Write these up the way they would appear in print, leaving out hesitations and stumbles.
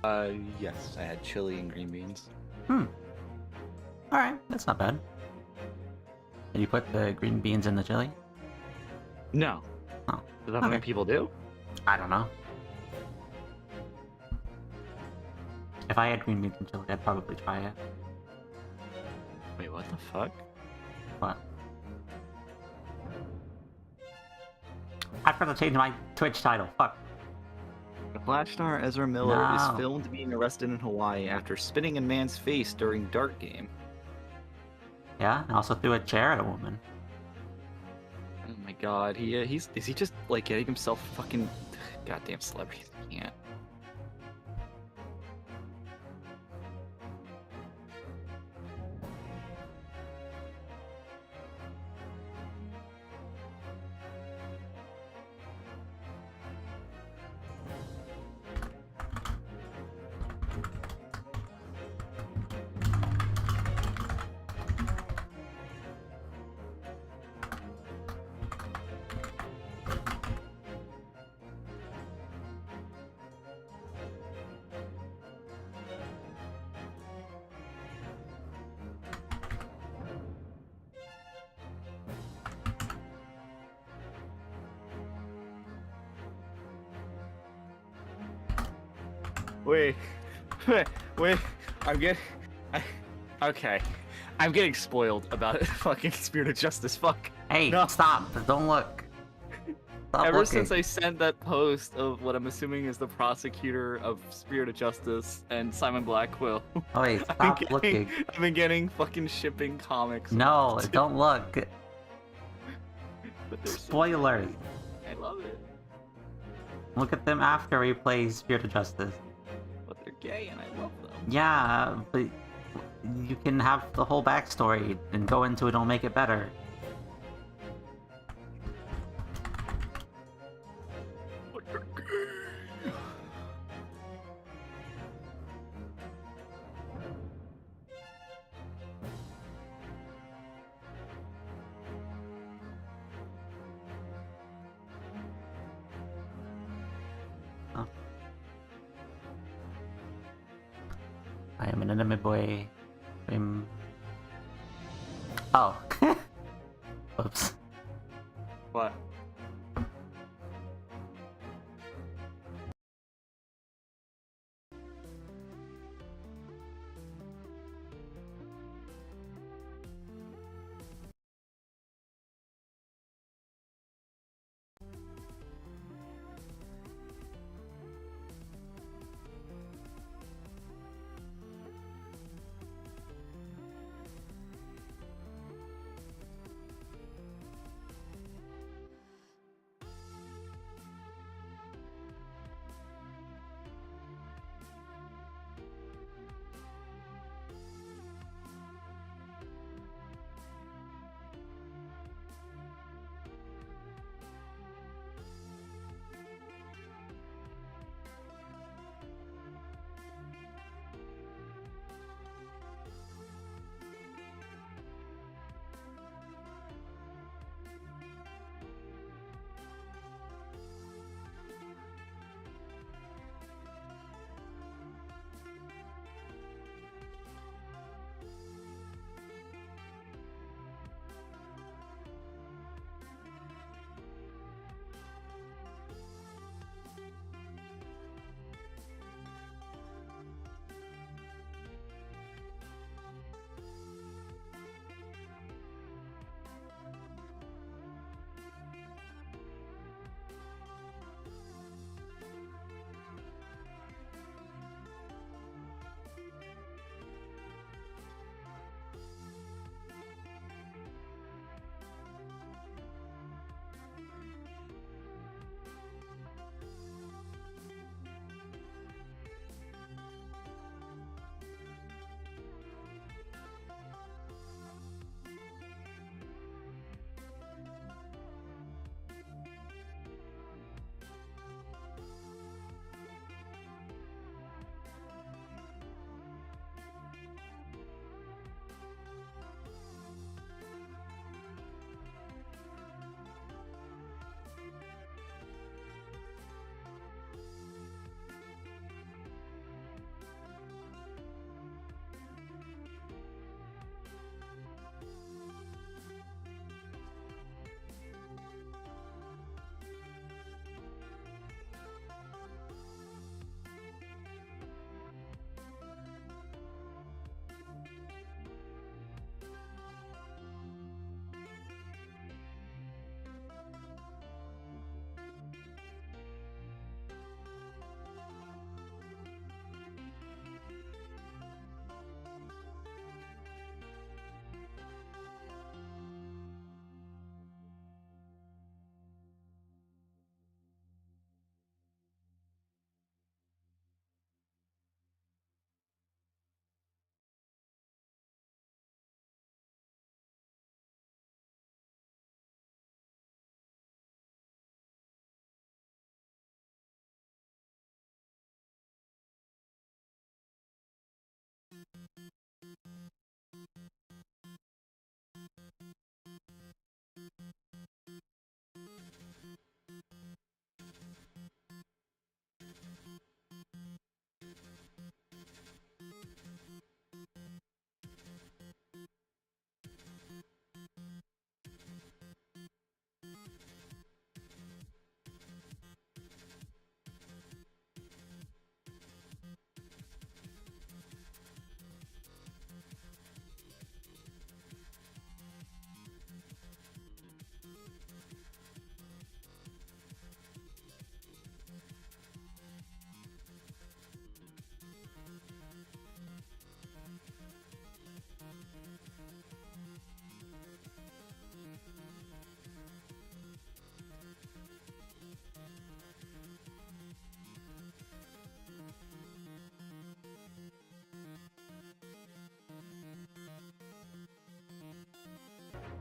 Yes, I had chili and green beans. Alright, that's not bad. Did you put the green beans in the chili? No. Oh, Is that something okay. people do? I don't know. If I had green beans and chili, I'd probably try it. Wait, what the fuck? What? I forgot to change my Twitch title. Fuck. Flash star Ezra Miller is No. filmed being arrested in Hawaii after spitting in man's face during dart game. Yeah, and also threw a chair at a woman. Oh my god, is he just like getting himself fucking goddamn celebrities? I can't. Wait, wait, okay. I'm getting spoiled about fucking Spirit of Justice, fuck. Hey, No. stop! Don't look! Stop Ever looking. since I sent that post of what I'm assuming is the prosecutor of Spirit of Justice and Simon Blackwell, Oh wait, stop looking. I've been getting fucking shipping comics. No, about it. don't look. But they're so Spoilers. good. I love it. Look at them after we play Spirit of Justice. But they're gay and I love them. Yeah, but you can have the whole backstory and go into it, it'll make it better. But they're gay. Oh. I am an anime boy. Oh. Oops. What?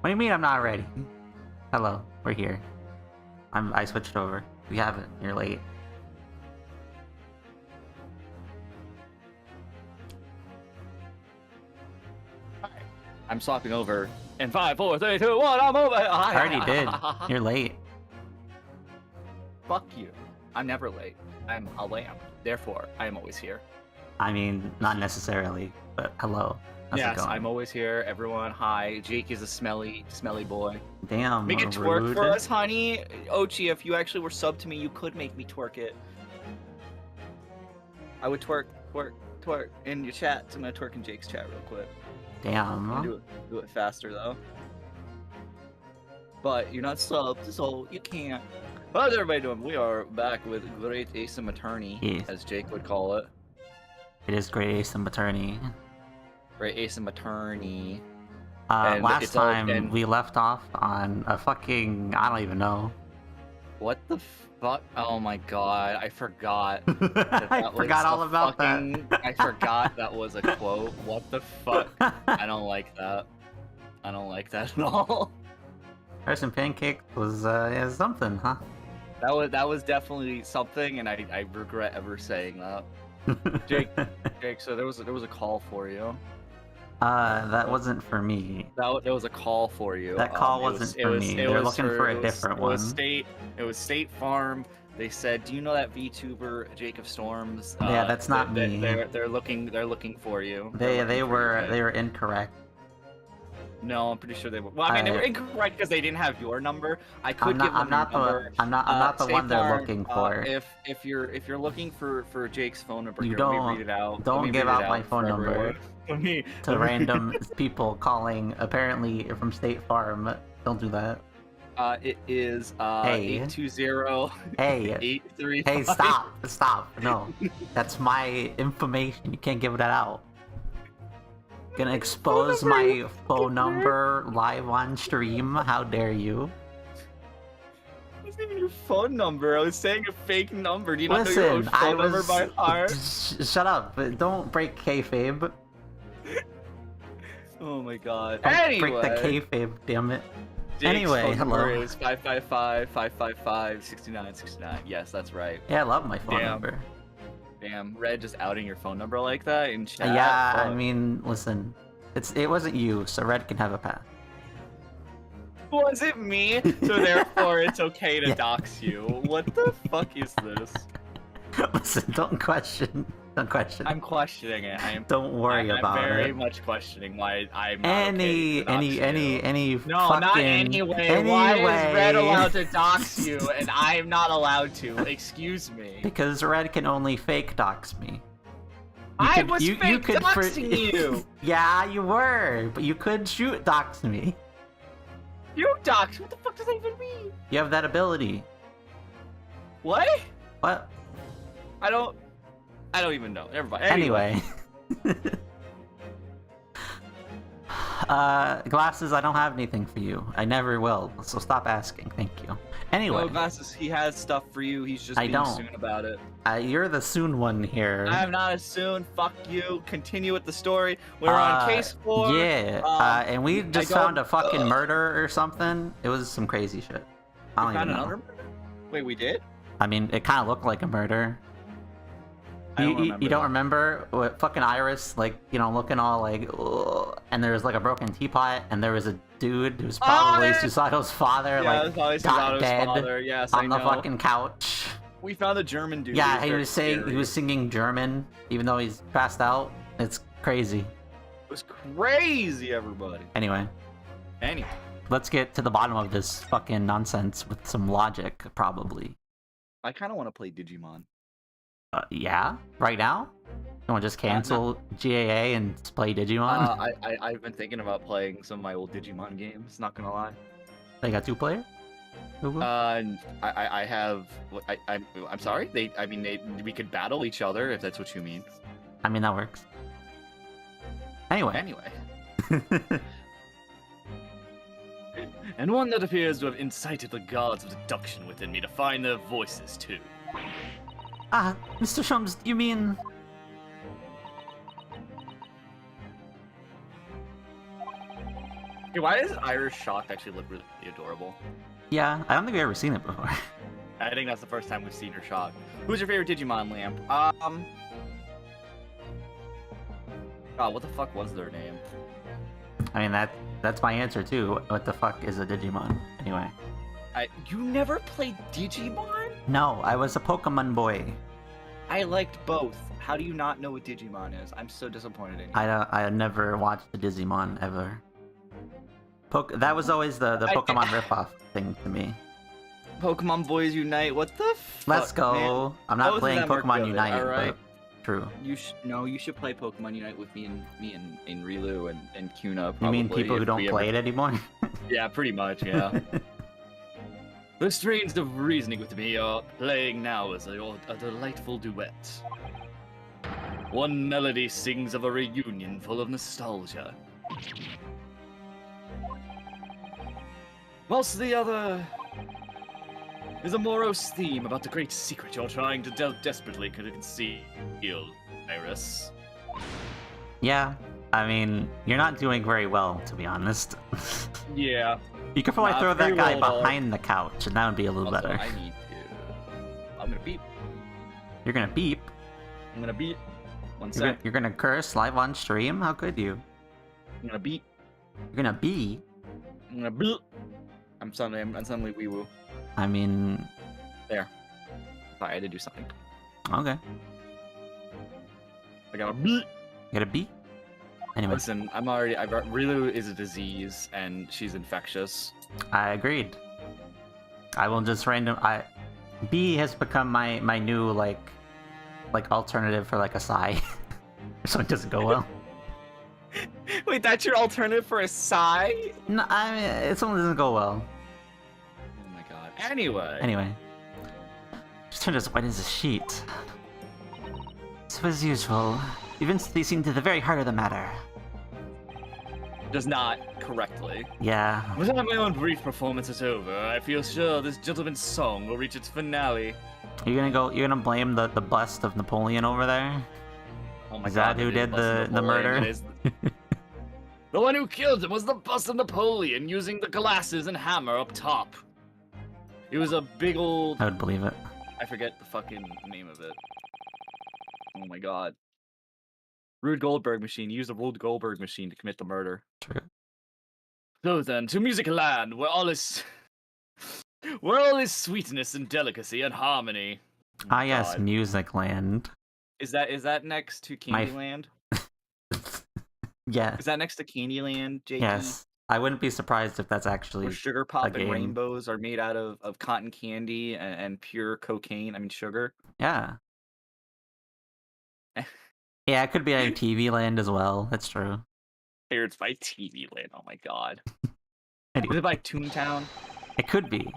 What do you mean I'm not ready? Hello, we're here. I switched over. We haven't. You're late. I'm swapping over. In 5, 4, 3, 2, 1, I'm over. I already did. You're late. Fuck you. I'm never late. I'm a lamb. Therefore, I am always here. I mean, not necessarily, but hello. How's it Yes, going? I'm always here. Everyone, hi. Jake is a smelly boy. Damn, Make it rude. twerk for us, honey. Ochi, if you actually were subbed to me, you could make me twerk it. I would twerk in your chat. So I'm gonna twerk in Jake's chat real quick. Damn. Do it faster though. But you're not subbed, so you can't. How's everybody doing? We are back with Great Ace Attorney, Yes. as Jake would call it. It is Great Ace Attorney. Great Ace Attorney. And Last it's all- time and- we left off on a fucking... I don't even know. What the fuck? Oh my god, I forgot. I forgot all about that. I forgot that was a quote. What the fuck? I don't like that. I don't like that at all. Rice and pancake was yeah, something, huh? That was definitely something, and I regret ever saying that. Jake, so there was a call for you. That wasn't for me. There was a call for you. That call wasn't for me. They're looking for a different one. It was State Farm. They said, "Do you know that Vtuber Jacob Storms?" Yeah, that's not me. They're looking for you. They were incorrect. No, I'm pretty sure they were. Well, I mean, they were incorrect because they didn't have your number. I could give them I'm not your number. I'm not the State one they're Farm, looking for. If you're looking for Jake's phone number, You here, don't- let me read it out. don't Let me give read it out my out phone for number. everyone. Let me To random people calling, apparently from State Farm. Don't do that. It is Hey. 820 Hey, 835. hey, stop. No, that's my information. You can't give that out. Gonna expose my phone number live on stream. How dare you? It wasn't even your phone number. I was saying a fake number. Do you not know your own Listen, phone I number was. by heart? Shut up! Don't break kayfabe. Oh my god. Don't Anyway. break the kayfabe, damn it. Jake's Anyway, phone number hello. is 555-555-6969. Yes, that's right. Yeah, I love my phone Damn. number. Damn, Red just outing your phone number like that in chat. Yeah, I Fuck. mean, listen, it wasn't you, so Red can have a pass. Was it me? So therefore it's okay to Yeah. dox you. What the fuck is this? Listen, don't question. I'm questioning it. Don't worry about I'm very it. much questioning why I'm not Any okay to dox you. No, Not anyway. Why is Red allowed to dox you and I'm not allowed to? Excuse me. Because Red can only fake dox me. I was fake doxing you. Yeah, you were, but you could shoot dox me. You dox? What the fuck does that even mean? You have that ability. What? What? I don't even know. Never mind. Anyway. Glasses, I don't have anything for you. I never will, so stop asking. Thank you. Anyway, No, Glasses, he has stuff for you. He's just I being don't. soon about it. you're the soon one here. I'm not as soon. Fuck you. Continue with the story. We're on case 4. Yeah, and we just found a fucking murder or something. It was some crazy shit. I don't We found even know. another murder? Wait, we did? I mean, it kind of looked like a murder. I don't remember. You don't that. remember what fucking Iris, like, you know, looking all like, ugh, and there was like a broken teapot, and there was a dude who's probably Susato's father, Yeah, like, probably got Susato's dead father. Yes, I on the know. fucking couch. We found a German dude. Yeah, he very was saying scary. he was singing German, even though he's passed out. It's crazy. It was crazy, everybody. Anyway, let's get to the bottom of this fucking nonsense with some logic, probably. I kind of want to play Digimon. Yeah, right now. You want to just cancel GAA and just play Digimon? I've been thinking about playing some of my old Digimon games. Not gonna lie. They got 2-player. I have. I'm sorry. We could battle each other if that's what you mean. I mean, that works. Anyway. And one that appears to have incited the gods of deduction within me to find their voices too. Mr. Sholmes, you mean... Hey, why does Irish Shock actually look really adorable? Yeah, I don't think we've ever seen it before. I think that's the first time we've seen her Shock. Who's your favorite Digimon, Lamp? God, what the fuck was their name? I mean, that's my answer too. What the fuck is a Digimon? Anyway. You never played Digimon? No, I was a Pokemon boy. I liked both. How do you not know what Digimon is? I'm so disappointed in you. I never watched the Digimon ever. That was always the Pokemon ripoff thing to me. Pokemon Boys Unite, what the fuck, Let's go. man? I'm not Both of playing them are Pokemon good, Unite, alright? but true. You should play Pokemon Unite with me and Rilu and Kuna. You mean people who don't play it anymore? Yeah, pretty much, yeah. The strains of reasoning with me are playing now as a delightful duet. One melody sings of a reunion full of nostalgia, whilst the other is a morose theme about the great secret you're trying to desperately conceal, Iris. Yeah, I mean, you're not doing very well, to be honest. Yeah. You could probably Not throw that very guy well at all. behind the couch, and that would be a little Also, better. I need to. I'm gonna beep. You're gonna beep? I'm gonna beep. One sec. You're gonna curse live on stream? How could you? I'm gonna beep. You're gonna be? I'm gonna beep. I'm suddenly wee woo. I mean... There. Sorry, I had to do something. Okay. I got a beep. You gotta be? Anyway. Listen, Rilu is a disease, and she's infectious. I agreed. I will just B has become my new, like alternative for, like, a sigh. So it doesn't go well. Wait, that's your alternative for a sigh? No, I mean, it only doesn't go well. Oh my god. Anyway. Just turned as white as a sheet. So as usual, you've instantly seen to the very heart of the matter. Does not correctly. Yeah. Now that my own brief performance is over, I feel sure this gentleman's song will reach its finale. You're gonna blame the bust of Napoleon over there? Oh my Is god, that who it did Bust the Napoleon. murder? It is the one who killed him was the bust of Napoleon using the glasses and hammer up top. It was a big old... I would believe it. I forget the fucking name of it. Oh my god. Rube Goldberg machine. He used a Rube Goldberg machine to commit the murder. True. So then, to music land, where all is sweetness and delicacy and harmony. Oh Ah my yes, god. Music Land. Is that next to Candyland? Yes. Is that next to Candyland, JP? Yes. I wouldn't be surprised if that's actually Where sugar pop and game. rainbows are made out of cotton candy and pure cocaine. I mean sugar. Yeah. Yeah, it could be like TV Land as well. That's true. Here it's by TV Land. Oh my god. Anyway, Is it by Toontown? it could be.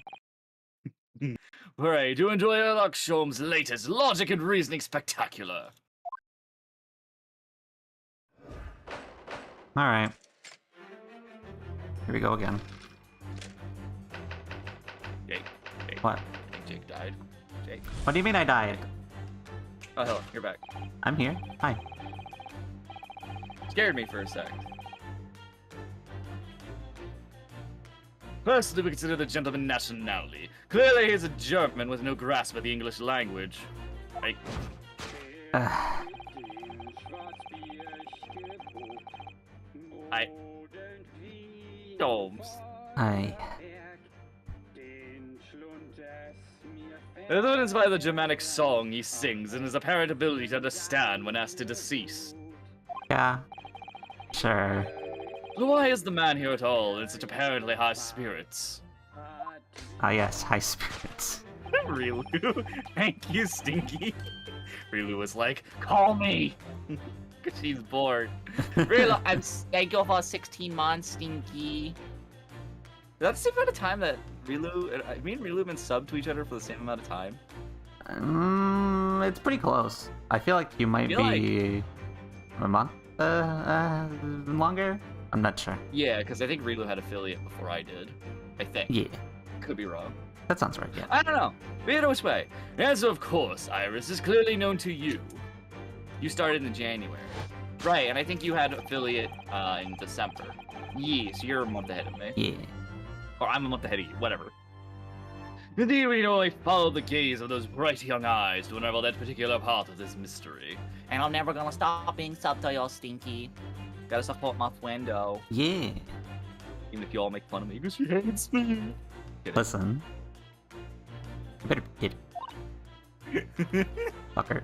Hooray, to enjoy Sherlock Sholmes' latest logic and reasoning spectacular. Alright. Here we go again. Jake. What? Jake died. Jake. What do you mean I died? Oh hell, you're back. I'm here. Hi. Scared me for a sec. Firstly, we consider the gentleman nationality. Clearly he's a German with no grasp of the English language. Right? Sholmes. I. Evidenced by the Germanic song he sings and his apparent ability to understand when asked to decease. Yeah. Sure. But why is the man here at all in such apparently high spirits? Ah, yes, high spirits. Rilu, thank you, Stinky. Rilu was like, call me! Because she's bored. Rilu, thank you for 16 months, Stinky. That's the amount of time that me and Rilu have been subbed to each other for the same amount of time. It's pretty close. I feel like you might be a month longer. I'm not sure. Yeah, because I think Rilu had affiliate before I did. I think. Yeah, Could be wrong. that sounds right. Yeah. I don't know. Be it which way. The answer, of course, Iris, is clearly known to you. You started in January. Right, and I think you had affiliate in December. Yeah, so you're a month ahead of me. Yeah. Or I'm a month ahead of you, whatever. Indeed, we only follow the gaze of those bright young eyes to unravel that particular part of this mystery. And I'm never gonna stop being sub to you, Stinky. Gotta support my friendo. Yeah. Even if you all make fun of me because she hates me. Listen. You better hit it. Fucker.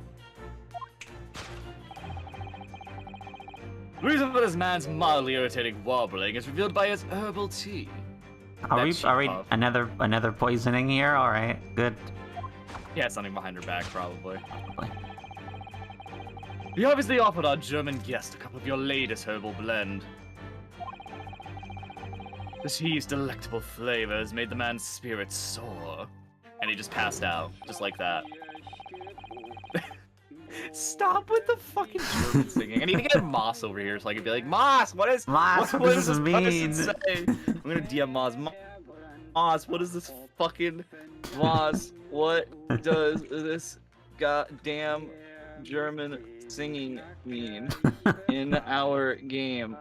The reason for this man's mildly irritating wobbling is revealed by his herbal tea. Are we That she another poisoning here? All right, good. Yeah, something behind her back, probably. You obviously offered our German guest a cup of your latest herbal blend. The tea's delectable flavors made the man's spirit soar. And he just passed out, just like that. Stop with the fucking German singing. I need to get Moss over here so I can be like, Moss, what does this mean? say? I'm gonna DM Moss. Moss, what does this fucking Moss? What does this goddamn German singing mean in our game?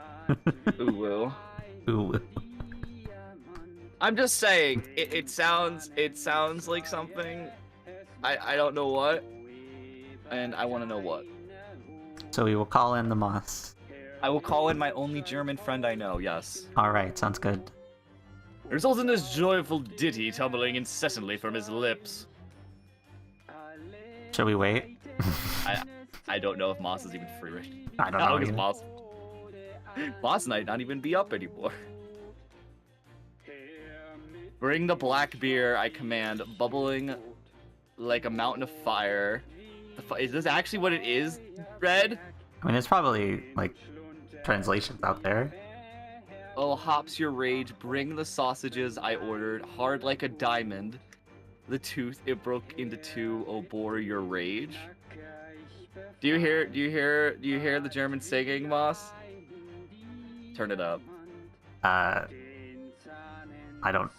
Ooh, will. Ooh. I'm just saying, it sounds like something. I don't know what. And I want to know what. So we will call in the moss. I will call in my only German friend I know, yes. Alright, sounds good. It results in this joyful ditty tumbling incessantly from his lips. Should we wait? I don't know if Moss is even free right I don't know. now. Moss might not even be up anymore. Bring the black beer, I command, bubbling like a mountain of fire. Is this actually what it is, Red? I mean, there's probably, like, translations out there. Oh, hops your rage, bring the sausages I ordered, hard like a diamond. The tooth, it broke into two, oh, bore your rage. Do you hear the German singing, Moss? Turn it up. I don't...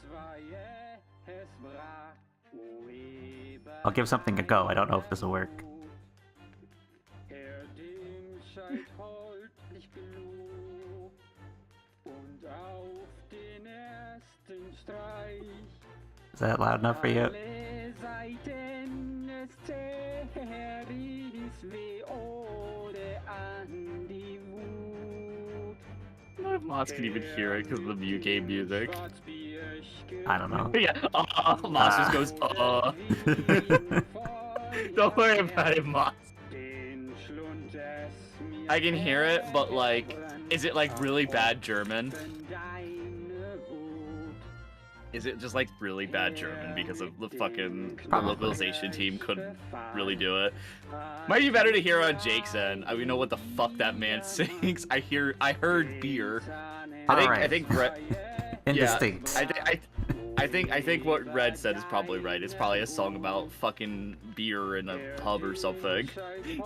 I'll give something a go. I don't know if this will work. Is that loud enough for you? I don't know if Moss can even hear it because of the view game music. I don't know. Yeah, Moss just goes, Don't worry about it, Moss. I can hear it, but like, is it like really bad German? Is it just like really bad German because of the fucking localization team couldn't really do it? Might be better to hear on Jake's end. I mean, know what the fuck that man sings. I heard beer. I think Red. Indistinct. Yeah, I think what Red said is probably right. It's probably a song about fucking beer in a pub or something.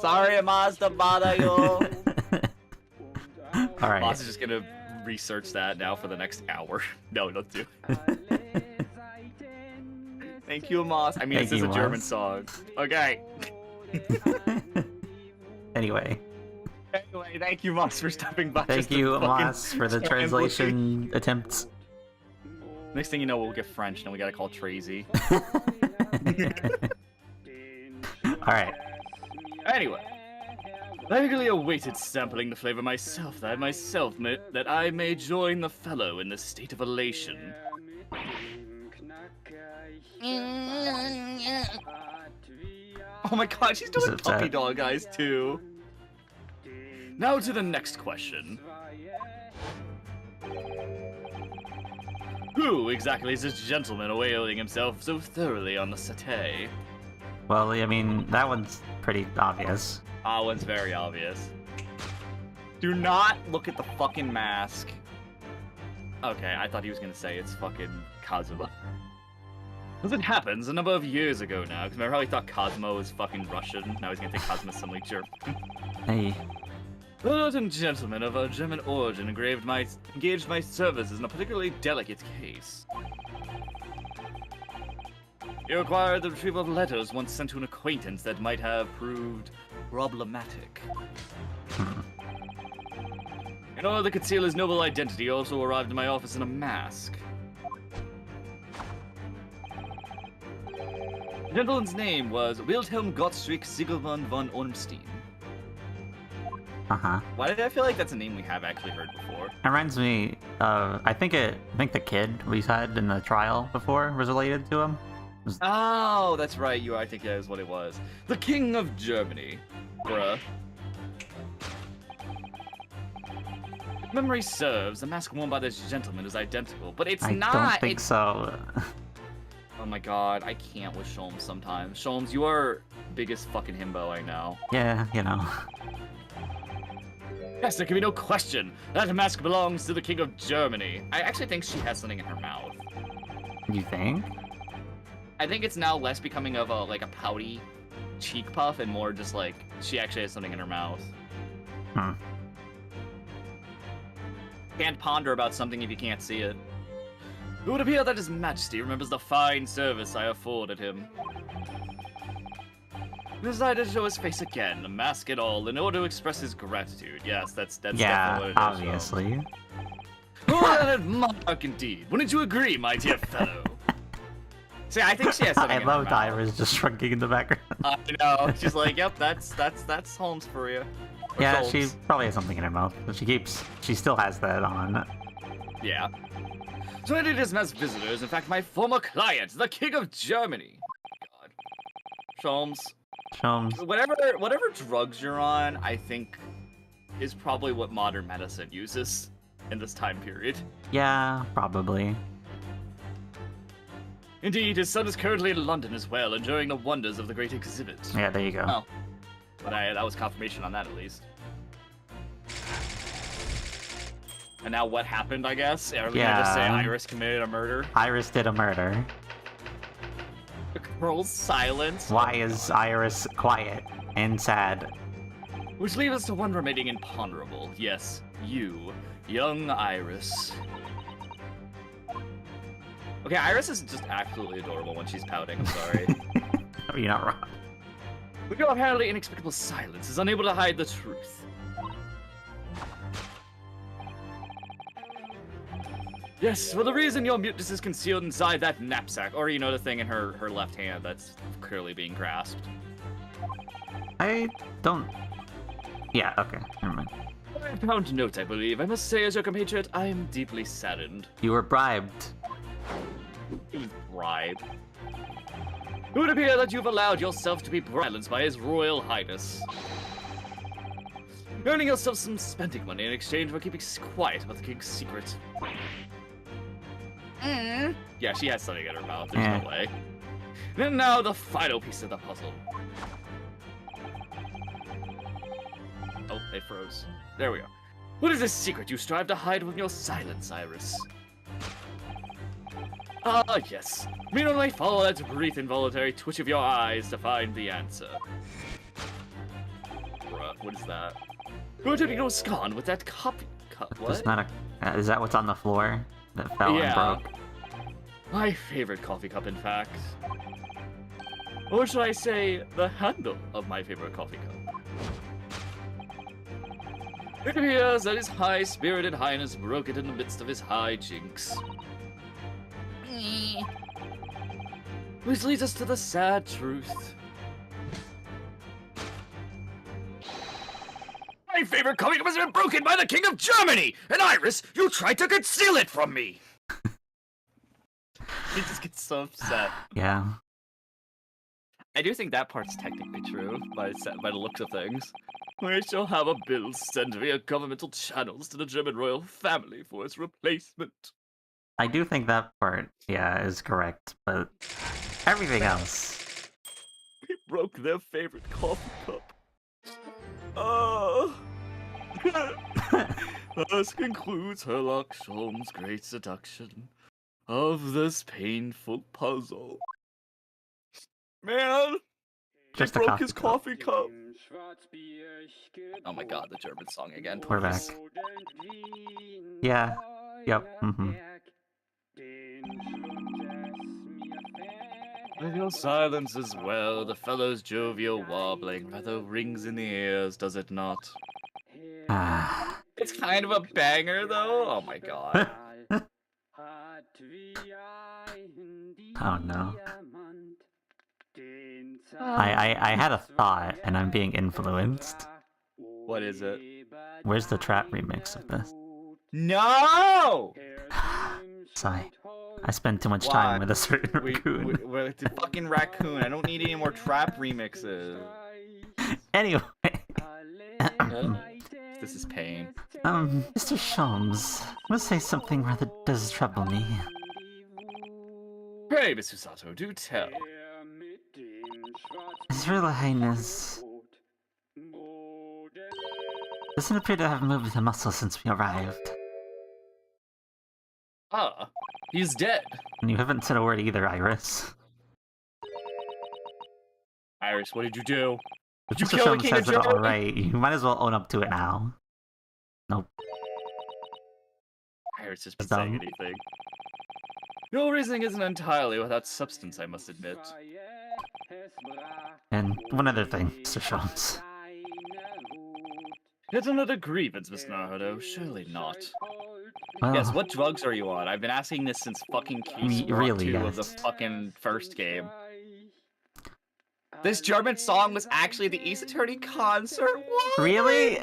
Sorry, Moss, to bother you. All right. Moss is just gonna research that now for the next hour. No, don't do it. Thank you, Moss. I mean, this is a German song. Okay. Anyway, thank you, Moss, for stopping by. Thank you, Moss, for the translation attempts. Next thing you know, we'll get French, and we gotta call Tracy. Alright. Anyway. I eagerly awaited sampling the flavor myself, that I may join the fellow in the state of elation. Oh my god, she's doing puppy dog eyes too. Now to the next question. Who exactly is this gentleman awailing himself so thoroughly on the settee? Well, I mean, that one's pretty obvious. That one's very obvious. Do not look at the fucking mask. Okay, I thought he was gonna say it's fucking Cosmo. As it happens, a number of years ago now, because I probably thought Cosmo was fucking Russian. Now he's gonna think Cosmo's some like German. Hey. A certain gentleman of a German origin engaged my services in a particularly delicate case. He required the retrieval of letters once sent to an acquaintance that might have proved problematic. In order to conceal his noble identity, he also arrived in my office in a mask. The gentleman's name was Wilhelm Gottschrick Sigelmann von Ormstein. Uh-huh. Why did I feel like that's a name we have actually heard before? It reminds me of, I think the kid we had in the trial before was related to him. Oh, that's right. I think that is what it was. The King of Germany. Bruh. If memory serves, the mask worn by this gentleman is identical, but it's not. I don't think so. Oh my god, I can't with Sholmes sometimes. Sholmes, you are biggest fucking himbo I know. Yeah, you know. Yes, there can be no question. That mask belongs to the King of Germany. I actually think she has something in her mouth. You think? I think it's now less becoming of a pouty cheek puff and more just like she actually has something in her mouth. Hmm. Can't ponder about something if you can't see it. It would appear that His Majesty remembers the fine service I afforded him. He decided to show his face again, a mask and all, in order to express his gratitude. Yes, that's definitely what it is. Obviously. What an monarch indeed. Wouldn't you agree, my dear fellow? See, I think she has something I in her loved mouth. Iris just shrinking in the background. I know. She's like, yep, that's Holmes for you. Or Yeah, Sholmes. she probably has something in her mouth. But she still has that on. Yeah. So it is as visitors, in fact, my former client, the King of Germany. God. Sholmes. Sholmes. Whatever drugs you're on, I think, is probably what modern medicine uses in this time period. Yeah, probably. Indeed, his son is currently in London as well, enjoying the wonders of the Great Exhibit. Yeah, there you go. Oh. But that was confirmation on that, at least. And now what happened, I guess? Are we gonna just say Iris committed a murder? Iris did a murder. The girl's silence. Why is Iris quiet and sad? Which leaves us to one remaining imponderable. Yes, you, young Iris. Okay, Iris is just absolutely adorable when she's pouting, I'm sorry. You're not wrong. But your apparently inexplicable silence is unable to hide the truth. Yes, for the reason your muteness is concealed inside that knapsack, or, you know, the thing in her left hand that's clearly being grasped. I don't... Yeah, okay, never mind. 5-pound note, I believe. I must say, as your compatriot, I am deeply saddened. You were bribed. It was bribed. It would appear that you've allowed yourself to be silenced by His Royal Highness, earning yourself some spending money in exchange for keeping quiet about the king's secret. Yeah, she has something in her mouth. There's no way. And now the final piece of the puzzle. Oh, they froze. There we go. What is this secret you strive to hide with your silence, Iris? Ah, yes. Me only follow that brief involuntary twitch of your eyes to find the answer. Bruh, what is that? You're attempting to abscond with that coffee cup. What? That's not a... is that what's on the floor? That fell and broke? My favorite coffee cup, in fact. Or should I say, the handle of my favorite coffee cup. It appears that His high-spirited highness broke it in the midst of his high jinks. Which leads us to the sad truth. My favorite comic has been broken by the King of Germany! And Iris, you tried to conceal it from me! He just gets so upset. Yeah. I do think that part's technically true, by the looks of things. We shall have a bill sent via governmental channels to the German royal family for its replacement. I do think that part, yeah, is correct, but everything else. We broke their favorite coffee cup. Oh. Thus concludes Herlock Sholmes' great seduction of this painful puzzle. Man, Just he a broke his coffee coffee cup. Oh my god, the German song again. We're back. Yeah. Yep. With your silence as well, the fellow's jovial warbling rather rings in the ears, does it not? It's kind of a banger, though. Oh my god. Oh no. I had a thought, and I'm being influenced. What is it? Where's the trap remix of this? No! Sigh. I spend too much time with a certain raccoon. We're the fucking raccoon. I don't need any more trap remixes. Anyway. This is pain. Mr. Sholmes, I must say something rather does trouble me. Pray, Mr. Sato, do tell. His Royal Highness doesn't appear to have moved a muscle since we arrived. Ah, he's dead. And you haven't said a word either, Iris. Iris, what did you do? If You Mr. killed the Sholmes King of says it Germany? alright, you might as well own up to it now. Nope. Iris has been saying anything. Your reasoning isn't entirely without substance, I must admit. And one other thing, Mr. Sholmes. Yet another grievance, Miss Naruto. Surely not. Well, Yes, what drugs are you on? I've been asking this since fucking Case really, 2 of the yes. fucking first game. This German song was actually the Ace Attorney concert? What? Really?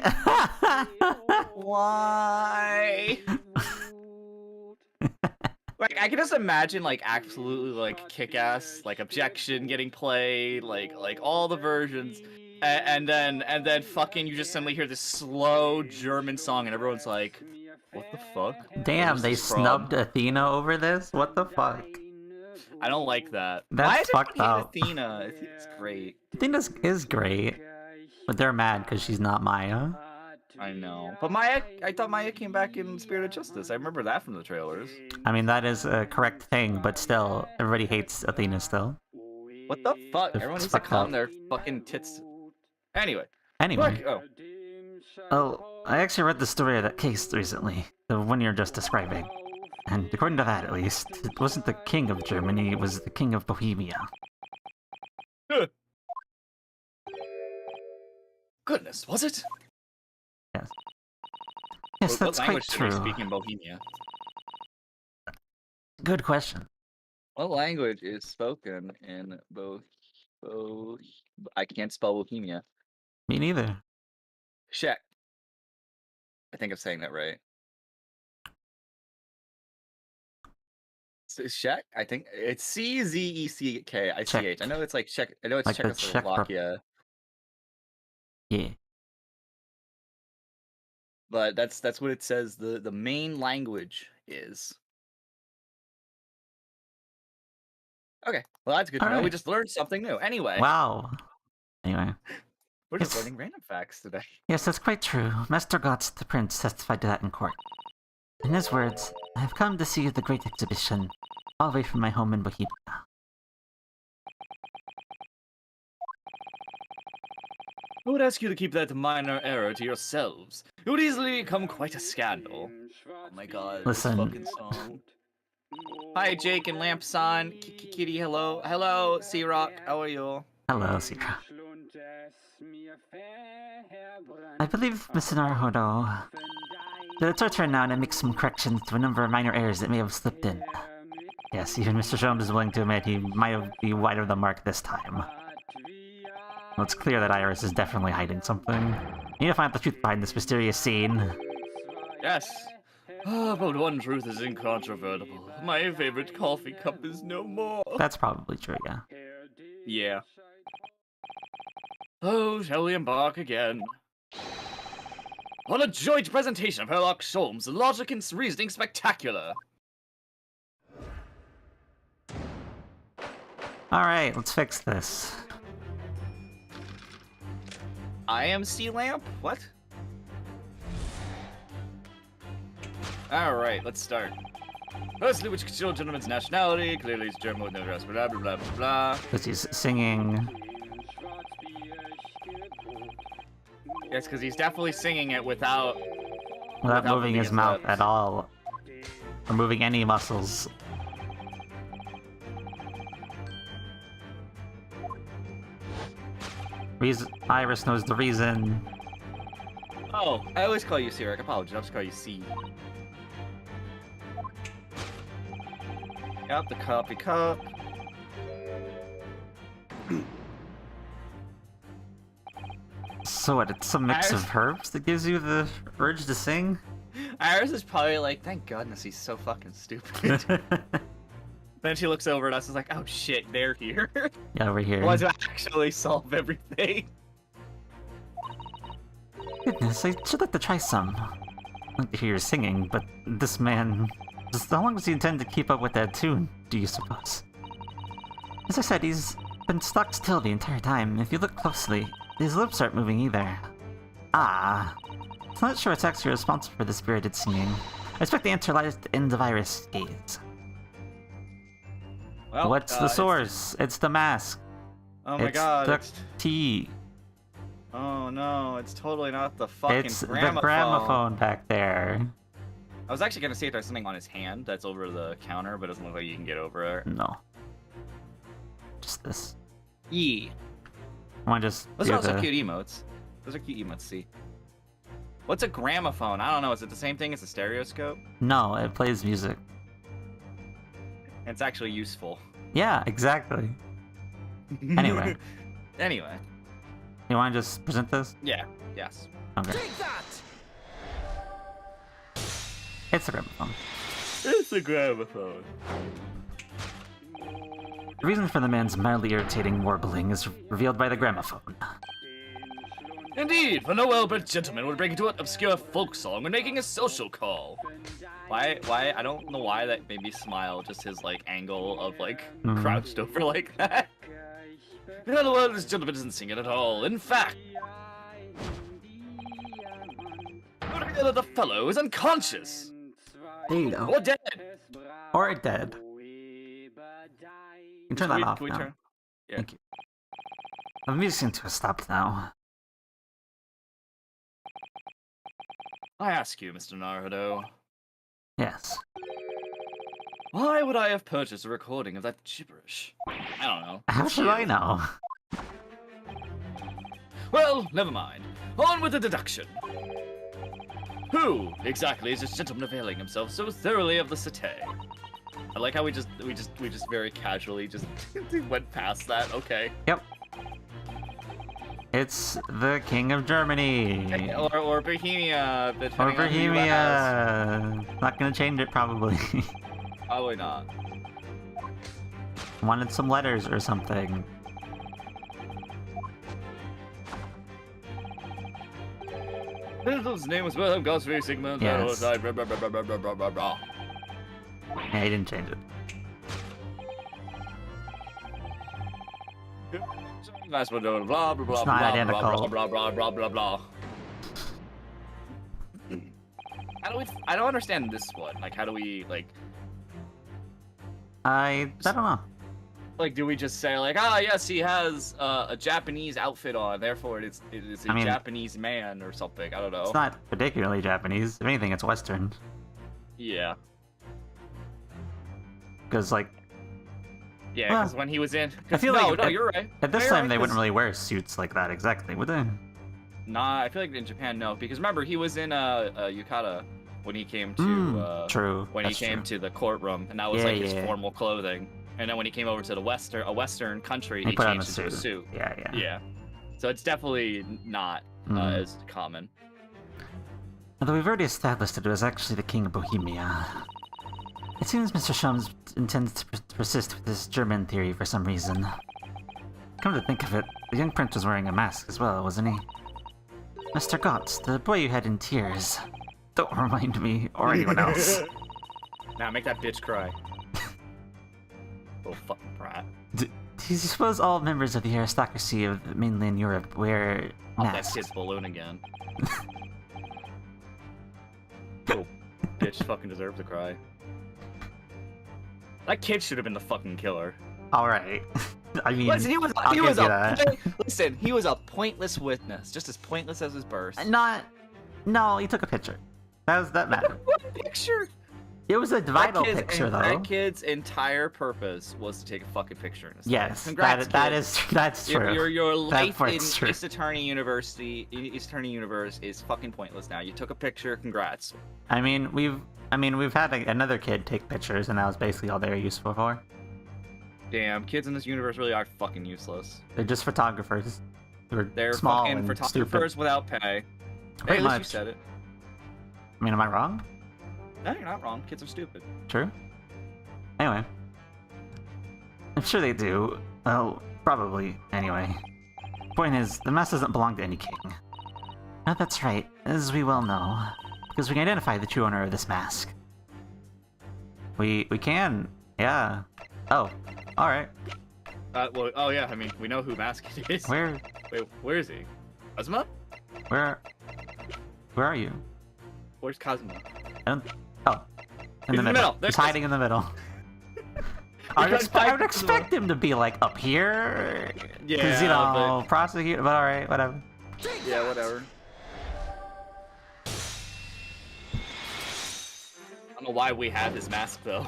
Why? Like, I can just imagine, like, absolutely, like, kick-ass, like, objection getting played, like all the versions, and then fucking you just suddenly hear this slow German song, and everyone's like, what the fuck? Damn, Where's they this from? snubbed Athena over this? What the fuck? I don't like that. That's Why is fucked everyone up. hate Athena? Athena's great. Athena is great, but they're mad because she's not Maya. I know. But Maya, I thought Maya came back in Spirit of Justice. I remember that from the trailers. I mean, that is a correct thing, but still, everybody hates Athena still. What the fuck? It's Everyone needs to fucked calm up. their fucking tits. Anyway. Anyway. Oh. Oh, I actually read the story of that case recently, the one you're just describing. And according to that, at least, it wasn't the king of Germany, it was the king of Bohemia. Goodness, was it? Yes. Yes, What that's quite language do they true. speak in Bohemia? Good question. What language is spoken in I can't spell Bohemia. Me neither. Czech. I think I'm saying that right. Is Czech? I think it's Czech. I know it's like Czech. I know it's Like the Czech Czechoslovakia, Yeah. but that's what it says. The main language is. Okay, well that's good to know. We Alright. just learned something new. Anyway, Wow. Anyway. we're just It's- learning random facts today. Yes, that's quite true. Master Gotts the Prince testified to that in court. In his words, I have come to see the great exhibition, all the way from my home in Bohemia. I would ask you to keep that minor error to yourselves. It would easily become quite a scandal. Oh my god, Listen. this fucking song. Hi, Jake and Lampson. Kitty, hello. Hello, C-Rock. How are you? Hello, Sierra. I believe, Mr. Naruhodo, that it's our turn now to make some corrections to a number of minor errors that may have slipped in. Yes, even Mr. Sholmes is willing to admit he might have been wide of the mark this time. Well, it's clear that Iris is definitely hiding something. You need to find out the truth behind this mysterious scene. Yes. But one truth is incontrovertible. My favorite coffee cup is no more. That's probably true, yeah. Yeah. Oh, shall we embark again? On a joint presentation of Sherlock Sholmes, logic and reasoning spectacular. Alright, let's fix this. IMC lamp? What? Alright, let's start. Firstly, which could show a gentleman's nationality. Clearly he's German with no dress, blah blah blah blah blah. Because he's singing. Yes, because he's definitely singing it without Moving his mouth at all. Or moving any muscles. Iris knows the reason. Oh, I always call you Sierra. I apologize. I'll just call you C. Yep, the coffee cup. So what, it's some mix of herbs that gives you the urge to sing? Iris is probably like, thank goodness he's so fucking stupid. Then she looks over at us and is like, oh shit, they're here. Yeah, over here. Want to actually solve everything. Goodness, I should like to try some. I'd like to hear you singing, but this man... Just how long does he intend to keep up with that tune, do you suppose? As I said, he's been stuck still the entire time. If you look closely, his lips aren't moving either. Ah. I'm not sure it's actually responsible for the spirited singing. I expect the answer lies at the end of Iris' gaze. Well, what's the source? It's the mask. Oh my god. It's the tea. Oh no, it's totally not the fucking It's gramophone. the gramophone back there. I was actually gonna see if there's something on his hand that's over the counter, but it doesn't look like you can get over it. No. Just this. Yeah. I want to just Those do are also the... cute emotes. Those are cute emotes, see. What's a gramophone? I don't know, is it the same thing as a stereoscope? No, it plays music. It's actually useful. Yeah, exactly. Anyway. Anyway. You want to just present this? Yeah, yes. Okay. Take that! It's a gramophone. It's a gramophone. The reason for the man's mildly irritating warbling is revealed by the gramophone. Indeed, for no well-bred gentleman would break into an obscure folk song when making a social call. Why, I don't know why that made me smile, just his, like, angle of, like, crouched over like that. In other words, this gentleman doesn't sing it at all. In fact, the fellow is unconscious. There you go. Or dead. Or dead. You can turn that off now. Turn? Yeah. Thank you. The music seems to have stopped now. I ask you, Mr. Naruto, Yes. why would I have purchased a recording of that gibberish? I don't know. How It's should you. I know? Well, never mind. On with the deduction. Who exactly is this gentleman availing himself so thoroughly of the cité? I like how we just very casually just went past that. Okay. Yep. It's the King of Germany. Or Bohemia. Or depending on who you ask. Bohemia. Not gonna change it, probably. Probably not. Wanted some letters or something. His name was Wilhelm Gosfrey Sigmund. Yes. Blah, blah, blah, blah, blah, blah, blah, blah. Yeah, he didn't change it. That's what blah blah blah It's blah not blah identical. blah blah blah blah blah. I don't understand this one. Like, how do we like? I don't know. Like, do we just say like, ah, yes, he has a Japanese outfit on, therefore it is a I mean, Japanese man or something? I don't know. It's not particularly Japanese. If anything, it's Western. Yeah. Because, like, Yeah, because when he was in, I feel like no, you're right. at this You're time right, they 'cause- wouldn't really wear suits like that exactly, would they? Nah, I feel like in Japan, no, because remember he was in yukata when he came to True. when That's he came true. to the courtroom, and that was Yeah, like his yeah. formal clothing. And then when he came over to a Western country, He he put on changed a into a suit. suit. Yeah. Yeah. So it's definitely not as common. Although we've already established that it was actually the King of Bohemia. It seems Mr. Sholmes intends to persist with this German theory for some reason. Come to think of it, the young prince was wearing a mask as well, wasn't he? Mr. Gotts, the boy you had in tears. Don't remind me, or anyone else. Now make that bitch cry. Little fucking brat. Do you suppose all members of the aristocracy of mainland Europe wear masks? That kid's balloon again. Little bitch fucking deserved to cry. That kid should have been the fucking killer. Alright. I mean, Listen, he was a pointless witness, just as pointless as his birth. No, he took a picture. That mattered. What picture? It was a vital picture, though. That kid's entire purpose was to take a fucking picture in his life. Yes, Congrats, that's true. Your life in true. Ace Attorney Universe is fucking pointless now. You took a picture. Congrats. I mean, we've had another kid take pictures, and that was basically all they were useful for. Damn, kids in this universe really are fucking useless. They're just photographers. They're small fucking and photographers stupid. without pay. Hey, Pretty at least you much. said it. I mean, am I wrong? No, you're not wrong. Kids are stupid. True. Anyway. I'm sure they do. Well, probably, anyway. Point is, the mask doesn't belong to any king. Oh, that's right, as we well know. Because we can identify the true owner of this mask. We can, yeah. Oh, alright. Well, oh yeah, I mean, we know who Mask is. Where Where is he? Kazuma? are you? Where's Kazuma? Oh, in He's the middle. There's He's hiding in the middle. I would expect him to be, like, up here. Yeah, Because, you know, but... prosecute, but alright, whatever. Yeah, whatever. I don't know why we have his mask, though.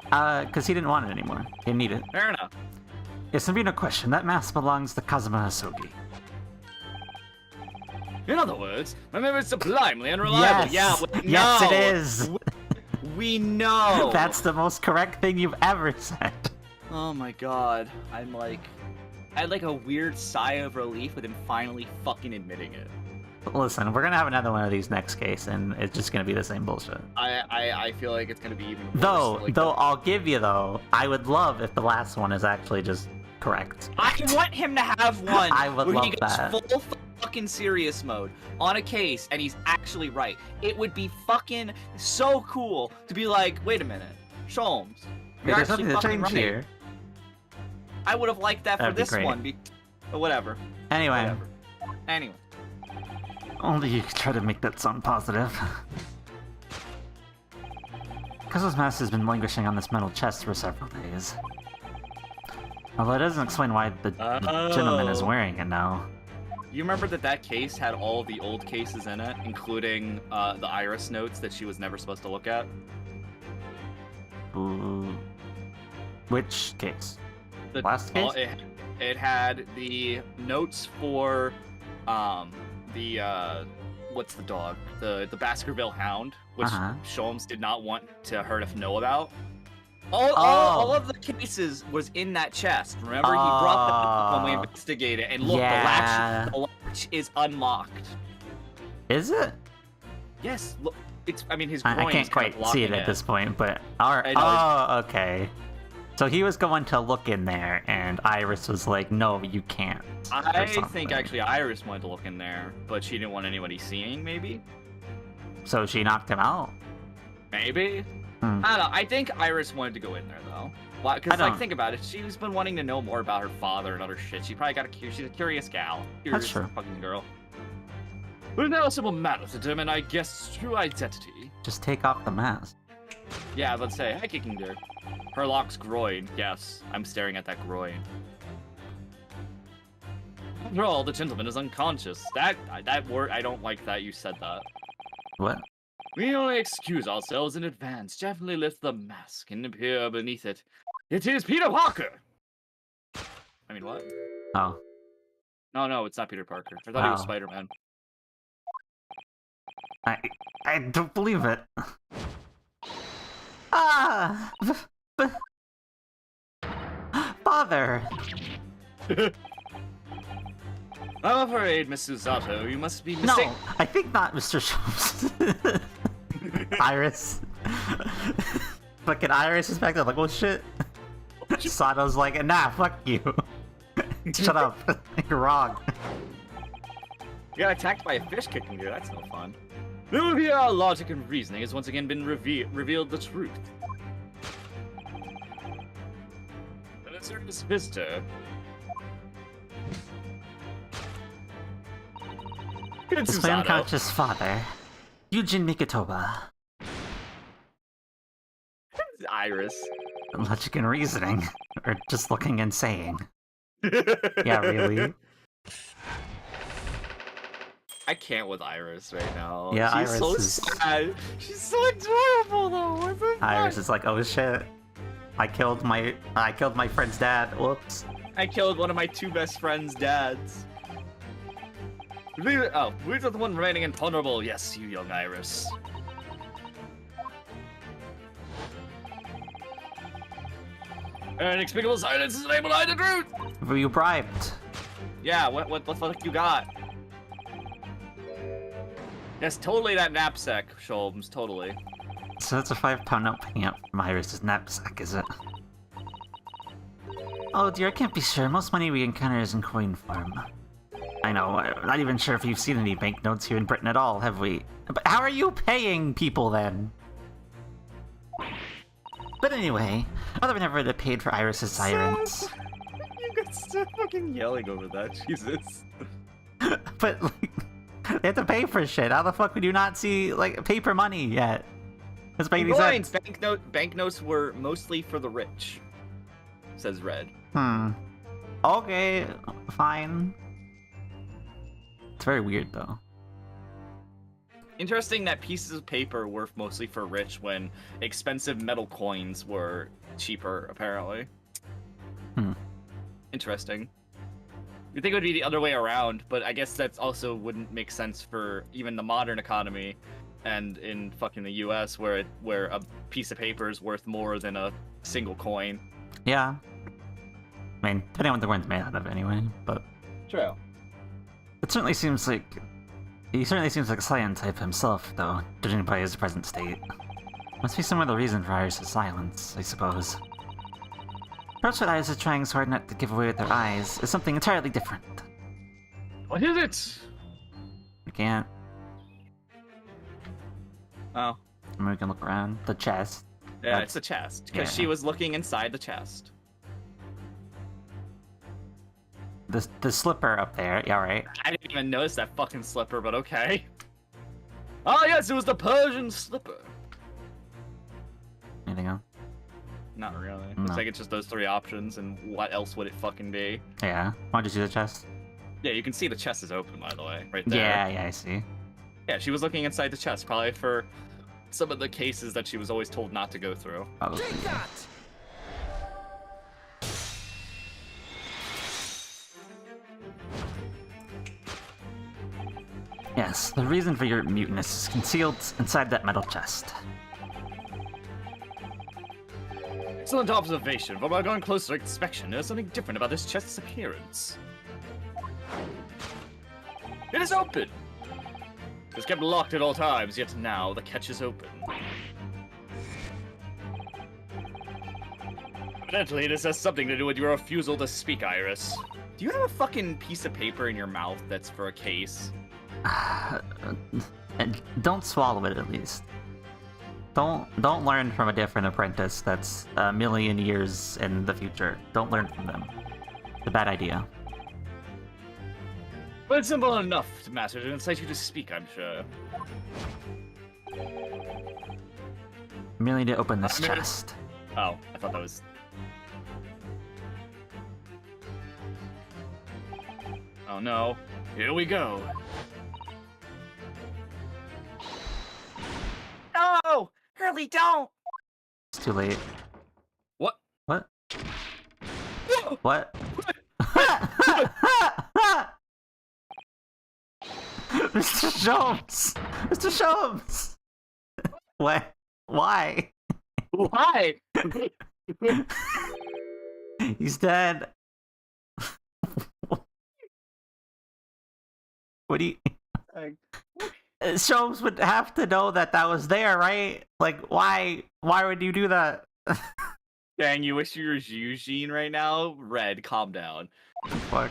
Because he didn't want it anymore. He didn't need it. Fair enough. Yes, there be no question. That mask belongs to Kazuma Hasogi. In other words, my memory is sublimely unreliable. Yes! Yeah, Yes, it is! We know! That's the most correct thing you've ever said. Oh my god. I had like a weird sigh of relief with him finally fucking admitting it. Listen, we're gonna have another one of these next case, and it's just gonna be the same bullshit. I feel like it's gonna be even worse. Though, I'll give you, I would love if the last one is actually just correct. I want him to have one I would where love he goes that. full fucking serious mode on a case and he's actually right. It would be fucking so cool to be like, wait a minute, Sholmes, you're There's actually something to fucking change right. here. I would have liked that That'd for be this great. one, but whatever. Anyway, Whatever. Anyway. only you could try to make that sound positive. Kazu's mask has been languishing on this metal chest for several days. Although it doesn't explain why the gentleman is wearing it now. You remember that case had all the old cases in it, including the iris notes that she was never supposed to look at? Ooh. Which case? The, Last case? It had the notes for what's the dog? The Baskerville Hound, which Sholmes did not want her to know about. All of the cases was in that chest. Remember, he brought them up when we investigated, and look, the latch is unlocked. Is it? Yes, look, it's. I mean, his groin I can't quite see it at this point, but alright. Oh, okay. So he was going to look in there, and Iris was like, "No, you can't." I think actually Iris wanted to look in there, but she didn't want anybody seeing. Maybe. So she knocked him out. Maybe. I don't know. I think Iris wanted to go in there though. Why? Because like, think about it. She's been wanting to know more about her father and other shit. She probably got she's a curious gal. Curious That's true. Fucking girl. But now a simple matter to determine, I guess, true identity. Just take off the mask. Yeah, let's say, hi, kicking dirt. Herlock's groin. Yes, I'm staring at that groin. After all, the gentleman is unconscious. That word, I don't like that you said that. What? We only excuse ourselves in advance, gently lift the mask and appear beneath it. It is Peter Parker! I mean, what? Oh. No, it's not Peter Parker. I thought he was Spider-Man. I don't believe it. Ah! Father! I'm afraid, Miss Susato, you must be No, mistaken. I think not, Mr. Sholmes. Iris. Fucking Iris is back there like, oh shit. Sato's like, nah, fuck you. Shut up. You're wrong. You got attacked by a fish kicking you, that's no fun. Our logic and reasoning has once again been revealed the truth. An observant visitor. Good It's my Susato. unconscious father, Yujin Mikotoba. Iris. Logic and reasoning, or just looking and saying. Yeah, really? I can't with Iris right now. Yeah, She's Iris so is- sad. She's so adorable though. What the Iris fuck? is like, oh shit. I killed my friend's dad. Whoops. I killed one of my two best friends' dads. We're the one remaining invulnerable. Yes, you young Iris. Inexplicable silence is able to hide the truth. Were you bribed? Yeah, what the fuck you got? Yes, totally that knapsack, Sholmes, totally. So that's a 5-pound note picking up from Iris's knapsack, is it? Oh dear, I can't be sure. Most money we encounter is in coin form. I know, I'm not even sure if you've seen any banknotes here in Britain at all, have we? But how are you paying people then? But anyway, Mother never would have paid for Iris's sirens. You got so fucking yelling over that, Jesus. But, like, they have to pay for shit. How the fuck would you not see, like, paper money yet? Doesn't make any Coins, sense. banknotes were mostly for the rich, says Red. Okay, fine. It's very weird, though. Interesting that pieces of paper were mostly for rich when expensive metal coins were cheaper, apparently. Interesting. You'd think it would be the other way around, but I guess that also wouldn't make sense for even the modern economy and in fucking the US where a piece of paper is worth more than a single coin. Yeah. I mean, depending on what the coin's made out of anyway, but... True. It certainly seems like... He certainly seems like a Saiyan type himself, though, judging by his present state. Must be some other reason for Iris' silence, I suppose. Perhaps what Iris is trying so hard not to give away with her eyes is something entirely different. What is it? We can't. Oh. I mean, we can look around. The chest. Yeah, it's a chest, because yeah. she was looking inside the chest. The slipper up there. Yeah, right. I didn't even notice that fucking slipper, but okay. Oh yes, it was the Persian slipper. Anything else? Not really. No. Looks like it's just those three options, and what else would it fucking be? Yeah. Why'd you see the chest? Yeah, you can see the chest is open, by the way, right there. Yeah, I see. Yeah, she was looking inside the chest, probably for some of the cases that she was always told not to go through. Probably. Yes, the reason for your muteness is concealed inside that metal chest. Excellent observation, but by going closer inspection, there's something different about this chest's appearance. It is open! It was kept locked at all times, yet now the catch is open. Evidently, this has something to do with your refusal to speak, Iris. Do you have a fucking piece of paper in your mouth that's for a case? And don't swallow it, at least. Don't learn from a different apprentice that's a million years in the future. Don't learn from them. It's a bad idea. But it's simple enough to matter to incite you to speak, I'm sure. Merely to open this I mean- chest. Oh, I thought that was... Oh no. Here we go. No! Hurley, don't! It's too late. What? What? What? Mr. Sholmes! Mr. Sholmes! What? Why? Why? He's dead. What do you... Like, Sholmes would have to know that that was there, right? Like, why would you do that? dang, you wish you were Eugene right now? Red, calm down. Fuck.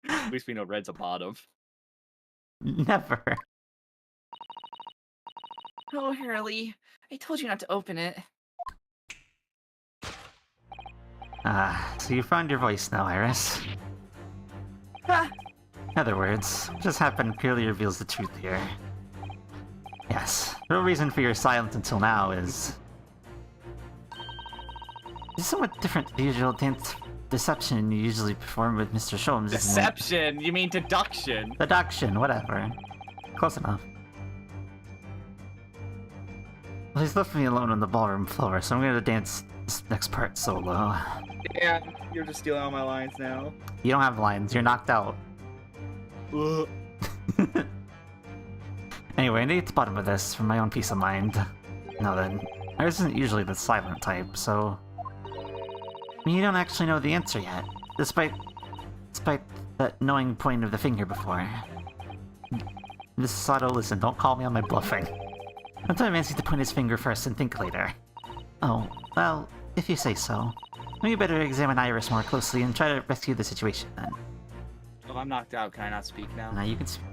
At least we know Red's a bottom. Never. Oh, Hurley, I told you not to open it. So you found your voice now, Iris. Ha! In other words, what just happened purely reveals the truth here. Yes, the real reason for your silence until now is... It's somewhat different to the usual dance deception you usually perform with Mr. Sholmes, isn't it? Deception? You mean deduction? Deduction, whatever. Close enough. Well, he's left me alone on the ballroom floor, so I'm gonna dance this next part solo. Yeah, you're just stealing all my lines now. You don't have lines, you're knocked out. Anyway, I need to get to the bottom of this for my own peace of mind. Now then, Iris isn't usually the silent type, so... You don't actually know the answer yet, despite that knowing point of the finger before. Mrs. Sato, listen, don't call me on my bluffing. I'm telling Nancy to point his finger first and think later. Oh, well, if you say so. Maybe better examine Iris more closely and try to rescue the situation then. Well, I'm knocked out. Can I not speak now? Now you can speak.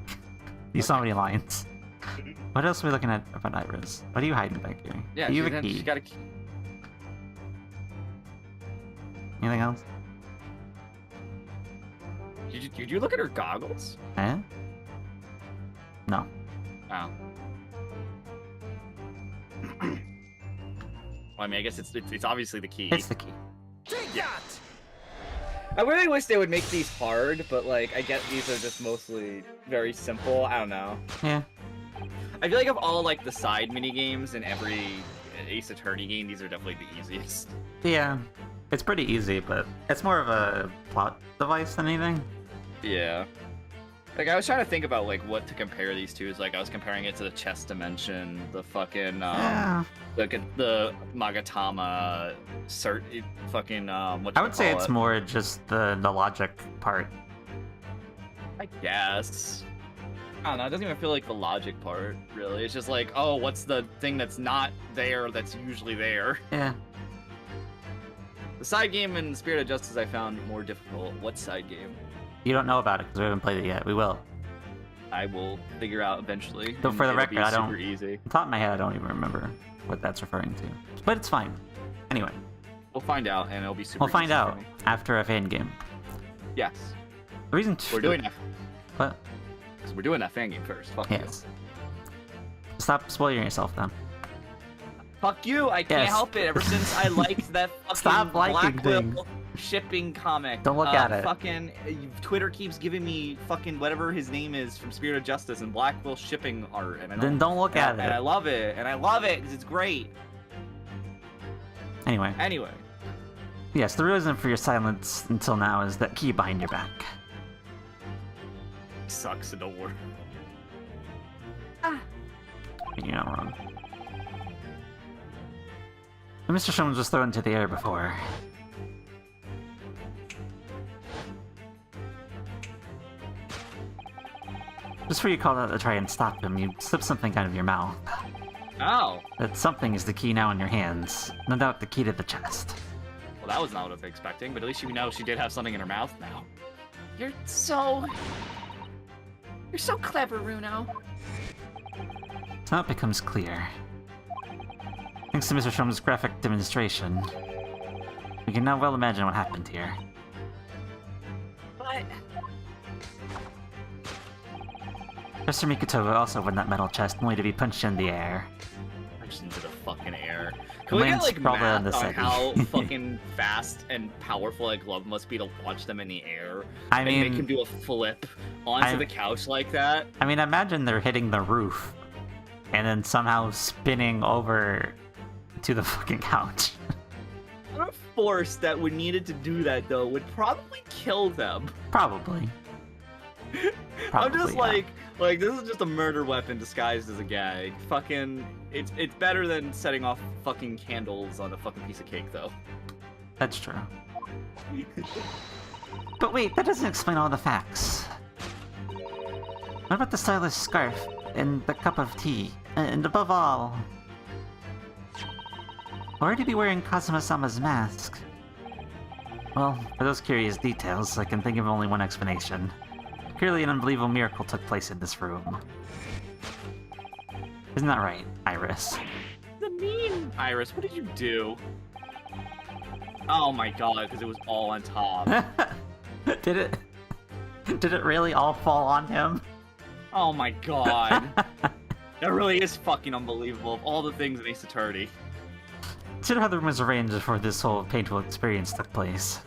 You saw many lines. What else are we looking at about Iris? What are you hiding back here? Yeah, you have a she's key. got a key. Anything else? Did you look at her goggles? Eh? No. Oh. Well, I mean, I guess it's obviously the key. It's the key. I really wish they would make these hard, but like, I get these are just mostly very simple. I don't know. Yeah. I feel like of all like the side mini games in every Ace Attorney game, these are definitely the easiest. Yeah. It's pretty easy, but it's more of a plot device than anything. Yeah. Like, I was trying to think about, like, what to compare these to. Is like, I was comparing it to the chess dimension, the fucking, Yeah. the Magatama, fucking, I would say it's more just the logic part. I guess. I don't know, it doesn't even feel like the logic part, really. It's just like, oh, what's the thing that's not there that's usually there? Yeah. The side game in Spirit of Justice I found more difficult. What side game? You don't know about it because we haven't played it yet. We will. I will figure out eventually. So for the It'll record, be I don't... super easy. On top of my head, I don't even remember what that's referring to. But it's fine. Anyway. We'll find out, and it'll be super We'll find easy for out me. after a fan game. Yes. The reason We're doing that. What? So we're doing that fan game first. Fuck Yes. Stop spoiling yourself then. you. Fuck you! I can't Yes. help it. Ever since I liked that fucking Stop liking Blackwell things. shipping comic. Don't look at it. Fucking Twitter keeps giving me fucking whatever his name is from Spirit of Justice and Blackwell shipping art, and I Then don't look at and I it. love it, and I love it because it's great. Anyway. Anyway, Yes, the reason for your silence until now is that key behind your back. sucks in the war. You're not wrong. When Mr. Sholmes was thrown into the air before. Just before you called out to try and stop him, you slipped something out of your mouth. Oh, That something is the key now in your hands. No doubt the key to the chest. well, that was not what I was expecting, but at least you know she did have something in her mouth now. You're so clever, Runo. Now it becomes clear. Thanks to Mr. Sholmes' graphic demonstration, we can now well imagine what happened here. But Professor Mikotoga also won that metal chest only to be punched in the air. punched into the fucking air. The Can we get man's like sprawled around math the on city. how fucking fast and powerful a glove must be to launch them in the air? I and mean, make him do a flip onto the couch like that? I mean, imagine they're hitting the roof and then somehow spinning over to the fucking couch. A force that would needed to do that though would probably kill them. Probably. I'm just yeah. like this is just a murder weapon disguised as a gag. Fucking, it's better than setting off fucking candles on a fucking piece of cake though. That's true. But wait, that doesn't explain all the facts. What about the stylish scarf and the cup of tea? And above all, why would he be wearing Kazuma-sama's mask? Well, for those curious details, I can think of only one explanation. Clearly an unbelievable miracle took place in this room. Isn't that right, Iris? The mean Iris, what did you do? Oh my god, because it was all on top. Did it really all fall on him? Oh my god. That really is fucking unbelievable of all the things in Ace Attorney. Consider how the room was arranged before this whole painful experience took place.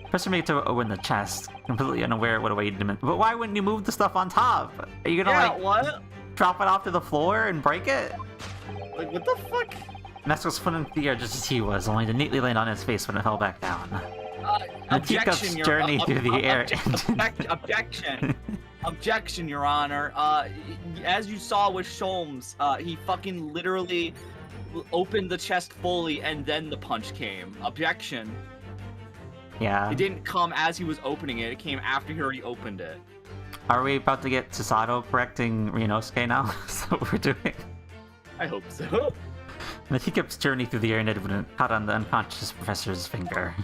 Professor made to open the chest, completely unaware what awaited him. But why wouldn't you move the stuff on top? Are you gonna what? drop it off to the floor and break it? Like, what the fuck? Mask was put into the air just as he was, only to neatly land on his face when it fell back down. The teacup's journey through the air ended. Objection. Objection, Your Honor. As you saw with Sholmes, he fucking literally opened the chest fully and then the punch came. Objection. Yeah. It didn't come as he was opening it, it came after he already opened it. Are we about to get Susato correcting Ryunosuke now? Is that what we're doing? I hope so. The teacup's journey through the air ended when it caught on the unconscious professor's finger.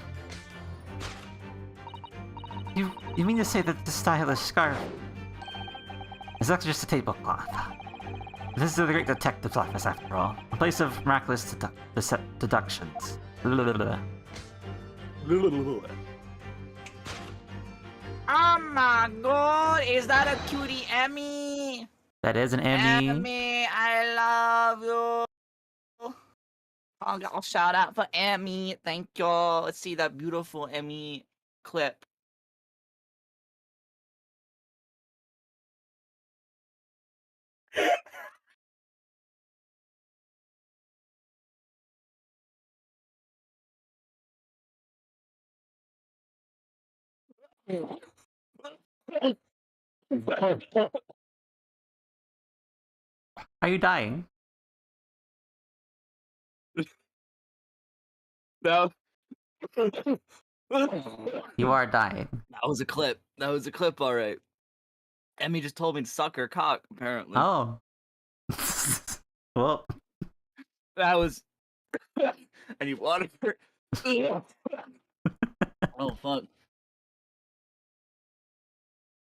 You mean to say that the stylish scarf is actually just a tablecloth? This is the Great Detective's office, after all. A place of miraculous deductions. Oh my god, is that a cutie Emmy? That is an Emmy. Emmy, I love you. I'll shout out for Emmy. Thank you. Let's see that beautiful Emmy clip. Are you dying? No. You are dying. That was a clip. That was a clip, alright. Emmy just told me to suck her cock, apparently. Oh. Well. That was... and you wanted her... Oh, fuck.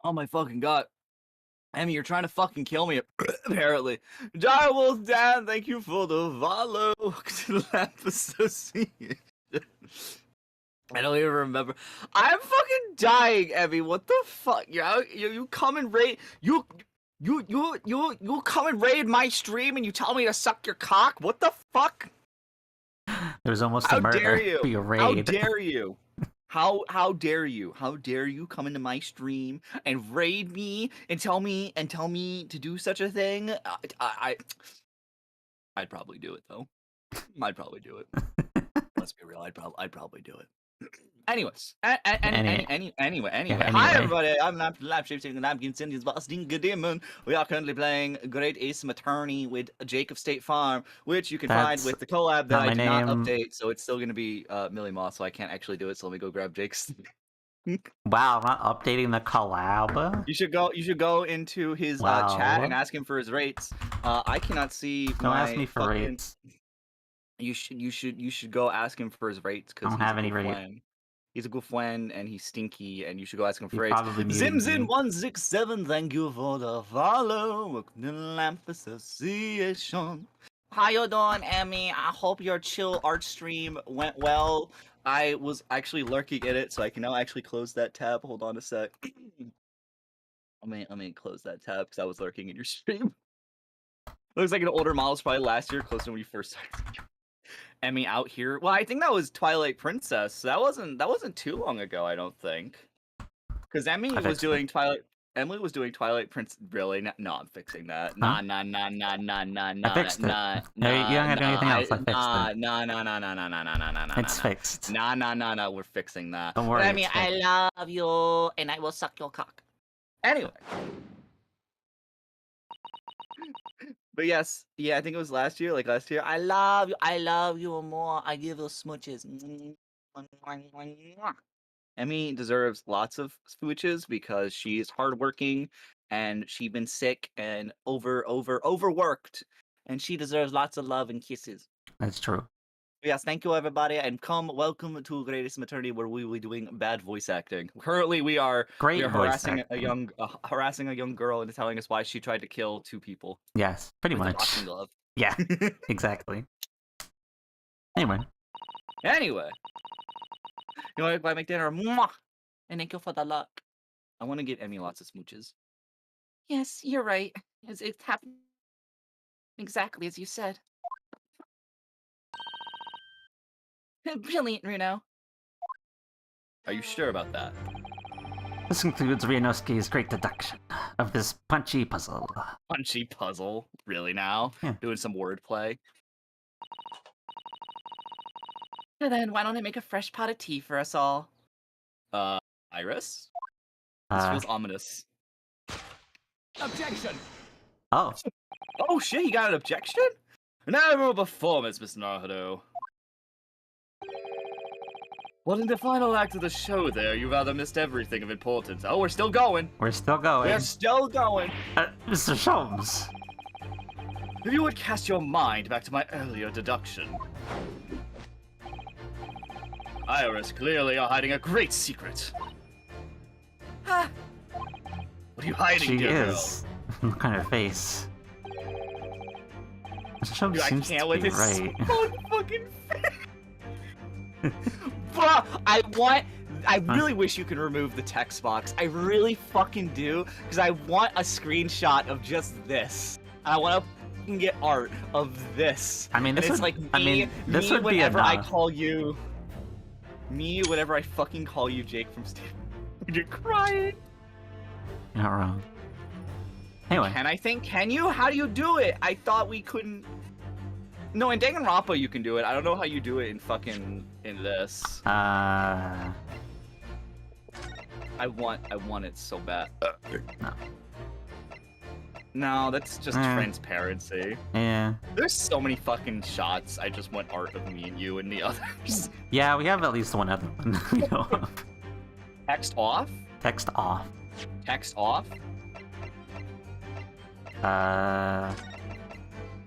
Oh my fucking god. Emmy, you're trying to fucking kill me, apparently. Direwolf Dan, thank you for the follow to the Lamp Association. I don't even remember. I'm fucking dying, Emmy. What the fuck? You come and raid you come and raid my stream and you tell me to suck your cock? What the fuck? There's almost a murder. Dare you? Be a raid. How dare you? How dare you? How dare you come into my stream and raid me and tell me to do such a thing? I'd probably do it though. I'd probably do it. Let's be real. I'd probably do it. Anyways, anyway. Hi everybody, I'm Lap Shaping and I'm Cindy's Boston. Good evening. We are currently playing Great Ace Attorney with Jake of State Farm, which you can find with the collab that I did not update, so it's still gonna be Millie Moss, so I can't actually do it. So let me go grab Jake's. Wow, I'm not updating the collab. You should go into his chat and ask him for his rates. I cannot see. Don't ask me for rates. You should go ask him for his rates because I don't have any rates. He's a good friend and he's stinky, and you should go ask him for rates. Zimzin167, thank you for the follow. Welcome to the Lamp Association. How you doing, Emmy? I hope your chill art stream went well. I was actually lurking in it, so I can now actually close that tab. Hold on a sec. Let me close that tab because I was lurking in your stream. Looks like an older model, probably last year, close to when you first started. Emmy out here. Well, I think that was Twilight Princess. That wasn't too long ago, I don't think. Because Emily was doing Twilight Prince. Really? No, I'm fixing that. Nah. I fixed it. No, you don't have to do anything else. I fixed it. It's fixed. Nah. We're fixing that. Don't worry. Emmy, I love you, and I will suck your cock. Anyway. But yes, I think it was last year. I love you more. I give those smooches. Emmy deserves lots of smooches because she is hardworking and she's been sick and overworked, and she deserves lots of love and kisses. That's true. Yes, thank you everybody, and welcome to Great Ace Attorney, where we will be doing bad voice acting. Currently, we are Great voice harassing a young girl into telling us why she tried to kill 2 people. Yes, pretty with a much. boxing glove. Yeah, exactly. Anyway. You want to make dinner? Mwah! And thank you for the luck. I want to give Emmy lots of smooches. Yes, you're right. It's happening exactly as you said. Brilliant, Runo. Are you sure about that? This concludes Rianowski's great deduction of this punchy puzzle. Punchy puzzle? Really now? Yeah. Doing some wordplay? And then why don't I make a fresh pot of tea for us all? Iris? This feels ominous. Objection! Oh. Oh shit, you got an objection? An admirable performance, Mr. Naruto. Well, in the final act of the show there, you rather missed everything of importance. Oh, we're still going. We're still going. We're still going. Mr. Sholmes. If you would cast your mind back to my earlier deduction. Iris, clearly you're hiding a great secret. Ah. What are you hiding, She dear is. Look on her face. Mr. Sholmes Dude, seems I can't to with be this right. fucking face. Bruh, I really wish you could remove the text box. I really fucking do, because I want a screenshot of just this. I want to fucking get art of this. I mean, this and it's would, like me, I mean, this me would be whenever enough. I call you. Me whenever I fucking call you Jake from Steve. You're crying. You're not wrong. Anyway. Can you? How do you do it? I thought we couldn't. No, in Danganronpa you can do it. I don't know how you do it in this. I want it so bad. No. No, that's just transparency. Yeah. There's so many fucking shots. I just want art of me and you and the others. Yeah, we have at least one other one we know of. Text off? Text off. Text off?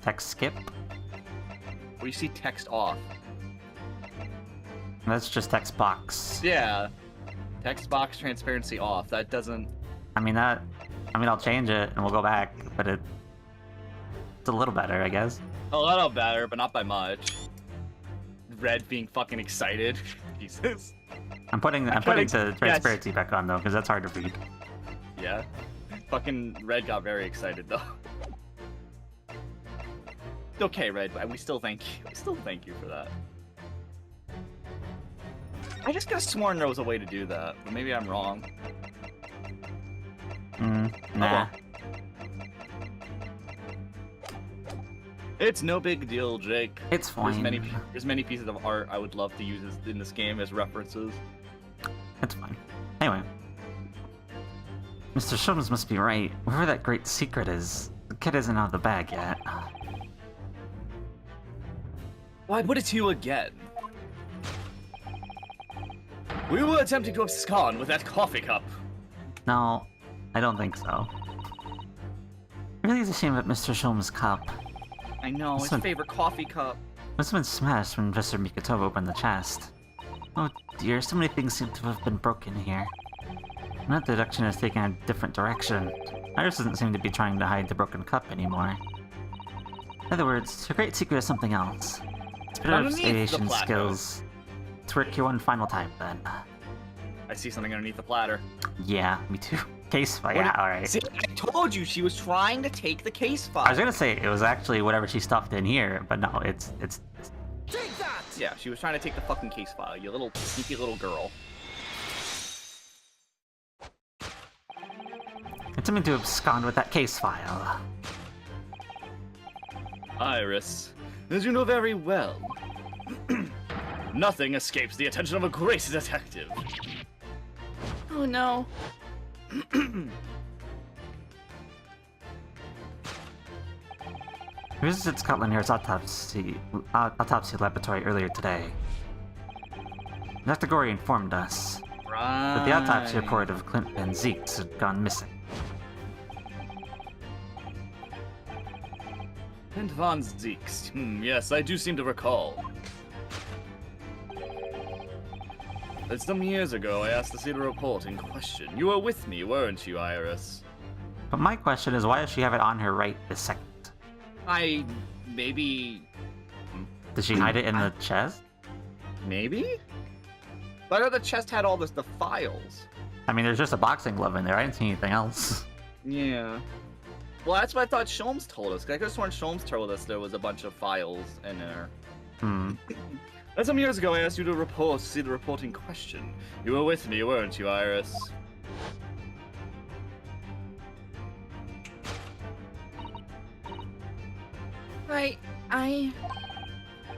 Text skip? Where do you see text off? That's just text box. Yeah. Text box transparency off. That doesn't... I mean, I'll change it and we'll go back, but it's a little better, I guess. A little better, but not by much. Red being fucking excited. Jesus. I'm putting the transparency back on though, because that's hard to read. Yeah. Fucking Red got very excited though. Okay, Red, we still thank you. We still thank you for that. I just could have sworn there was a way to do that, but maybe I'm wrong. Nah. It's no big deal, Jake. It's fine. There's many pieces of art I would love to use in this game as references. It's fine. Anyway. Mr. Sholmes must be right. Wherever that great secret is, the kid isn't out of the bag yet. Why put it to you again? We were attempting to abscond with that coffee cup. No, I don't think so. It really is a shame that Mr. Sholmes' cup I know, his favorite coffee cup. must have been smashed when Professor Mikotoba opened the chest. Oh dear, so many things seem to have been broken here. That deduction has taken a different direction. Iris doesn't seem to be trying to hide the broken cup anymore. In other words, her great secret is something else. It's better observation skills. Let's work here one final time, then. I see something underneath the platter. Yeah, me too. Case file, yeah, alright. See, I told you she was trying to take the case file. I was gonna say it was actually whatever she stuffed in here, but no, it's... Take that! Yeah, she was trying to take the fucking case file, you little sneaky little girl. It's something to abscond with that case file. Iris, as you know very well, nothing escapes the attention of a great detective. Oh no. We visited Scotland Yard's autopsy laboratory earlier today. Dr. Gorey informed us that the autopsy report of Clint Van Zeeks had gone missing. Pent von Zeeks. Yes, I do seem to recall. But some years ago, I asked to see the report in question. You were with me, weren't you, Iris? But my question is, why does she have it on her right this second? Maybe... Did she hide it in the chest? Maybe? But I thought the chest had all the files. I mean, there's just a boxing glove in there. I didn't see anything else. Yeah. Well, that's what I thought Sholmes told us. I could have sworn Sholmes told us there was a bunch of files in there. And some years ago, I asked you to see the report in question. You were with me, weren't you, Iris?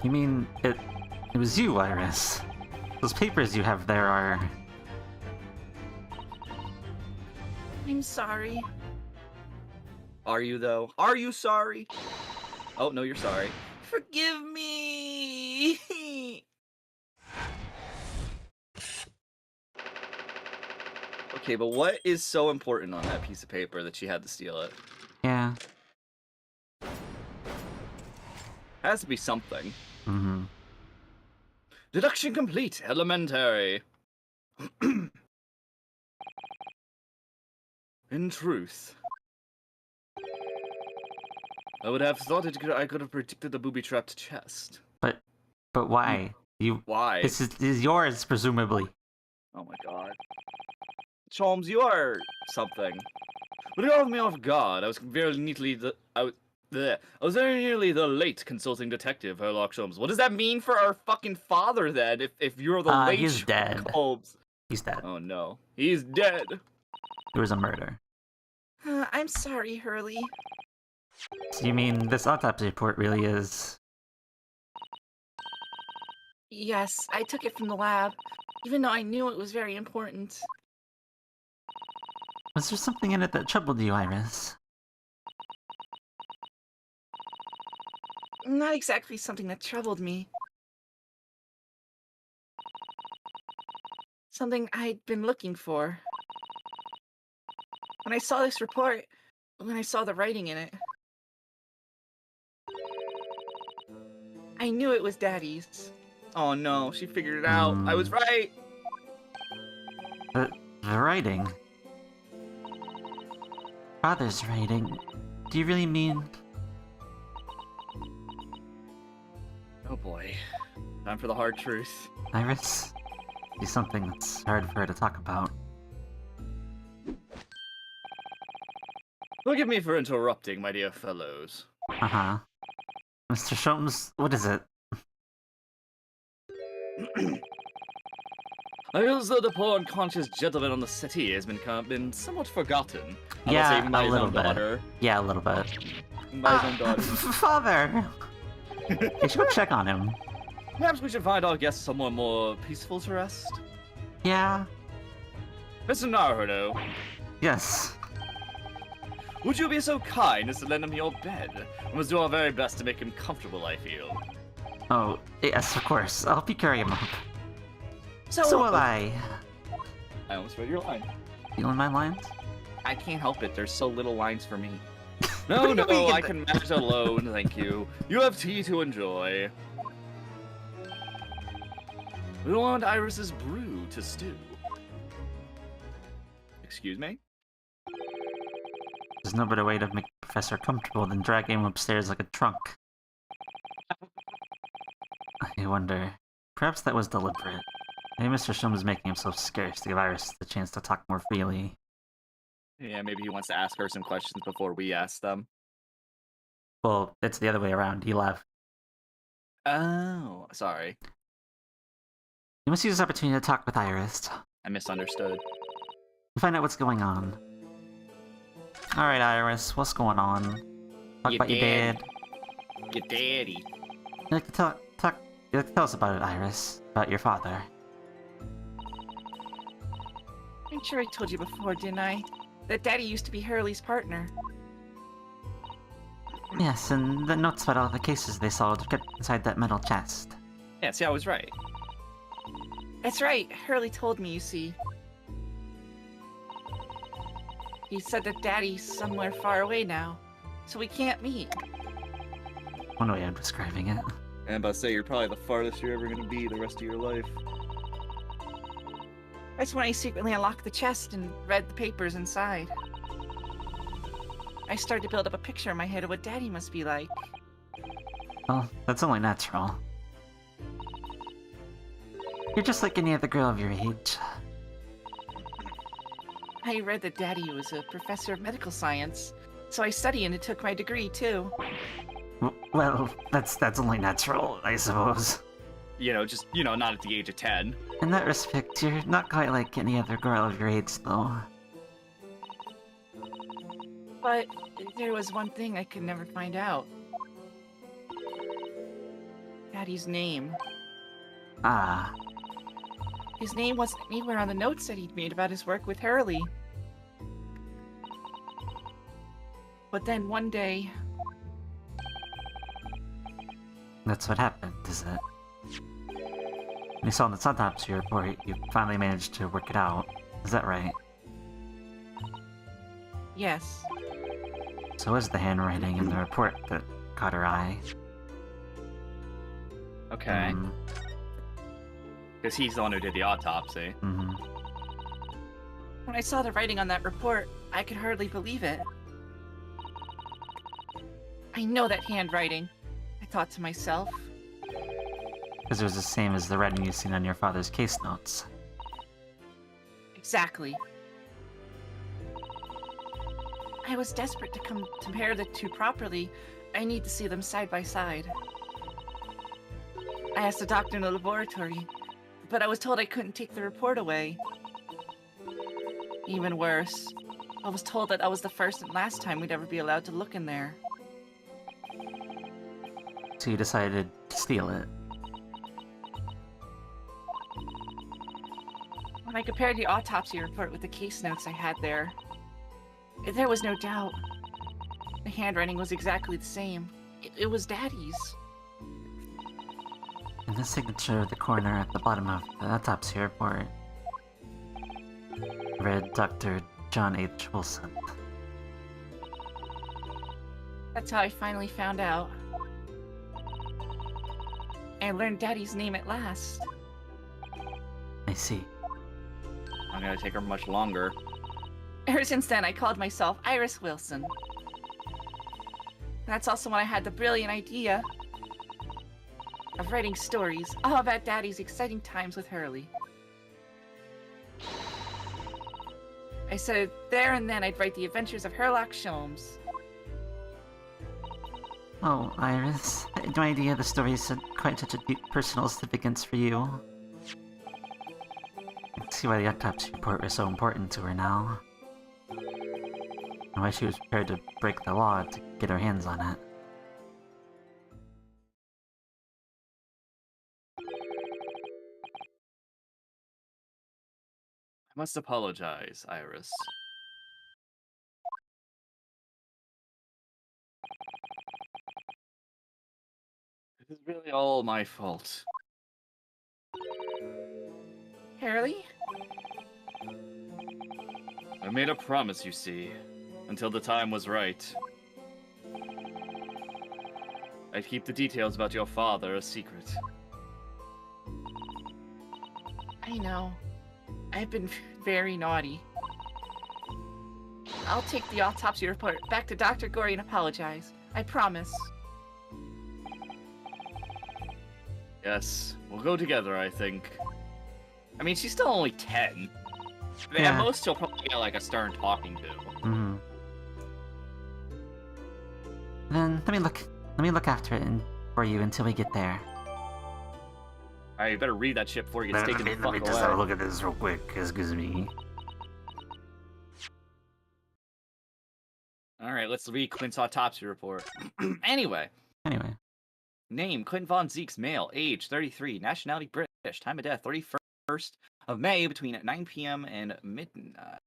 You mean, it was you, Iris. Those papers you have there are... I'm sorry. Are you, though? Are you sorry? Oh, no, you're sorry. Forgive me! Okay, but what is so important on that piece of paper that she had to steal it? Yeah. Has to be something. Mm-hmm. Deduction complete. Elementary. In truth, I would have thought I could have predicted the booby-trapped chest. But why? Why? This is yours, presumably. Oh my god. Sholmes, you are something. But it caught me off guard. I was very nearly the late consulting detective, Herlock Sholmes. What does that mean for our fucking father, then, if you're the late he's dead. Holmes? He's dead. Oh no. He's dead. There was a murder. I'm sorry, Hurley. So you mean this autopsy report really is... Yes, I took it from the lab, even though I knew it was very important. Was there something in it that troubled you, Iris? Not exactly something that troubled me. Something I'd been looking for. When I saw this report, when I saw the writing in it, I knew it was Daddy's. Oh no, she figured it out. I was right. The writing? Father's writing? Do you really mean... Oh boy. Time for the hard truth. Iris? It's something that's hard for her to talk about. Forgive me for interrupting, my dear fellows. Uh-huh. Mr. Sholmes, what is it? I feel as though the poor unconscious gentleman on the settee has been somewhat forgotten. I must say, Yeah, even by a his little own bit. daughter. Yeah, a little bit. Even by his own daughter. Father! You should go check on him. Perhaps we should find our guest somewhere more peaceful to rest. Yeah? Mr. Naruto, Yes. would you be so kind as to lend him your bed? We must do our very best to make him comfortable, I feel. Oh, yes, of course. I'll help you carry him up. So will I. I almost read your line. Feeling my lines? I can't help it. There's so little lines for me. No, What do you no, mean? I can manage alone, thank you. You have tea to enjoy. We don't want Iris's brew to stew. Excuse me? There's no better way to make the professor comfortable than dragging him upstairs like a trunk. I wonder... Perhaps that was deliberate. Maybe Mr. Sholmes was making himself scarce to give Iris the chance to talk more freely. Yeah, maybe he wants to ask her some questions before we ask them. Well, it's the other way around. He left. Oh, sorry. You must use this opportunity to talk with Iris. I misunderstood. And find out what's going on. Alright, Iris, what's going on? Talk about your dad. Your daddy. You like to tell us about it, Iris. About your father. I'm sure I told you before, didn't I? That Daddy used to be Hurley's partner. Yes, and the notes about all the cases they solved kept inside that metal chest. Yeah, see, I was right. That's right, Hurley told me, you see. He said that Daddy's somewhere far away now, so we can't meet. one way of describing it. And I'm about to say, you're probably the farthest you're ever going to be the rest of your life. That's when I secretly unlocked the chest and read the papers inside. I started to build up a picture in my head of what Daddy must be like. Well, that's only natural. You're just like any other girl of your age. I read that Daddy was a professor of medical science, so I studied and took my degree too. Well, that's only natural, I suppose. Just, not at the age of 10. In that respect, you're not quite like any other girl of your age, though. But there was one thing I could never find out. Daddy's name. Ah, His name wasn't anywhere on the notes that he'd made about his work with Hurley. But then one day, that's what happened, is it? You saw in the autopsy report, you finally managed to work it out. Is that right? yes, So was the handwriting in the report that caught her eye. Okay. Because he's the one who did the autopsy. Mm-hmm. when I saw the writing on that report, I could hardly believe it. I know that handwriting, I thought to myself. Because it was the same as the writing you've seen on your father's case notes. Exactly. I was desperate to compare the two properly. I need to see them side by side. I asked the doctor in the laboratory, but I was told I couldn't take the report away. Even worse, I was told that was the first and last time we'd ever be allowed to look in there. So you decided to steal it. When I compared the autopsy report with the case notes I had there was no doubt. The handwriting was exactly the same. It was Daddy's. And the signature of the coroner at the bottom of the autopsy report read Dr. John H. Wilson. That's how I finally found out. I learned Daddy's name at last. I see. Not gonna take her much longer. Ever since then, I called myself Iris Wilson. That's also when I had the brilliant idea of writing stories all about Daddy's exciting times with Hurley. I said there and then I'd write the adventures of Herlock Sholmes. Oh, Iris, I had no idea the stories had quite such a deep personal significance for you. I can see why the autopsy report was so important to her now. And why she was prepared to break the law to get her hands on it. I must apologize, Iris. This is really all my fault. Hurley? I made a promise, you see, until the time was right. I'd keep the details about your father a secret. I know. I've been very naughty. I'll take the autopsy report back to Dr. Gorey and apologize. I promise. Yes, we'll go together, I think. I mean, she's still only 10. Yeah. At most, she'll probably get, like, a stern talking to. Mm-hmm. Then let me look after it for you until we get there. Alright, you better read that shit before you get taken the fuck away. just have a look at this real quick, excuse me. Alright, let's read Clint's autopsy report. Anyway. Name, Clint Von Zeke's male, age 33, nationality British, time of death 31st of May between 9 p.m. and midnight.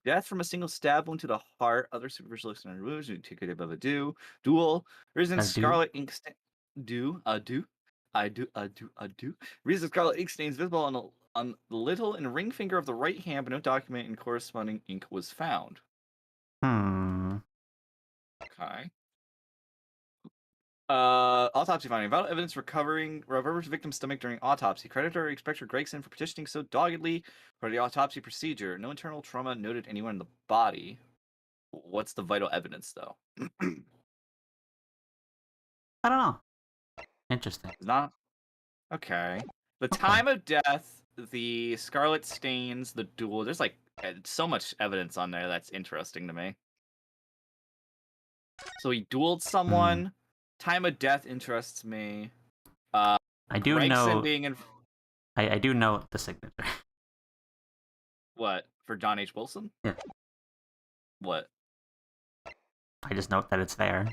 Death from a single stab wound to the heart, other superficial external wounds, indicative of a duel. Reason scarlet ink stain. Reason scarlet ink stains visible on the little and ring finger of the right hand, but no document and corresponding ink was found. Hmm. Okay. Autopsy finding. Vital evidence recovers victim's stomach during autopsy. Creditor Inspector Gregson for petitioning so doggedly for the autopsy procedure. No internal trauma noted anywhere in the body. What's the vital evidence, though? I don't know. Interesting. It's not. Okay. The time of death, the scarlet stains, the duel. There's like so much evidence on there that's interesting to me. So he dueled someone. Time of death interests me. I do Gregson know. being in. I do know the signature. What? For John H. Wilson? Yeah. What? I just note that it's there.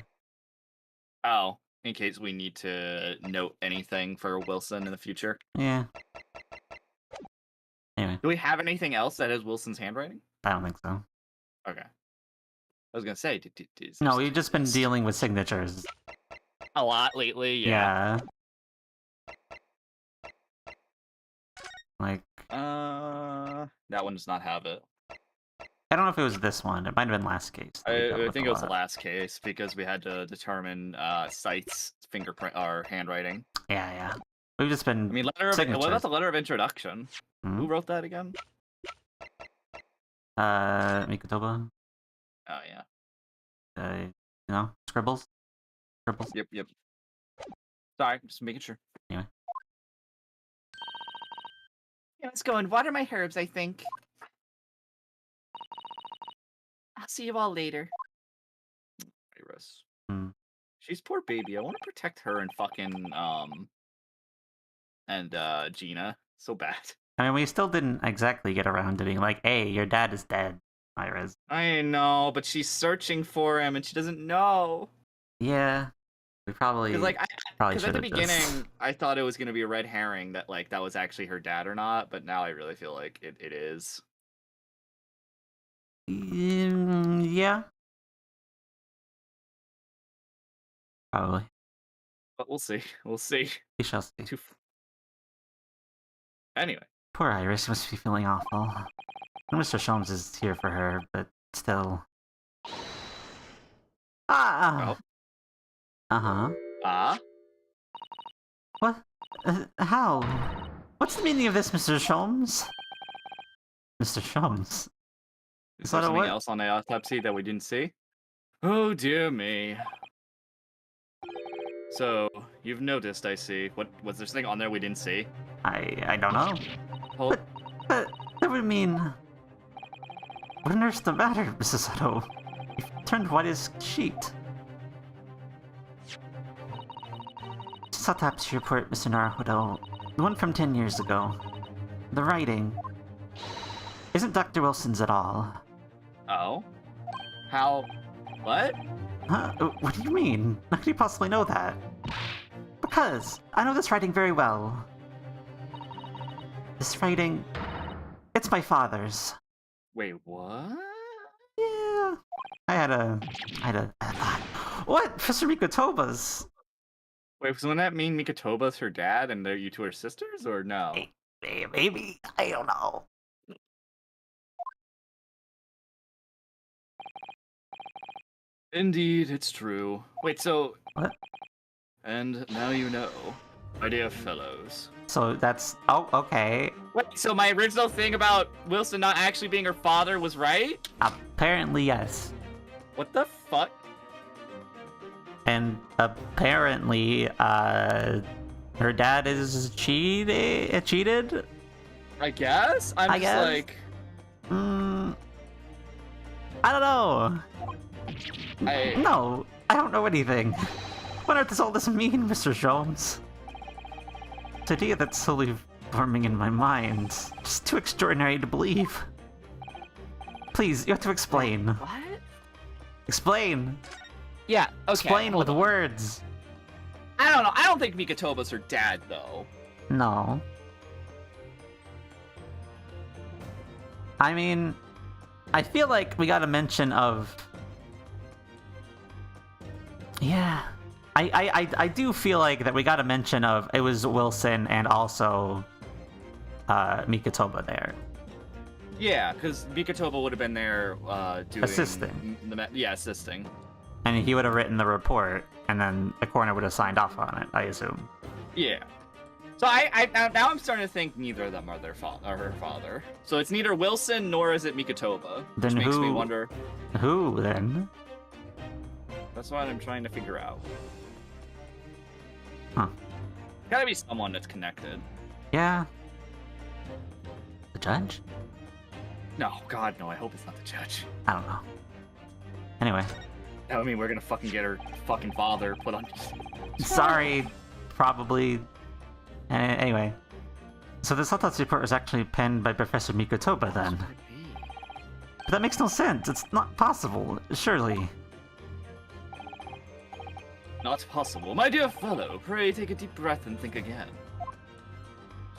Oh, in case we need to note anything for Wilson in the future. Yeah. Anyway, Do we have anything else that has Wilson's handwriting? I don't think so. Okay. I was gonna say, No, we've just been dealing with signatures. a lot lately. Yeah. Like, that one does not have it. I don't know if it was this one. It might have been last case. that we dealt I with think a it was the lot. last case because we had to determine Sight's fingerprint or handwriting. Yeah. We've just been I mean, what about signatures. the letter of introduction? Mhm. Who wrote that again? Mikotoba. Oh yeah. Scribbles. Yep. Sorry, just making sure. Anyway. Yeah, let's go and water my herbs, I think. I'll see you all later. Iris. Hmm. She's poor baby. I want to protect her and fucking Gina so bad. I mean, we still didn't exactly get around to being like, hey, your dad is dead, Iris. I know, but she's searching for him and she doesn't know. Yeah. We probably Because probably at should the have beginning, just... I thought it was gonna be a red herring that that was actually her dad or not, but now I really feel like it is. Yeah. Probably. But we'll see. We'll see. We shall see. Anyway. Poor Iris must be feeling awful. Mr. Sholmes is here for her, but still. Ah! Oh. Uh-huh. What? How? What's the meaning of this, Mr. Sholmes? Mr. Sholmes? Is that there a something what? else on the autopsy that we didn't see? Oh dear me. So, you've noticed, I see. What was there something on there we didn't see? I don't know. Hold. But that would mean... What on earth's the matter, Mrs. Otto? You've turned white as sheet. This autopsy report, Mr. Naruhodo. The one from 10 years ago. The writing isn't Dr. Wilson's at all. Oh? How? What? Huh? What do you mean? How could you possibly know that? Because I know this writing very well. This writing... It's my father's. Wait, what? Yeah. I had a thought. What? Professor Mikotoba's? Wait, so wouldn't that mean Mikotoba's her dad and you two are sisters, or no? Maybe. I don't know. Indeed, it's true. Wait, so... What? And now you know, my dear fellows. So that's... Oh, okay. Wait, so my original thing about Wilson not actually being her father was right? Apparently, yes. What the fuck? And apparently, her dad is cheated? I guess? I guess. Like... I don't know. I... No, I don't know anything. What on earth does all this mean, Mr. Sholmes? It's an idea that's slowly forming in my mind. It's too extraordinary to believe. Please, you have to explain. What? Explain! Yeah, okay. Explain hold with on. words! I don't know. I don't think Mikotoba's her dad, though. No. I mean, I feel like we got a mention of... Yeah. I do feel like that we got a mention of it was Wilson and also Mikotoba there. Yeah, because Mikotoba would have been there doing... Assisting. Yeah, assisting. And he would have written the report, and then the coroner would have signed off on it, I assume. Yeah. So now I'm starting to think neither of them are their father or her father. So it's neither Wilson nor is it Mikitoba, which Then makes me who- wonder. Who, then? That's what I'm trying to figure out. Huh. Gotta be someone that's connected. Yeah. The judge? No, God, no. I hope it's not the judge. I don't know. Anyway. I mean, we're gonna fucking get her fucking father put on. Sorry, probably. Anyway. So this autopsy report was actually penned by Professor Mikotoba then. But that makes no sense. It's not possible, surely. Not possible. My dear fellow, pray take a deep breath and think again.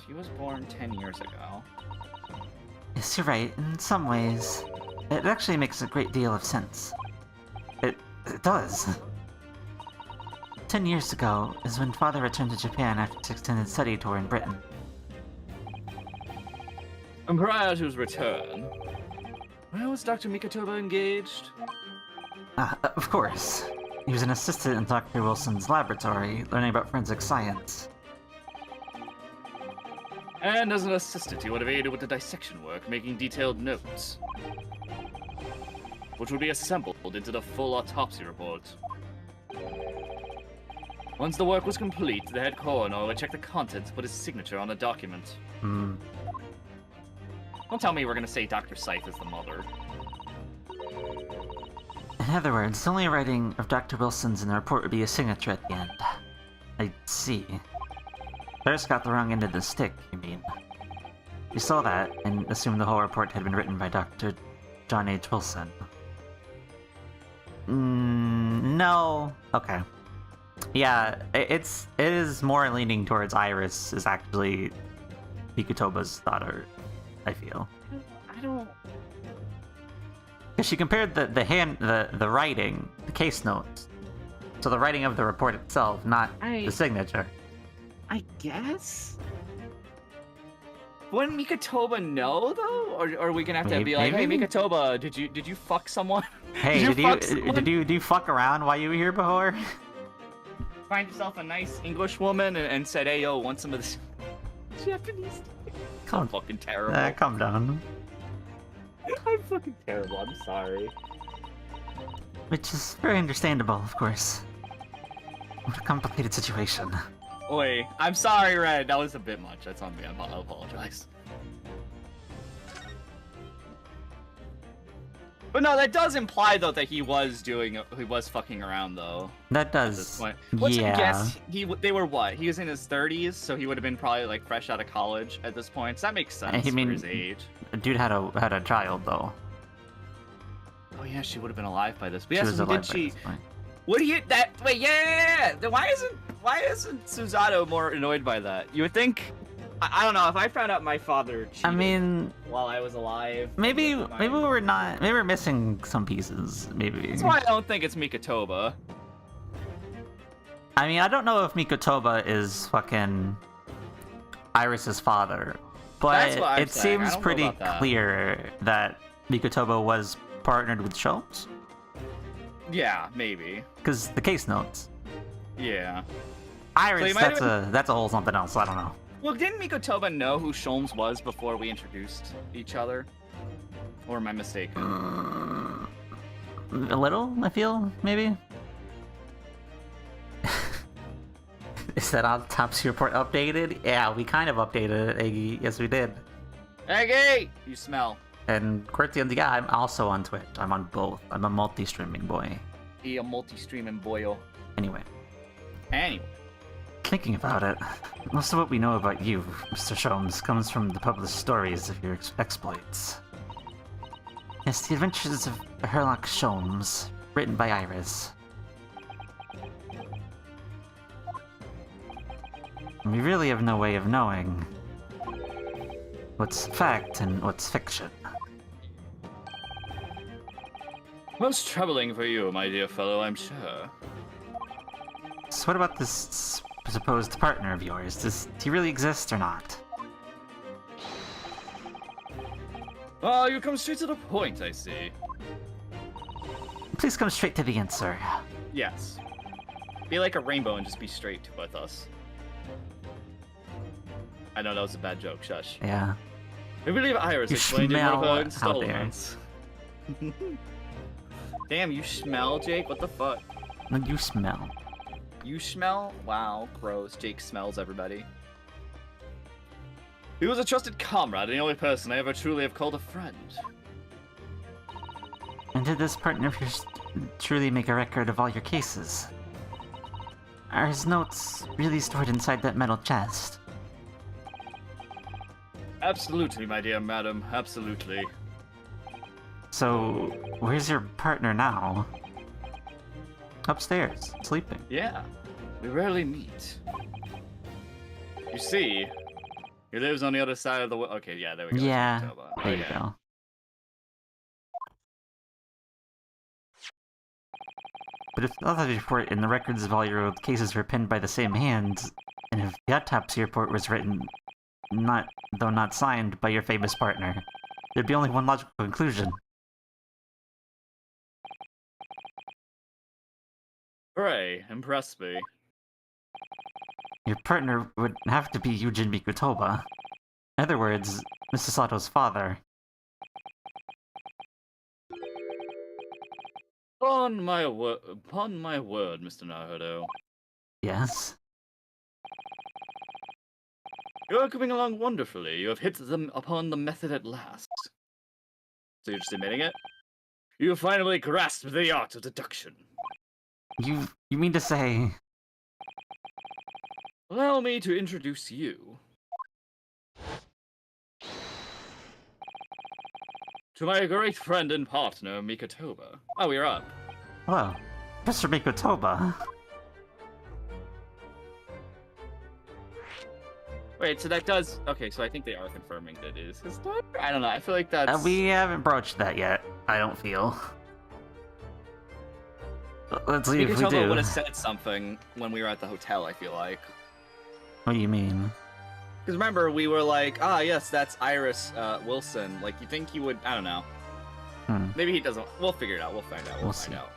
She was born 10 years ago. Yes, you're right. In some ways, it actually makes a great deal of sense. It does. 10 years ago is when Father returned to Japan after his extended study tour in Britain. And prior to his return, where was Dr. Mikotoba engaged? Of course. He was an assistant in Dr. Wilson's laboratory, learning about forensic science. And as an assistant, he would have aided with the dissection work, making detailed notes, which would be assembled into the full autopsy report. Once the work was complete, the head coroner would check the contents, put his signature on the document. Hmm. Don't tell me we're gonna say Dr. Scythe is the mother. In other words, the only writing of Dr. Wilson's in the report would be a signature at the end. I see. Ferris got the wrong end of the stick, you mean? We saw that, and assumed the whole report had been written by Dr. John H. Wilson. No. Okay. Yeah, it is more leaning towards Iris is actually Mikotoba's daughter, I feel. I don't. Because she compared the writing, the case notes, to the writing of the report itself, not the signature. I guess. Wouldn't Mikotoba know though, or are we gonna have to be like, Maybe? hey Mikotoba, did you fuck someone? Hey, did you fuck around while you were here before? Find yourself a nice English woman and said, hey yo, want some of this Japanese? I'm fucking terrible. Calm down. I'm fucking terrible. I'm sorry. Which is very understandable, of course. What a complicated situation. Oi, I'm sorry, Red. That was a bit much. That's on me. I apologize. But no, that does imply though that he was fucking around though. That At does. this point. Which Yeah. I guess they were what? He was in his 30s, so he would have been probably like fresh out of college at this point. So that makes sense I mean, for his age. Dude had a child though. Oh yeah, she would have been alive by this. But She yes, was who alive did by she? this point. What do you that? Wait, yeah. Then why isn't Susato more annoyed by that? You would think. I don't know. If I found out my father cheated I mean, while I was alive, maybe we're missing some pieces. Maybe. that's why I don't think it's Mikotoba. I mean, I don't know if Mikotoba is fucking Iris's father, That's what but I'm it saying. I seems don't know pretty about that. clear that Mikotoba was partnered with Sholmes. Yeah, maybe. Because the case notes. Yeah. Iris, he might that's a whole something else. I don't know. Well, didn't Mikotoba know who Sholmes was before we introduced each other? Or am I mistaken? A little, I feel, maybe. Is that autopsy report updated? Yeah, we kind of updated it, Iggy. Yes, we did. Eggy! You smell. And Quirty, yeah, I'm also on Twitch. I'm on both. I'm a multi-streaming boy. He a multi-streaming boyo. Anyway, Anyway. thinking about it, most of what we know about you, Mr. Sholmes, comes from the published stories of your exploits. Yes, the adventures of Herlock Sholmes, written by Iris. We really have no way of knowing what's fact and what's fiction. Most troubling for you, my dear fellow, I'm sure. So what about this supposed partner of yours? Does he really exist or not? Oh, you come straight to the point, I see. Please come straight to the answer. Yes. Be like a rainbow and just be straight with us. I know that was a bad joke, shush. Yeah. I believe Iris You explained in one of smell her out installments. Damn, you smell, Jake? What the fuck? No, you smell. You smell? Wow, gross. Jake smells everybody. He was a trusted comrade and the only person I ever truly have called a friend. And did this partner of yours truly make a record of all your cases? Are his notes really stored inside that metal chest? Absolutely, my dear madam. Absolutely. So, where's your partner now? Upstairs, sleeping. Yeah, we rarely meet. You see, he lives on the other side of the world. Okay, yeah, there we go. Yeah, there you go. But if the autopsy report and the records of all your old cases were penned by the same hand, and if the autopsy report was written, though not signed, by your famous partner, there'd be only one logical conclusion. Hooray, impress me. Your partner would have to be Yujin Mikutoba. In other words, Mrs. Sato's father. Upon my word, Mr. Naruto. Yes? You are coming along wonderfully. You have hit them upon the method at last. So you're just admitting it? You have finally grasped the art of deduction. You mean to say... Allow me to introduce you to my great friend and partner, Mikutoba. Oh, we're up. Hello, Mr. Mikutoba. Wait, so that does... Okay, so I think they are confirming that it is his daughter? I don't know, I feel like that's... We haven't broached that yet, I don't feel. Let's see if we Mikutoba do. would have said something when we were at the hotel, I feel like. What do you mean? Because remember, we were like, ah, yes, that's Iris Wilson. Like, you think he would... I don't know. Maybe he doesn't... We'll figure it out. We'll find out. We'll find see. out.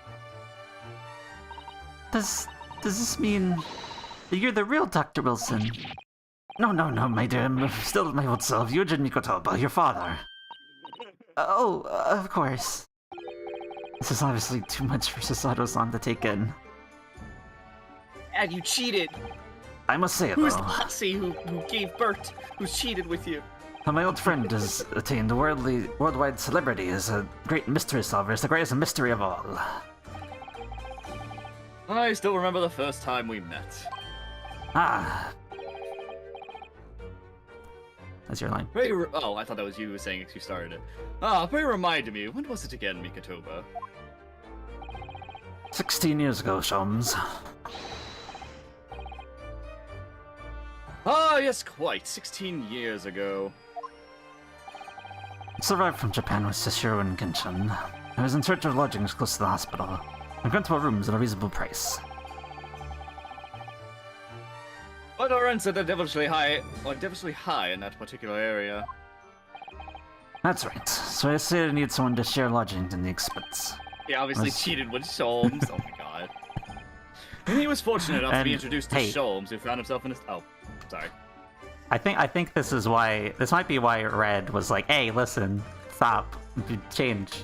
Does this mean that you're the real Dr. Wilson? No, my dear. I'm still my old self. Yujin Mikutoba, your father. Oh, of course. This is obviously too much for Sasato-san to take in. And you cheated! I must say it, Who's though. the hussy who gave birth? Who's cheated with you? My old friend has attained worldwide celebrity as a great mystery solver. It's the greatest mystery of all. I still remember the first time we met. Ah. That's your line. Oh, I thought that was you saying you started it. Ah, pray remind me, when was it again, Mikutoba? 16 years ago, Sholmes. Ah, yes, quite. 16 years ago. I arrived from Japan with Sashiro and Genshin. I was in search of lodgings close to the hospital. and rentable rooms at a reasonable price. But our rents are devilishly high in that particular area. That's right. So I decided I need someone to share lodgings and the expense. He obviously cheated with Sholmes. Oh my god. And he was fortunate enough to be introduced to Sholmes, who found himself in his... Oh, sorry. I think this is why... This might be why Red was like, hey, listen, stop, change.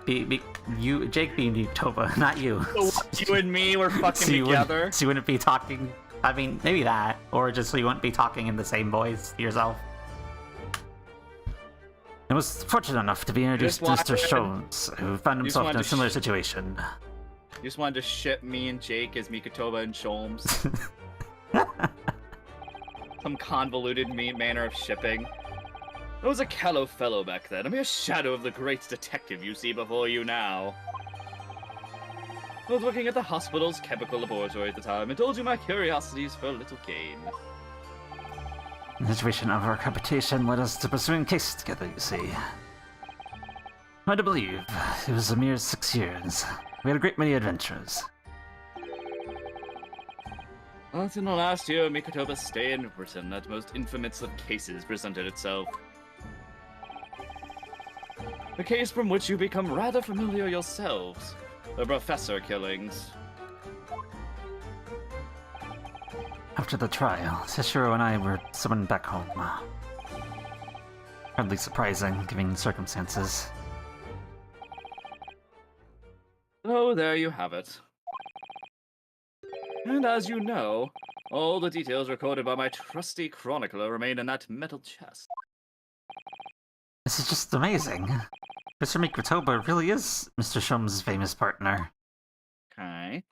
Jake being Utopia, not you. So you and me were fucking together? So you wouldn't be talking... I mean, maybe that. Or just so you wouldn't be talking in the same voice to yourself. I was fortunate enough to be introduced to Mr. Sholmes, who found himself in a similar situation. You just wanted to ship me and Jake as Mikutoba and Sholmes. Some convoluted manner of shipping. I was a callow fellow back then, a mere shadow of the great detective you see before you now. I was working at the hospital's chemical laboratory at the time, and told you my curiosities for little gain. The situation of our reputation led us to pursuing cases together, you see. I do believe it was a mere 6 years. We had a great many adventures. Within the last year, Mikutoba's stay in Britain, that most infamous of cases presented itself. A case from which you become rather familiar yourselves. The professor killings. After the trial, Seshiro and I were summoned back home. Hardly surprising, given the circumstances. So there you have it. And as you know, all the details recorded by my trusty chronicler remain in that metal chest. This is just amazing. Mr. Vtuber really is Mr. Sholmes' famous partner. Okay.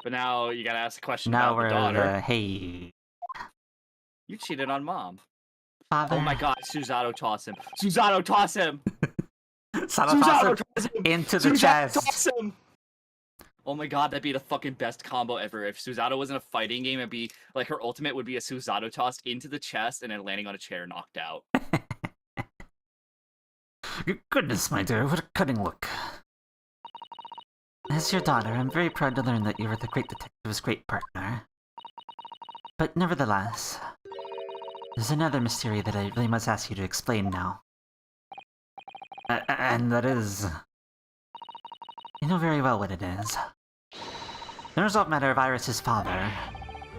But now you gotta ask a question Now about we're the daughter. hey... You cheated on mom. Father... Oh my god, Susato toss him. Susato toss him! Susato toss him into the chest! Toss him! Oh my god, that'd be the fucking best combo ever. If Susato was in a fighting game, it'd be like her ultimate would be a Susato toss into the chest and then landing on a chair knocked out. Goodness, my dear, what a cunning look. As your daughter, I'm very proud to learn that you were the great detective's great partner. But nevertheless, there's another mystery that I really must ask you to explain now. And that is... You know very well what it is. The unresolved matter of Iris's father.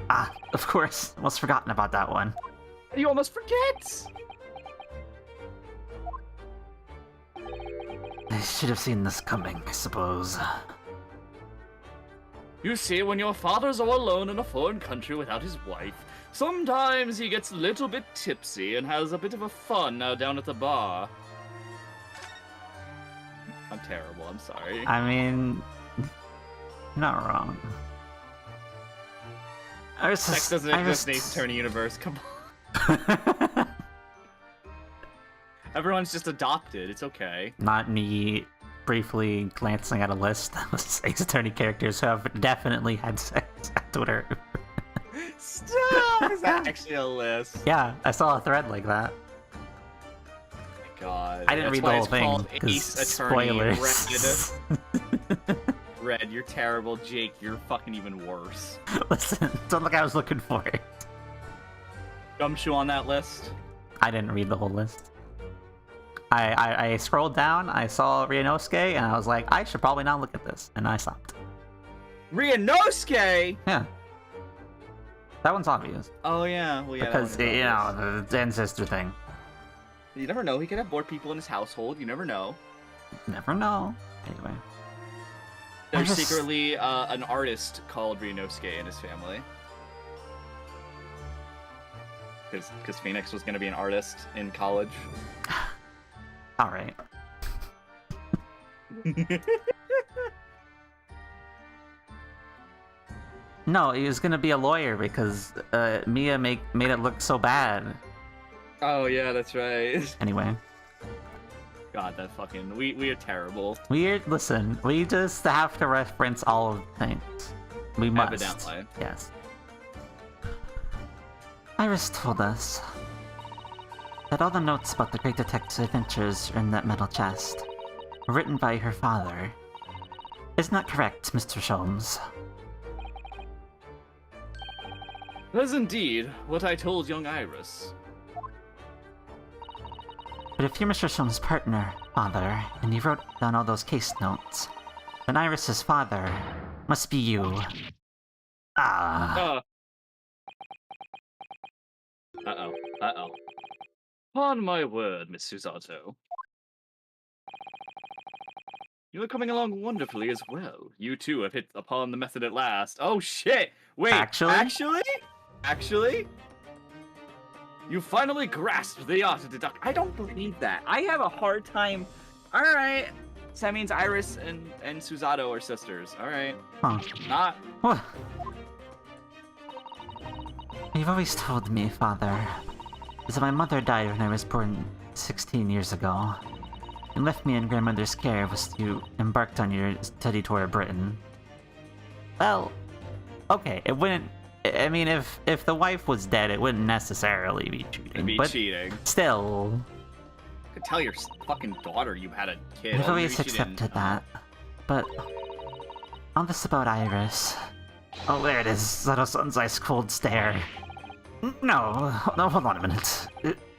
Ah, of course, almost forgotten about that one. You almost forget! I should have seen this coming, I suppose. You see, when your father's all alone in a foreign country without his wife, sometimes he gets a little bit tipsy and has a bit of a fun down at the bar. I'm terrible, I'm sorry. I mean... Not wrong. Sex doesn't exist in Ace Attorney universe, come on. Everyone's just adopted, it's okay. Not me briefly glancing at a list of Ace Attorney characters who have definitely had sex at Twitter. Stop! Is that actually a list? Yeah, I saw a thread like that. Oh my god. I didn't read the whole thing, because spoilers. Red, you're terrible. Jake, you're fucking even worse. Listen, don't look I was looking for it. Gumshoe on that list? I didn't read the whole list. I scrolled down, I saw Ryunosuke, and I was like, I should probably not look at this, and I stopped. Ryunosuke? Yeah. That one's obvious. Oh yeah, well yeah. Because, you know, the ancestor thing. You never know, he could have more people in his household, you never know. Never know. Anyway. There's secretly an artist called Ryunosuke in his family. Because Phoenix was going to be an artist in college. Alright. No, he was gonna be a lawyer because Mia made it look so bad. Oh yeah, that's right. Anyway. God, that fucking... We are terrible. Listen, we just have to reference all of the things. We must. Evidently. Yes. Iris told us that all the notes about the Great Detective's adventures are in that metal chest, were written by her father. Isn't that correct, Mr. Sholmes? That is indeed what I told young Iris. But if you're Mr. Sholmes' partner, father, and you wrote down all those case notes, then Iris's father must be you. Ah. Uh-oh. Uh-oh. Upon my word, Miss Susato. You are coming along wonderfully as well. You too have hit upon the method at last. Oh shit! Wait, Actually? You finally grasped the art of deduction. I don't believe that. I have a hard time. Alright. So that means Iris and Susato are sisters. Alright. Huh. Not. What? You've always told me, father, is that my mother died when I was born 16 years ago, and left me in grandmother's care whilst you embarked on your study tour of Britain. Well, okay, it wouldn't... I mean, if the wife was dead, it wouldn't necessarily be cheating. It'd be but cheating. Still... You could tell your fucking daughter you had a kid. I've always accepted that. But... all this about Iris... Oh, there it is. Sato-san's ice-cold stare. No, hold on a minute.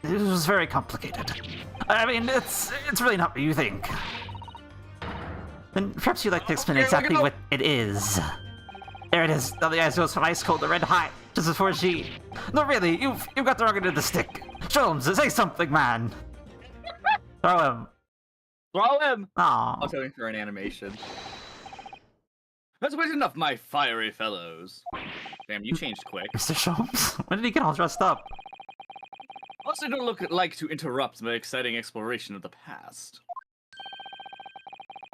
it was very complicated. I mean, it's really not what you think. Then perhaps you'd like to explain exactly what it is. There it is. Now the eyes goes from ice cold to red hot, just before she... No, really, you've got the wrong end of the stick. Sholmes, say something, man. Throw him. Throw him! Aw. I'll tell him for an animation. That's quite enough, my fiery fellows. Damn, you changed quick. Mr. Sholmes, when did he get all dressed up? Also, don't look like to interrupt my exciting exploration of the past.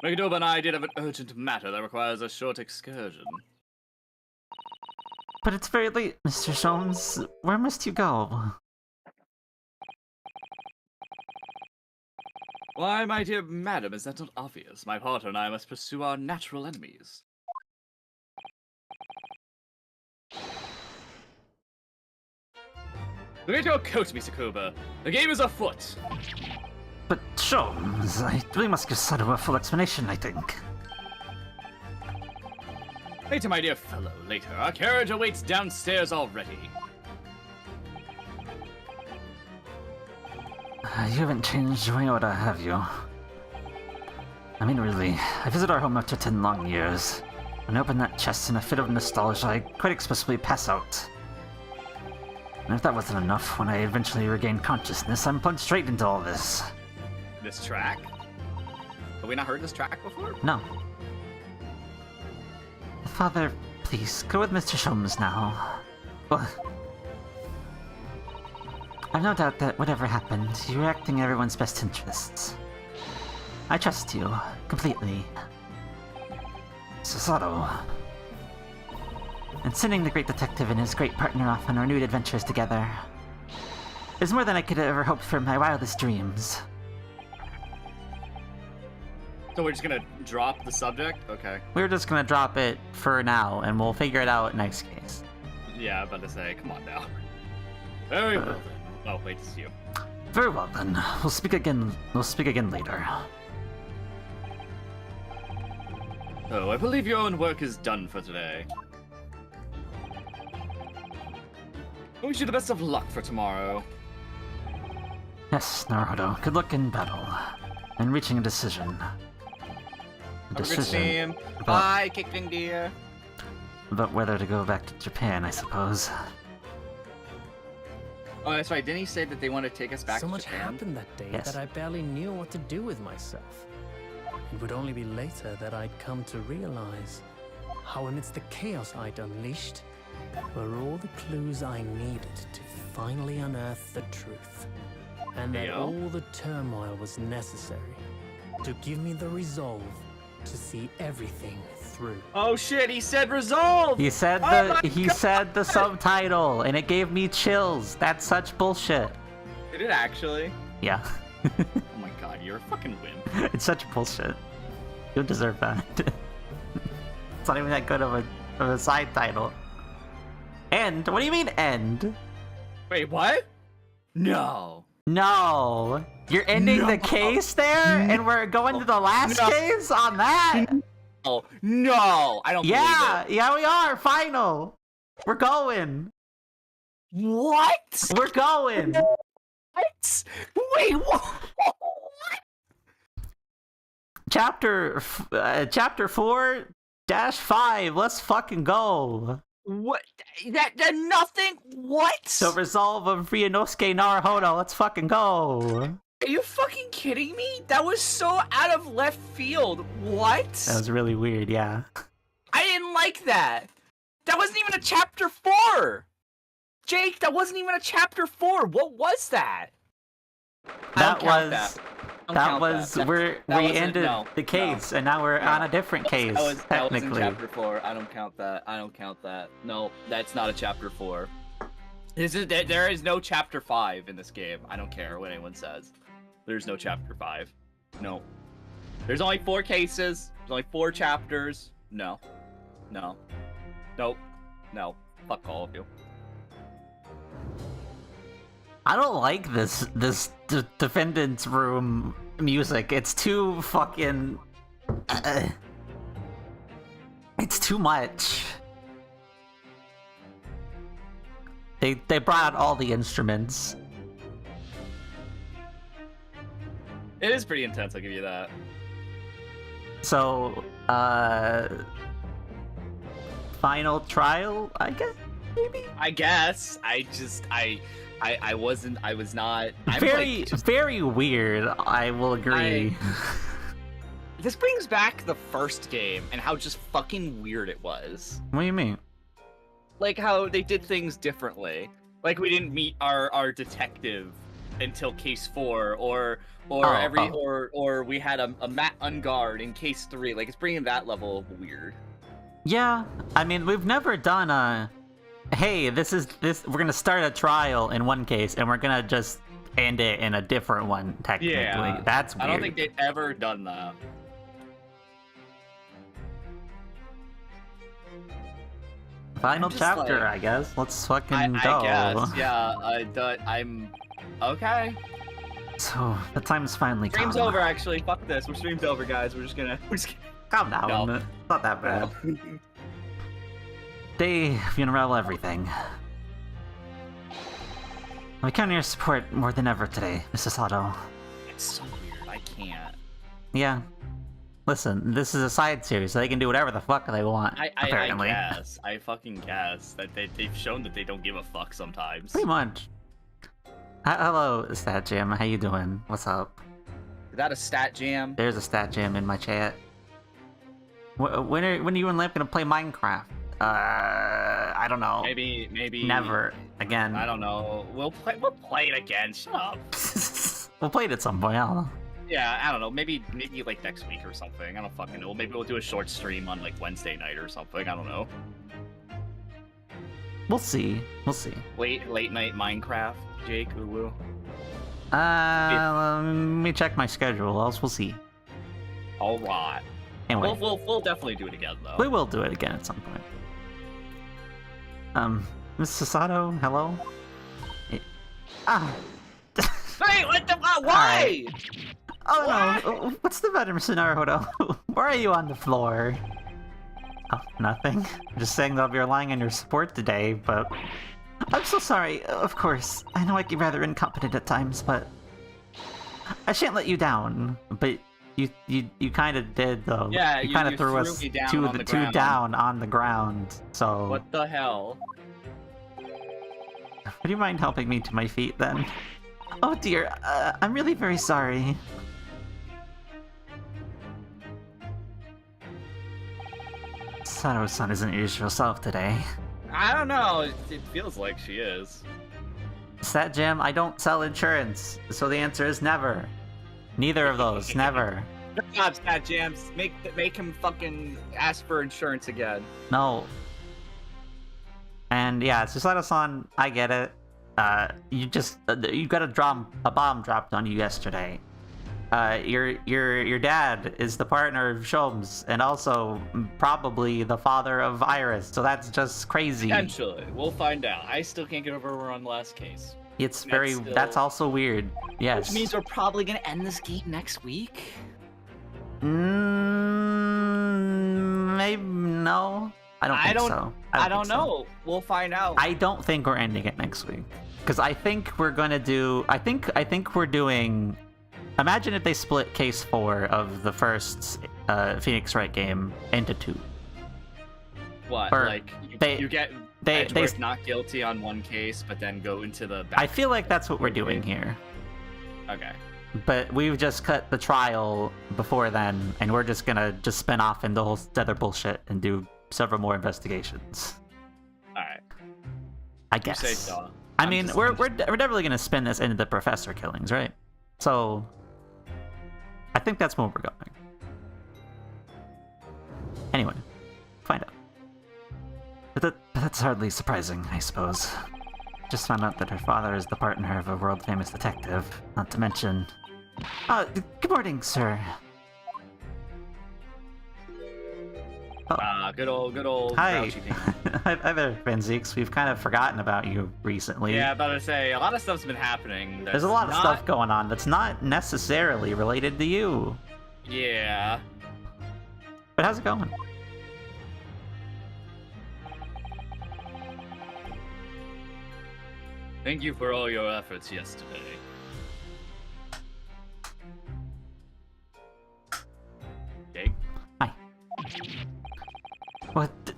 Vtuber and I did have an urgent matter that requires a short excursion. But it's very late, Mr. Sholmes. Where must you go? Why, my dear madam, is that not obvious? My partner and I must pursue our natural enemies. Look at your coat, Mr. Cooper. The game is afoot. But Sholmes, I really must give Sato a full explanation, I think. Later, my dear fellow, later. Our carriage awaits downstairs already. You haven't changed Toyota, have you? I mean, really, I visited our home after 10 long years. When I opened that chest in a fit of nostalgia, I quite explicitly pass out. And if that wasn't enough, when I eventually regained consciousness, I'm plunged straight into all this. This track? Have we not heard this track before? No. Father, please, go with Mr. Sholmes now. Well, I've no doubt that whatever happened, you were acting in everyone's best interests. I trust you, completely. Sato. And sending the great detective and his great partner off on renewed adventures together is more than I could ever hope for in my wildest dreams. So we're just gonna drop the subject? Okay. We're just gonna drop it for now, and we'll figure it out next case. Yeah, I'm about to say, come on now. Very well then. Oh, wait, it's you. Very well then. We'll speak again later. Oh, I believe your own work is done for today. I wish you the best of luck for tomorrow. Yes, Naruto. Good luck in battle. And reaching a decision. Have a good stream. Bye, Kickling Deer. About whether to go back to Japan, I suppose. Oh, that's right. Didn't he say that they want to take us back So to much Japan? happened that day Yes. that I barely knew what to do with myself. It would only be later that I'd come to realize how amidst the chaos I'd unleashed were all the clues I needed to finally unearth the truth. And that Yo. all the turmoil was necessary to give me the resolve to see everything through. Oh shit, he said resolve! He said said the subtitle, and it gave me chills. That's such bullshit. Did it actually? Yeah. Oh my god, you're a fucking wimp. It's such bullshit. You don't deserve that. It's not even that good of a side title. End? What do you mean end? Wait, what? No. No. You're ending the case there, and we're going to the last case on that? Oh, no! I don't Yeah, believe yeah we are. Final. We're going. it. What? We're going. What? Wait, what? Chapter 4-5. Let's fucking go. What? That nothing? What? The resolve of Ryunosuke Naruhodo. Let's fucking go. Are you fucking kidding me? That was so out of left field. What? That was really weird, yeah. I didn't like that. That wasn't even a chapter 4. Jake, that wasn't even a chapter 4. What was that? That was we ended the case, and now we're on a different case. That was in technically. chapter 4. I don't count that. I don't count that. No, that's not a chapter 4. There is no chapter 5 in this game. I don't care what anyone says. There's no chapter 5. No. There's only 4 cases. There's only 4 chapters. No. No. Nope. No. Fuck all of you. I don't like this defendant's room music. It's too fucking. It's too much. They brought out all the instruments. It is pretty intense, I'll give you that. So, final trial, I guess, maybe? I guess. I was not. I'm Very, like, just- very weird, I will agree. This brings back the first game and how just fucking weird it was. What do you mean? Like how they did things differently. Like we didn't meet our detective until case 4, or we had a Matt Unguard in case 3. Like it's bringing that level of weird. Yeah, I mean, we've never done a, hey, we're gonna start a trial in one case, and we're gonna just end it in a different one, technically. Yeah, That's weird. I don't think they've ever done that. Final just chapter, like- I guess. Let's fucking I go. guess, yeah. I'm okay. So, the time's finally come. Stream's over, actually. Fuck this. We're stream's over, guys. We're just gonna. Calm down. No. It's not that bad. Day, funeral, everything. We count on your support more than ever today, Mrs. Sato. It's so weird. I can't. Yeah. Listen, this is a side series, so they can do whatever the fuck they want, I apparently. guess. I fucking guess that they've shown that they don't give a fuck sometimes. Pretty much. Hello, Stat Jam. How you doing? What's up? Is that a stat jam? There's a Stat Jam in my chat. When are you and Lamp gonna play Minecraft? I don't know. Maybe. Never again. I don't know. We'll play it again. Shut up. We'll play it at some point. I don't know. Yeah, I don't know. Maybe like next week or something. I don't fucking know. Maybe we'll do a short stream on like Wednesday night or something. I don't know. We'll see. We'll see. Late night Minecraft, Jake. Woo. Let me check my schedule. Else we'll see. All right. Anyway, We'll definitely do it again though. we will do it again at some point. Mrs. Sato, hello. Ah. Wait, what the? Why? Oh no! What's the better scenario, though? Why are you on the floor? Oh, nothing. I'm just saying that I'll be relying on your support today, but I'm so sorry. Of course, I know I can be rather incompetent at times, but I shan't let you down. But you kind of did, though. Yeah, you kind of you threw threw us me down two on the ground. down on the ground. So What the hell? would you mind helping me to my feet then? Oh dear, I'm really very sorry. Sato-san isn't your usual self today. I don't know. It feels like she is. Stat Jam, I don't sell insurance, so the answer is never. Neither of those, never. Good job, Stat Jams. Make him fucking ask for insurance again. No. And yeah, Susato-san, I get it. You got a bomb dropped on you yesterday. Your dad is the partner of Sholmes, and also probably the father of Iris, so that's just crazy. Potentially. We'll find out. I still can't get over we're on the last case. It's That's very, still- that's also weird. Yes. Which means we're probably gonna end this game next week. Maybe, no. I don't think so. I don't think so. know. We'll find out. I don't think we're ending it next week. Because I think we're gonna do, I think we're doing, imagine if they split case 4 of the first Phoenix Wright game into 2. What? or Like they- you get they- Edgeworth not guilty on one case, but then go into the back. I feel like that's what we're doing here. Okay. But we've just cut the trial before then, and we're just gonna just spin off into whole other bullshit and do several more investigations. All right. I You guess. say so. I I'm mean, just- we're definitely gonna spin this into the professor killings, right? So, I think that's where we're going. Anyway, find out. But that's hardly surprising, I suppose. Just found out that her father is the partner of a world-famous detective. Not to mention... good morning, sir. Good old Hi. Grouchy Pants. Hi there, Benzeeks. We've kind of forgotten about you recently. Yeah, about to say a lot of stuff's been happening. There's a lot of stuff going on that's not necessarily related to you. Yeah. But how's it going? Thank you for all your efforts yesterday.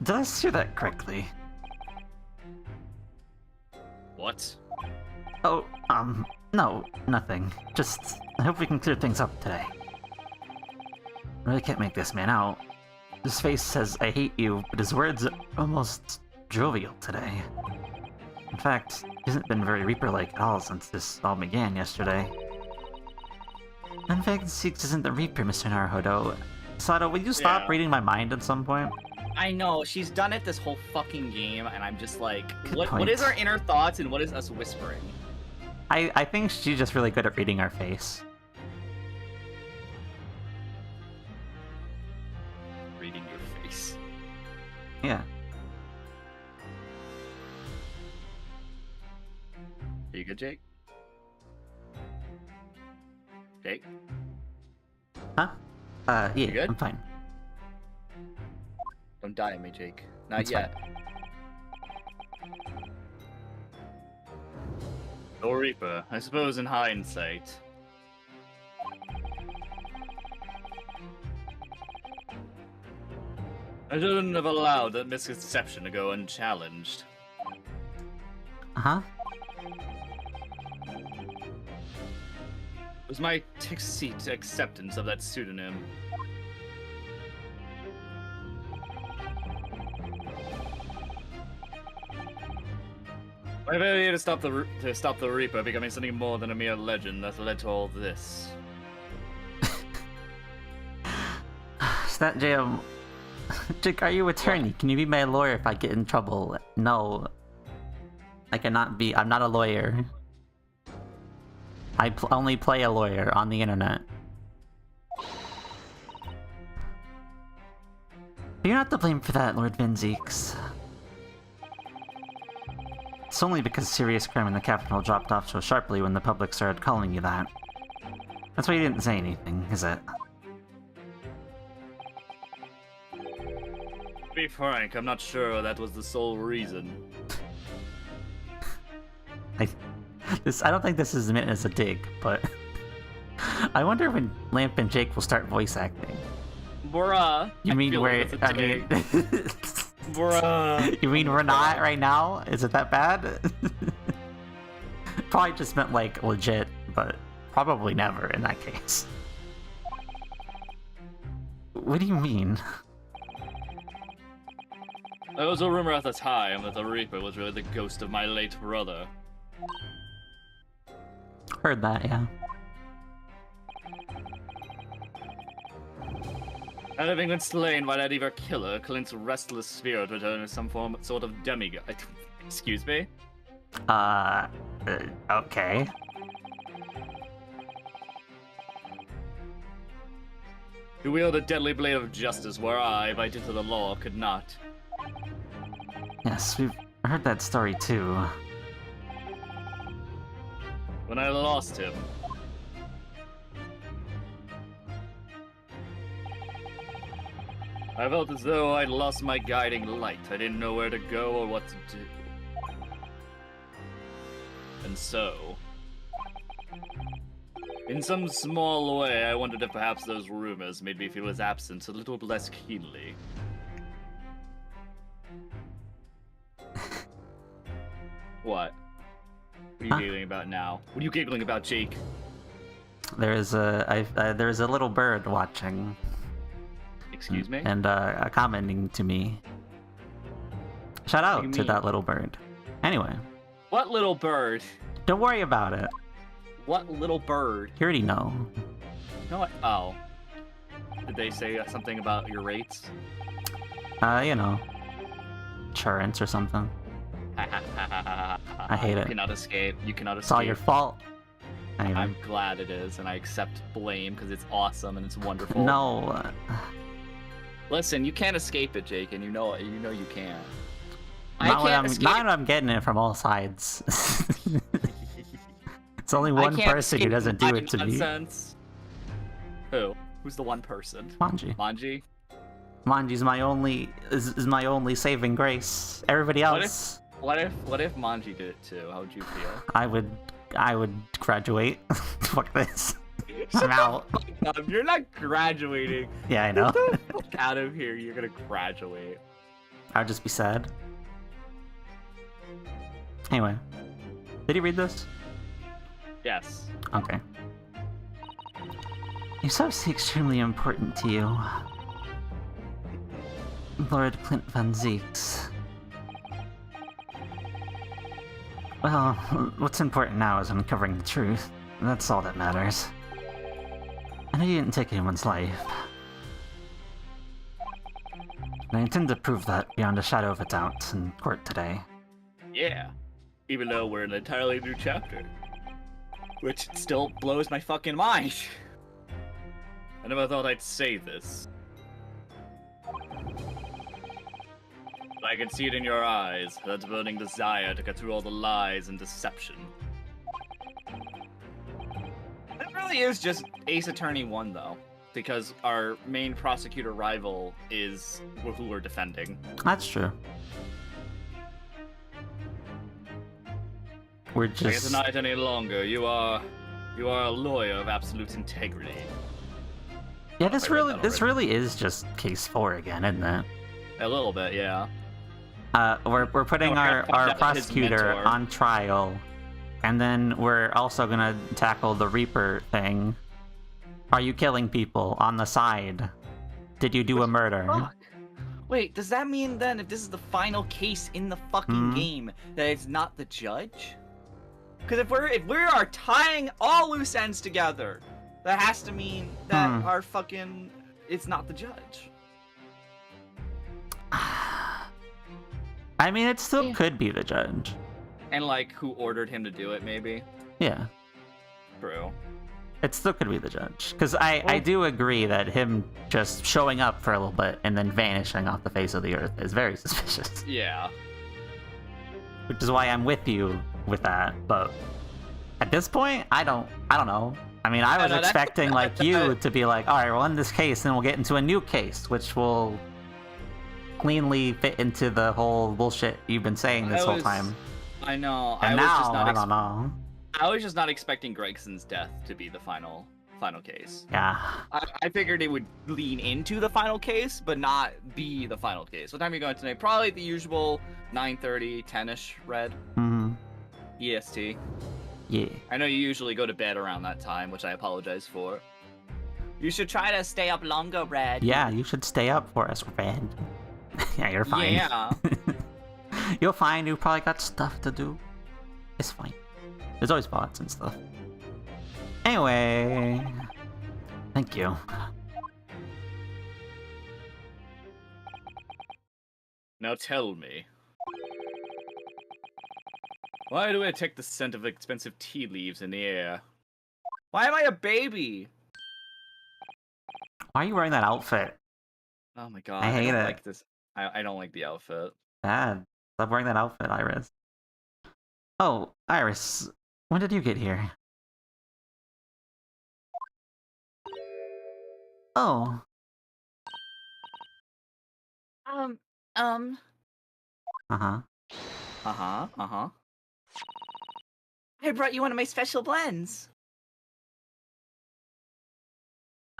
Did I hear that correctly? What? Oh, no, nothing. Just, I hope we can clear things up today. I really can't make this man out. His face says, I hate you, but his words are almost jovial today. In fact, he hasn't been very Reaper-like at all since this all began yesterday. In fact, Six isn't the Reaper, Mr. Naruhodo. Sato, will you stop reading my mind at some point? I know, she's done it this whole fucking game, and I'm just like, what point. is our inner thoughts and what is us whispering? I think she's just really good at reading our face. Reading your face. Yeah. Are you good, Jake? Jake? Huh? Yeah, You good? I'm fine. Don't die on me, Jake. Not It's yet. No Reaper, I suppose in hindsight. I shouldn't have allowed that misconception to go unchallenged. Uh-huh. It was my tacit acceptance of that pseudonym. My failure to stop the Reaper becoming something more than a mere legend that led to all this. Snap Jam. Jake, are you attorney? Can you be my lawyer if I get in trouble? No. I cannot be. I'm not a lawyer. I only play a lawyer on the internet. But you're not to blame for that, Lord Vinzeeks. It's only because serious crime in the capital dropped off so sharply when the public started calling you that. That's why you didn't say anything, is it? To be frank, I'm not sure that was the sole reason. I don't think this is meant as a dig, but I wonder when Lamp and Jake will start voice acting. Bruh. You mean where? I mean, bruh. you mean we're not right now? Is it that bad? Probably just meant like legit, but probably never in that case. What do you mean? There was a rumor at the time that the Reaper was really the ghost of my late brother. Heard that, yeah. And having been slain by that evil killer, Clint's restless spirit returned as some sort of demigod. Excuse me? Okay. To wield a deadly blade of justice where I, by dint of the law, could not. Yes, we've heard that story too. When I lost him, I felt as though I'd lost my guiding light. I didn't know where to go or what to do. And so, in some small way, I wondered if perhaps those rumors made me feel his absence a little less keenly. What? What are you giggling about now? What are you giggling about, Jake? There's a little bird watching. Excuse me? And commenting to me. Shout What do out you to mean? that little bird. Anyway, What little bird? don't worry about it. What little bird? You already know. You know what? Oh. Did they say something about your rates? You know, insurance or something. I hate it. You cannot escape. You cannot escape. It's all your fault. Anyway. I'm glad it is, and I accept blame because it's awesome and it's wonderful. No. Listen, you can't escape it, Jake, and you know it. You know you can't. Not when escape. not when I'm getting it from all sides. It's only one I can't person who escape doesn't do my it to me. nonsense. Who? Who's the one person? Manji. Manji? Manji's my only is my only saving grace. Everybody else, What if Manji did it too? How would you feel? I would graduate. Fuck this. I'm out. You're not graduating. Yeah, I know. Get the fuck out of here. You're gonna graduate. I'd just be sad. Anyway, did he read this? Yes. Okay. He's obviously extremely important to you, Lord Clint Van Zeeks. Well, what's important now is uncovering the truth. That's all that matters. I know you didn't take anyone's life. And I intend to prove that beyond a shadow of a doubt in court today. Yeah. Even though we're in an entirely new chapter. Which still blows my fucking mind. I never thought I'd say this. But I can see it in your eyes, that burning desire to cut through all the lies and deception. It really is just Ace Attorney 1, though. Because our main prosecutor rival is who we're defending. That's true. We're I can't just... deny it any longer. You are a lawyer of absolute integrity. Yeah, I read that this already. really is just case 4 again, isn't it? A little bit, yeah. We're putting No, our his prosecutor mentor. on trial, and then we're also gonna tackle the Reaper thing. Are you killing people on the side? Did you do a murder? Fuck. Wait, does that mean then if this is the final case in the fucking Mhm. game that it's not the judge? Because if we are tying all loose ends together, that has to mean that our fucking it's not the judge. I mean, it still could be the judge. And like, who ordered him to do it, maybe? Yeah, True. it still could be the judge. Because I do agree that him just showing up for a little bit and then vanishing off the face of the earth is very suspicious. Yeah. Which is why I'm with you with that. But at this point, I don't know. I mean, I was no, that's- expecting like you to be like, all right, we'll end this case, then we'll get into a new case, which will cleanly fit into the whole bullshit you've been saying this whole time. I know. And I was now, just not I don't know. I was just not expecting Gregson's death to be the final case. Yeah. I figured it would lean into the final case, but not be the final case. What time are you going tonight? Probably the usual 9:30, 10ish red Mm-hmm. EST. Yeah. I know you usually go to bed around that time, which I apologize for. You should try to stay up longer, Red. Yeah, you should stay up for us, Red. Yeah, you're fine. Yeah. You're fine. You probably got stuff to do. It's fine. There's always bots and stuff. Anyway, thank you. Now tell me. Why do I detect the scent of expensive tea leaves in the air? Why am I a baby? Why are you wearing that outfit? Oh my god, I hate don't it. like this. I don't like the outfit. Bad. Stop wearing that outfit, Iris. Oh, Iris, when did you get here? Oh, uh-huh. Uh-huh. I brought you one of my special blends.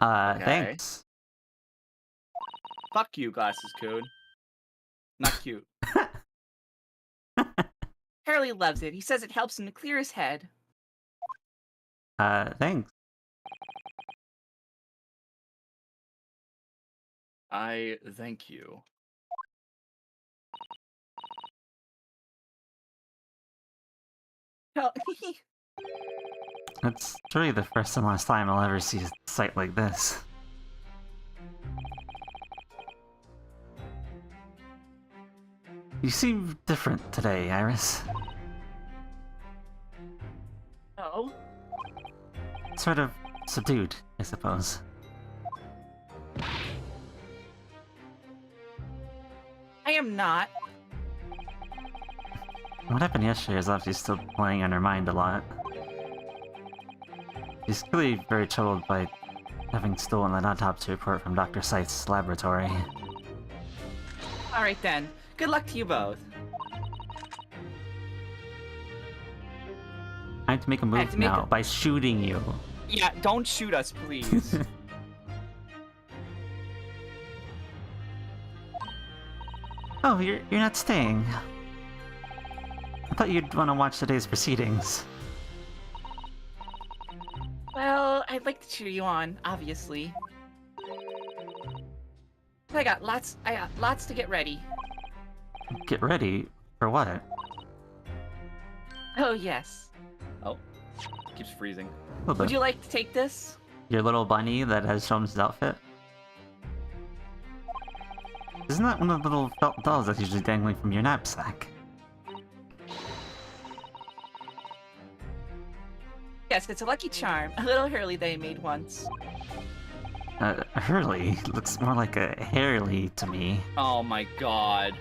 Okay. Thanks. Fuck you, Glasses Coon. Not cute. Harley loves it. He says it helps him to clear his head. Thanks. I thank you. Oh, It's truly the first and last time I'll ever see a sight like this. You seem different today, Iris. oh. Sort of subdued, I suppose. I am not. What happened yesterday is obviously still playing on her mind a lot. She's clearly very troubled by having stolen that autopsy report from Dr. Seitz's laboratory. All right then. Good luck to you both. I have to make a move to make now a- by shooting you. Yeah, don't shoot us, please. Oh, you're not staying. I thought you'd want to watch today's proceedings. Well, I'd like to cheer you on, obviously. I got lots to get ready. Get ready for what? Oh, yes. Oh, keeps freezing. Would you like to take this? Your little bunny that has Sholmes' outfit? Isn't that one of the little felt dolls that's usually dangling from your knapsack? Yes, it's a lucky charm. A little Hurley they made once. Hurley looks more like a Harley to me. Oh my god.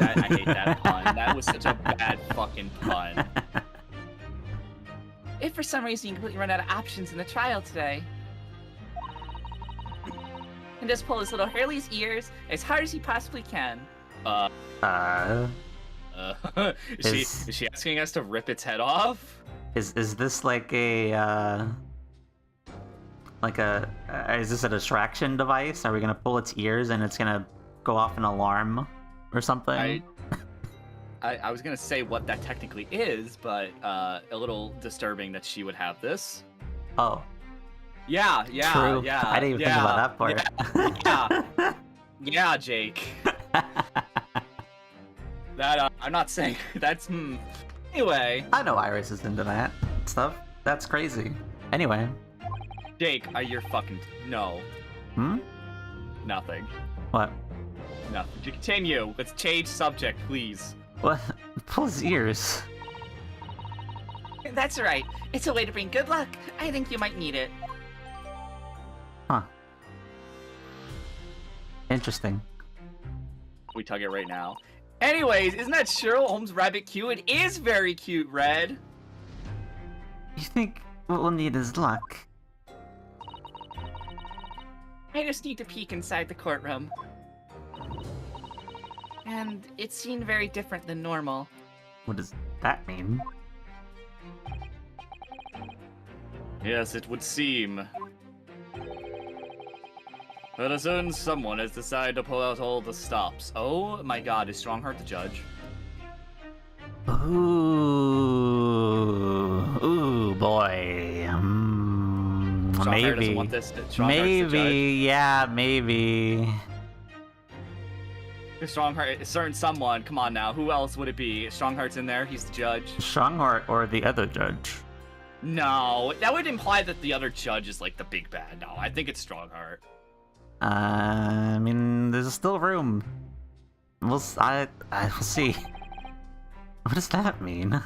I hate that pun. That was such a bad fucking pun. If for some reason you completely run out of options in the trial today, and just pull his little Hurley's ears as hard as he possibly can. Is she asking us to rip its head off? Is this like a is this a distraction device? Are we gonna pull its ears and it's gonna go off an alarm or something? I was gonna say what that technically is, but a little disturbing that she would have this. Oh. Yeah. True. I didn't even think about that part. Yeah, Jake. That I'm not saying that's Anyway. I know Iris is into that stuff. That's crazy. Anyway. Jake, you're fucking no. Nothing. What? Nothing. To continue. Let's change subject, please. What? Pull his ears. That's right. It's a way to bring good luck. I think you might need it. Huh. Interesting. We tug it right now. Anyways, isn't that Sherlock Holmes rabbit cute? It is very cute, Red. You think what we'll need is luck? I just need to peek inside the courtroom. And it seemed very different than normal. What does that mean? Yes, it would seem. But a certain someone has decided to pull out all the stops. Oh my god, is Strongheart the judge? Ooh, boy. Strongheart doesn't Maybe. want this. Strongheart's the Maybe. Strongheart, a certain someone. Come on now, who else would it be? Strongheart's in there. He's the judge. Strongheart or the other judge? No, that would imply that the other judge is like the big bad. No, I think it's Strongheart. I mean, there's still room. We'll see. What does that mean?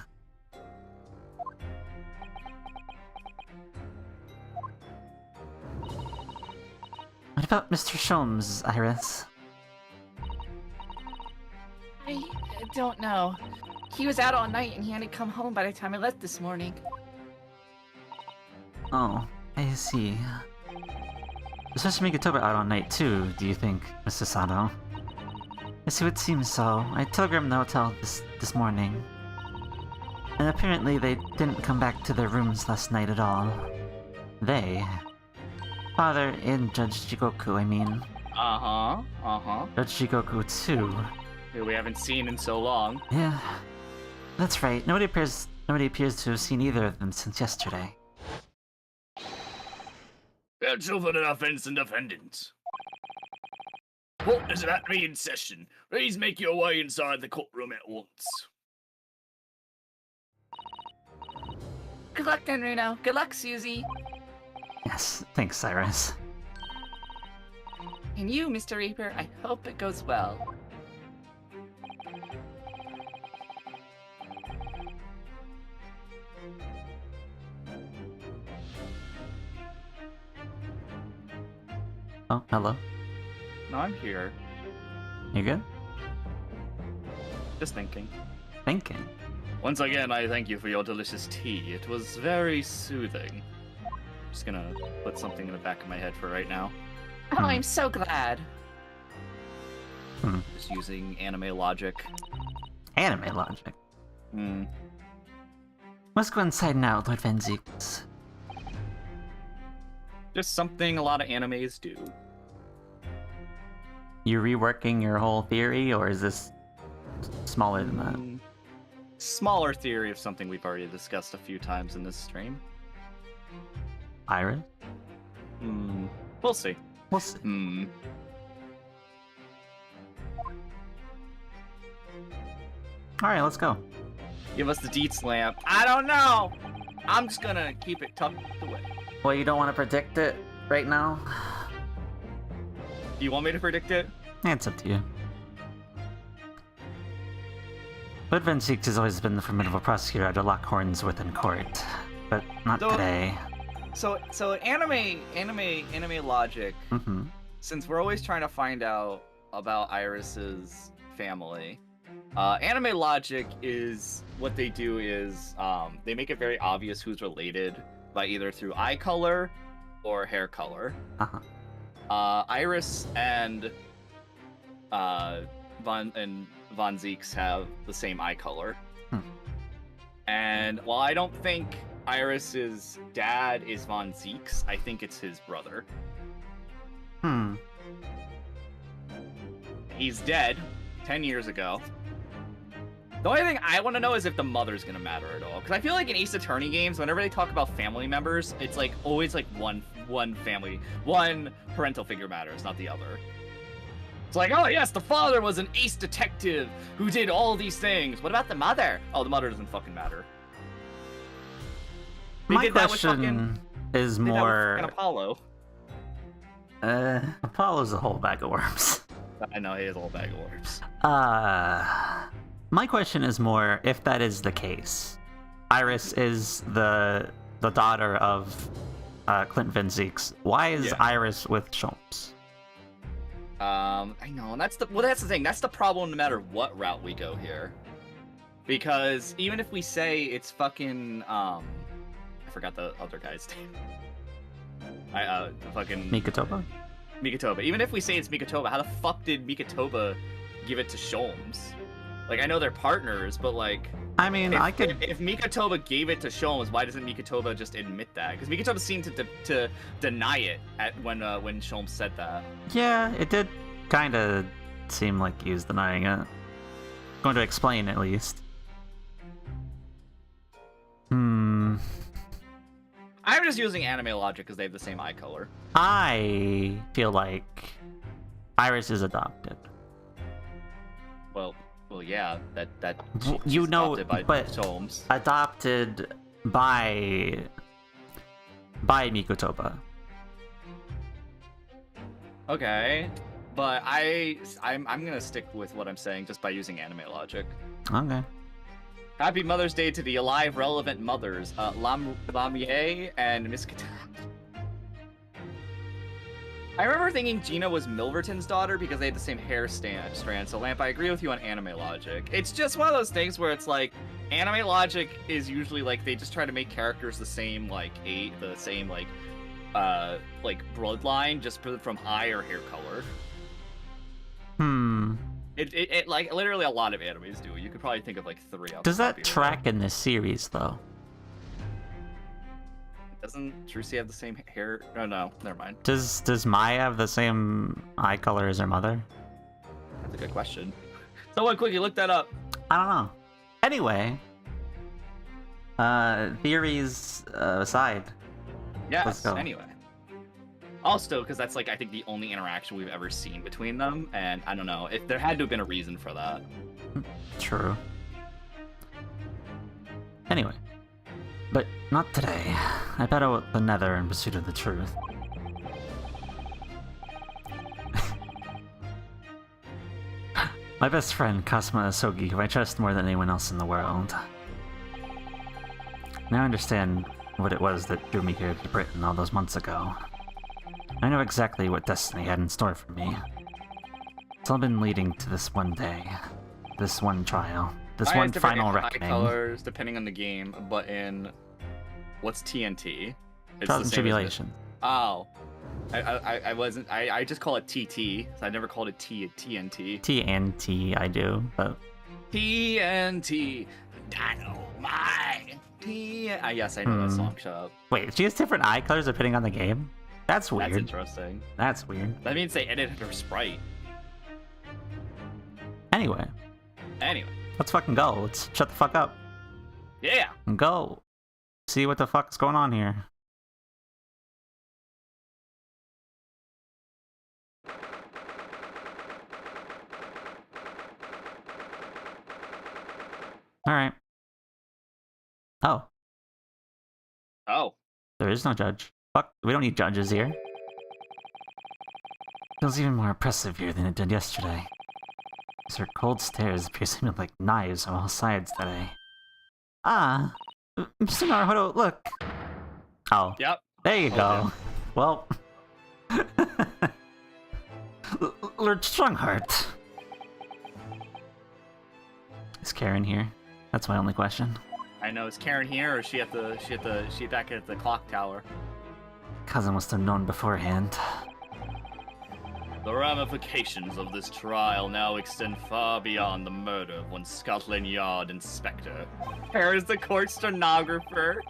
What about Mr. Sholmes, Iris? I don't know. He was out all night and he hadn't come home by the time I left this morning. Oh, I see. Especially Vtuber out all night too, do you think, Mr. Sato? Yes, it would seem so. I telegrammed the hotel this morning. And apparently they didn't come back to their rooms last night at all. They? Father and Judge Jigoku, I mean. Judge Jigoku too. Who we haven't seen in so long. Yeah, that's right. Nobody appears to have seen either of them since yesterday. Counsel for the offense and defendant. Court is about to be in session. Please make your way inside the courtroom at once. Good luck, then, Runo. Good luck, Susie. Yes, thanks, Cyrus. And you, Mr. Reaper, I hope it goes well. Oh, hello. No, I'm here. You good? Just thinking. Thinking. Once again, I thank you for your delicious tea. It was very soothing. Just gonna put something in the back of my head for right now. Oh, I'm so glad. Just using anime logic. Anime logic. Let's go inside now, Lord Van Zieks. Just something a lot of animes do. You reworking your whole theory, or is this smaller than that? Smaller theory of something we've already discussed a few times in this stream. Iris? We'll see. We'll see. Alright, let's go. Give us the deets, Lamp. I don't know. I'm just gonna keep it tucked away. Well, you don't want to predict it right now? Do you want me to predict it? It's up to you. But Venseeks has always been the formidable prosecutor to lock horns with in court. But not today. So anime logic. Mm-hmm. Since we're always trying to find out about Iris's family, anime logic is what they do is they make it very obvious who's related by either through eye color or hair color. Iris and Von Zeeks have the same eye color. And while I don't think Iris's dad is Von Zeeks, I think it's his brother. He's dead 10 years ago. The only thing I want to know is if the mother's gonna matter at all. Because I feel like in Ace Attorney games, whenever they talk about family members, it's like always like one parental figure matters, not the other. It's like, oh yes, the father was an ace detective who did all these things. What about the mother? Oh, the mother doesn't fucking matter. My question is more... Apollo. Apollo's a whole bag of worms. I know, he is a whole bag of worms. My question is more, if that is the case, Iris is the daughter of Clint Van Zeeks. Why is Iris with Sholmes? I know, and that's the thing. That's the problem no matter what route we go here. Because even if we say it's fucking, I forgot the other guy's name. Fucking... Mikotoba. Even if we say it's Mikotoba, how the fuck did Mikotoba give it to Sholmes? Like, I know they're partners, but like... I mean, If Mikotoba gave it to Sholmes, why doesn't Mikotoba just admit that? Because Mikotoba seemed to deny it when Sholmes said that. Yeah, it did kind of seem like he was denying it. Going to explain, at least. I'm just using anime logic because they have the same eye color. I feel like Iris is adopted. Well, yeah, that you know, adopted by but Sholmes. Adopted by Mikotoba. Okay, but I'm gonna stick with what I'm saying just by using anime logic. Okay. Happy Mother's Day to the alive, relevant mothers, Lamie and Miss Katana. I remember thinking Gina was Milverton's daughter because they had the same hair strand. So Lamp, I agree with you on anime logic. It's just one of those things where it's like, anime logic is usually like they just try to make characters the same bloodline, just from eye or hair color. It like literally a lot of animes do. You could probably think of like 3 of them. Does that track in this series though? Doesn't Trucy have the same hair? Oh no, never mind. Does Maya have the same eye color as her mother? That's a good question. Someone quickly look that up. I don't know. Anyway, theories aside. Yes. Let's go. Anyway. Also, because that's like I think the only interaction we've ever seen between them, and I don't know if there had to have been a reason for that. True. Anyway, but not today. I bet out the Nether in pursuit of the truth. My best friend, Kasuma Asogi, who I trust more than anyone else in the world. Now I understand what it was that drew me here to Britain all those months ago. I know exactly what destiny had in store for me. It's all been leading to this one day, this one trial, this one final reckoning. Colors depending on the game, but in what's TNT? Trials and Tribulation. Oh, I wasn't. I just call it TT. So I never called it TNT. TNT, I do, but TNT. Dynamite. Yes, I know that song. Shut up. Wait, she has different eye colors depending on the game? That's weird. That's interesting. That's weird. That means they edited her sprite. Anyway, let's fucking go. Let's shut the fuck up Yeah. and go see what the fuck's going on here. Alright. Oh, Oh. there is no judge. Fuck, we don't need judges here. Feels even more oppressive here than it did yesterday. Her cold stares piercing me like knives on all sides today. Ah, Mr. Naruhodo, look. Oh, Yep. there you go. Okay. Well, Lord Strongheart. Is Karen here? That's my only question. I know. Is Karen here, or is she back at the clock tower? Cousin must have known beforehand. The ramifications of this trial now extend far beyond the murder of one Scotland Yard inspector. Where is the court stenographer?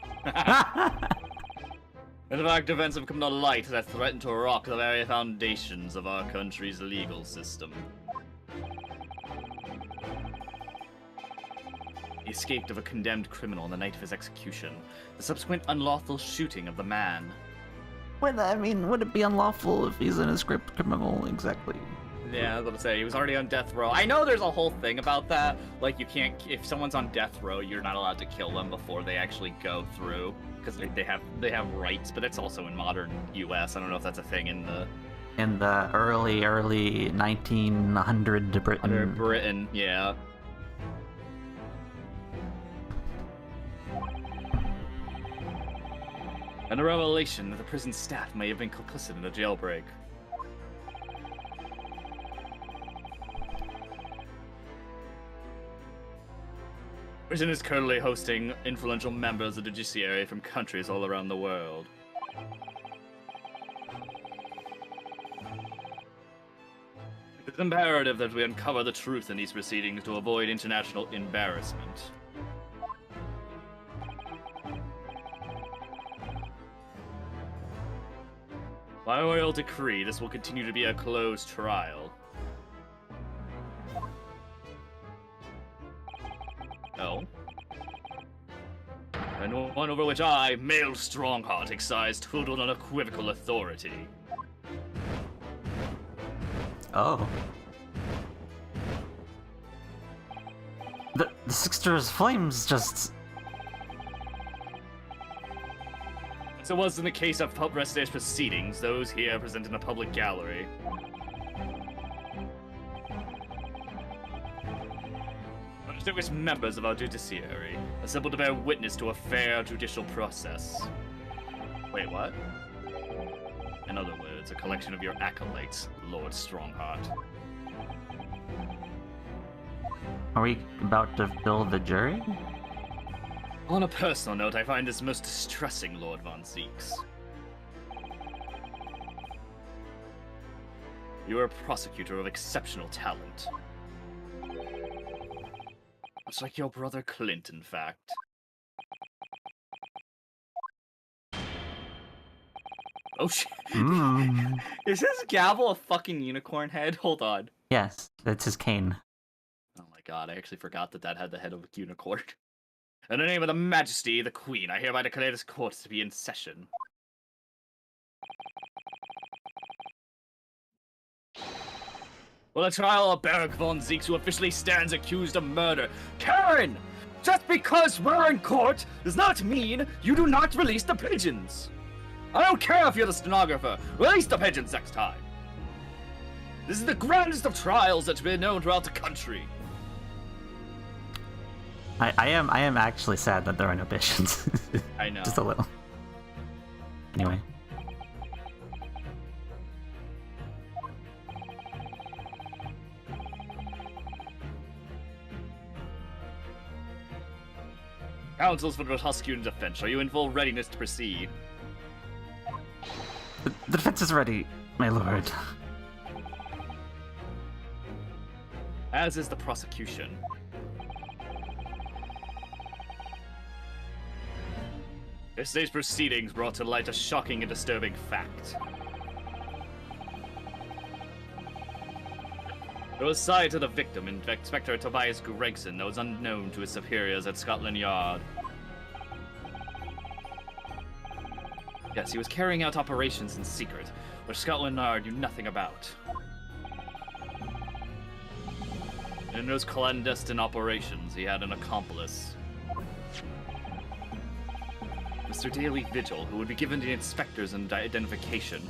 In fact, events have come to light that threaten to rock the very foundations of our country's legal system. He escaped of a condemned criminal on the night of his execution. The subsequent unlawful shooting of the man. Well, I mean, would it be unlawful if he's an escaped criminal exactly? Yeah, I was gonna say, he was already on death row. I know there's a whole thing about that. Like, you can't, if someone's on death row, you're not allowed to kill them before they actually go through. Because they have rights, but it's also in modern US. I don't know if that's a thing in the... In the early 1900 Britain. Under Britain, yeah. And a revelation that the prison staff may have been complicit in a jailbreak. Prison is currently hosting influential members of the judiciary from countries all around the world. It is imperative that we uncover the truth in these proceedings to avoid international embarrassment. By royal decree, this will continue to be a closed trial. No. And one over which I, male Strongheart, exercise total and unequivocal authority. Oh. The Sixter's flames just... As it was in the case of rest days proceedings, those here present in a public gallery. Distinguished members of our judiciary, assembled to bear witness to a fair judicial process. Wait, what? In other words, a collection of your acolytes, Lord Strongheart. Are we about to fill the jury? On a personal note, I find this most distressing, Lord Von Zeeks. You are a prosecutor of exceptional talent. Much like your brother Clint, in fact. Oh shit. Is his gavel a fucking unicorn head? Hold on. Yes, that's his cane. Oh my god, I actually forgot that had the head of a unicorn. In the name of the Majesty, the Queen, I hereby declare this court to be in session. Well, the trial of Berg von Zeeks, who officially stands accused of murder. Karen! Just because we're in court does not mean you do not release the pigeons! I don't care if you're the stenographer, release the pigeons next time! This is the grandest of trials that's been known throughout the country. I am actually sad that there are no pigeons. I know. Just a little. Anyway. Counsels for the prosecuting defense, are you in full readiness to proceed? The defense is ready, my lord. As is the prosecution. This day's proceedings brought to light a shocking and disturbing fact. It was assigned to the victim, Inspector Tobias Gregson, that was unknown to his superiors at Scotland Yard. Yes, he was carrying out operations in secret, which Scotland Yard knew nothing about. In those clandestine operations, he had an accomplice. Mr. Daily Vigil, who would be given the inspectors an identification.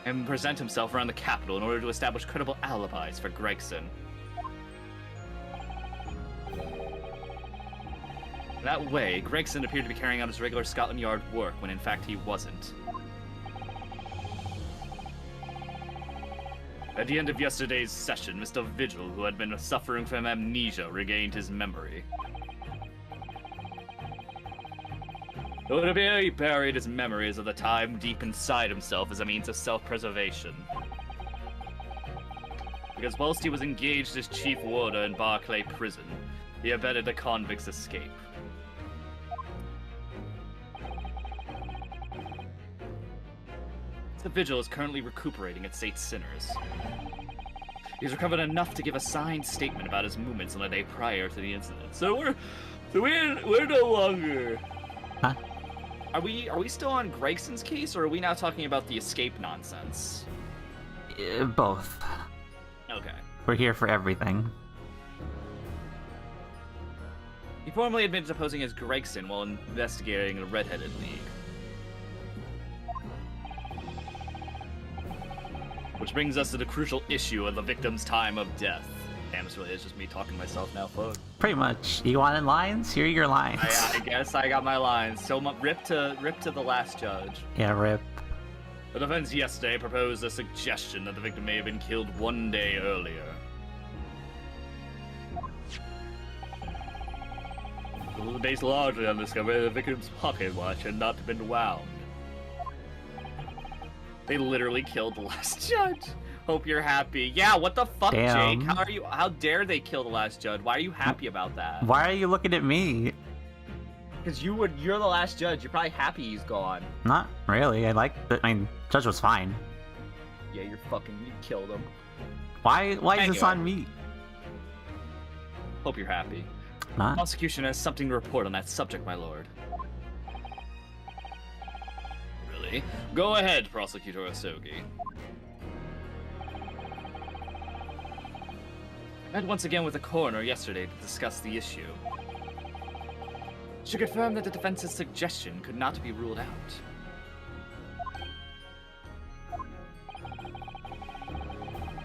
And present himself around the capital in order to establish credible alibis for Gregson. That way, Gregson appeared to be carrying out his regular Scotland Yard work when in fact he wasn't. At the end of yesterday's session, Mr. Vigil, who had been suffering from amnesia, regained his memory. It would appear he buried his memories of the time deep inside himself as a means of self-preservation. Because whilst he was engaged as chief warder in Barclay Prison, he abetted the convict's escape. The Vigil is currently recuperating at St. Sinners. He's recovered enough to give a signed statement about his movements on the day prior to the incident. So we're no longer. Huh? Are we still on Gregson's case, or are we now talking about the escape nonsense? Both. Okay. We're here for everything. He formally admitted to posing as Gregson while investigating the Red-Headed League. Which brings us to the crucial issue of the victim's time of death. Damn, this really is just me talking to myself now, folks. Pretty much. You wanted lines? Here are your lines. I guess I got my lines. So rip to the last judge. Yeah, rip. The defense yesterday proposed a suggestion that the victim may have been killed one day earlier. It was based largely on the discovery that the victim's pocket watch had not been wound. They literally killed the last judge. Hope you're happy. Yeah, what the fuck, Damn. Jake? How dare they kill the last judge? Why are you happy about that? Why are you looking at me? Because you're the last judge. You're probably happy he's gone. Not really. I mean, Judge was fine. Yeah, you killed him. Why is this Anyway. on me? Hope you're happy. Not. Prosecution has something to report on that subject, my lord. Really? Go ahead, Prosecutor Asogi. I met once again with the coroner yesterday to discuss the issue. She confirmed that the defense's suggestion could not be ruled out.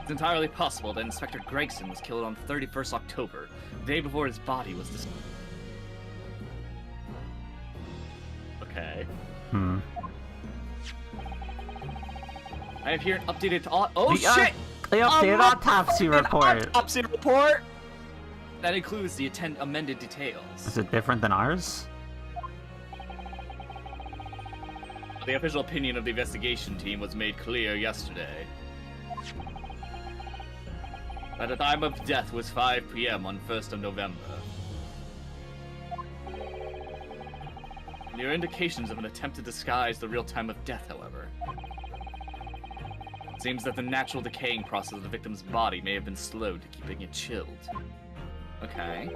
It's entirely possible that Inspector Gregson was killed on 31st October, the day before his body was discovered. Okay. I have here an updated shit! The updated autopsy report. Autopsy report. That includes the amended details. Is it different than ours? The official opinion of the investigation team was made clear yesterday. That the time of death was 5 p.m. on 1st of November. There are indications of an attempt to disguise the real time of death, however. It seems that the natural decaying process of the victim's body may have been slowed to keeping it chilled. Okay.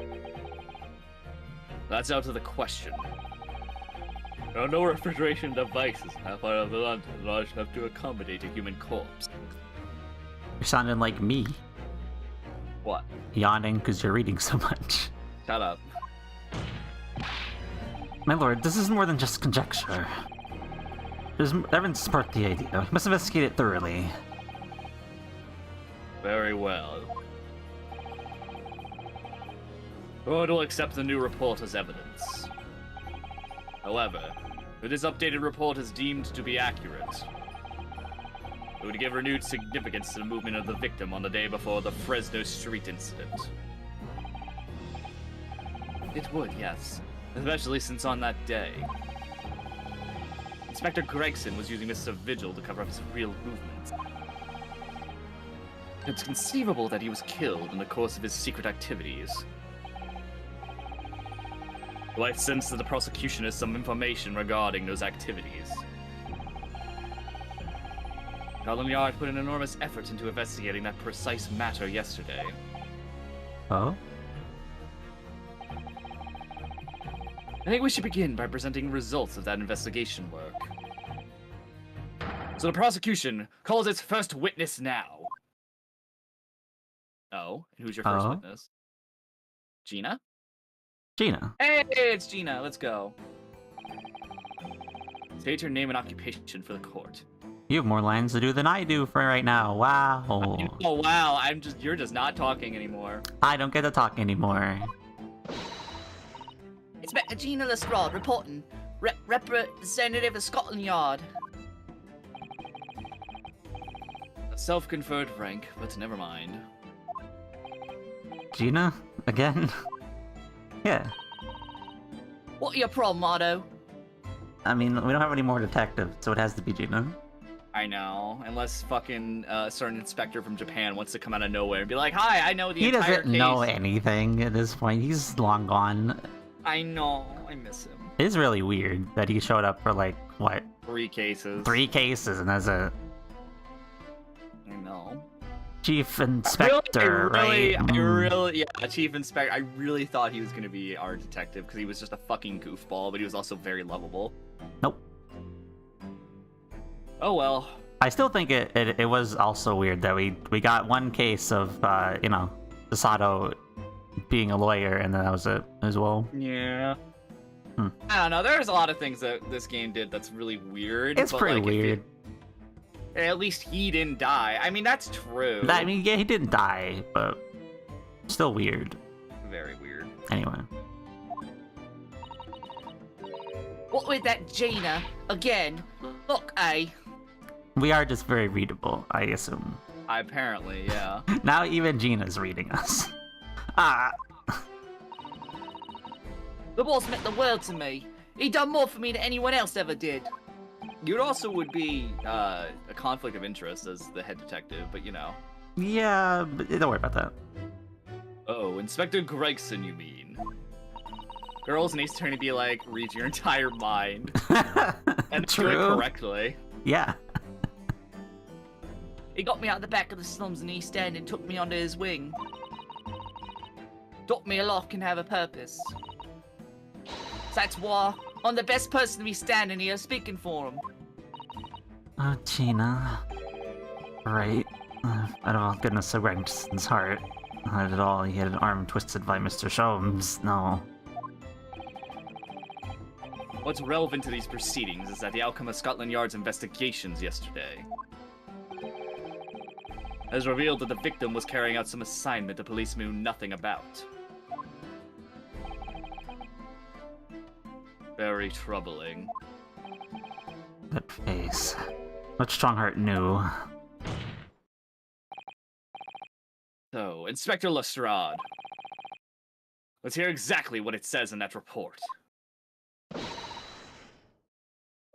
That's out of the question. There are no refrigeration devices in that part of the London large enough to accommodate a human corpse. You're sounding like me, What? yawning because you're reading so much. Shut up. My lord, this is more than just conjecture. There's evidence to support the idea. We must investigate it thoroughly. Very well. The board will accept the new report as evidence. However, if this updated report is deemed to be accurate, it would give renewed significance to the movement of the victim on the day before the Fresno Street incident. It would, yes. Especially since on that day, Inspector Gregson was using Mr. Vigil to cover up his real movements. It's conceivable that he was killed in the course of his secret activities. Well, I sense that the prosecution has some information regarding those activities. Scotland Yard put an enormous effort into investigating that precise matter yesterday. Oh? I think we should begin by presenting results of that investigation work. So the prosecution calls its first witness now. Oh, and who's your first Oh? witness? Gina? Gina. Hey, it's Gina. Let's go. State your name and occupation for the court. You have more lines to do than I do for right now. Wow. Oh wow, you're just not talking anymore. I don't get to talk anymore. Inspector Gina Lestrade reporting. Representative of Scotland Yard. A self-conferred rank, but never mind. Gina? Again? Yeah. What your problem, Otto? I mean, we don't have any more detectives, so it has to be Gina. I know, unless fucking a certain inspector from Japan wants to come out of nowhere and be like, "Hi, I know the He entire doesn't case." know anything at this point. He's long gone. I know, I miss him. It is really weird that he showed up for like, what, 3 cases. 3 cases, and as a I know. chief inspector, right? Yeah, chief inspector. I really thought he was gonna be our detective because he was just a fucking goofball, but he was also very lovable. Nope. Oh well. I still think it was also weird that we got one case of, you know, Sasato being a lawyer, and then that was it as well. Yeah. Hmm. I don't know. There's a lot of things that this game did that's really weird. It's but, pretty like, weird. At least he didn't die. I mean, that's true. I mean, yeah, he didn't die, but still weird. Very weird. Anyway. What with that Gina? Again? Look, We are just very readable, I assume. Apparently, yeah. Now even Gina's reading us. Ah. The boss meant the world to me. He done more for me than anyone else ever did. You also would be a conflict of interest as the head detective, but you know. Yeah, but don't worry about that. Oh, Inspector Gregson, you mean? Girls and Ace Attorney be like, read your entire mind. And do it True. correctly. Yeah. He got me out the back of the slums in East End and took me under his wing. Taught me a lot can have a purpose. That's why I'm the best person to be standing here speaking for him. Oh, Gina. Right. Out of all goodness of Gregson's heart. Not at all. He had an arm twisted by Mr. Sholmes. No. What's relevant to these proceedings is that the outcome of Scotland Yard's investigations yesterday has revealed that the victim was carrying out some assignment the police knew nothing about. Very troubling. That face. What Strongheart knew. So, Inspector Lestrade. Let's hear exactly what it says in that report. Come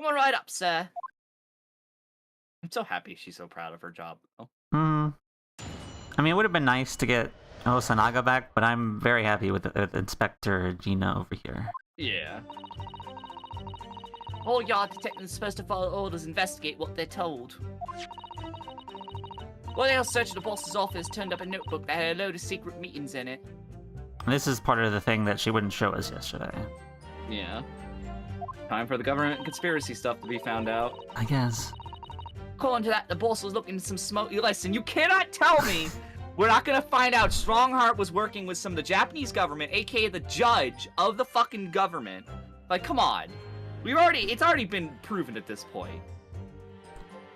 on right up, sir. I'm so happy she's so proud of her job. Oh. I mean, it would have been nice to get Osanaga back, but I'm very happy with Inspector Gina over here. Yeah. All yard detectives are supposed to follow orders, investigate what they're told. While they were searching the boss's office, turned up a notebook that had a load of secret meetings in it. This is part of the thing that she wouldn't show us yesterday. Yeah. Time for the government conspiracy stuff to be found out. I guess. According to that, the boss was looking at some smoke. Listen, you cannot tell me we're not gonna find out Strongheart was working with some of the Japanese government, aka the judge of the fucking government. Like, come on. It's already been proven at this point.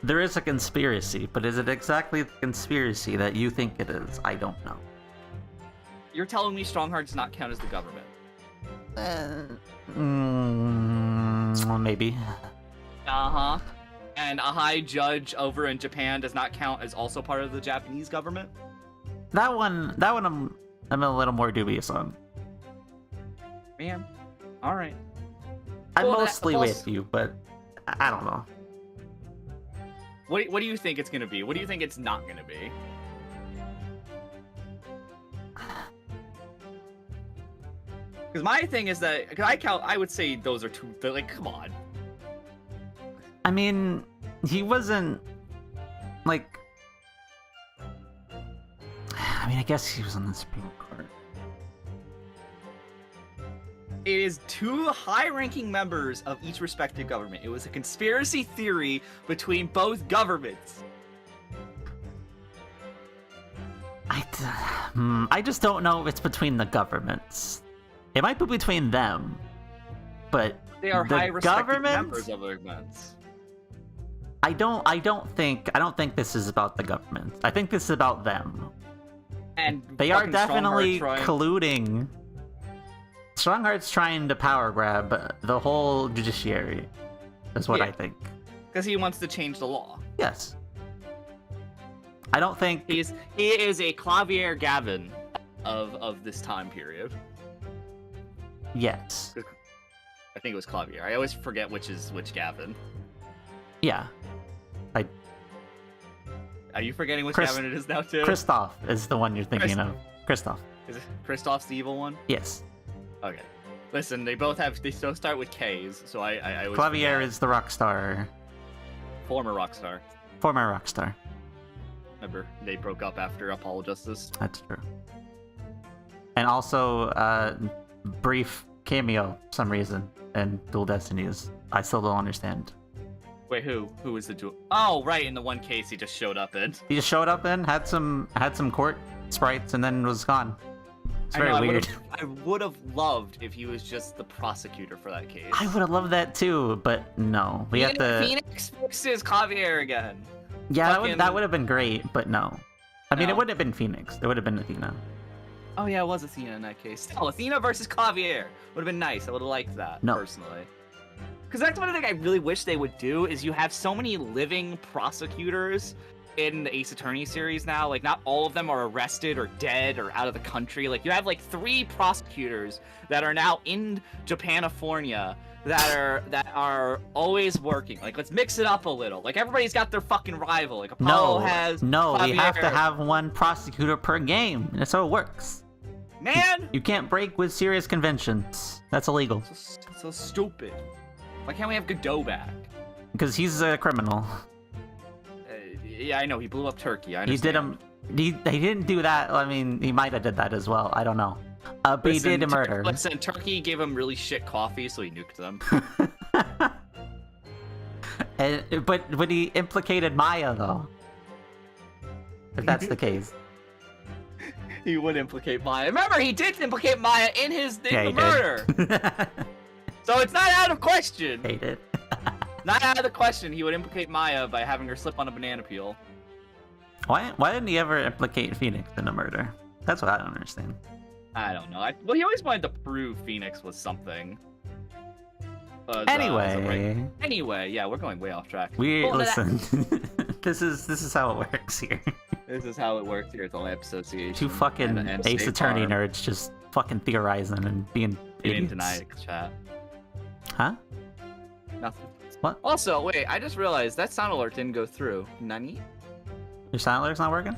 There is a conspiracy, but is it exactly the conspiracy that you think it is? I don't know. You're telling me Strongheart does not count as the government? Well, maybe. Uh-huh. And a high judge over in Japan does not count as also part of the Japanese government? That one I'm a little more dubious on. Man. Alright. I'm Well, mostly that with you, but I don't know. What do you think it's gonna be? What do you think it's not gonna be? Because my thing is that, I would say those are two, like, come on. I mean, he wasn't like, I mean, I guess he was on the Supreme Court. It is two high-ranking members of each respective government. It was a conspiracy theory between both governments. I just don't know if it's between the governments. It might be between them, but They are the high respected government? members of governments. I don't think this is about the government. I think this is about them. And They are fucking definitely Strongheart colluding. Strongheart's trying to power grab the whole judiciary, is what Yeah. I think. because he wants to change the law. Yes. I don't think... He is a Clavier Gavin of this time period. Yes. I think it was Clavier. I always forget which is which Gavin. Yeah. Are you forgetting which Chris- Gavin it is now too? Kristoff is the one you're thinking of. Kristoff. Is it Kristoff's the evil one? Yes. Okay. Listen, they both start with K's, so I always Clavier forget. is the rock star. Former rock star. Former rock star. Remember, they broke up after Apollo Justice. That's true. And also, brief cameo for some reason in Dual Destinies. I still don't understand. Wait, who? Who was the duel? Oh, right, in the one case he just showed up in. He just showed up in, had some court sprites, and then was gone. It's very weird. I would have loved if he was just the prosecutor for that case. I would have loved that too, but no. We have to. Phoenix fixes Clavier again. Yeah, fucking- that would have been great, but no. I mean, No. it wouldn't have been Phoenix. It would have been Athena. Oh yeah, it was Athena in that case. Oh, Athena versus Clavier would have been nice. I would have liked that No. personally. Because that's one thing I really wish they would do is you have so many living prosecutors in the Ace Attorney series now. Like, not all of them are arrested or dead or out of the country. Like, you have like 3 prosecutors that are now in Japanifornia that are always working. Like, let's mix it up a little. Like, everybody's got their fucking rival. Like, Apollo has no, we have to Clavier. have one prosecutor per game. That's how it works. Man, You can't break with serious conventions. That's illegal. so stupid. Why can't we have Godot back? Because he's a criminal. Yeah, I know he blew up Turkey. I He did understand. He didn't do that. I mean, he might have did that as well. I don't know. But he did a murder. Listen, Turkey gave him really shit coffee, so he nuked them. But he implicated Maya though. If that's the case. He would implicate Maya. Remember, he did implicate Maya in Yeah, the he murder. did. So it's not out of question. Hate it. Not out of the question. He would implicate Maya by having her slip on a banana peel. Why didn't he ever implicate Phoenix in a murder? That's what I don't understand. I don't know. Well, he always wanted to prove Phoenix was something. Anyway, yeah, we're going way off track. Well, listen. this is how it works here. This is how it works here at the Lamp Association. Two fucking and Ace State Attorney Farm. nerds just fucking theorizing and being He idiots. didn't deny it, chat. Huh? Nothing. What? Also, wait, I just realized that sound alert didn't go through. Nani? Your sound alert's not working?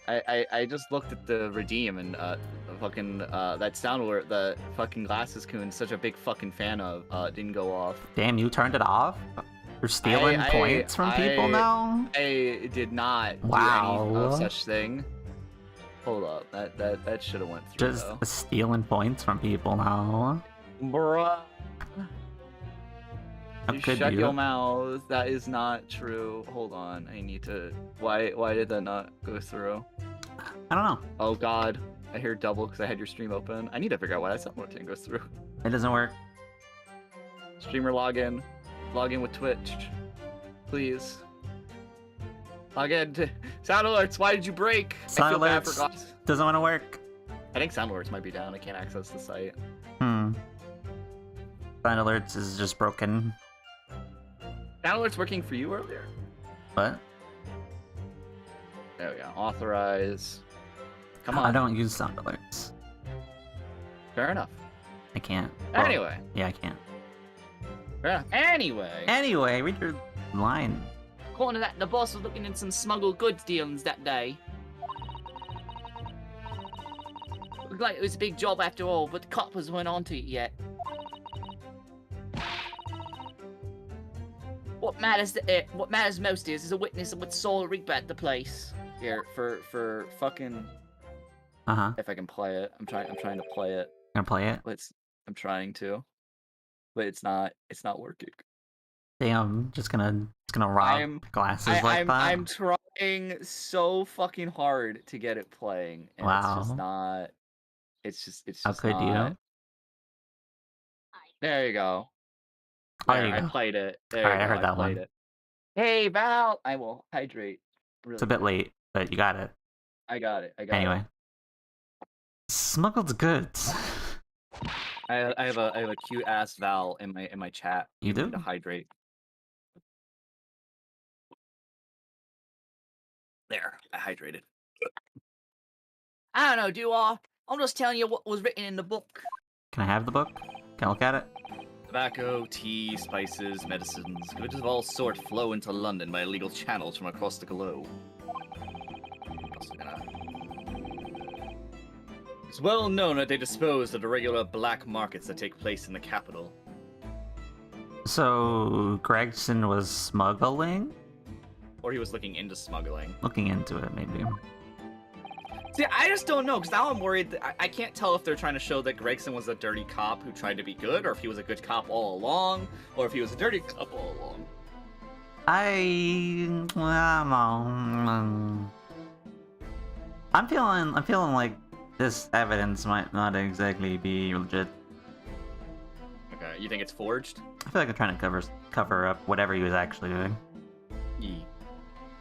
I just looked at the redeem and fucking that sound alert that fucking Glasses Coon's such a big fucking fan of didn't go off. Damn, you turned it off? You're stealing points from people now? I did not do Wow. any of such thing. Hold up, that should have went through Just though. stealing points from people now. Bruh. How You could shut you? your mouth. That is not true. Hold on. I need to. Why did that not go through? I don't know. Oh God. I hear double because I had your stream open. I need to figure out why that sound alert didn't go through. It doesn't work. Streamer login. Log in with Twitch. Please. Log in to sound alerts. Why did you break? I Sound feel bad for alerts. Glasses. Doesn't want to work. I think sound alerts might be down. I can't access the site. Sound alerts is just broken. Sound alerts working for you earlier? What? There we go. Authorize. Come on. I don't use sound alerts. Fair enough. I can't. Well, Anyway. Yeah, I can't. Yeah. Anyway. Anyway, read your line. According to that, the boss was looking at some smuggled goods dealings that day. Looked like it was a big job after all, but the coppers weren't onto it yet. what matters most is a witness with soul reap at the place. Here for fucking. Uh-huh. If I can play it, I'm trying to play it. Gonna play it? I'm trying to, but it's not working. Damn, just gonna rob glasses like that? I'm trying so fucking hard to get it playing, and it's just not. It's just How could not. you? There you go. There you I go. played it. There Alright, you I go. heard that played one. it. Hey Val, I will hydrate. Really It's a bit quick. late, but you got it. I got it. Anyway. Smuggled goods. I have a cute ass Val in my chat. You do? To hydrate. There, I hydrated. I don't know, I'm just telling you what was written in the book. Can I have the book? Can I look at it? Tobacco, tea, spices, medicines, goods of all sort flow into London by illegal channels from across the globe. It's well known that they dispose of the regular black markets that take place in the capital. So, Gregson was smuggling? Or he was looking into smuggling. Looking into it, maybe. See, I just don't know, because now I'm worried that I can't tell if they're trying to show that Gregson was a dirty cop who tried to be good, or if he was a good cop all along, or if he was a dirty cop all along. I don't know. I'm feeling like this evidence might not exactly be legit. Okay, you think it's forged? I feel like they're trying to cover up whatever he was actually doing.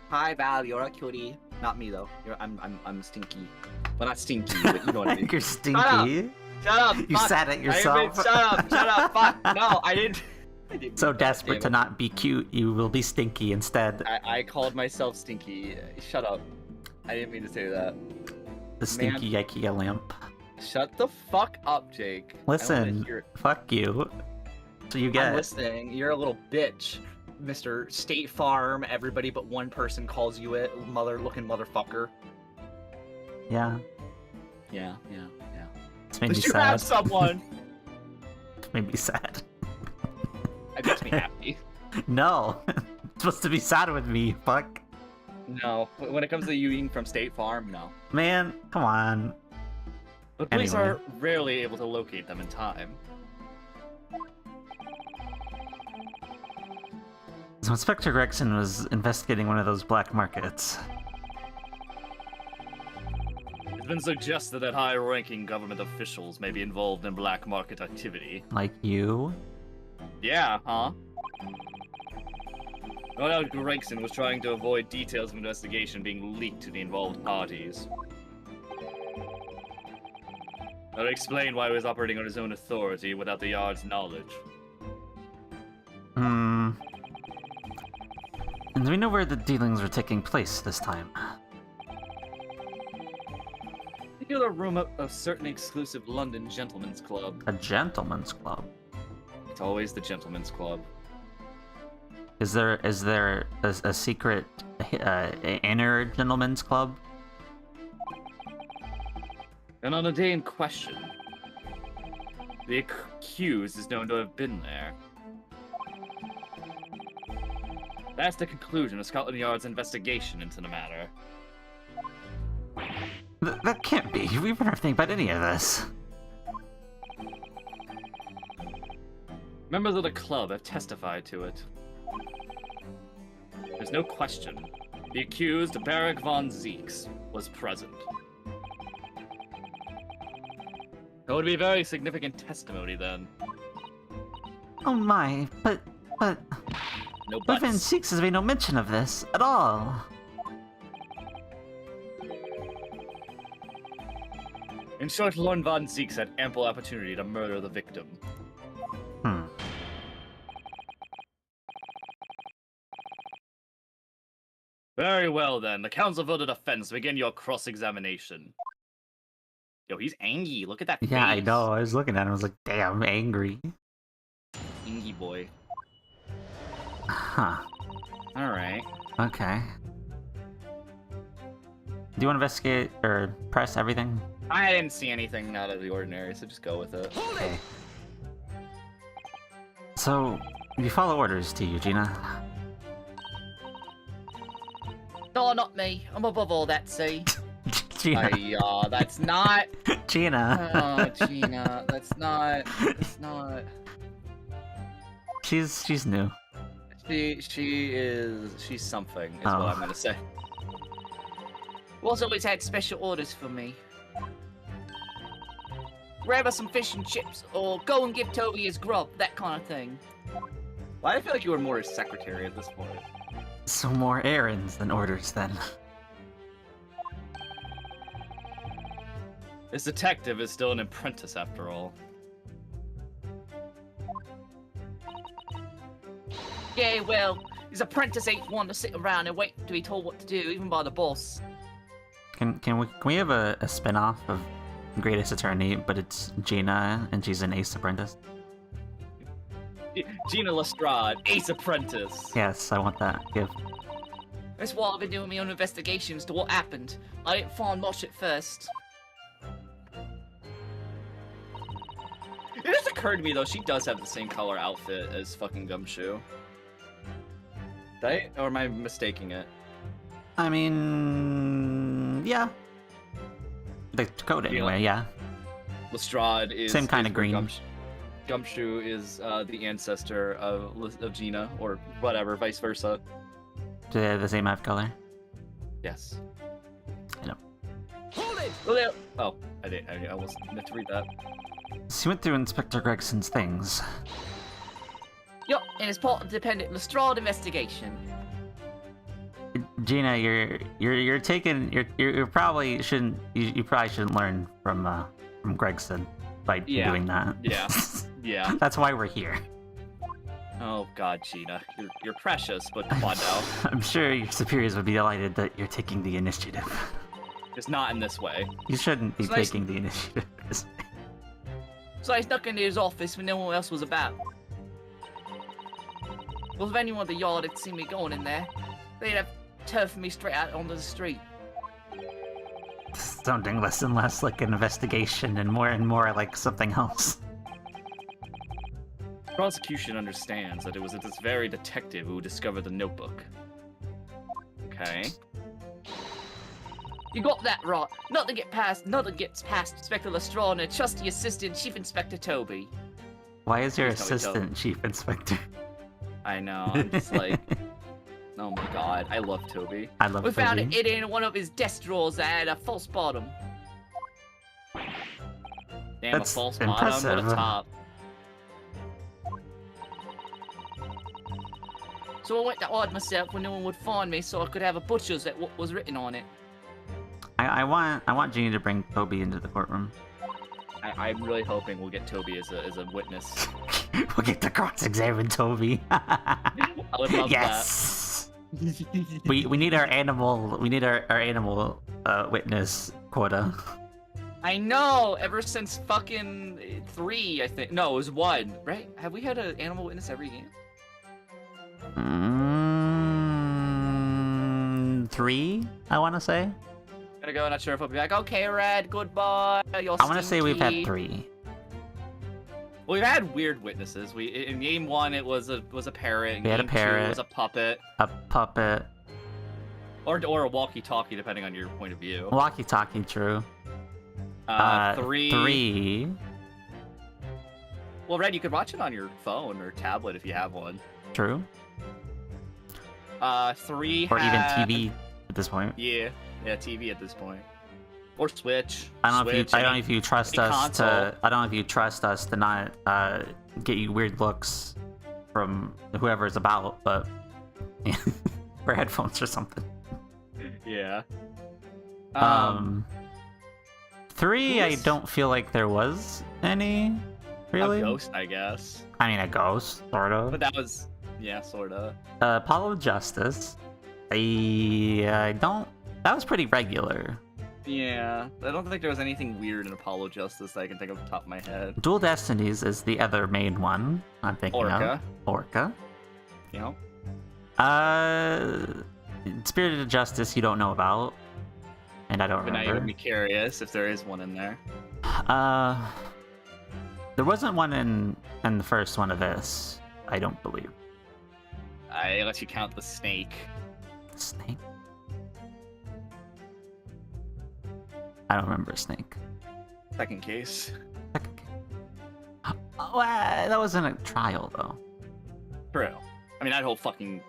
Hi Val, you're a cutie. Not me though. I'm stinky. Well, not stinky, but you know what I mean. You're stinky. Shut up! You fuck. said it yourself. Shut up! Fuck! No, I didn't. So desperate to not be cute, you will be stinky instead. I called myself stinky. Shut up. I didn't mean to say that. The stinky IKEA lamp. Shut the fuck up, Jake. Listen, fuck you. So you get. I'm listening. You're a little bitch, Mr. State Farm. Everybody but one person calls you it, looking motherfucker. Yeah. Yeah. It's made me Did you sad. have someone? It made me sad. It makes me happy. No. It's supposed to be sad with me. Fuck. No, when it comes to you eating from State Farm, no. Man, come on. But police Anyway. are rarely able to locate them in time. So Inspector Gregson was investigating one of those black markets. It's been suggested that high-ranking government officials may be involved in black market activity. Like you? Yeah, huh? No doubt Gregson was trying to avoid details of investigation being leaked to the involved parties. That'll explain why he was operating on his own authority without the Yard's knowledge. And do we know where the dealings were taking place this time? Particular room of a certain exclusive London gentleman's club. A gentleman's club? It's always the gentleman's club. Is there a secret inner gentleman's club? And on the day in question, the accused is known to have been there. That's the conclusion of Scotland Yard's investigation into the matter. That can't be. We've never think about any of this. Members of the club have testified to it. There's no question. The accused, Barak von Zeeks, was present. That would be very significant testimony then. Oh my, but No Van buts. Zeeks has made no mention of this at all. In short, Lord von Zeeks had ample opportunity to murder the victim. Very well then, the counsel for the defense, begin your cross-examination. Yo, he's angry. Look at that face. Yeah, I know. I was looking at him. I was like, damn, angry. Angry boy. Huh. Alright. Okay. Do you want to investigate or press everything? I didn't see anything out of the ordinary, so just go with it. Okay. So, you follow orders, to Eugenia. No, not me. I'm above all that, see? Gina. That's not... Gina. Oh, Gina, that's not... It's not... She's new. She's something, is what I'm gonna say. Will's always had special orders for me. Grab us some fish and chips, or go and give Toby his grub, that kind of thing. Why do I feel like you were more a secretary at this point? So more errands than orders then. This detective is still an apprentice after all. Yeah, well, his apprentice ain't one to sit around and wait to be told what to do, even by the boss. Can we have a spin-off of Great Ace Attorney, but it's Gina and she's an ace apprentice? Gina Lestrade, ace apprentice. Yes, I want that. Give. That's why I've been doing my own investigations to what happened. I didn't find much at first. It just occurred to me though, she does have the same color outfit as fucking Gumshoe. Right? Or am I mistaking it? I mean, yeah. The code anyway, yeah. Lestrade is Same kind of where green. Gumshoe is the ancestor of Gina, or whatever, vice versa. Do they have the same eye color? Yes. I know. Hold it! Oh, I didn't. I almost meant to read that. So you went through Inspector Gregson's things. Yup, and it's part of the independent Lestrade investigation. Gina, you're taking you probably shouldn't learn from Gregson by doing that. Yeah. Yeah. That's why we're here. Oh God, Gina, you're precious, but come on now. I'm sure your superiors would be delighted that you're taking the initiative. Just not in this way. You shouldn't be So nice- taking the initiative. So I snuck into his office when no one else was about. Well, if anyone at the yard had seen me going in there, they'd have turfed me straight out onto the street. Sounding less and less like an investigation and more like something else. The prosecution understands that it was this very detective who discovered the notebook. Okay. You got that right. Nothing gets past Inspector Lestrade and a trusty assistant, Chief Inspector Toby. Why is your Please tell me, assistant chief inspector? I know, I'm just like... Oh my God, I love Toby. I love We found Toby. it in one of his desk drawers that had a false bottom. Damn, That's a false impressive. bottom, what a top. So I went to hide myself when no one would find me so I could have a butcher's at what was written on it. I want Jeannie to bring Toby into the courtroom. I'm really hoping we'll get Toby as a witness. We'll get to cross-examine Toby. I would love yes. that. we need our animal witness quota. I know, ever since fucking 3, I think. No, it was 1, right? Have we had an animal witness every game? 3, I want to say. Gotta go, not sure if I'll be back. Okay, Red, goodbye. You're I want to say we've had stinky. 3. Well, we've had weird witnesses. In game 1 it was a parrot. In We had a game parrot. 2 it was a puppet. A puppet. Or a walkie-talkie, depending on your point of view. Walkie-talkie, true. 3. Well, Red, you could watch it on your phone or tablet if you have one. True. 3 Or had... even TV at this point. Yeah, TV at this point. Or Switch. I don't know Switch, if you trust any us console. to. I don't know if you trust us to not get you weird looks from whoever's about, but or headphones or something. Yeah. 3, I was- don't feel like there was any. Really? A ghost, I guess. I mean, a ghost, sort of. But that was, yeah, sorta. Apollo Justice. I don't. That was pretty regular. Yeah, I don't think there was anything weird in Apollo Justice that I can think of off the top of my head. Dual Destinies is the other main one I'm thinking Orca, of. Orca. you know? Spirited of Justice you don't know about. And I don't But now you would remember. be curious if there is one in there. There wasn't one in the first one of this, I don't believe. Unless you count the snake. Snake? I don't remember a snake. Second case. Second case. Oh, that wasn't a trial though. True. I mean, that whole fucking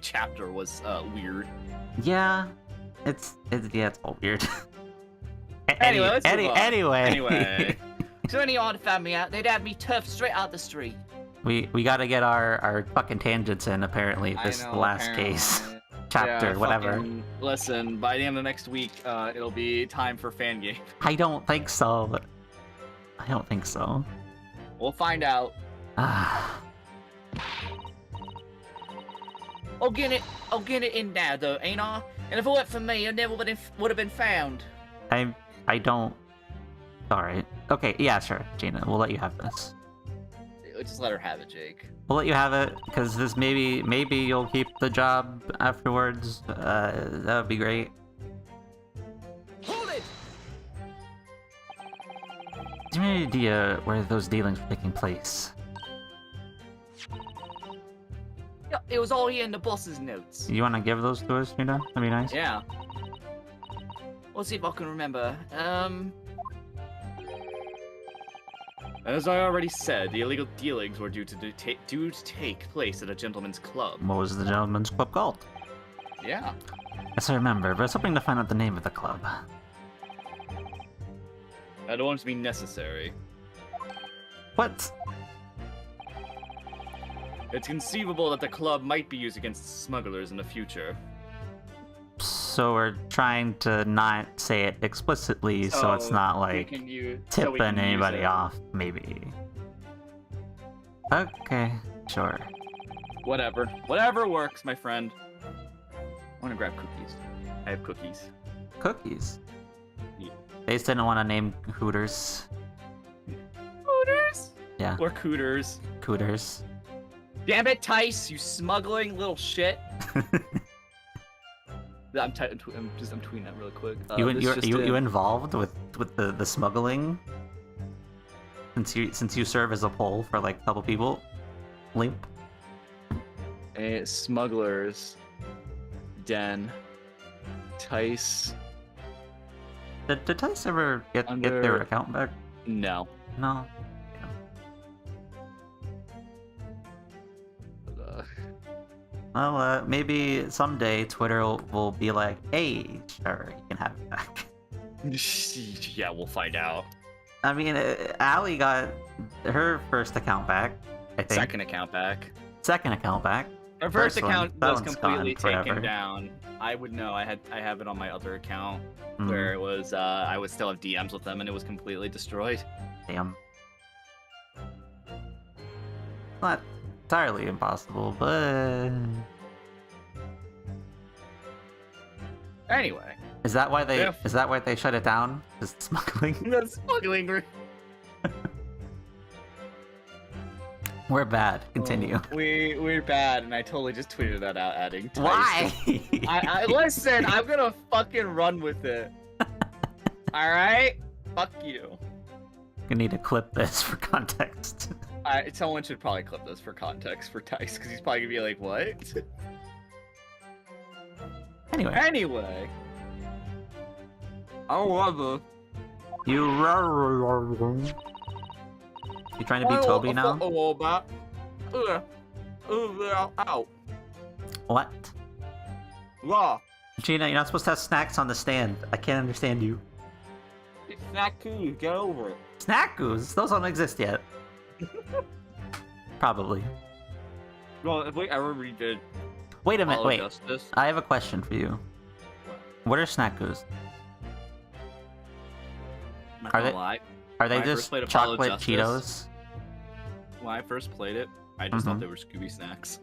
chapter was weird. Yeah, it's all weird. Anyway, let's move on. Anyway. So any odd found me out, they'd have me turfed straight out the street. we gotta get our fucking tangents in. Apparently, I this know, the last apparently. case, chapter, Yeah, whatever. fucking- Listen, by the end of next week, it'll be time for fan game. I don't think so. We'll find out. Ah, I'll get it in now though, ain't I? And if it weren't for me, I never would have been found. I don't. All right. Okay. Yeah. Sure, Gina. We'll let you have this. Just let her have it, Jake. We'll let you have it because this maybe you'll keep the job afterwards. That would be great. Hold it! Do you have any idea where those dealings were taking place? Yeah, it was all here in the boss's notes. You want to give those to us, Gina? That'd be nice. Yeah. Let's see if I can remember. As I already said, the illegal dealings were due to take place at a gentleman's club. What was the gentleman's club called? Yeah. Yes, I remember, but I was hoping to find out the name of the club. I don't want it to be necessary. What? It's conceivable that the club might be used against smugglers in the future. So we're trying to not say it explicitly, so it's not like tipping anybody off, maybe. Okay, sure. Whatever works, my friend. I want to grab cookies. I have cookies. Cookies. Yeah. They just didn't want to name Hooters. Hooters? Yeah, Or cooters. Cooters. Damn it, Tice, you smuggling little shit. I'm tweeting that really quick. You this just in. you involved with the smuggling? Since you serve as a poll for like a couple people, Limp. Smugglers. Den. Tice. Did Tice ever get their Under- account back? No. No. Well, maybe someday Twitter will be like, hey, sure, you can have it back. Yeah, we'll find out. I mean, Allie got her first account back, I think. Second account back. Second account back. Our first one, account that was one's completely gone forever. taken down. I would know. I have it on my other account Mhm. where it was. I would still have DMs with them, and it was completely destroyed. Damn. Not entirely impossible, but... Anyway, Is that why they Yeah. shut it down? Just smuggling? the smuggling. We're bad. Continue. We're bad, and I totally just tweeted that out, adding. Tice. Why? I listen. I'm gonna fucking run with it. All right. Fuck you. You need to clip this for context. Someone should probably clip this for context for Tice, because he's probably gonna be like, "What?" Anyway. Anyway. I love it. You trying to be Toby now? Out. What? Raw. Gina, you're not supposed to have snacks on the stand. I can't understand you. It's not cool. Get over it. Snack goos? Those don't exist yet. Probably. Well, if we ever redid Wait a minute, All wait. Justice, I have a question for you. What are snack goos? I'm not Are gonna they- lie. Are they When I first just played Apollo chocolate Justice- Cheetos? When I first played it, I just Mhm. thought they were Scooby snacks.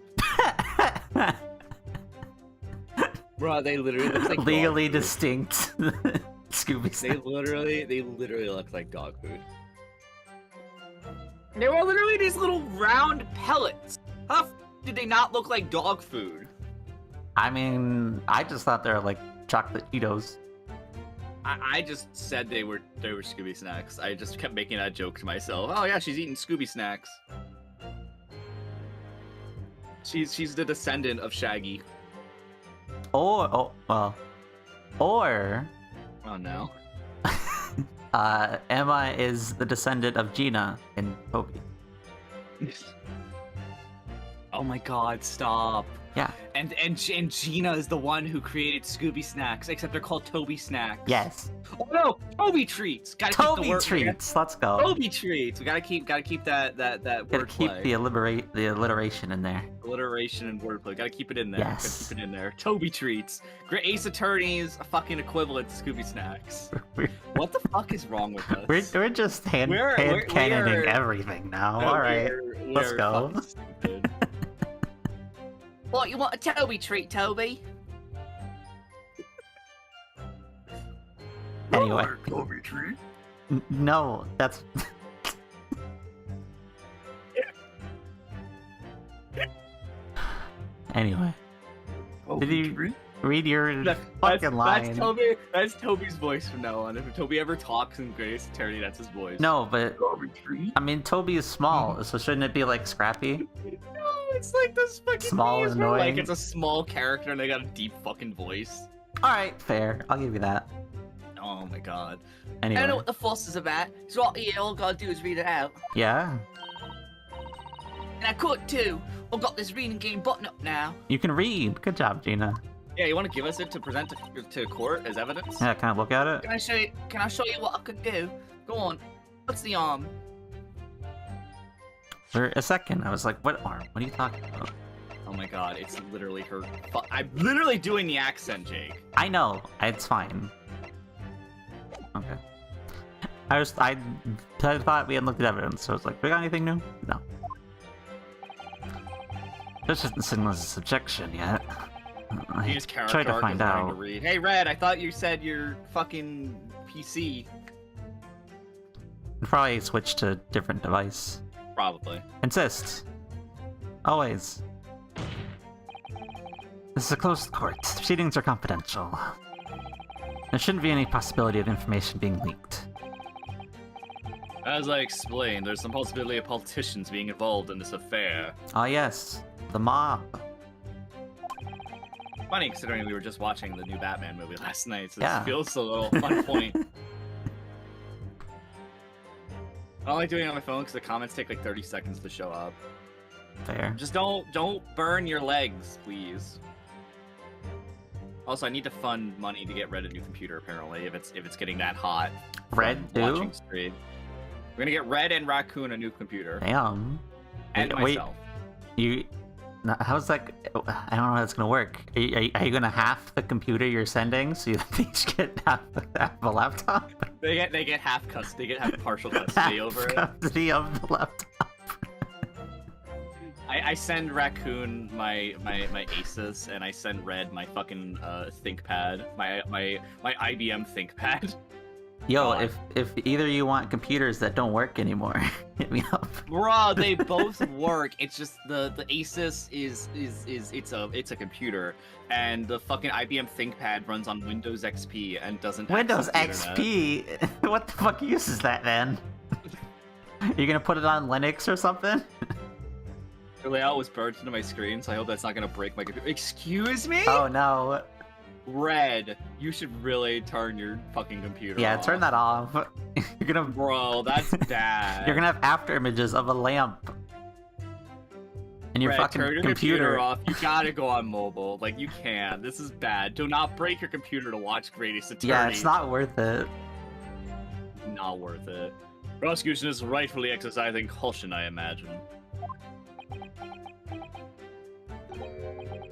Bro, they literally look like Legally dog food. distinct Scooby They snacks. literally look like dog food. They were literally these little round pellets. How did they not look like dog food? I mean, I just thought they were like chocolate Cheetos. I just said they were Scooby snacks. I just kept making that joke to myself. Oh yeah, she's eating Scooby snacks. She's the descendant of Shaggy. Or Oh no. Emma is the descendant of Gina and Toby. Oh my god, stop. Yeah. And Gina is the one who created Scooby Snacks, except they're called Toby Snacks. Yes. Oh no, Toby Treats. Gotta keep the Toby word treats. Let's go. Toby Treats. We gotta keep that Gotta wordplay. keep the alliteration in there. Alliteration and wordplay. Gotta keep it in there. Yes. Gotta keep it in there. Toby Treats. Great Ace Attorney's a fucking equivalent to Scooby Snacks. What the fuck is wrong with us? We're just hand We're- cannoning everything now. No, All right. Let's we're go. fucking stupid. What, you want a Toby treat, Toby? Anyway. Toby Treat. No, that's. Anyway, did you read your fucking line? That's Toby's voice from now on. If Toby ever talks in Great Ace Attorney, that's his voice. No, but I mean, Toby is small, so shouldn't it be like Scrappy? No, it's like this fucking Small memes and where, like annoying. it's a small character and they got a deep fucking voice. All right, fair. I'll give you that. Oh my god. I don't know Anyway, what the fuss is about. It's right here, all I gotta do is read it out. yeah, And I could too. I've got this reading game button up now. you can read. Good job, Gina. Yeah, you want to give us it to present to court as evidence? Yeah, can I look at it? Can I show you what I could do? Go on. What's the arm? For a second, I was like, "What arm? What are you talking about?" Oh my god, it's literally her. I'm literally doing the accent, Jake. I know. It's fine. Okay. I thought we had looked at evidence, so I was like, "We got anything new?" No. This isn't signals of subjection yet. I You just character tried to arc find is learning to out. read. Hey, Red, I thought you said you're fucking PC. Probably switch to different device. Probably. Insist. Always. This is a closed court. Proceedings are confidential. There shouldn't be any possibility of information being leaked. As I explained, there's some possibility of politicians being involved in this affair. Ah yes, the mob. Funny considering we were just watching the new Batman movie last night, so Yeah. this feels a little fun point. I don't like doing it on my phone because the comments take like 30 seconds to show up. Fair. Just don't burn your legs, please. Also, I need to fund money to get Red a new computer. Apparently, if it's getting that hot. from Red too? watching stream. We're gonna get Red and Raccoon a new computer, Damn. and Wait, myself. you. How's that? I don't know how that's gonna work. Are you gonna half the computer you're sending so you each get half a laptop? They get half custody. They get half partial custody Half over it. custody of the laptop. I send Raccoon my Asus, and I send Red my fucking ThinkPad, my IBM ThinkPad. Yo, God. if either you want computers that don't work anymore, hit me up. Bro, they both work. It's just the Asus is it's a computer, and the fucking IBM ThinkPad runs on Windows XP and doesn't Windows access the internet. XP? What the fuck use is that then? You gonna put it on Linux or something? The layout was burnt into my screen, so I hope that's not gonna break my computer. Excuse me? Oh no. Red, you should really turn your fucking computer Yeah, off. turn that off. You're gonna Bro, that's bad. you're gonna have after images of a lamp. And your Red, fucking turn your computer. off. You gotta go on mobile. Like, you can't. This is bad. Do not break your computer to watch Great Ace Attorney. Yeah, it's not worth it. Not worth it. Prosecution is rightfully exercising caution, I imagine.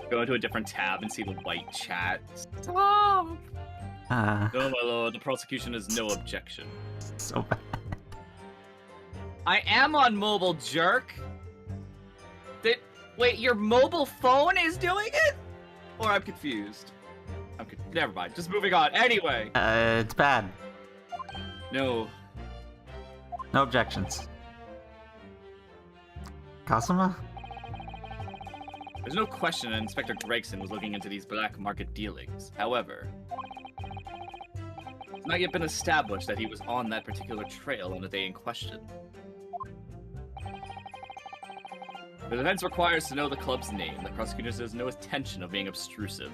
Go into a different tab and see the white chat. Stop! Uh, No, my lord, the prosecution has no objection. so bad. I am on mobile, jerk. Wait, your mobile phone is doing it? Or I'm confused. Never mind. Just moving on. Anyway. It's bad. No. No objections. Kasuma? There's no question that Inspector Gregson was looking into these black market dealings. However, it's not yet been established that he was on that particular trail on the day in question. The defense requires to know the club's name. The prosecutor says no intention of being obstructive.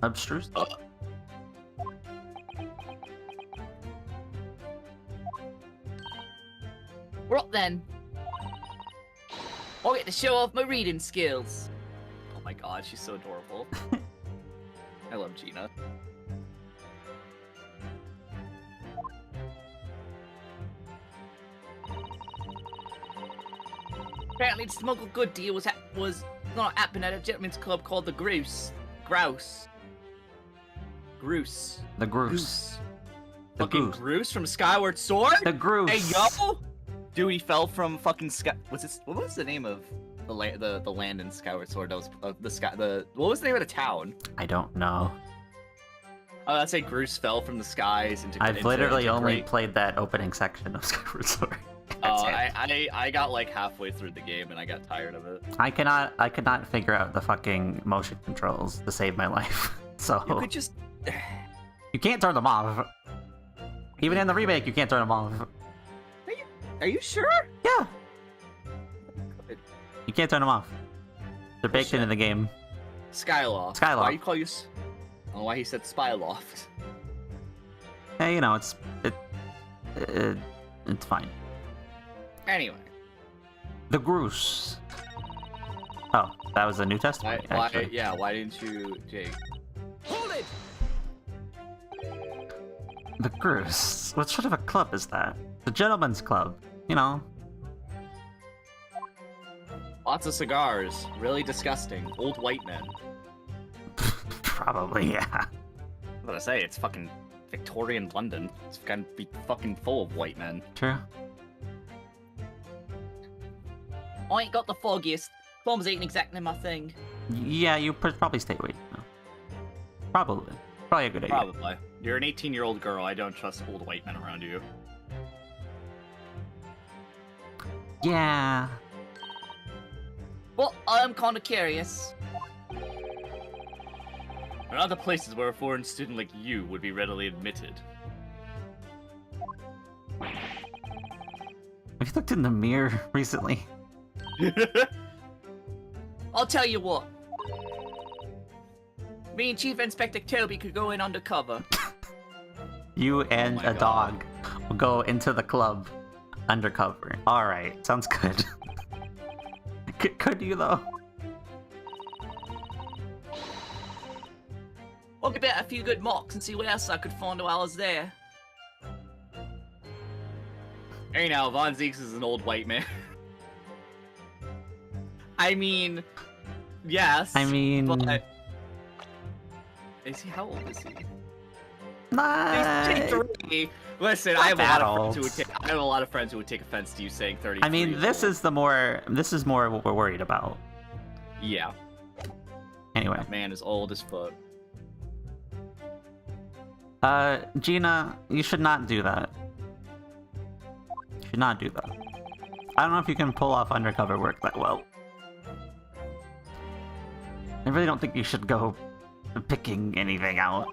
Abstruse? We're up then. I'll get to show off my reading skills. Oh my god, she's so adorable. I love Gina. Apparently, the smuggle good deal was not happening at a gentleman's club called the Groose. Grouse. Groose. The Groose. The Fucking Groose. Groose from Skyward Sword? The Groose. Hey, yo! Dude, he fell from fucking sky. What was the name of the land in Skyward Sword? That was what was the name of the town? I don't know. Oh, I'd say Groose fell from the skies into. I've literally only Great... played that opening section of Skyward Sword. Oh, I got like halfway through the game and I got tired of it. I could not figure out the fucking motion controls to save my life. So You could just. you can't turn them off. Even in the remake, you can't turn them off. Are you sure? Yeah. You can't turn them off. They're baked into the game. Skyloft. Skyloft. Why you call you? I don't know why he said Spyloft. Hey, you know, it's fine. Anyway. The Groose. Oh, that was a new testament. Actually. Why didn't you, Jake? Hold it! The Groose. What sort of a club is that? The gentleman's club. You know. Lots of cigars. Really disgusting. Old white men. Probably, yeah. I was gonna say, it's fucking Victorian London. It's gonna be fucking full of white men. True. I ain't got the foggiest. Bombs ain't exactly my thing. Yeah, you probably stay away. No. Probably. Probably a good idea. Probably. You're an 18-year-old girl. I don't trust old white men around you. Yeah. Well, I'm kinda curious. There are other places where a foreign student like you would be readily admitted. Have you looked in the mirror recently? I'll tell you what. Me and Chief Inspector Toby could go in undercover. You and my a God. dog will go into the club undercover. Alright, sounds good. Could you, though? I'll give it a few good mocks and see what else I could find while I was there. Hey now, Von Zeeks is an old white man. I mean, yes. I mean... But... Is he? How old is he? Nah, He's 3. Listen, Not I have a lot of friends adults. who would take. I have a lot of friends who would take offense to you saying 30. I mean, this is more what we're worried about. Yeah, Anyway. that man is old as fuck. Gina, you should not do that. You should not do that. I don't know if you can pull off undercover work that well. I really don't think you should go picking anything out.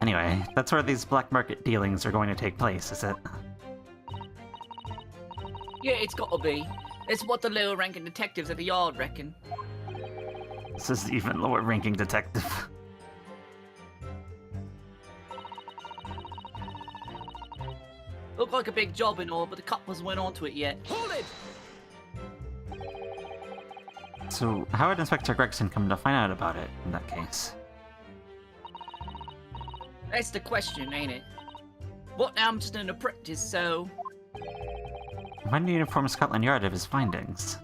Anyway, that's where these black market dealings are going to take place, is it? Yeah, it's gotta be. It's what the lower ranking detectives at the yard reckon. This is even lower ranking detective. Looked like a big job and all, but the coppers went onto it yet. Hold it! So, how would Inspector Gregson come to find out about it, in that case? That's the question, ain't it? But now I'm just an apprentice, so... When do you inform Scotland Yard of his findings?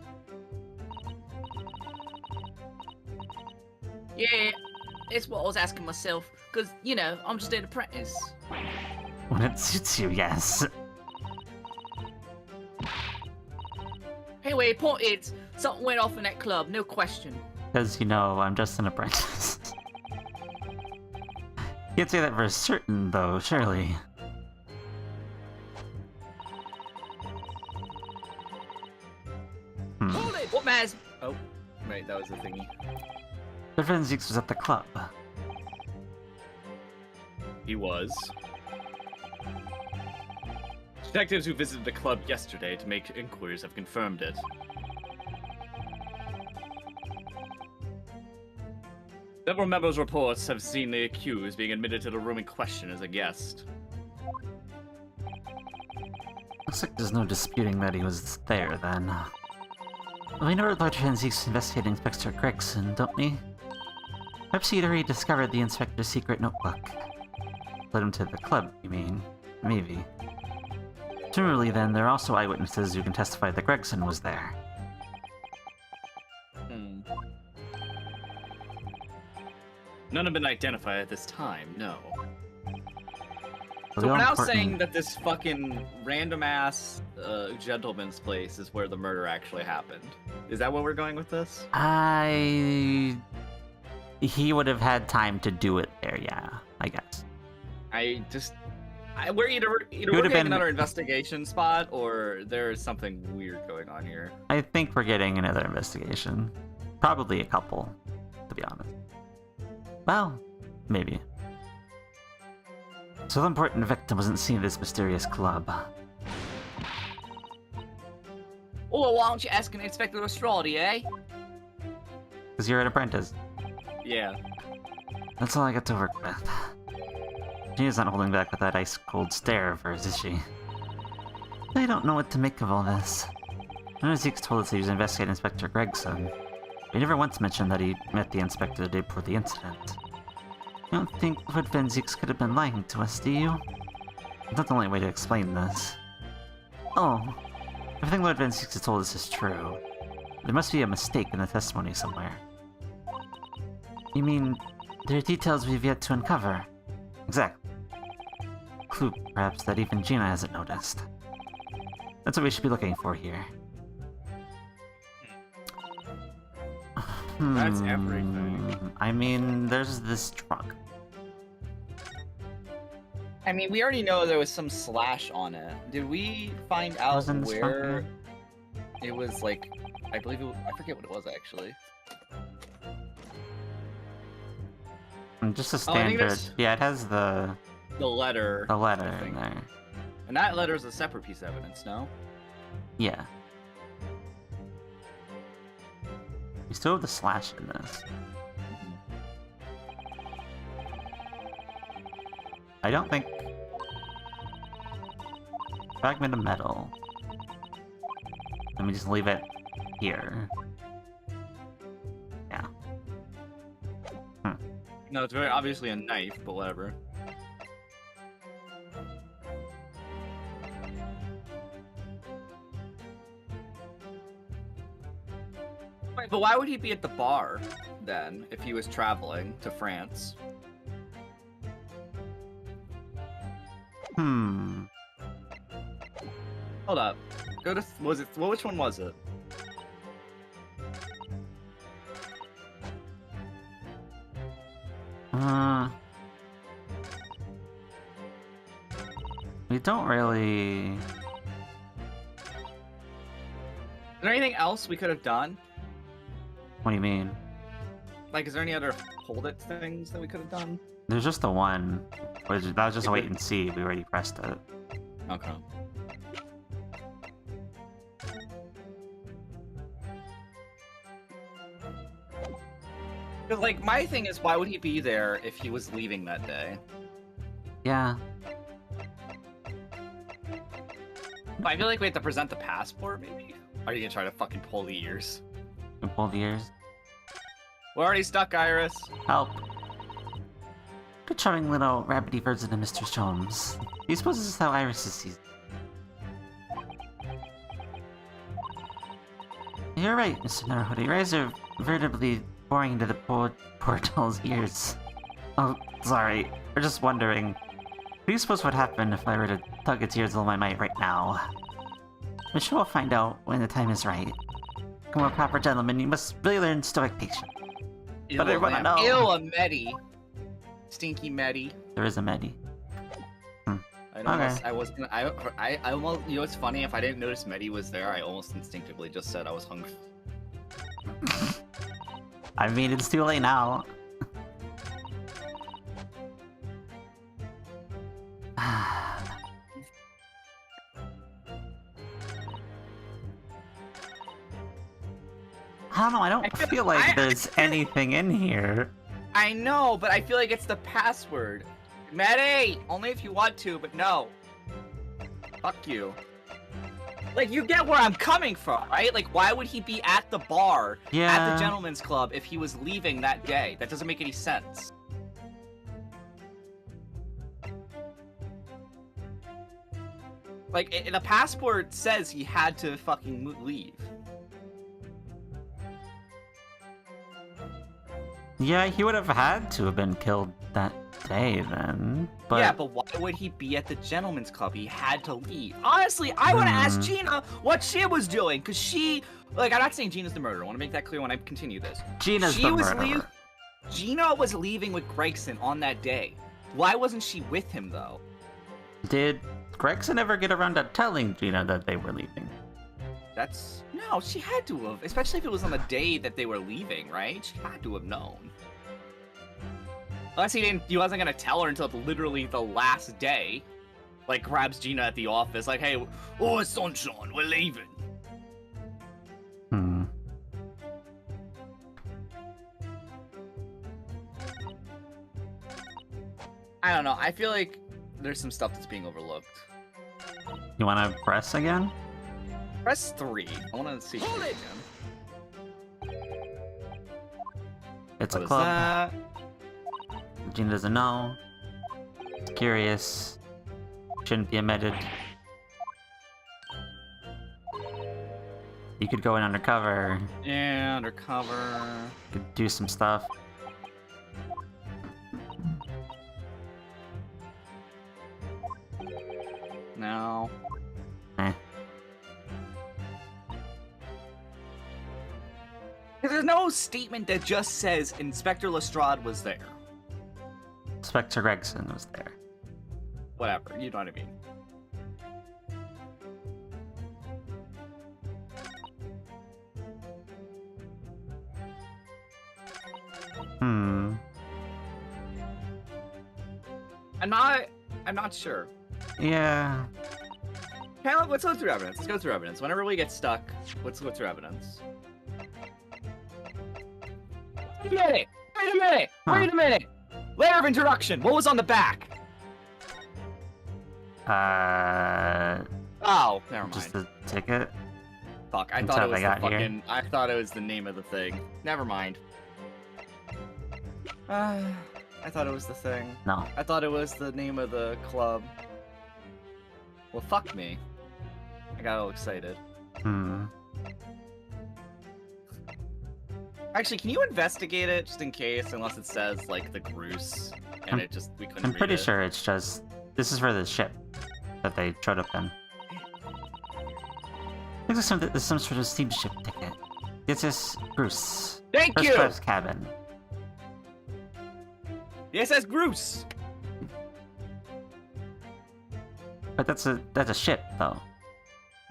Yeah, it's what I was asking myself. Because, you know, I'm just an apprentice. When it suits you, yes. Anyway, point is, something went off in that club, no question. Because, you know, I'm just an apprentice. Can't say that for certain, though, surely. Hold it! What matters? Oh, right, that was the thingy. The Forensics was at the club. He was. Detectives who visited the club yesterday to make inquiries have confirmed it. Several members' reports have seen the accused being admitted to the room in question as a guest. Looks like there's no disputing that he was there, then. We know Lord Van Zeke's investigating Inspector Gregson, don't we? Perhaps he'd already discovered the Inspector's secret notebook. Led him to the club, you mean? Maybe. Similarly, then, there are also eyewitnesses who can testify that Gregson was there. None have been identified at this time, no. So we're now saying that this fucking random-ass gentleman's place is where the murder actually happened. Is that where we're going with this? He would have had time to do it there, yeah, I guess. We're either we're getting another investigation spot, or there's something weird going on here. I think we're getting another investigation. Probably a couple, to be honest. Well, maybe. So the important victim wasn't seen at this mysterious club. Oh, why don't you ask an Inspector Astrality, eh? Because you're an apprentice. Yeah. That's all I got to work with. She isn't holding back with that ice-cold stare of hers, is she? I don't know what to make of all this. When Zeke's told us he was investigating Inspector Gregson, he never once mentioned that he met the inspector the day before the incident. You don't think Lord Van Zeeks could have been lying to us, do you? That's the only way to explain this. Oh, everything Lord Van Zeeks has told us is true. There must be a mistake in the testimony somewhere. You mean, there are details we've yet to uncover? Exactly. Clue, perhaps, that even Gina hasn't noticed. That's what we should be looking for here. That's everything. I mean, there's this trunk. I mean, we already know there was some slash on it. Did we find out Wasn't this where it was, like, I believe I forget what it was, actually. Just a Oh, I think standard. that's- Yeah, it has the letter. letter I in think. there. And that letter is a separate piece of evidence, no? Yeah. We still have the slash in this. I don't think... Fragment of metal. Let me just leave it here. Yeah. No, it's very obviously a knife, but whatever. Wait, but why would he be at the bar, then, if he was traveling to France? Hold up. Go to... Was it... Well, which one was it? We don't really... Is there anything else we could have done? What do you mean? Like, is there any other hold it things that we could have done? There's just the one. That was just a wait and see. We already pressed it. Okay. Because, like, my thing is, why would he be there if he was leaving that day? Yeah. I feel like we have to present the passport, maybe? Are you gonna try to fucking pull the ears? We pull the ears. We're already stuck, Iris. Help. Good charming little rabbity version of Mr. Sholmes. Do you suppose this is how Iris sees it? You're right, Mr. Naruhodo. Your eyes are veritably boring into the poor doll's ears. Oh, sorry. We're just wondering. What do you suppose would happen if I were to tug its ears with all my might right now? I'm sure we'll find out when the time is right. Come on, proper gentleman, you must really learn stoic patience. But I wanna know. Ew, a Medi. Stinky Medi. There is a Medi. I was gonna, I almost, you know what's funny? If I didn't notice Medi was there, I almost instinctively just said I was hungry. I mean, it's too late now. I don't know, I don't feel like there's anything in here. I know, but I feel like it's the password. Medi! Only if you want to, but no. Fuck you. Like, you get where I'm coming from, right? Like, why would he be at the bar at Yeah. the gentleman's club if he was leaving that day? That doesn't make any sense. Like, the passport says he had to fucking leave. Yeah, he would have had to have been killed that day then. But Yeah, but why would he be at the gentleman's club? He had to leave. Honestly, I want to ask Gina what she was doing, because she... Like, I'm not saying Gina's the murderer. I want to make that clear when I continue this. Gina's She the was murderer. Gina was leaving with Gregson on that day. Why wasn't she with him, though? Did Gregson ever get around to telling Gina that they were leaving? That's... No, she had to have. Especially if it was on the day that they were leaving, right? She had to have known. Unless he wasn't gonna tell her until literally the last day. Like, grabs Gina at the office, like, hey, oh, sunshine, we're leaving. Hmm. I don't know, I feel like there's some stuff that's being overlooked. You want to press again? Press 3. I wanna see Hold it it! again. It's What a is club. that? Gina doesn't know. It's curious. Shouldn't be admitted. You could go in undercover. Yeah, undercover. Could do some stuff. No. Eh. There's no statement that just says Inspector Lestrade was there. Inspector Gregson was there. Whatever, you know what I mean. Hmm. I'm not sure. Yeah. Okay, let's go through evidence. Let's go through evidence. Whenever we get stuck, let's go through evidence. Wait a minute! Wait a minute! Huh. Wait a minute! Layer of introduction. What was on the back? Oh, never mind. Just the ticket. Fuck, I Until thought it was they the got here. fucking... I thought it was the name of the thing. Never mind. I thought it was the thing. No. I thought it was the name of the club. Well, fuck me. I got all excited. Hmm. Actually, can you investigate it just in case, unless it says like the Groose, and we couldn't I'm read pretty it. sure it's just this is for the ship that they showed up in. Looks like some sort of steamship ticket. This is Bruce. Thank First you. class cabin. The SS Groose. But that's a ship though.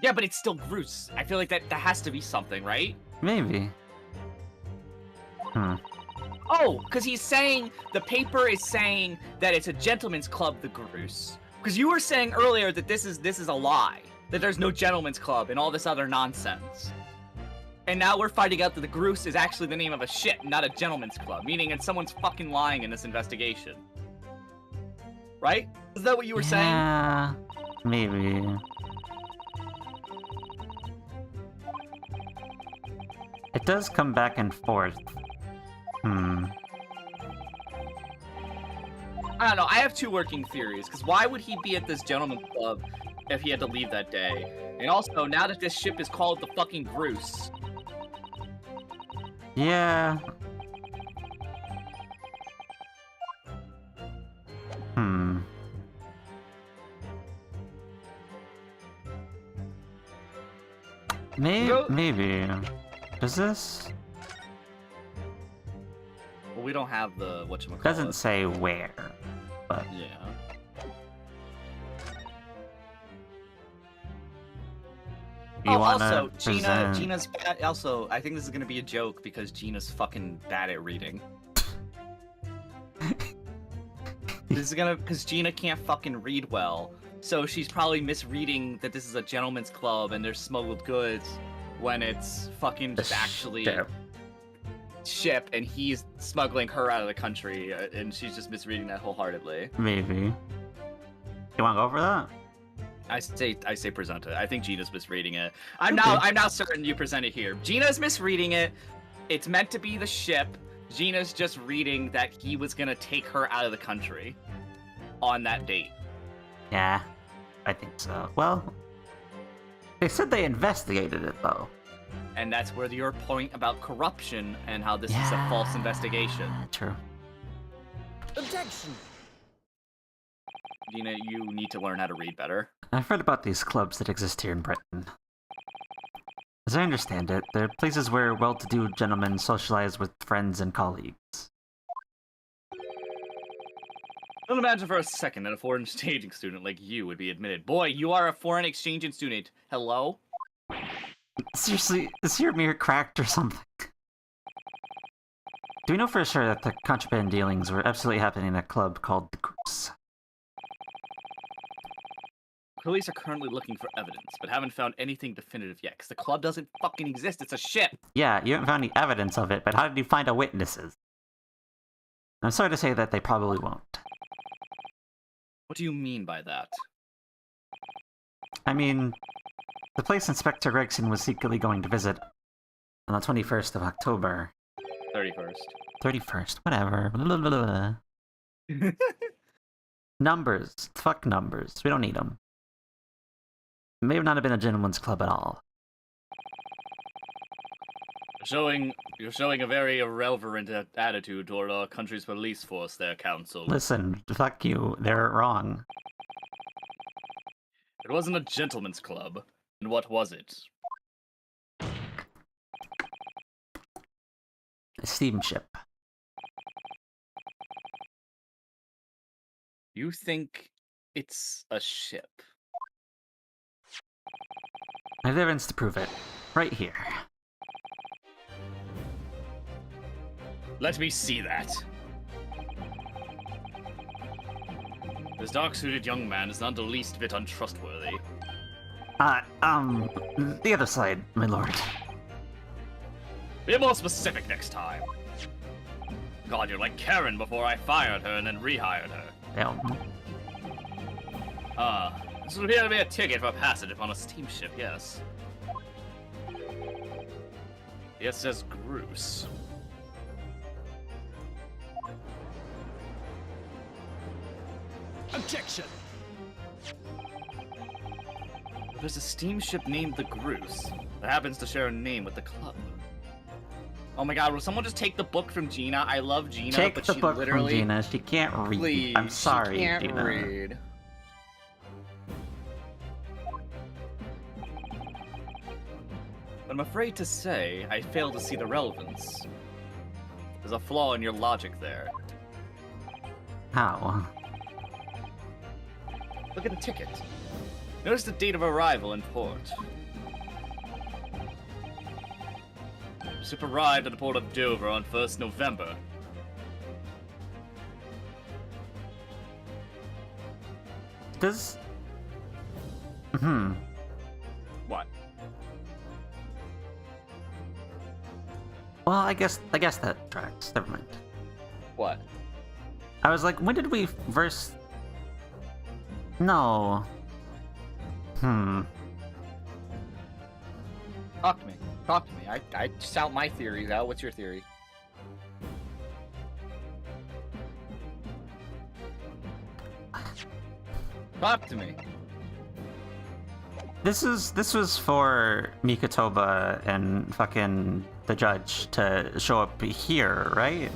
Yeah, but it's still Groose. I feel like that has to be something, right? Maybe. Hmm. Oh, because he's saying the paper is saying that it's a gentleman's club, the Groose. Because you were saying earlier that this is a lie, that there's no gentleman's club and all this other nonsense. And now we're finding out that the Groose is actually the name of a ship, not a gentleman's club, meaning that someone's fucking lying in this investigation. Right? Is that what you were saying? Yeah, maybe. It does come back and forth. Hmm. I don't know. I have two working theories. Because why would he be at this gentleman's club if he had to leave that day? And also, now that this ship is called the fucking Groose. Yeah. Hmm. Maybe. Does this? Well, we don't have the whatchamacallit. Doesn't say where, but Yeah. you wanna also, present... Gina's bad. Also, I think this is gonna be a joke because Gina's fucking bad at reading. This is gonna, because Gina can't fucking read well, so she's probably misreading that this is a gentleman's club and there's smuggled goods when it's fucking just actually ship and he's smuggling her out of the country, and she's just misreading that wholeheartedly. Maybe. You wanna go over that? I say present it. I think Gina's misreading it. I'm now certain you present it here. Gina's misreading it. It's meant to be the ship. Gina's just reading that he was gonna take her out of the country on that date. Yeah, I think so. Well, they said they investigated it, though. And that's where your point about corruption and how this is a false investigation. True. Objection! Gina, you need to learn how to read better. I've heard about these clubs that exist here in Britain. As I understand it, they're places where well-to-do gentlemen socialize with friends and colleagues. Don't imagine for a second that a foreign exchanging student like you would be admitted. Boy, you are a foreign exchanging student. Hello? Seriously, is your mirror cracked or something? Do we know for sure that the contraband dealings were absolutely happening in a club called the Goose? Police are currently looking for evidence, but haven't found anything definitive yet, because the club doesn't fucking exist, it's a ship! Yeah, you haven't found any evidence of it, but how did you find out witnesses? I'm sorry to say that they probably won't. What do you mean by that? I mean, the place Inspector Gregson was secretly going to visit on the 21st of October. 31st. 31st, whatever. Blah, blah, blah, blah. Numbers. Fuck numbers. We don't need them. It may have not have been a gentleman's club at all. You're showing a very irreverent attitude toward our country's police force there, counsel. Listen, fuck you. They're wrong. It wasn't a gentleman's club. And what was it? A steamship. You think it's a ship? I have evidence to prove it. Right here. Let me see that. This dark-suited young man is not the least bit untrustworthy. The other side, my lord. Be more specific next time. God, you're like Karen before I fired her and then rehired her. This would appear to be a ticket for passage upon a steamship, yes. Yes, it says Groose. Objection! There's a steamship named the Groose that happens to share a name with the club. Oh my god, will someone just take the book from Gina? I love Gina, Take but the she book literally... from Gina. She can't read. Please, I'm sorry, she can't Gina. read. But I'm afraid to say I fail to see the relevance. There's a flaw in your logic there. How? Look at the ticket. Notice the date of arrival in port. The ship arrived at the port of Dover on 1st November. Does... What? Well, I guess that tracks. Never mind. What? I was like, when did we first... No. Talk to me. Talk to me. I shout my theories out. What's your theory? Talk to me. This was for Mikotoba and fucking the judge to show up here, right?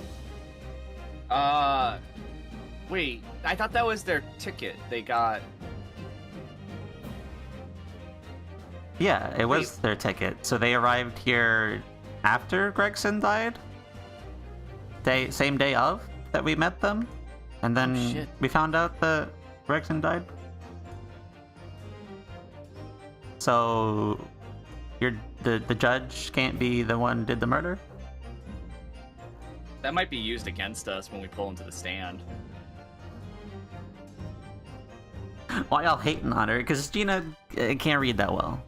Wait. I thought that was their ticket. They got... Yeah, it was their ticket. So they arrived here after Gregson died? Same day of that we met them? And then we found out that Gregson died? So the judge can't be the one who did the murder? That might be used against us when we pull him to the stand. Why y'all hating on her? Because Gina can't read that well.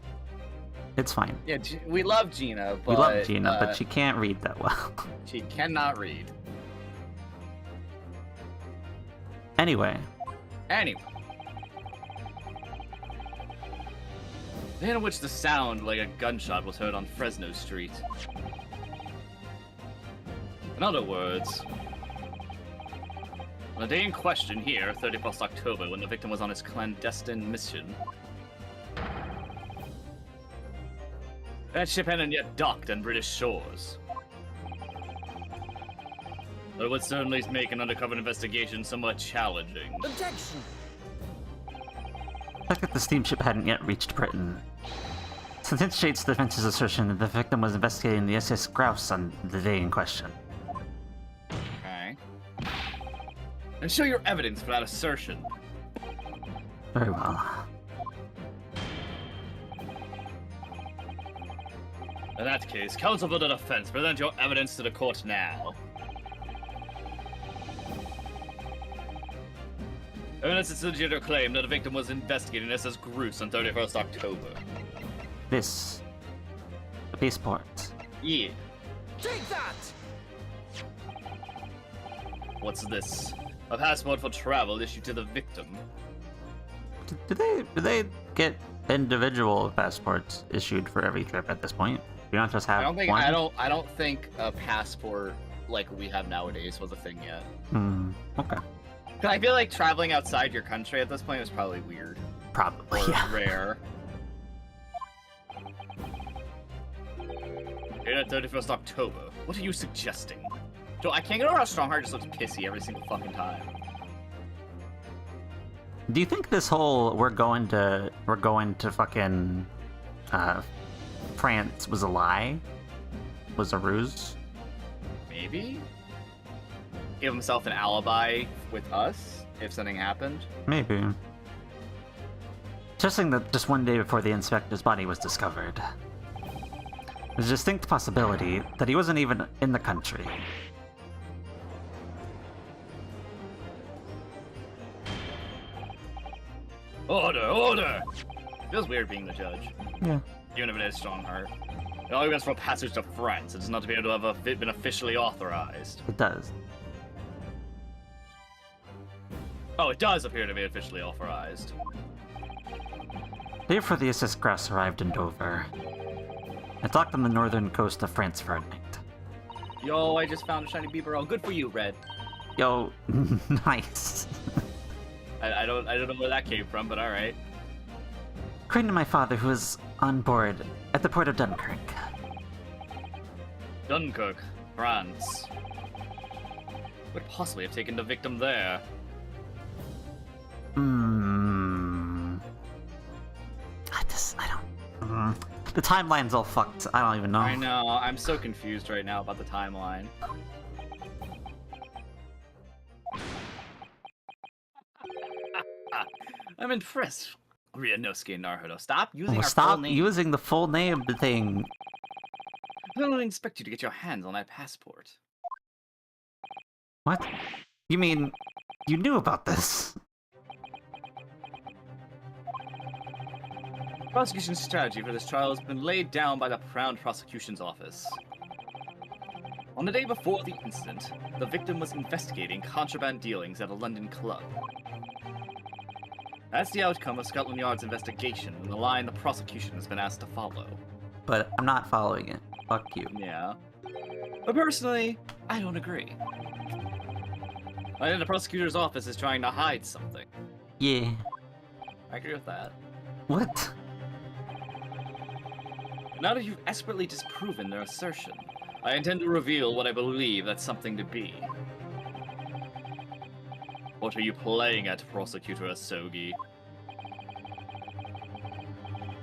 It's fine. Yeah, we love Gina, but... We love Gina, but she can't read that well. She cannot read. Anyway. in which the sound like a gunshot was heard on Fresno Street. In other words, on the day in question here, 31st October, when the victim was on his clandestine mission, that ship hadn't yet docked on British shores. But it would certainly make an undercover investigation somewhat challenging. Objection! The fact that the steamship hadn't yet reached Britain substantiates the defense's assertion that the victim was investigating the SS Grouse on the day in question. Okay. And show your evidence for that assertion. Very well. In that case, counsel for the defense, present your evidence to the court now. Evidence is legit or claim that the victim was investigating SS Grouse on 31st October. This... the passport. Yeah. Take that! What's this? A passport for travel issued to the victim. Do they get individual passports issued for every trip at this point? You don't just have one? I don't think a passport like we have nowadays was a thing yet. Okay. I feel like traveling outside your country at this point was probably weird. Probably, Or yeah. rare. Here at 31st October, what are you suggesting? Joe, I can't get over how Strongheart just looks pissy every single fucking time. Do you think this whole we're going to fucking France was a lie? Was a ruse? Maybe? Give himself an alibi with us if something happened. Maybe. Interesting that just one day before the inspector's body was discovered, there's a distinct possibility that he wasn't even in the country. Order, order! Feels weird being the judge, Yeah. even if it is Strongheart. It only goes for passage to France. It is not to be able to have been officially authorized. It does. Oh, it does appear to be officially authorized. Day before the SS Grouse arrived in Dover, it docked on the northern coast of France for a night. Yo, I just found a shiny Bibarel. Good for you, Red. Yo, nice. I don't know where that came from, but alright. According to my father, who was on board at the port of Dunkirk. Dunkirk, France. Would possibly have taken the victim there. I don't... The timeline's all fucked. I don't even know. I know. I'm so confused right now about the timeline. I'm impressed. Ryanosuke Naruto, stop using Oh, our stop full name. using the full name of the thing. I don't expect you to get your hands on that passport. What? You mean you knew about this? Prosecution strategy for this trial has been laid down by the Crown Prosecution's Office. On the day before the incident, the victim was investigating contraband dealings at a London club. That's the outcome of Scotland Yard's investigation and the line the prosecution has been asked to follow. But I'm not following it. Fuck you. Yeah. But personally, I don't agree. I think the prosecutor's office is trying to hide something. Yeah. I agree with that. What? Now that you've expertly disproven their assertion, I intend to reveal what I believe that something to be. What are you playing at, Prosecutor Asogi?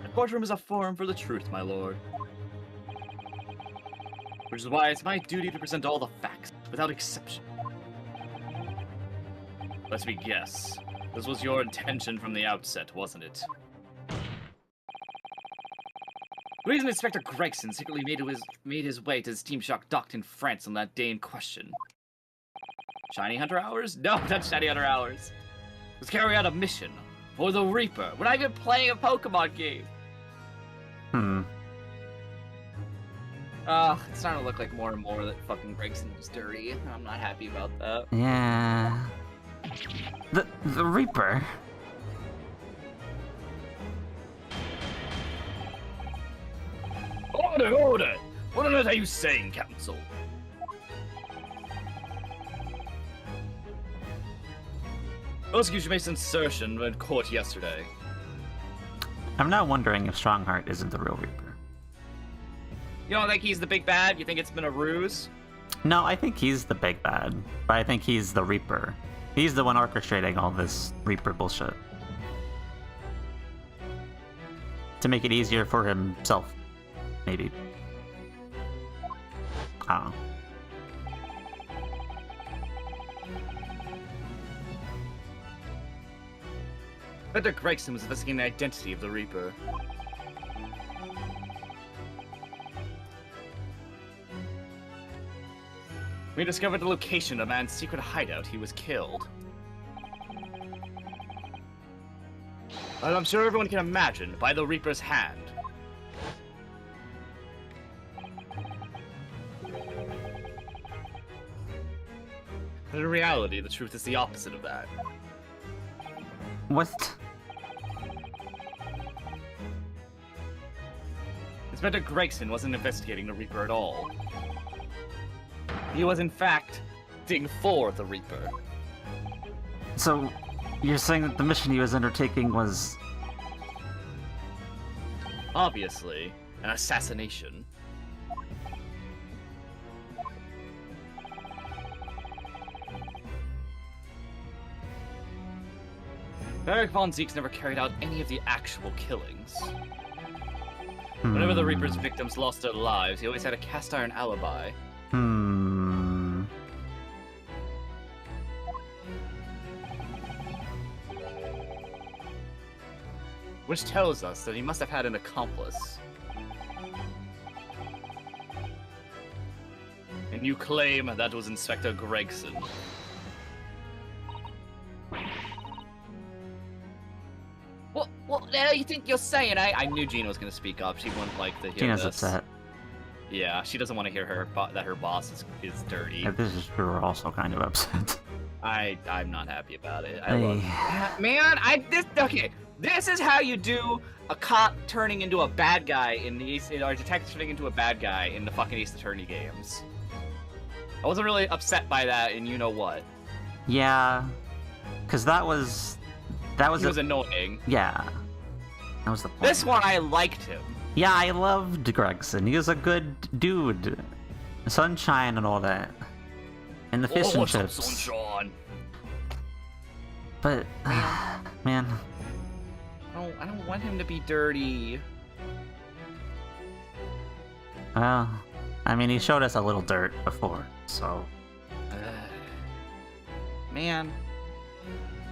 The courtroom is a forum for the truth, my lord. Which is why it's my duty to present all the facts, without exception. Let me guess. This was your intention from the outset, wasn't it? The reason Inspector Gregson secretly made his way to the steam shock docked in France on that day in question. Shiny Hunter hours? No, not Shiny Hunter hours. Was carry out a mission for the Reaper. We're not even playing a Pokemon game. It's starting to look like more and more that fucking Gregson was dirty. I'm not happy about that. Yeah. The Reaper. Order! What on earth are you saying, counsel? Prosecution made an assertion in court yesterday. I'm now wondering if Strongheart isn't the real Reaper. You don't think he's the big bad? You think it's been a ruse? No, I think he's the big bad, but I think he's the Reaper. He's the one orchestrating all this Reaper bullshit. To make it easier for himself, maybe. I don't know. Inspector Gregson was investigating the identity of the Reaper. We discovered the location of a man's secret hideout. He was killed. But I'm sure everyone can imagine, by the Reaper's hand. But in reality, the truth is the opposite of that. What? Inspector Gregson wasn't investigating the Reaper at all. He was, in fact, digging for the Reaper. So, you're saying that the mission he was undertaking was... Obviously, an assassination. Eric von Zeeks never carried out any of the actual killings. Whenever the Reaper's victims lost their lives, he always had a cast iron alibi. Which tells us that he must have had an accomplice. And you claim that was Inspector Gregson. What the hell you think you're saying? I knew Gina was gonna speak up. She wouldn't like to hear Gina's this. upset. Yeah, she doesn't want to hear that her boss is dirty. Yeah, this is true, we're also kind of upset. I'm not happy about it. Man, this is how you do a cop turning into a bad guy in the or a detective turning into a bad guy in the fucking Ace Attorney games. I wasn't really upset by that, and you know what? Yeah, because that was He was annoying. Yeah, that was the point. This one, I liked him. Yeah, I loved Gregson. He was a good dude. Sunshine and all that. And the fish and what's up, chips. Sunshine? But, man. I don't want him to be dirty. Well, I mean, he showed us a little dirt before, so. Man.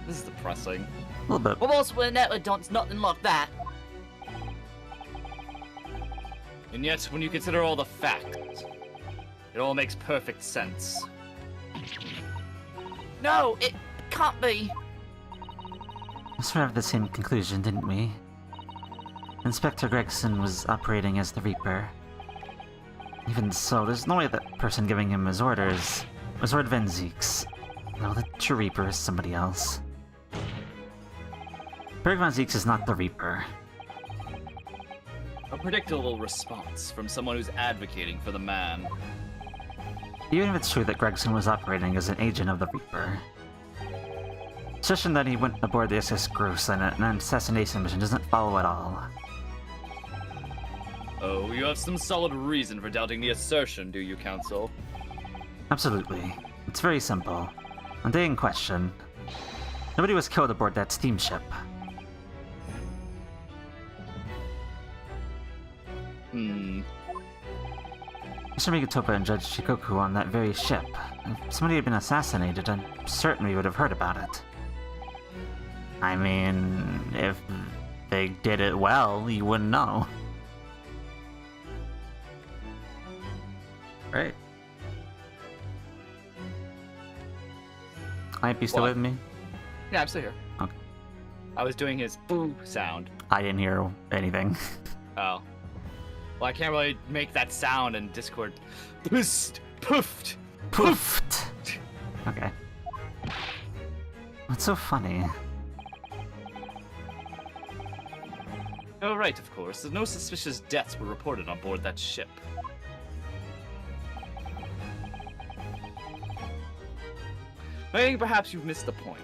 This is depressing. A little bit. Well, most when that don't nothing like that. And yet, when you consider all the facts, it all makes perfect sense. No, it can't be. We sort of had the same conclusion, didn't we? Inspector Gregson was operating as the Reaper. Even so, there's no way that person giving him his orders was Lord Van Zeeks. No, the true Reaper is somebody else. Berg Van Zeeks is not the Reaper. A predictable response from someone who's advocating for the man. Even if it's true that Gregson was operating as an agent of the Reaper, the suggestion that he went aboard the SS Gross on an assassination mission doesn't follow at all. Oh, you have some solid reason for doubting the assertion, do you, counsel? Absolutely. It's very simple. On the day in question, nobody was killed aboard that steamship. Mr. Megatopa and Judge Shikoku on that very ship. If somebody had been assassinated, I'm certain we would have heard about it. I mean, if they did it well, you wouldn't know. Right? Hype, you still What? with me? Yeah, I'm still here. Okay. I was doing his boo sound. I didn't hear anything. Oh. Well, I can't really make that sound in Discord. Poofed! Poofed! Poofed! Okay. What's so funny? Oh, right, of course. No suspicious deaths were reported on board that ship. I think perhaps you've missed the point.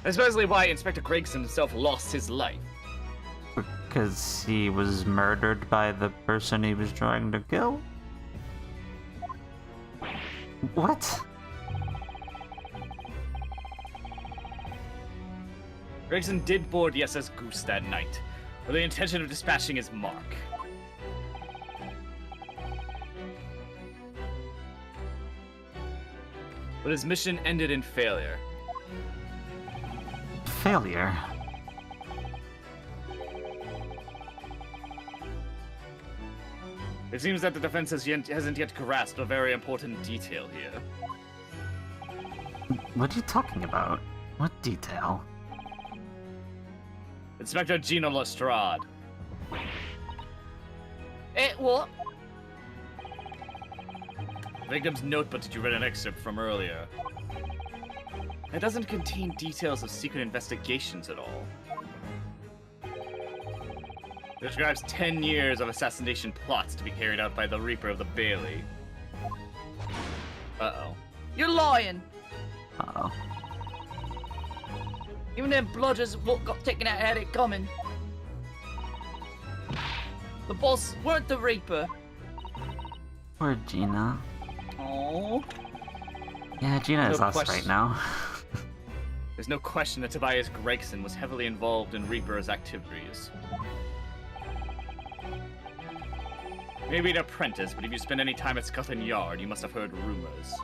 Especially why Inspector Gregson himself lost his life. Because he was murdered by the person he was trying to kill? What? Gregson did board the SS Goose that night, with the intention of dispatching his mark. But his mission ended in failure. Failure? It seems that the defense hasn't yet grasped a very important detail here. What are you talking about? What detail? Inspector Gina Lestrade. What? The victim's notebook that you read an excerpt from earlier. It doesn't contain details of secret investigations at all. It describes 10 years of assassination plots to be carried out by the Reaper of the Bailey. Uh-oh. You're lying. Uh-oh. Even them bludgers what got taken out had it coming. The boss weren't the Reaper. Poor Gina. Oh. Yeah, Gina is No us question. right now. There's no question that Tobias Gregson was heavily involved in Reaper's activities. Maybe an apprentice, but if you spend any time at Scotland Yard, you must have heard rumors.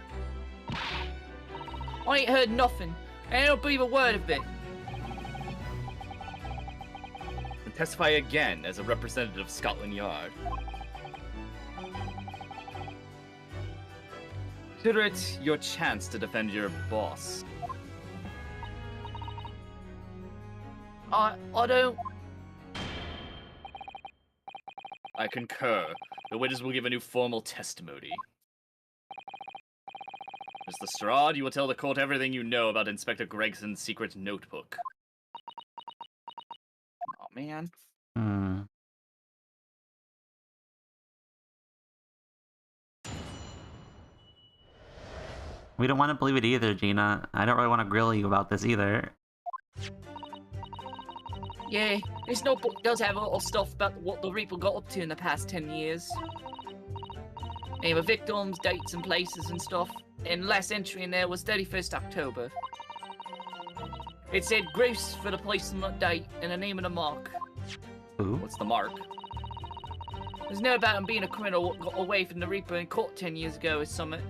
I ain't heard nothing. And I don't believe a word of it. And testify again as a representative of Scotland Yard. Consider it your chance to defend your boss. I don't. I concur. The witness will give a new formal testimony. Mr. Lestrade, you will tell the court everything you know about Inspector Gregson's secret notebook. Oh man. Hmm. We don't want to believe it either, Gina. I don't really want to grill you about this either. Yeah, this notebook does have a lot of stuff about what the Reaper got up to in the past 10 years. Name of victims, dates and places and stuff. And last entry in there was 31st October. It said Grace for the place and the date and the name of the mark. Ooh. What's the mark? There's no about him being a criminal what got away from the Reaper in court 10 years ago or something.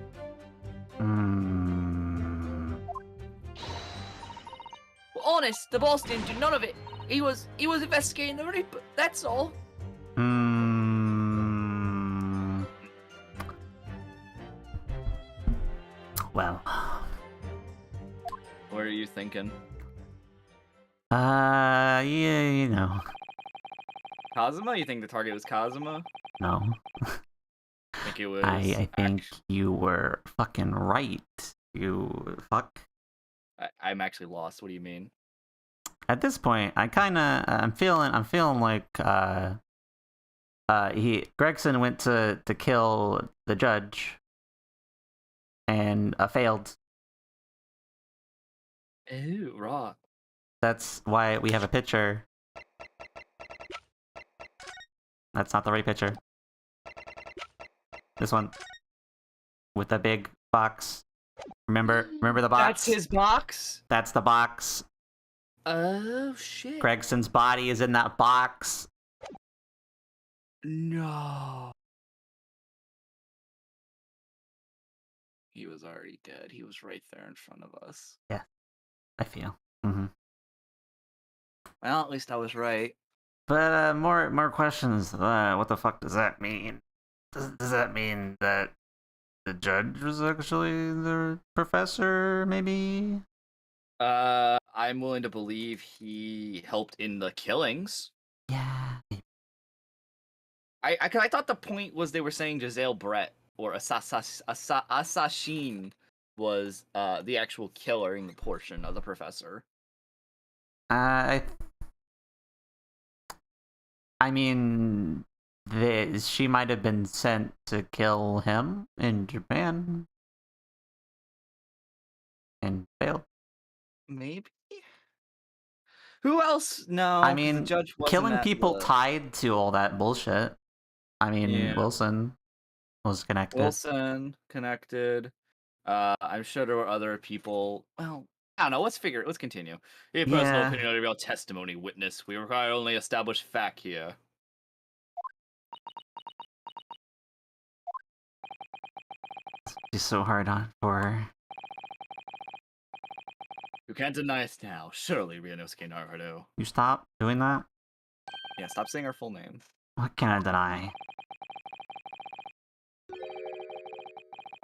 Hmm. Well, honest, the boss didn't do none of it. He was investigating the Reaper, that's all. Hmm. Well. What are you thinking? Yeah, you know. Kazuma? You think the target was Kazuma? No. I think it was... I think you were fucking right. You fuck. I'm actually lost. What do you mean? At this point, I'm feeling like Gregson went to kill the judge and failed. Ew, raw. That's why we have a picture. That's not the right picture. This one with the big box. Remember the box? That's his box? That's the box. Oh, shit. Gregson's body is in that box. No. He was already dead. He was right there in front of us. Yeah, I feel. Mm-hmm. Well, at least I was right. But more questions. What the fuck does that mean? Does that mean that the judge was actually the professor? Maybe. I'm willing to believe he helped in the killings. Yeah. I thought the point was they were saying Giselle Brett or Assassin was the actual killer in the portion of the professor. I I mean, she might have been sent to kill him in Japan. And failed. Maybe? Who else? No, I 'cause the mean, judge wasn't killing at people the- tied to all that bullshit. I mean, Yeah. Wilson was connected. Wilson connected. I'm sure there were other people. Well, I don't know. Let's continue. A personal Yeah. opinion or real testimony witness. We require only established fact here. She's so hard on for her. You can't deny us now. Surely Ryanosuke Naruto. You stop doing that? Yeah, stop saying our full name. What can I deny?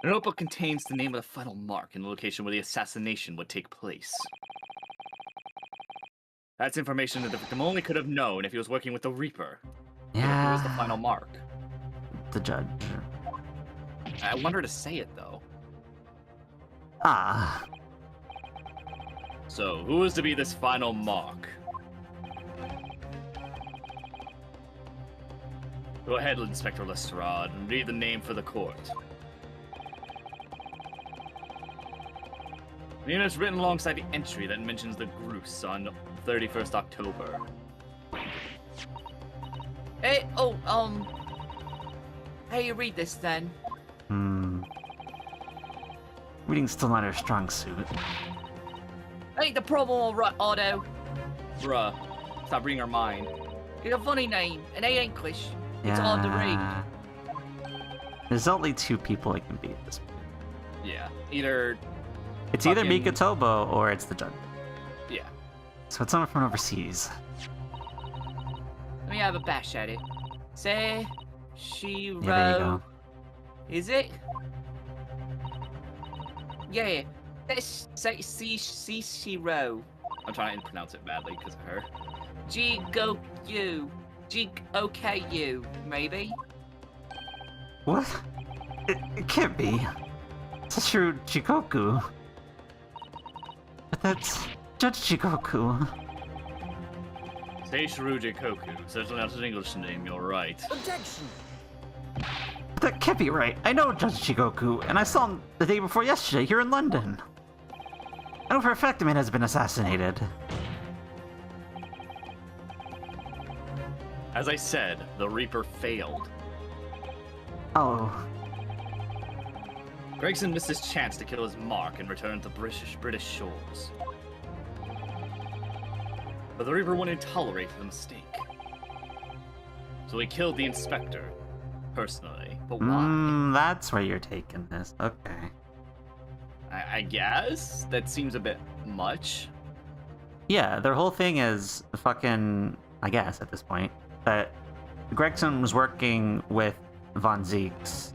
The notebook contains the name of the final mark and the location where the assassination would take place. That's information that the victim only could have known if he was working with the Reaper. Yeah. Who was the final mark? The judge. I want her to say it, though. Ah. So, who is to be this final mark? Go ahead, Inspector Lestrade, and read the name for the court. The name is written alongside the entry that mentions the Groose on 31st October. Hey, how you read this then? Reading's still not her strong suit. Ain't the problem alright, Otto? Bruh, stop reading our mind. It's a funny name, and they English. Yeah. It's hard to read. There's only two people it can be at this point. Yeah, either... It's either Fucking- Mikotobo or it's the judge. Yeah. So it's someone from overseas. Let me have a bash at it. Say, she Yeah, there you go. Is it? Yeah. Let's say Shiro. I'm trying to pronounce it badly because of her. Jigoku. G-O-K-U, maybe? What? It can't be. Satoru Jigoku. But that's Judge Jigoku. Seishiro Jikoku. Certainly not an English name, you're right. Objection! But that can't be right. I know Judge Jigoku, and I saw him the day before yesterday here in London. I know for a fact the man has been assassinated. As I said, the Reaper failed. Oh. Gregson missed his chance to kill his mark and return to British shores. But the Reaper wouldn't tolerate the mistake. So he killed the inspector, personally. But why? That's where you're taking this. Okay. I guess? That seems a bit much. Yeah, their whole thing is fucking, I guess at this point, that Gregson was working with Von Zeeks.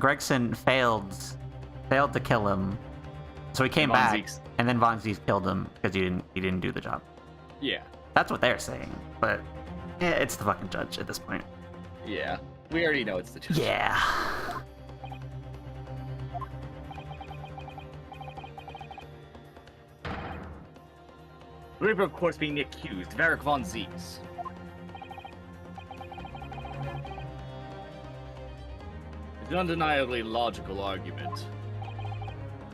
Gregson failed to kill him, so he came Von back, Zeeks. and then Von Zeeks killed him because he didn't do the job. Yeah. That's what they're saying, but yeah, it's the fucking judge at this point. Yeah. We already know it's the judge. Yeah. The Reaper, of course, being the accused, Varric Von Zeeks. It's an undeniably logical argument.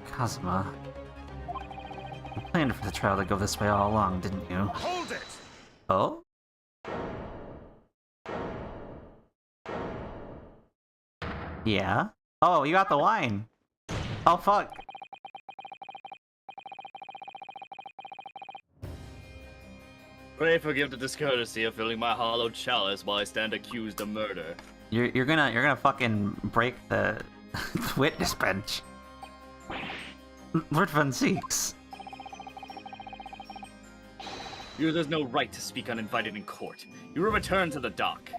Kazuma, you planned for the trial to go this way all along, didn't you? Hold it! Oh? Yeah? Oh, you got the wine. Oh, fuck. Pray forgive the discourtesy of filling my hollowed chalice while I stand accused of murder. You're gonna fucking break the witness bench. Lord Von Zeeks. There's no right to speak uninvited in court. You will return to the dock.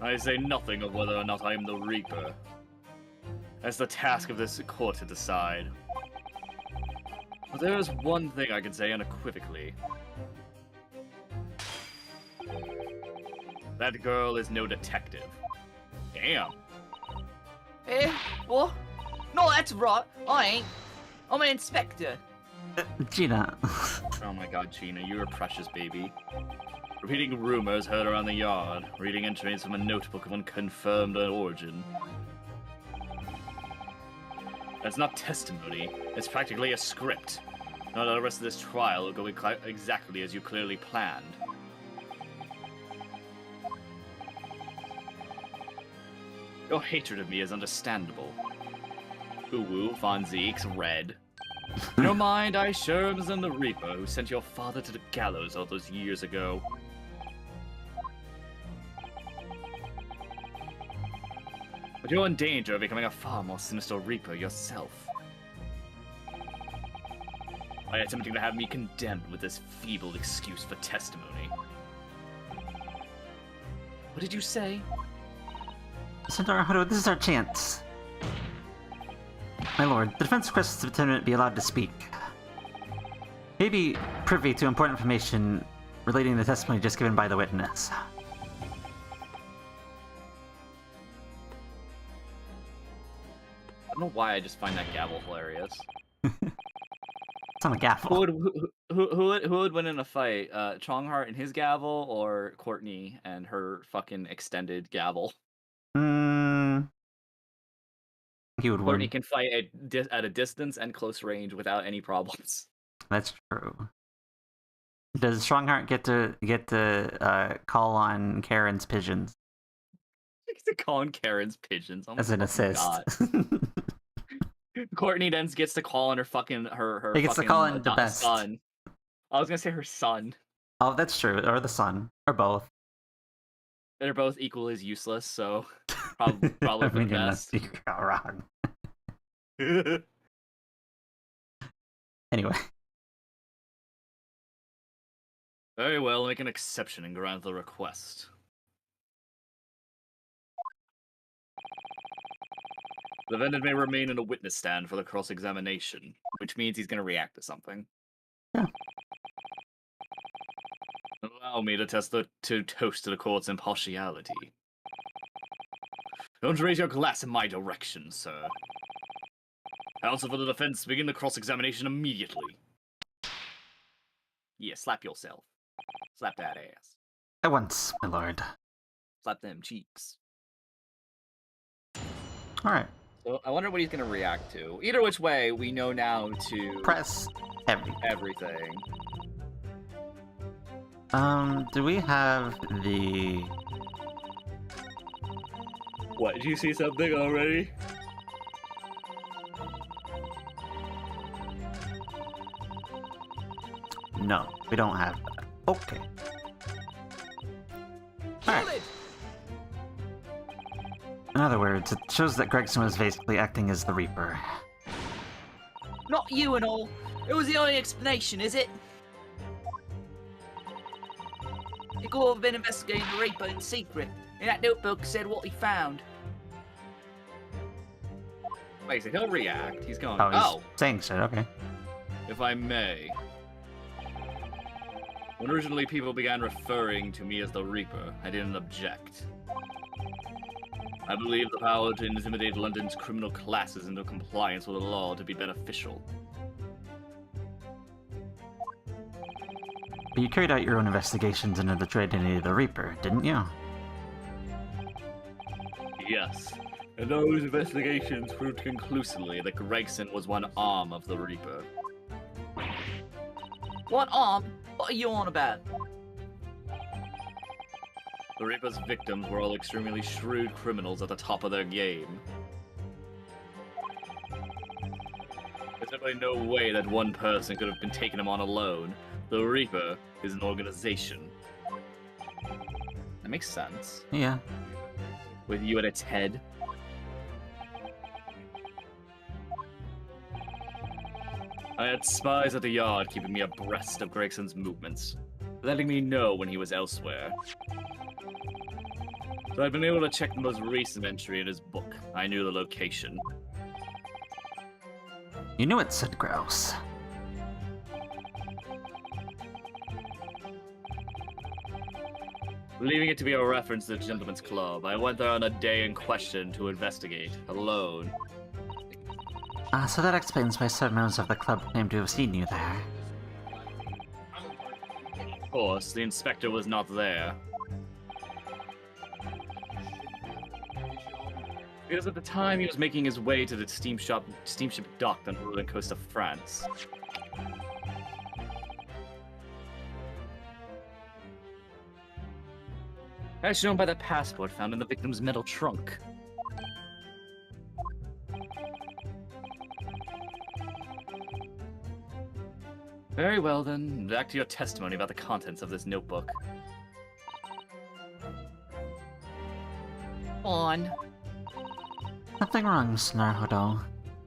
I say nothing of whether or not I am the Reaper. That's the task of this court to decide. But there is one thing I can say unequivocally. That girl is no detective. Damn. Eh? What? No, that's right. I ain't. I'm an inspector. Gina. Oh my god, Gina, you're a precious baby. Repeating rumors heard around the yard. Reading entries from a notebook of unconfirmed origin. That's not testimony. It's practically a script. Now the rest of this trial will go exactly as you clearly planned. Your hatred of me is understandable. Uwu, Von Zeke's red. In your mind, I Sholmes and the Reaper who sent your father to the gallows all those years ago. But you're in danger of becoming a far more sinister Reaper yourself. By attempting to have me condemned with this feeble excuse for testimony. What did you say? Senator Naruto, this is our chance. My lord, the defense requests the defendant be allowed to speak. He may be privy to important information relating to the testimony just given by the witness. I don't know why I just find that gavel hilarious. It's on a gavel. Who would win in a fight? Chonghart and his gavel, or Courtney and her fucking extended gavel? He would Courtney win. can fight at a distance and close range without any problems. That's true. Does Strongheart get to call on Karen's pigeons To call in Karen's pigeons as an assist? Courtney then gets to call on her. He gets to call in the best son. I was gonna say her son. Oh, that's true. Or the son, or both. They're both equally as useless, so probably for the best. You got wrong. Anyway. Very well, make an exception and grant the request. The defendant may remain in a witness stand for the cross-examination, which means he's going to react to something. Yeah. Allow me to toast to the court's impartiality. Don't raise your glass in my direction, sir. Counsel for the defense, begin the cross-examination immediately. Yeah, slap yourself. Slap that ass. At once, my lord. Slap them cheeks. Alright. So I wonder what he's going to react to. Either which way, we know now to... Press everything. Do we have the... What, did you see something already? No, we don't have that. Okay. Alright. In other words, it shows that Gregson was basically acting as the Reaper. Not you and all. It was the only explanation, is it? He could have been investigating the Reaper in secret, and that notebook said what he found. Wait, so he'll react. He's going, Oh, he's saying shit, okay. If I may. When originally people began referring to me as the Reaper, I didn't object. I believe the power to intimidate London's criminal classes into compliance with the law to be beneficial. But you carried out your own investigations into the true identity of the Reaper, didn't you? Yes, and those investigations proved conclusively that Gregson was one arm of the Reaper. What arm? What are you on about? The Reaper's victims were all extremely shrewd criminals at the top of their game. There's simply no way that one person could have been taking him on alone. The Reaper is an organization. That makes sense. Yeah. With you at its head. I had spies at the yard keeping me abreast of Gregson's movements, letting me know when he was elsewhere. So I've been able to check the most recent entry in his book. I knew the location. You knew it, said Grouse. Believing it to be a reference to the Gentleman's Club, I went there on a day in question to investigate, alone. So that explains why certain members of the club claim to have seen you there. Of course, the inspector was not there. Because at the time he was making his way to the steamship docked on the northern coast of France. As shown by the passport found in the victim's metal trunk. Very well then, back to your testimony about the contents of this notebook. On. Nothing wrong, Mr. Naruhodo.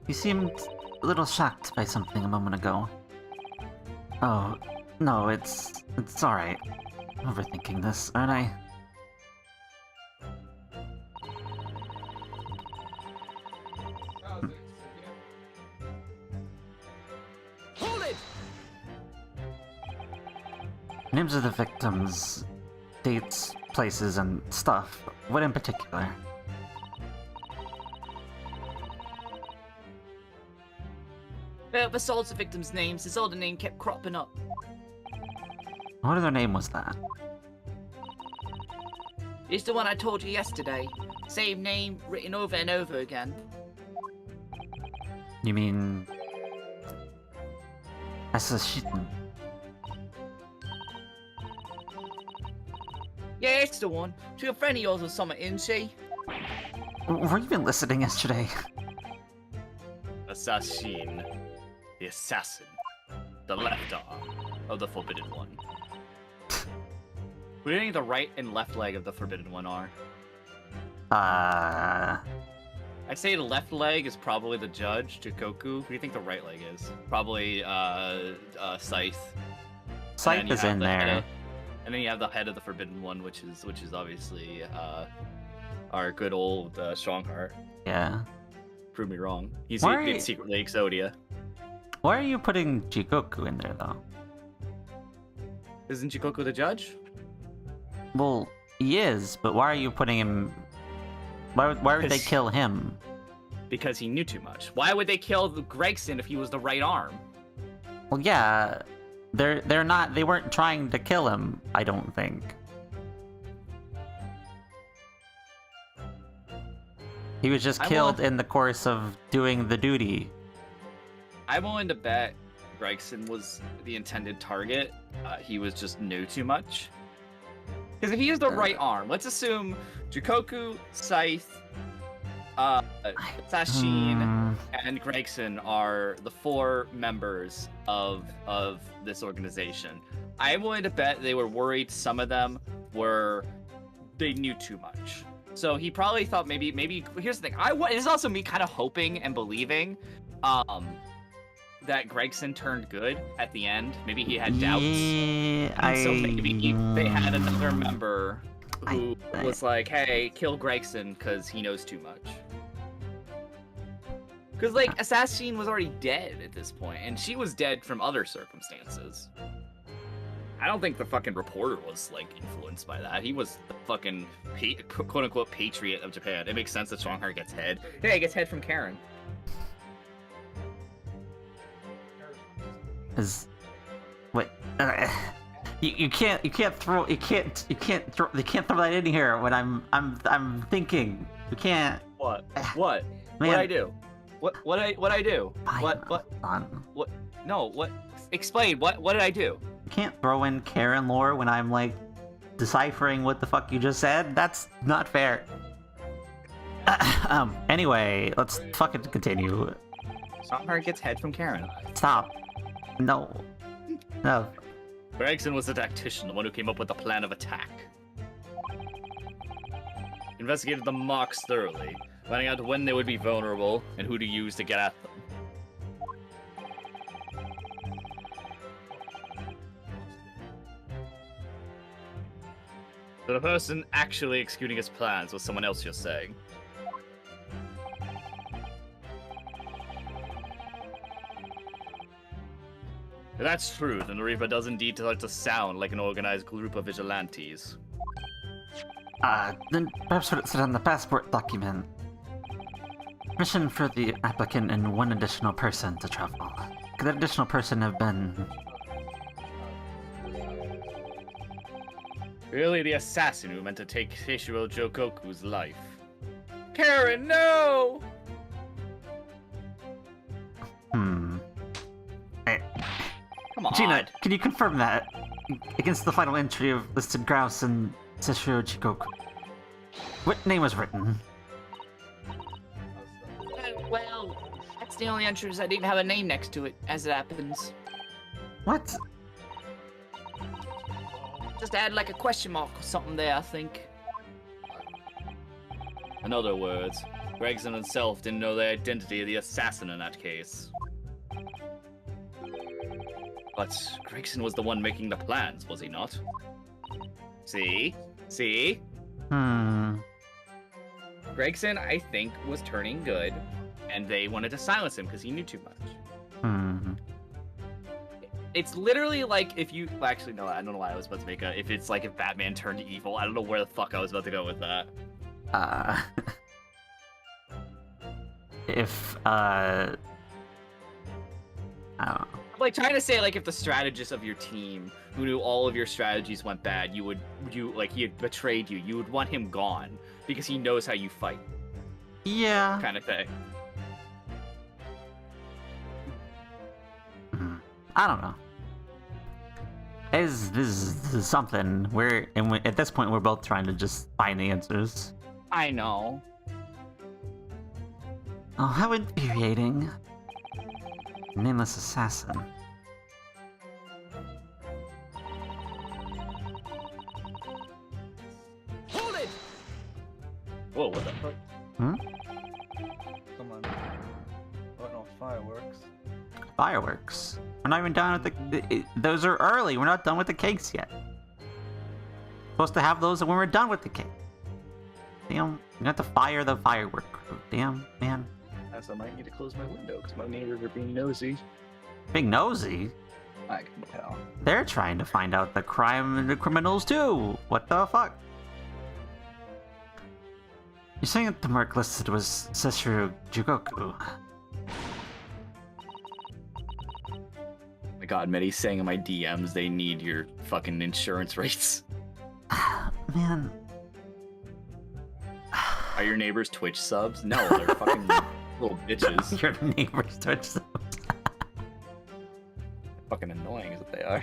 You seemed a little shocked by something a moment ago. Oh, no, it's alright. Overthinking this, aren't I? Hold it! Names of the victims, dates, places, and stuff. What in particular? Besides the victims' names, his older name kept cropping up. What other name was that? It's the one I told you yesterday. Same name, written over and over again. You mean... Asashitan? Yeah, it's the one. To a friend of yours or something, isn't she? Were you even listening yesterday? Assassin. The assassin. The left arm of the Forbidden One. Who do you think the right and left leg of the Forbidden One are? Uh... I'd say the left leg is probably the judge, Jikoku. Who do you think the right leg is? Probably, Scythe. Scythe is in there. And then you have the head of the Forbidden One, which is obviously, our good old, Strongheart. Yeah. Prove me wrong. He's Why- in secretly Exodia. Why are you putting Jikoku in there, though? Isn't Jikoku the judge? Well, he is, but why are you putting him... Why would they Because- kill him? Because he knew too much. Why would they kill Gregson if he was the right arm? Well, yeah, they weren't trying to kill him, I don't think. He was just killed in the course of doing the duty. I'm willing to bet Gregson was the intended target. He was just knew too much. Because if he is the right arm, let's assume Jikoku, Scythe, Sashin, and Gregson are the 4 members of this organization. I'm willing to bet they were worried some of them they knew too much. So he probably thought maybe here's the thing. This is also me kind of hoping and believing that Gregson turned good at the end. Maybe he had doubts. Yeah, So maybe they had another member who was like, hey, kill Gregson because he knows too much. Because, like, Assassin was already dead at this point, and she was dead from other circumstances. I don't think the fucking reporter was, like, influenced by that. He was the fucking quote-unquote patriot of Japan. It makes sense that Strongheart gets head. Yeah, he gets head from Karen. Wait, you can't throw that in here when I'm thinking. You can't. What? What? Man. What'd I do? What I do? Fine, What? on. What? No, what? Explain, what did I do? You can't throw in Karen lore when I'm like deciphering what the fuck you just said. That's not fair. Anyway, let's fucking continue. Strongheart gets head from Karen. Stop. No. Gregson was the tactician, the one who came up with the plan of attack. Investigated the marks thoroughly, finding out when they would be vulnerable and who to use to get at them. So the person actually executing his plans was someone else, you're saying? If that's true, then the Reaper does indeed start to sound like an organized group of vigilantes. Then perhaps what it said on the passport document. Permission for the applicant and one additional person to travel. Could that additional person have been... Really the assassin who meant to take Seishiro Jokoku's life? Karen, no! Come on. Gina, can you confirm that? Against the final entry of listed grouse and Seishiro Jokoku. What name was written? Well, that's the only entries that didn't have a name next to it, as it happens. What? Just add like a question mark or something there, I think. In other words, Gregson himself didn't know the identity of the assassin in that case. But Gregson was the one making the plans, was he not? See? See? Gregson, I think, was turning good, and they wanted to silence him because he knew too much. It's literally like if you... Well, actually, no, I don't know why I was about to make a... If it's like if Batman turned evil. I don't know where the fuck I was about to go with that. I don't know. I'm like trying to say like if the strategist of your team who knew all of your strategies went bad, he had betrayed you, you would want him gone because he knows how you fight. Yeah. Kind of thing. I don't know. This is something. At this point, we're both trying to just find the answers. I know. Oh, how infuriating. Nameless assassin. Hold it! Whoa, what the fuck? Come on. Oh no, fireworks. Fireworks. We're not even done with the... those are early. We're not done with the cakes yet. Supposed to have those when we're done with the cake. Damn, you have to fire the firework crew. Damn, man. I might need to close my window because my neighbors are being nosy. Being nosy? I can tell. They're trying to find out the crime and the criminals too. What the fuck? You're saying that the mark listed was Seishiro Jokoku. My god, Mitty's saying in my DMs they need your fucking insurance rates. Man. Are your neighbors Twitch subs? No, they're fucking little bitches. Your neighbor's Twitch subs. Fucking annoying is what they are.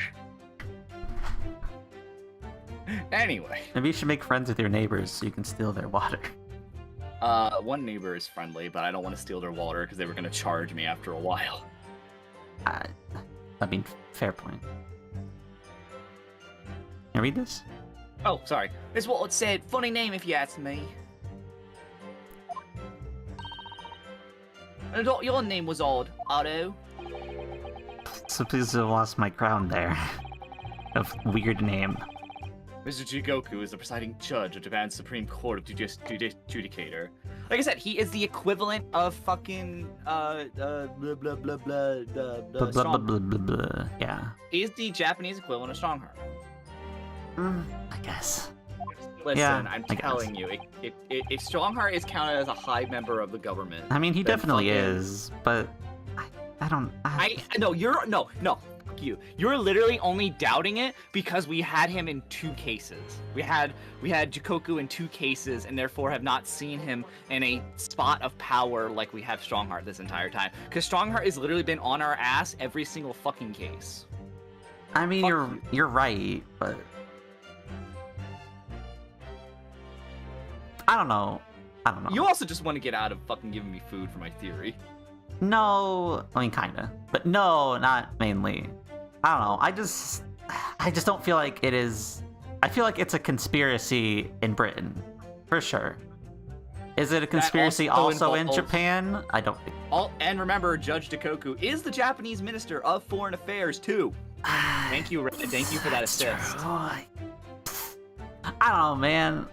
Anyway. Maybe you should make friends with your neighbors so you can steal their water. One neighbor is friendly, but I don't want to steal their water because they were going to charge me after a while. I mean, fair point. Can I read this? Oh, sorry. This is what it said. Funny name if you ask me. And I thought your name was odd, Otto. So please have lost my crown there. Of weird name. Mr. Jigoku is the presiding judge of Japan's Supreme Court of Judicator. Like I said, he is the equivalent of fucking Blah blah blah blah blah blah blah. Yeah. He is the Japanese equivalent of Strongheart. I guess. Listen, Yeah, I'm I guess. telling you, if Strongheart is counted as a high member of the government, I mean, he then definitely fucking- is, but I don't. no, fuck you. You're literally only doubting it because we had him in 2 cases. We had Jikoku in 2 cases, and therefore have not seen him in a spot of power like we have Strongheart this entire time. Because Strongheart has literally been on our ass every single fucking case. I mean, fuck you're right, but I don't know. You also just want to get out of fucking giving me food for my theory. No, I mean, kinda, but no, not mainly. I don't know. I just don't feel like it is. I feel like it's a conspiracy in Britain, for sure. Is it a conspiracy also in involves- Japan? I don't think. And remember, Judge Jikoku is the Japanese Minister of Foreign Affairs too. Thank you for that That's assist. true. I don't know, man.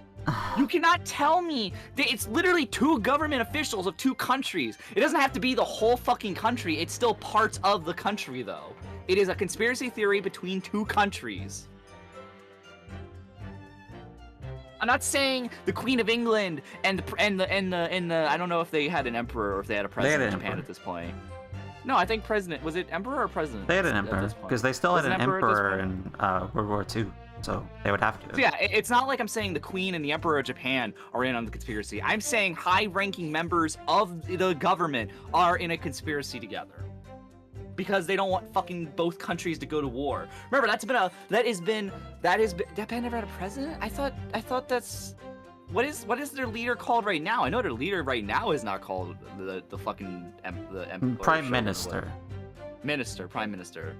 You cannot tell me that it's literally 2 government officials of 2 countries. It doesn't have to be the whole fucking country. It's still parts of the country, though. It is a conspiracy theory between 2 countries. I'm not saying the Queen of England and the I don't know if they had an emperor or if they had a president in Japan emperor. at this point. No, I think president. Was it emperor or president? They had an at emperor, this point? because they still Was had it an emperor at this emperor point? in World War II, so they would have to. So yeah, it's not like I'm saying the Queen and the Emperor of Japan are in on the conspiracy. I'm saying high-ranking members of the government are in a conspiracy together. Because they don't want fucking both countries to go to war. Remember, Japan never had a president? I thought that's... What is their leader called right now? I know their leader right now is not called the fucking emperor. Prime Minister. Prime Minister.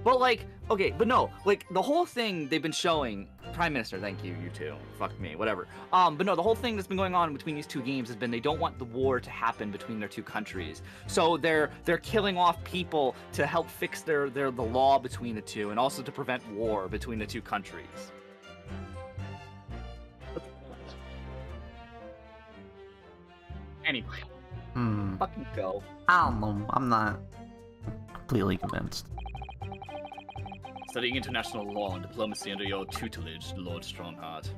But like, okay, but no, like the whole thing they've been showing, Prime Minister, thank you, you too, fuck me, whatever. But no, the whole thing that's been going on between these two games has been they don't want the war to happen between their two countries. So they're killing off people to help fix the law between the two, and also to prevent war between the two countries. Anyway, fucking go. I don't know. I'm not completely convinced. Studying international law and diplomacy under your tutelage, Lord Strongheart.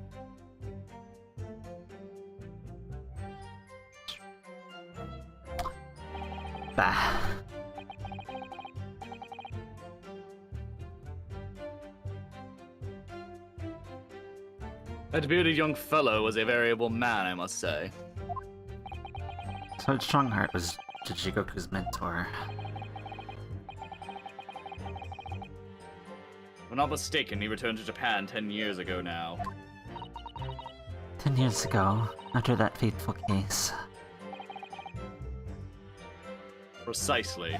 Bah. That bearded young fellow was a variable man, I must say. So Strongheart was Jigoku's mentor. If I'm not mistaken, he returned to Japan 10 years ago now. 10 years ago, after that fateful case. Precisely.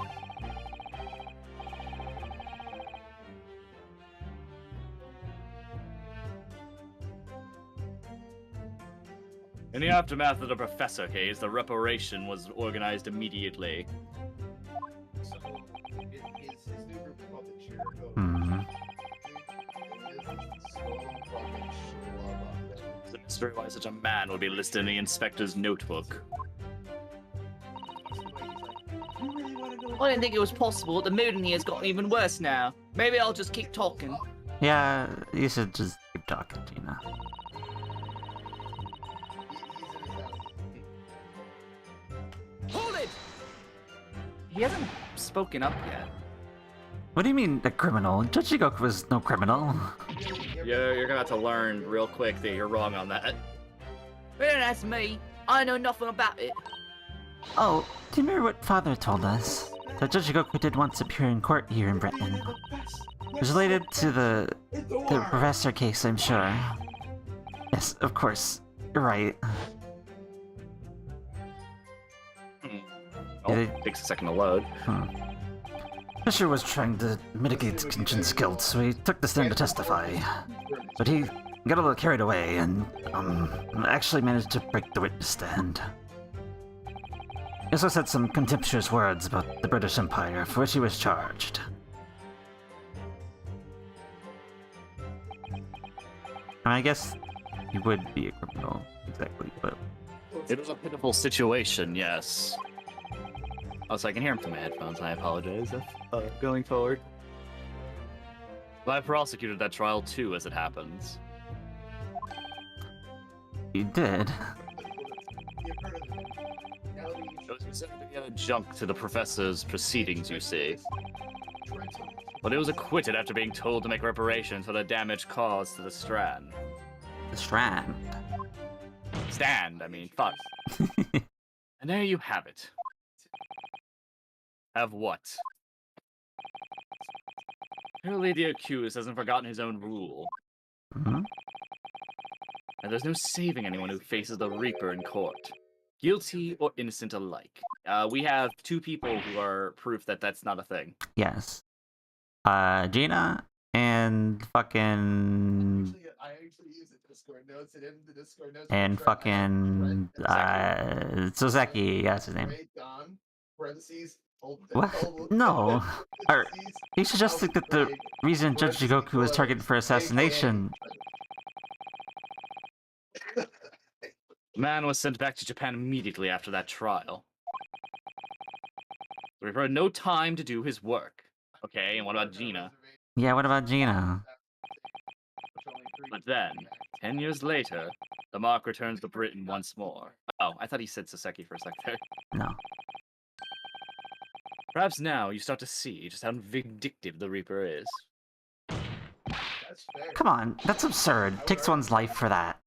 In the aftermath of the Professor case, the reparation was organized immediately. So, his new group is called the Jericho. Hmm. The mystery why such a man would be listed in the inspector's notebook. I didn't think it was possible. The mood in here has gotten even worse now. Maybe I'll just keep talking. Yeah, you should just keep talking, Gina. Hold it! He hasn't spoken up yet. What do you mean, a criminal? Jigoku was no criminal. You're gonna have to learn real quick that you're wrong on that. Well, that's me. I know nothing about it. Oh, do you remember what Father told us? That Jigoku did once appear in court here in Britain. It was related to the Professor case, I'm sure. Yes, of course. You're right. Oh, Did takes a second to load. Fisher was trying to mitigate conscience guilt, so he took the stand to testify. But he got a little carried away and, actually managed to break the witness stand. He also said some contemptuous words about the British Empire, for which he was charged. I guess he would be a criminal, exactly, but... It was a pitiful situation, yes. Oh, so I can hear him through my headphones. I apologize going forward. But I prosecuted that trial too, as it happens. You did? It was considered to be an adjunct to the professor's proceedings, you see. But it was acquitted after being told to make reparations for the damage caused to the Strand. The Strand. Stand, I mean, fuck. And there you have it. Have what? Apparently the accused hasn't forgotten his own rule. Mm-hmm. And there's no saving anyone who faces the Reaper in court. Guilty or innocent alike. We have two people who are proof that that's not a thing. Yes. Gina and fucking... I actually use the Discord notes, and in the Discord notes... And fucking... Sozeki, that's his name. Don, parentheses, What? No. He suggested that the reason Judge Jigoku was targeted for assassination... The man was sent back to Japan immediately after that trial. The Reaper had no time to do his work. Okay, and what about Gina? Yeah, what about Gina? But then, 10 years later, the mark returns to Britain once more. Oh, I thought he said Saseki for a sec there. No. Perhaps now you start to see just how vindictive the Reaper is. That's fair. Come on, that's absurd. Takes one's life for that.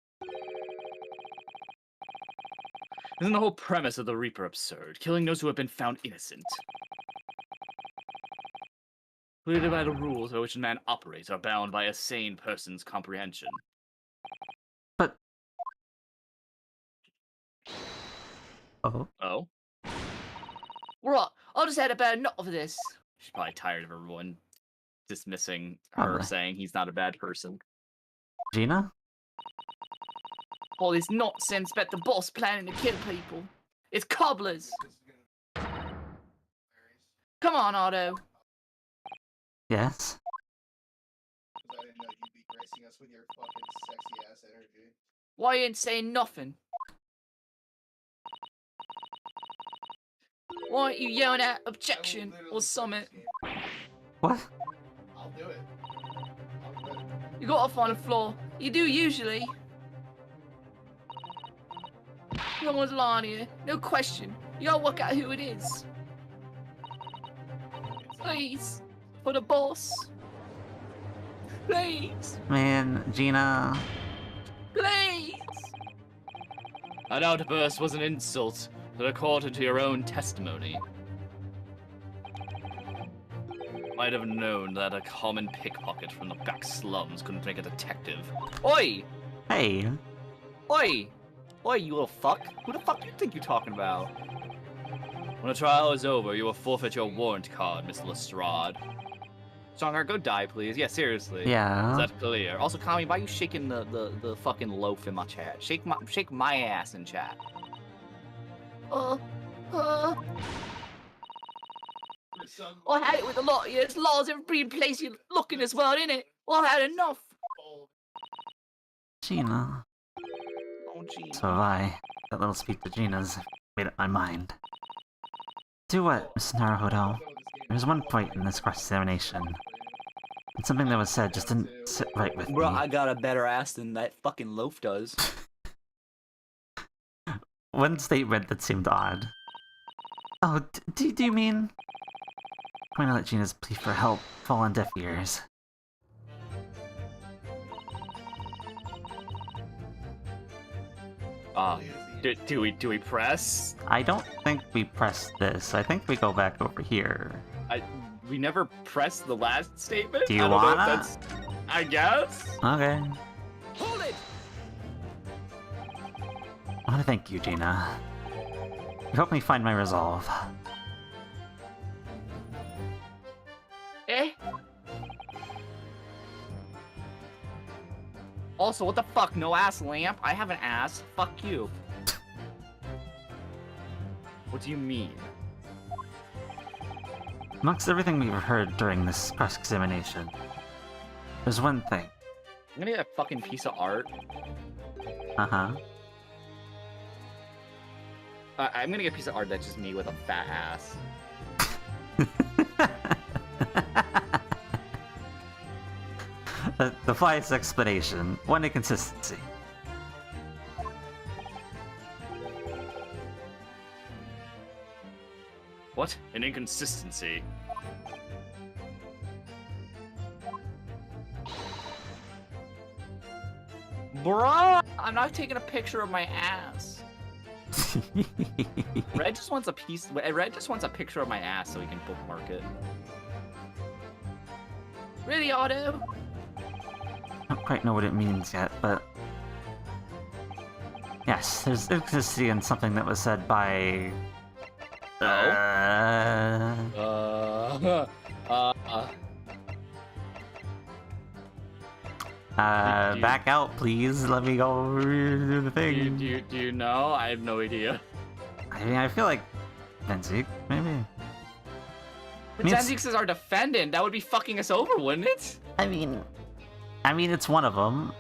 Isn't the whole premise of the Reaper absurd? Killing those who have been found innocent. Clearly by the rules by which man operates are bound by a sane person's comprehension. But... Oh? Oh? Right, I just had about enough of this. She's probably tired of everyone dismissing her, Probably. saying he's not a bad person. Gina? All this nonsense about the boss planning to kill people. It's cobblers. Come on, Otto. Yes? I didn't know you'd be gracing us with your fucking sexy ass energy. Why you ain't saying nothing? Why aren't you yelling out objection or summit? What? I'll do it. I'll do it. You got off on the floor. You do usually. No one's lying here. No question. You gotta work out who it is. Please. For the boss. Please. Man, Gina... Please. An outburst was an insult, but according to your own testimony. Might have known that a common pickpocket from the back slums couldn't make a detective. Oi! Hey! Oi! Oi, you little fuck. Who the fuck do you think you're talking about? When the trial is over, you will forfeit your warrant card, Miss Lestrade. Songheart, go die, please. Yeah, seriously. Yeah. Is that clear? Also, Kami, why are you shaking the fucking loaf in my chat? Shake my ass in chat. I had it with a lot of you. There's laws every place you look in this world, innit? Well, I had enough. Gina. Oh, gee. So have I. That little speech to Gina's made up my mind. Do what, Miss Naruhodo? There's one point in this cross-examination. And something that was said just didn't sit right with Bro, me. I got a better ass than that fucking loaf does. One statement that seemed odd. Oh, do you mean? Point out that Gina's plea for help fall on deaf ears. Do we press? I don't think we pressed this. I think we go back over here. We never pressed the last statement? Do you I don't know if wanna? that's... I guess? Okay. Hold it! I want to thank you, Gina. You helped me find my resolve. Eh? Also, what the fuck? No ass, Lamp? I have an ass. Fuck you. What do you mean? Amongst everything we've heard during this cross-examination, there's one thing. I'm gonna get a fucking piece of art. Uh-huh. I'm gonna get a piece of art that's just me with a fat ass. The flyest explanation. One inconsistency. What? An inconsistency. Bruh! I'm not taking a picture of my ass. Red just wants a piece. Red just wants a picture of my ass so he can bookmark it. Really, Otto? I don't quite know what it means yet, but... Yes, there's inconsistency in something that was said by... back out, please. Let me go do the thing. Do you know? I have no idea. I mean, I feel like Benzik, maybe. But Means- Zenzix is our defendant. That would be fucking us over, wouldn't it? I mean, it's one of them.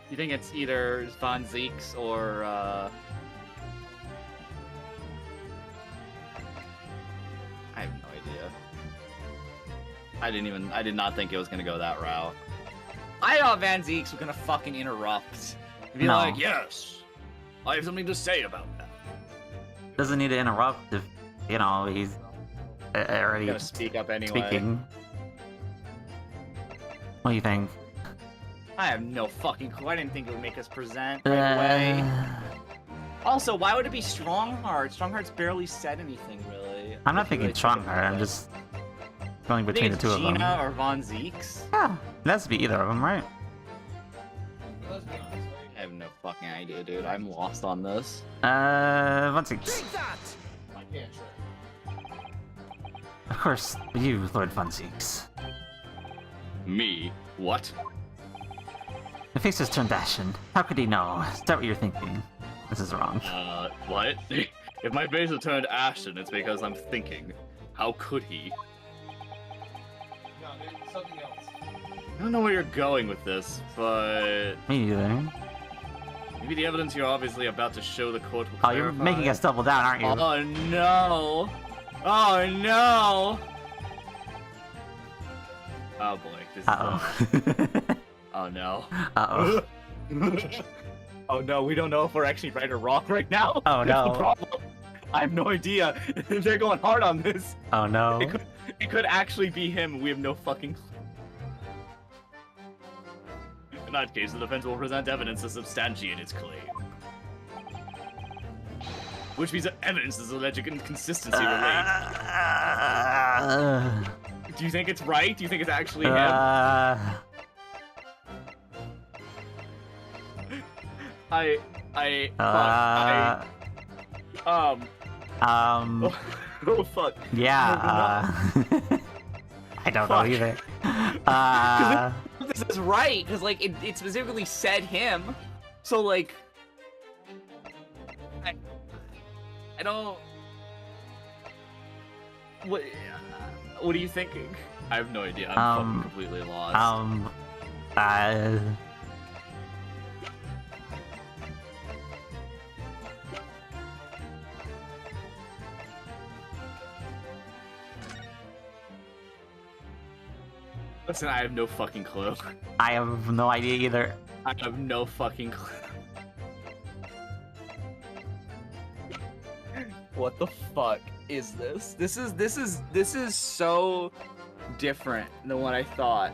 You think it's either Von Zeeks or I have no idea. I did not think it was gonna go that route. I thought Van Zeeks was gonna fucking interrupt. Be No. like, yes, I have something to say about that. Doesn't need to interrupt if, you know, he's already Gonna speak up anyway. speaking. What do you think? I have no fucking clue. I didn't think it would make us present right away. Also, why would it be Strongheart? Strongheart's barely said anything, really. I'm not If you thinking really think Strongheart, about I'm it. just going I think between the it's two of them. Gina or Von Zeeks. Yeah, it has to be either of them, right? Let's be honest, I have no fucking idea, dude. I'm lost on this. One second. I can't try. Of course, you, Lord Von Zeeks. Me? What? The face has turned ashen. How could he know? Is that what you're thinking? This is wrong. What? If my face has turned ashen, it's because I'm thinking. How could he? No, there's something else. I don't know where you're going with this, but Me either. maybe the evidence you're obviously about to show the court will Oh, you're clarify. making us double down, aren't you? Oh no! Oh no! Oh boy, this Uh-oh. oh no. Uh-oh. Oh no, we don't know if we're actually right or wrong right now. Oh, That's the no. problem. I have no idea. They're going hard on this. Oh no. It could actually be him. We have no fucking clue. In that case, the defense will present evidence to substantiate its claim. Which means that evidence is alleged inconsistency related. Do you think it's right? Do you think it's actually him? Oh fuck. Yeah, I don't know Fuck. either. This is right, because like it specifically said him. So like I don't what are you thinking? I have no idea. I'm fucking completely lost. Listen, I have no fucking clue. I have no idea either. I have no fucking clue. What the fuck is this? This is so different than what I thought.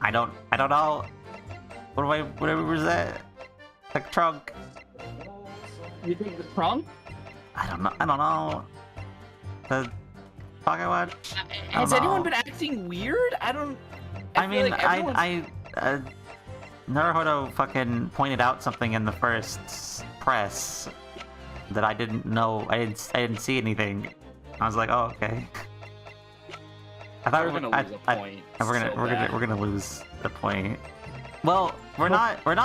I don't know. What was that? The trunk? You think the trunk? I don't know. The Pocket Watch? Has don't anyone know. been acting weird? I feel mean, like everyone's- Naruhodo fucking pointed out something in the first press that I didn't know. I didn't see anything. I was like, oh, okay. I thought We're gonna lose a point. we're gonna lose the point. Well, we're not on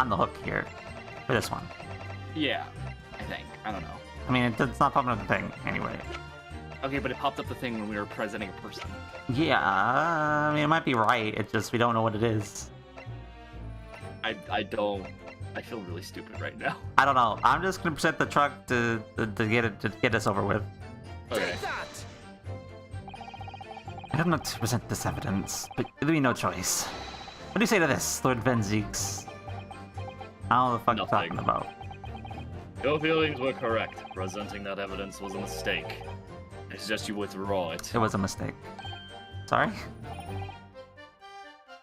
the hook here for this one. Yeah, I think. I don't know. I mean, it's not popping up the thing anyway. Okay, but it popped up the thing when we were presenting a person. Yeah, I mean, it might be right. It's just we don't know what it is. I don't. I feel really stupid right now. I don't know. I'm just gonna present the truck to get this over with. Okay. I don't know to present this evidence, but there'll be no choice. What do you say to this, Lord Van Zeeks? I don't know what the fuck you're Nothing. talking about. Your feelings were correct. Presenting that evidence was a mistake. I suggest you withdraw it. It was a mistake. Sorry?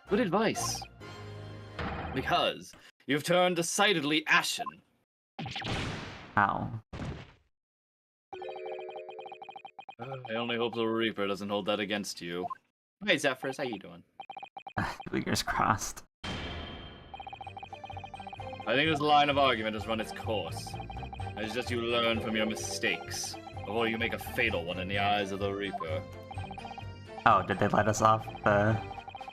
Good advice. Because you've turned decidedly ashen. Ow. I only hope the Reaper doesn't hold that against you. Hey Zephyrus, how you doing? Fingers crossed. I think this line of argument has run its course. I suggest you learn from your mistakes before you make a fatal one in the eyes of the Reaper. Oh, did they let us off?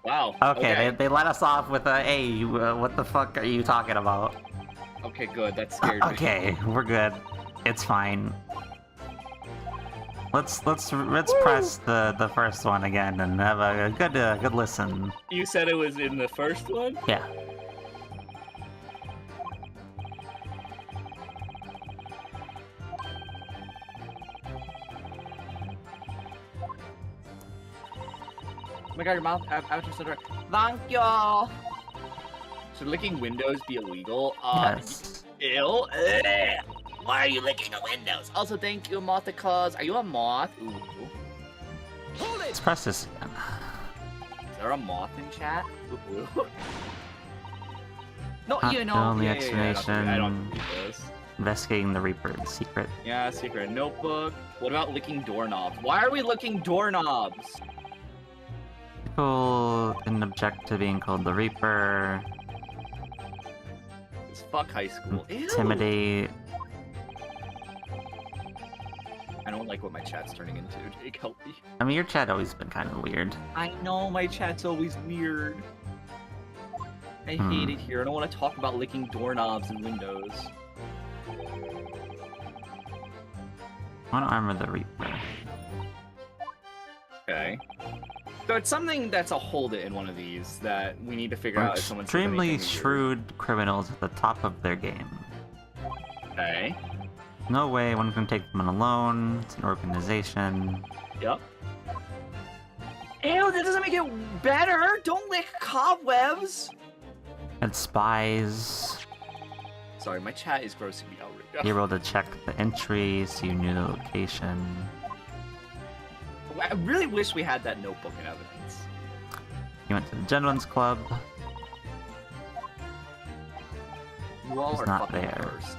Wow. Okay, they let us off with a, hey, what the fuck are you talking about? Okay, good. That scared me. Okay, we're good. It's fine. Let's press the first one again and have a good listen. You said it was in the first one? Yeah. my god, your mouth out your center. Thank you. Should licking windows be illegal? Yes. Ew. Ugh. Why are you licking the windows? Also, thank you, Moth the Cause. Are you a moth? Ooh. Let's press this again. Is there a moth in chat? Ooh. No, Not you know. the only I explanation. don't do this. Investigating the Reaper's secret. Yeah, secret notebook. What about licking doorknobs? Why are we licking doorknobs? People didn't object to being called the Reaper. It's fuck high school. Ew. Intimidate. I don't like what my chat's turning into. Jake, help me. I mean, your chat always been kind of weird. I know my chat's always weird. I hate it here. I don't want to talk about licking doorknobs and windows. I want to armor the Reaper. Okay. So it's something that's a hold it in one of these that we need to figure out if someone's Extremely shrewd criminals at the top of their game. Okay. No way one can take them on alone. It's an organization. Yep. Ew, that doesn't make it better! Don't lick cobwebs! And spies. Sorry, my chat is grossing me out right Be now. able to check the entry so you knew the location. I really wish we had that notebook in evidence. You went to the Gentleman's Club. You all He's are not fucking there. cursed.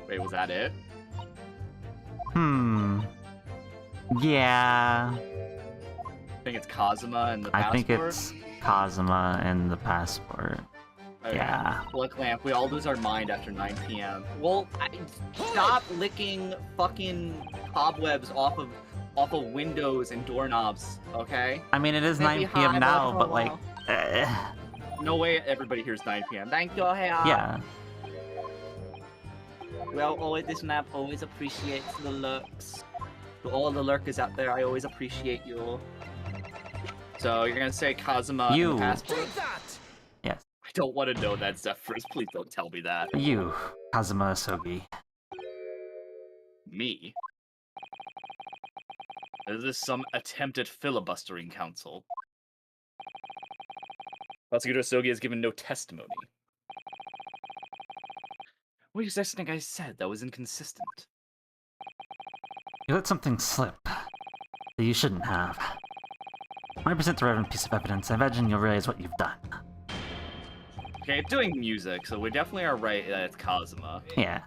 Wait, was that it? Yeah. I think it's Kazuma and the I passport. think it's Kazuma and the passport. Okay. Yeah. Look, Lamp, we all lose our mind after 9 p.m. Well, stop licking fucking cobwebs off of windows and doorknobs, okay? I mean, it is Maybe 9 p.m. hide now, for a but like, while. No way everybody hears 9 p.m. Thank you, hey. yeah. Well, always this map always appreciates the lurks. To all the lurkers out there, I always appreciate you. So you're gonna say Kazuma You. and the passport? Yes. I don't want to know that, Zephyrus. Please don't tell me that. You, Kazuma Asogi. Me? Is this some attempt at filibustering, counsel? Prosecutor Asogi has given no testimony. What do you guys think I said that was inconsistent? You let something slip that you shouldn't have. When I present the relevant piece of evidence, I imagine you'll realize what you've done. Okay, it's doing music, so we definitely are right that it's Kazuma. Yeah.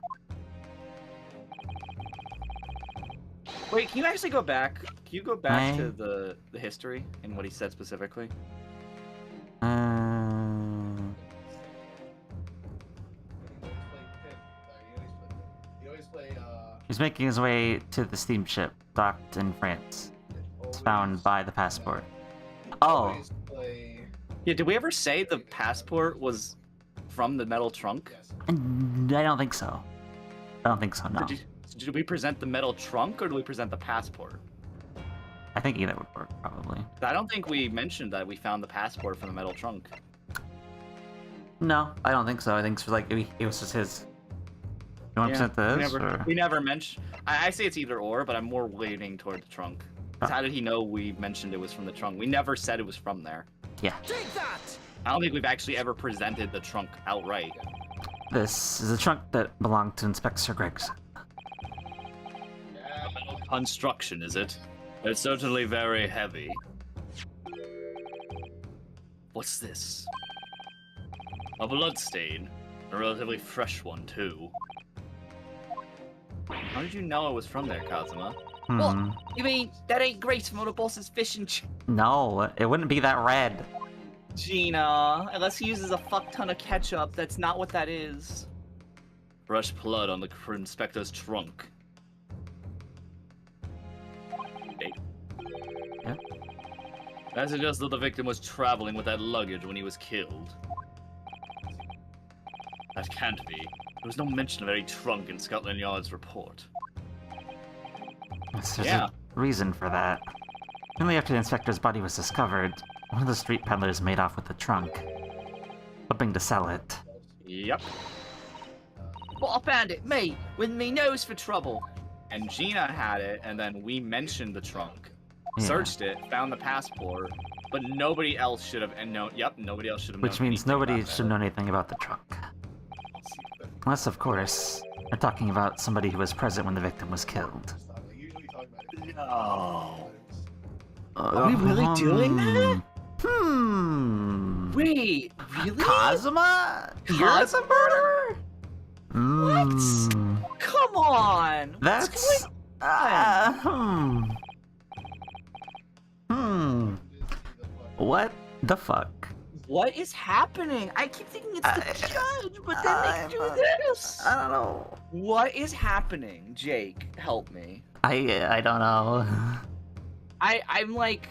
Wait, can you actually go back? Can you go back I- to the history and what he said specifically? He's making his way to the steamship docked in France. It's found by the passport. Oh, Yeah, did we ever say the passport was from the metal trunk? I don't think so. I don't think so, no. Did we present the metal trunk or did we present the passport? I think either would work, probably. I don't think we mentioned that we found the passport from the metal trunk. No, I don't think so. I think it's like it was just his. You want to present this? We never mentioned. I say it's either or, but I'm more leaning toward the trunk. 'Cause Oh. how did he know we mentioned it was from the trunk? We never said it was from there. Yeah. I don't think we've actually ever presented the trunk outright. This is a trunk that belonged to Inspector Gregson. Construction, is it? It's certainly very heavy. What's this? A bloodstain. A relatively fresh one, too. How did you know it was from there, Kazuma? Hmm. You mean that ain't great from the boss's fish and No, it wouldn't be that red. Gina, unless he uses a fuck ton of ketchup, that's not what that is. Fresh blood on the inspector's trunk. Hey. Yeah. That suggests that the victim was traveling with that luggage when he was killed. That can't be. There was no mention of any trunk in Scotland Yard's report. There's Yeah. a reason for that. Only after the inspector's body was discovered, one of the street peddlers made off with the trunk, hoping to sell it. Yep. But I found it, me, with me nose for trouble. and Gina had it, and then we mentioned the trunk, Yeah. searched it, found the passport, but nobody else should have known. Yep, nobody else should have known. Which means anything nobody about should that. know anything about the trunk. Unless, of course, we're talking about somebody who was present when the victim was killed. I usually talk about it. No. Are we really doing that? Wait, really? Kazuma? Cause a murderer? What? Come on. That's... What the fuck? What is happening? I keep thinking it's the judge, but then they do this. I don't know. What is happening, Jake? Help me. I don't know. I'm like,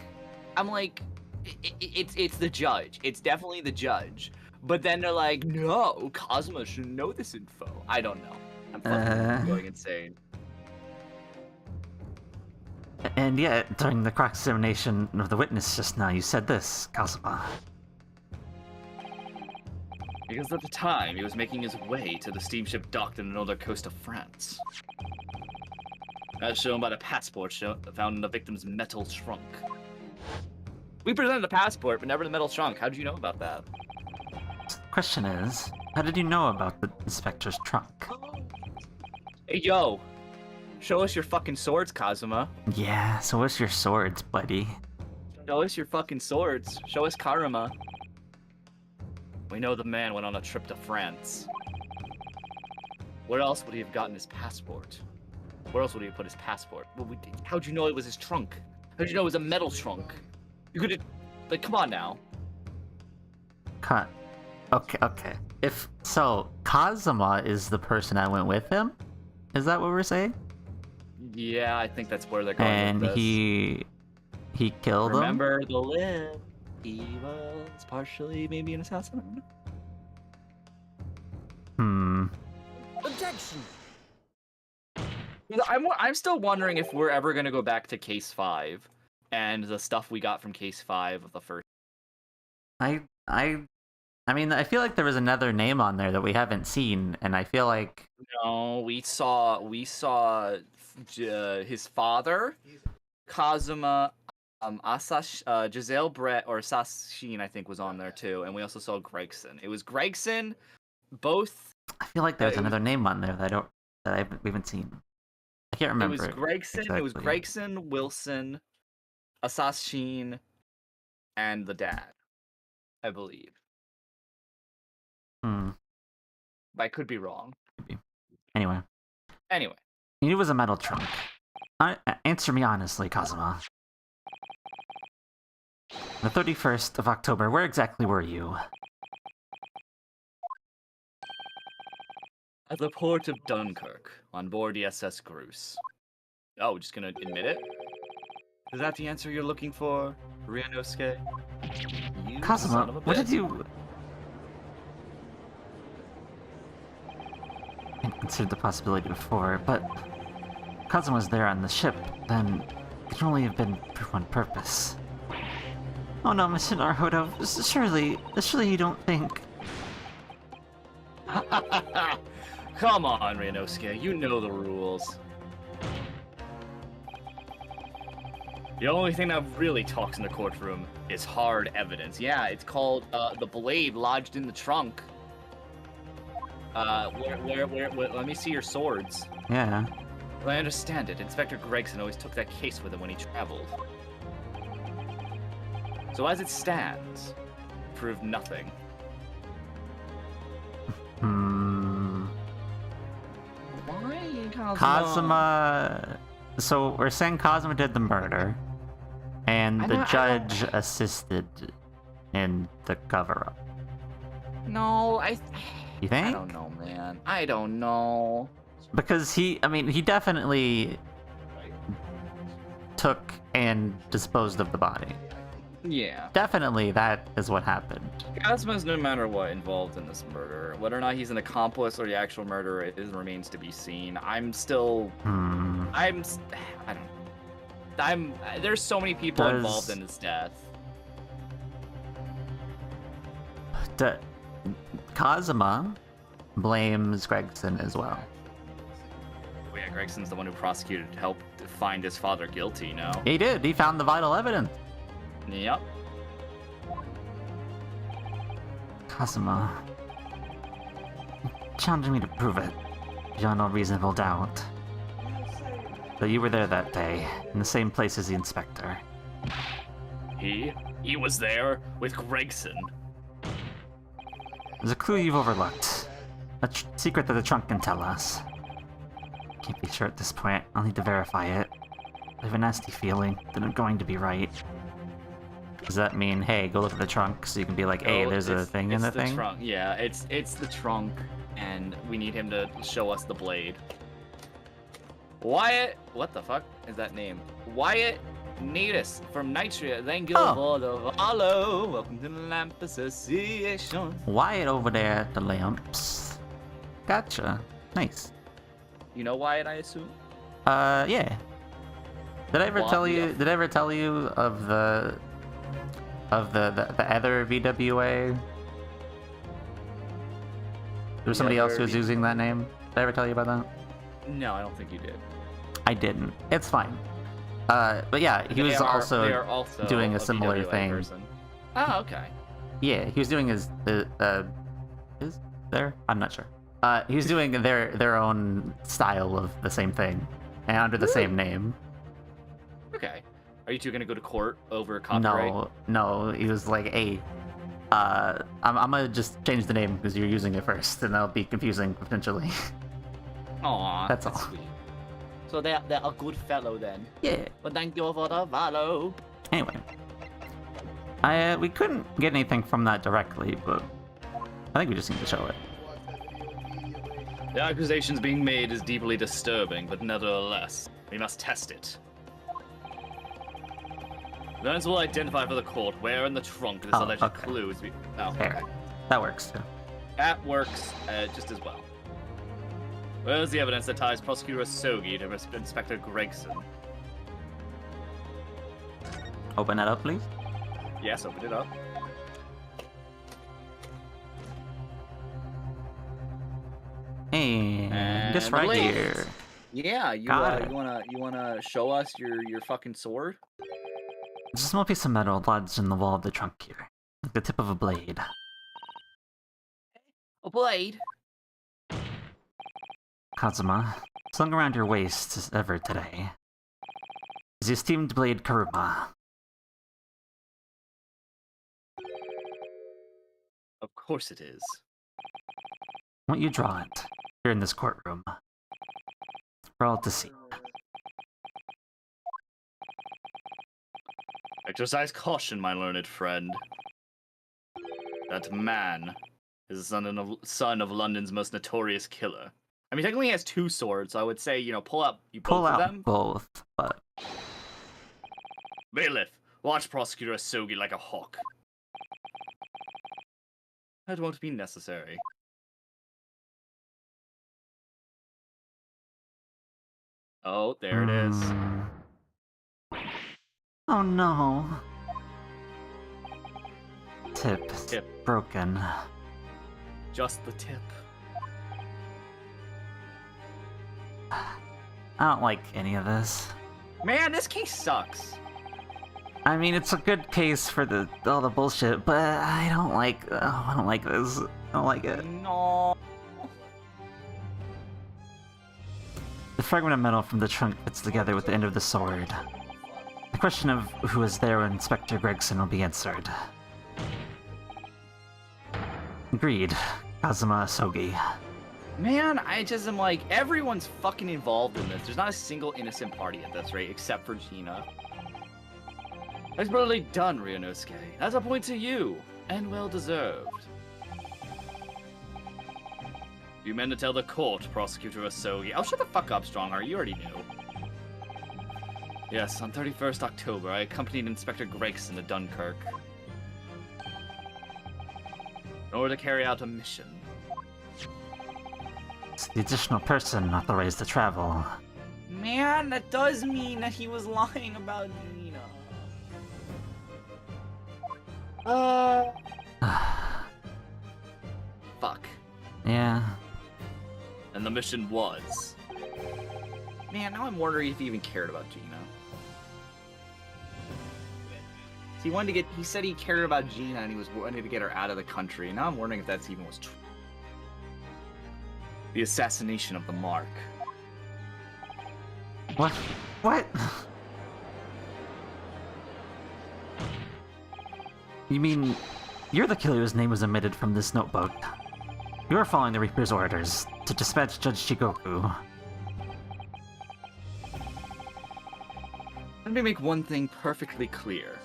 it's the judge. It's definitely the judge. But then they're like, no, Cosmo should know this info. I don't know. I'm fucking going insane. And yet, during the cross-examination of the witness just now, you said this, Kazuma. Because at the time, he was making his way to the steamship docked in another coast of France. As shown by the passport found in the victim's metal trunk. We presented a passport, but never the metal trunk. How did you know about that? Question is, how did you know about the inspector's trunk? Hey, yo. Show us your fucking swords, Kazuma. Yeah, so what's your swords, buddy? Show us your fucking swords. Show us Karama. We know the man went on a trip to France. Where else would he have gotten his passport? Where else would he have put his passport? How'd you know it was his trunk? How'd you know it was a metal trunk? You could've... Like, come on now. Cut. Okay. If so, Kazuma is the person that went with him? Is that what we're saying? Yeah, I think that's where they're going And with this. he killed him? Remember the lip. He was partially maybe an assassin. Objection! I'm still wondering if we're ever gonna go back to Case 5 and the stuff we got from Case 5 of the first. I mean, I feel like there was another name on there that we haven't seen, and I feel like... No, we saw his father, Kazuma, Giselle Brett, or Sashin, I think, was on there too, and we also saw Gregson. It was Gregson, both. I feel like there's another name on there that we haven't seen. I can't remember. It was Gregson. exactly. It was Gregson, Wilson, Sashin, and the dad, I believe. But I could be wrong. Anyway. It was a metal trunk. Answer me honestly, Kazuma. The 31st of October, where exactly were you? At the port of Dunkirk, on board the SS Gruce. Oh, just gonna admit it? Is that the answer you're looking for, Ryanosuke? You son Kazuma, of a what did bitch. you... I considered the possibility before, but... Kazuma was there on the ship, then it could only have been for one purpose. Oh no, Mr. Naruto, surely you don't think... Come on, Ryanosuke, you know the rules. The only thing that really talks in the courtroom is hard evidence. Yeah, it's called the blade lodged in the trunk. Where, let me see your swords. Yeah. Well, I understand it. Inspector Gregson always took that case with him when he traveled. So as it stands, proved nothing. Why, Kazuma? Kazuma... So, we're saying Kazuma did the murder, and the judge assisted in the cover-up. No, You think? I don't know, man. I don't know. Because he definitely took and disposed of the body. Yeah. Definitely that is what happened. Kazuma's no matter what involved in this murder. Whether or not he's an accomplice or the actual murderer, it remains to be seen. I'm still... I don't... There's so many people involved in his death. Kazuma blames Gregson as well. Yeah, Gregson's the one who prosecuted, helped find his father guilty, no? He did. He found the vital evidence. Yep. Kazuma. Challenging me to prove it, beyond all reasonable doubt. That you were there that day, in the same place as the inspector. He was there with Gregson. There's a clue you've overlooked. A secret that the trunk can tell us. Can't be sure at this point. I'll need to verify it. I have a nasty feeling that I'm going to be right. Does that mean, hey, go look at the trunk so you can be like, hey, there's a thing in the thing? Trunk. Yeah, it's the trunk, and we need him to show us the blade. Wyatt, what the fuck is that name? Wyatt Natus from Nitria. Thank you for the follow. Welcome to the Lamp Association. Wyatt over there at the lamps. Gotcha. Nice. You know Wyatt, I assume? Yeah. Did I ever tell you? Did I ever tell you of the other VWA? There was somebody else who was using that name. Did I ever tell you about that? No, I don't think you did. I didn't. It's fine. But yeah, he was also doing a similar VWA thing. person. Oh, okay. Yeah, he was doing his is there? I'm not sure. He was doing their own style of the same thing, and under the same name. Okay. Are you two gonna go to court over copyright? No. He was like, hey, I'm gonna just change the name because you're using it first, and that'll be confusing potentially. Aw, That's all. Sweet. So they're a good fellow then. Yeah. But thank you for the follow. Anyway, we couldn't get anything from that directly, but I think we just need to show it. The accusations being made is deeply disturbing, but nevertheless, we must test it. Learners will identify for the court where in the trunk this alleged clue is. Fair. That works too. That works just as well. Where is the evidence that ties Prosecutor Sogi to Inspector Gregson? Open that up, please. Yes, open it up. And just right blade. here. Yeah, you wanna show us your fucking sword? There's a small piece of metal lodged in the wall of the trunk here, like the tip of a blade. A blade? Kazuma, slung around your waist as ever today, is the esteemed blade Karuma. Of course it is. Won't you draw it here in this courtroom for all to see? Exercise caution, my learned friend. That man is the son of London's most notorious killer. I mean, technically he has two swords, so I would say, pull out both of them. Both, but... Bailiff, watch Prosecutor Sogi like a hawk. That won't be necessary. Oh, there it is. Oh no. Tip. Broken. Just the tip. I don't like any of this. Man, this case sucks. I mean, it's a good case for all the bullshit, but I don't like this. I don't like it. No. The fragment of metal from the trunk fits together with the end of the sword. The question of who was there when Inspector Gregson will be answered. Agreed. Kazuma Sogi. Man, I just am like, everyone's fucking involved in this. There's not a single innocent party at this rate, except for Gina. That's brutally done, Ryunosuke. That's a point to you, and well deserved. You meant to tell the court, Prosecutor Asogi. Oh, shut the fuck up, Strongheart. You already knew. Yes, on 31st October, I accompanied Inspector Gregson to Dunkirk in order to carry out a mission. It's the additional person authorized to travel. Man, that does mean that he was lying about Nina. Fuck. Yeah. And the mission was Man, now I'm wondering if he even cared about Gina. So he said he cared about Gina and he was wanting to get her out of the country. Now I'm wondering if that's even was true. The assassination of the Mark. What? What? You mean you're the killer whose name was omitted from this notebook? You are following the Reaper's orders to dispatch Judge Shigoku. Let me make one thing perfectly clear.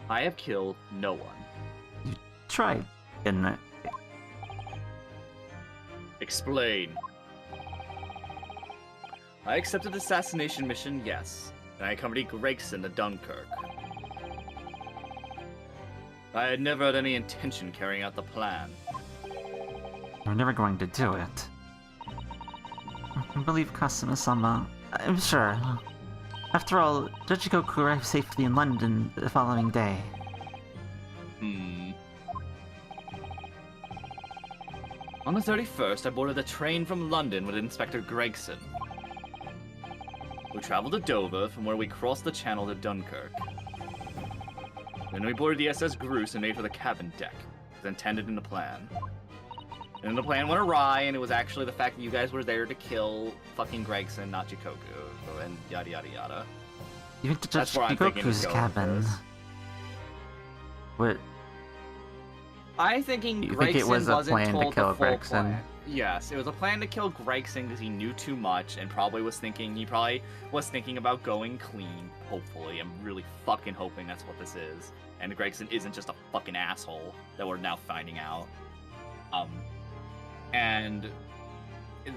I have killed no one. You tried, didn't it? Explain. I accepted the assassination mission, yes. And I accompanied Gregson to Dunkirk. I had never had any intention of carrying out the plan. You're never going to do it. I believe Kasuma-sama. I'm sure. After all, Judge Goku arrived safely in London the following day. On the 31st, I boarded a train from London with Inspector Gregson. We traveled to Dover, from where we crossed the channel to Dunkirk. Then we boarded the SS Groose and made for the cabin deck, as intended in the plan. And then the plan went awry, and it was actually the fact that you guys were there to kill fucking Gregson, not Jikoku, and yada yada yada. You went to Judge That's where I'm thinking Goku's it's going with cabin. this. What? I'm thinking You Gregson think it was a wasn't plan to told kill the full Gregson? plan. Yes, it was a plan to kill Gregson because he knew too much and probably was thinking about going clean. Hopefully, I'm really fucking hoping that's what this is. And Gregson isn't just a fucking asshole that we're now finding out. And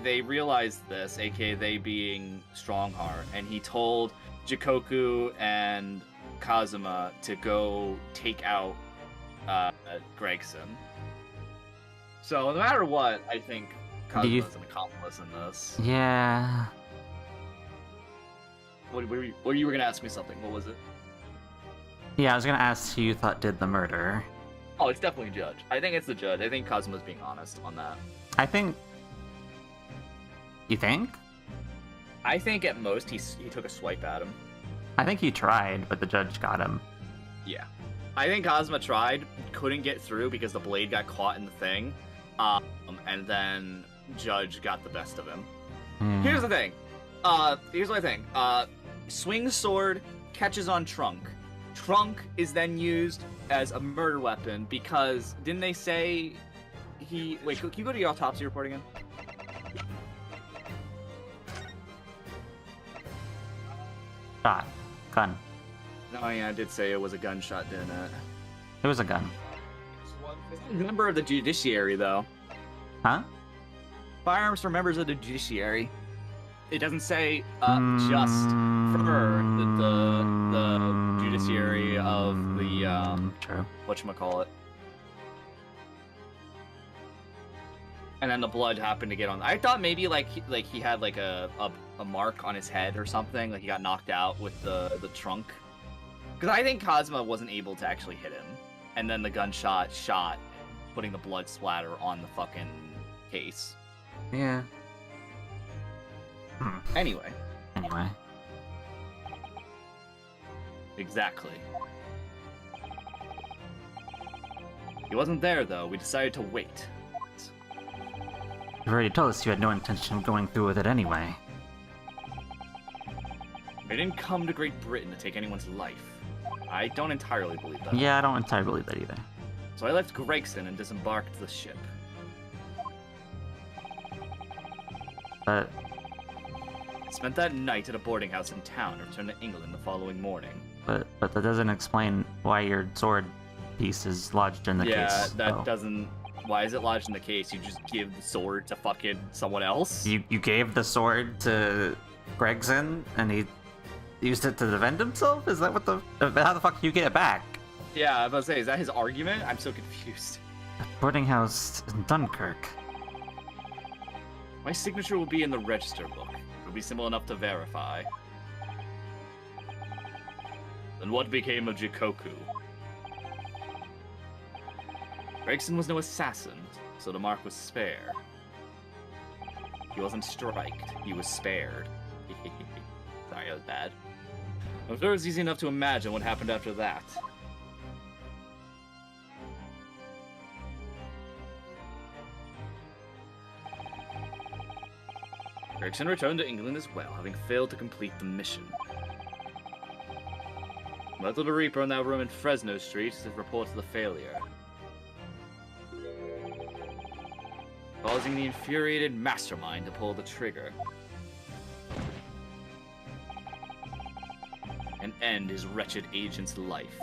they realized this, aka they being Strongheart, and he told Jikoku and Kazuma to go take out Gregson. So no matter what, I think Kazuma's an accomplice in this. Yeah. What you were gonna ask me something? What was it? Yeah, I was gonna ask who you thought did the murder. Oh, it's definitely Judge. I think it's the Judge. I think Kazuma's being honest on that. I think... You think? I think at most he took a swipe at him. I think he tried, but the judge got him. Yeah. I think Kazuma tried, couldn't get through because the blade got caught in the thing. And then Judge got the best of him. Here's the thing. Here's my thing. Swings sword, catches on trunk. Trunk is then used as a murder weapon because didn't they say he... Wait, can you go to your autopsy report again? Shot. Gun. No, yeah, I did say it was a gunshot, didn't it? It was a gun. Member of the judiciary, though. Huh? Firearms for members of the judiciary. It doesn't say just for the judiciary of the True. whatchamacallit. And then the blood happened to get on. I thought maybe like he had like a mark on his head or something, like he got knocked out with the trunk. Because I think Kazuma wasn't able to actually hit him, and then the gunshot shot, putting the blood splatter on the fucking case. Yeah. Anyway. Anyway. Exactly. He wasn't there though. We decided to wait. You already told us you had no intention of going through with it anyway. I didn't come to Great Britain to take anyone's life. I don't entirely believe that. Yeah, I don't entirely believe that either. So I left Gregson and disembarked the ship. But I spent that night at a boarding house in town and returned to England the following morning. that doesn't explain why your sword piece is lodged in the case. Yeah, that though. doesn't... Why is it lodged in the case? You just give the sword to fucking someone else? You gave the sword to Gregson, and he used it to defend himself? Is that what the... How the fuck do you get it back? Yeah, I was about to say, is that his argument? I'm so confused. Boarding house in Dunkirk. My signature will be in the register book. It will be simple enough to verify. Then what became of Jikoku? Gregson was no assassin, so the mark was spare. He wasn't striked. He was spared. Sorry, that was bad. I'm sure it's easy enough to imagine what happened after that. Gregson returned to England as well, having failed to complete the mission. Myrtle the Reaper in that room in Fresno Street reports the failure, causing the infuriated mastermind to pull the trigger and end his wretched agent's life.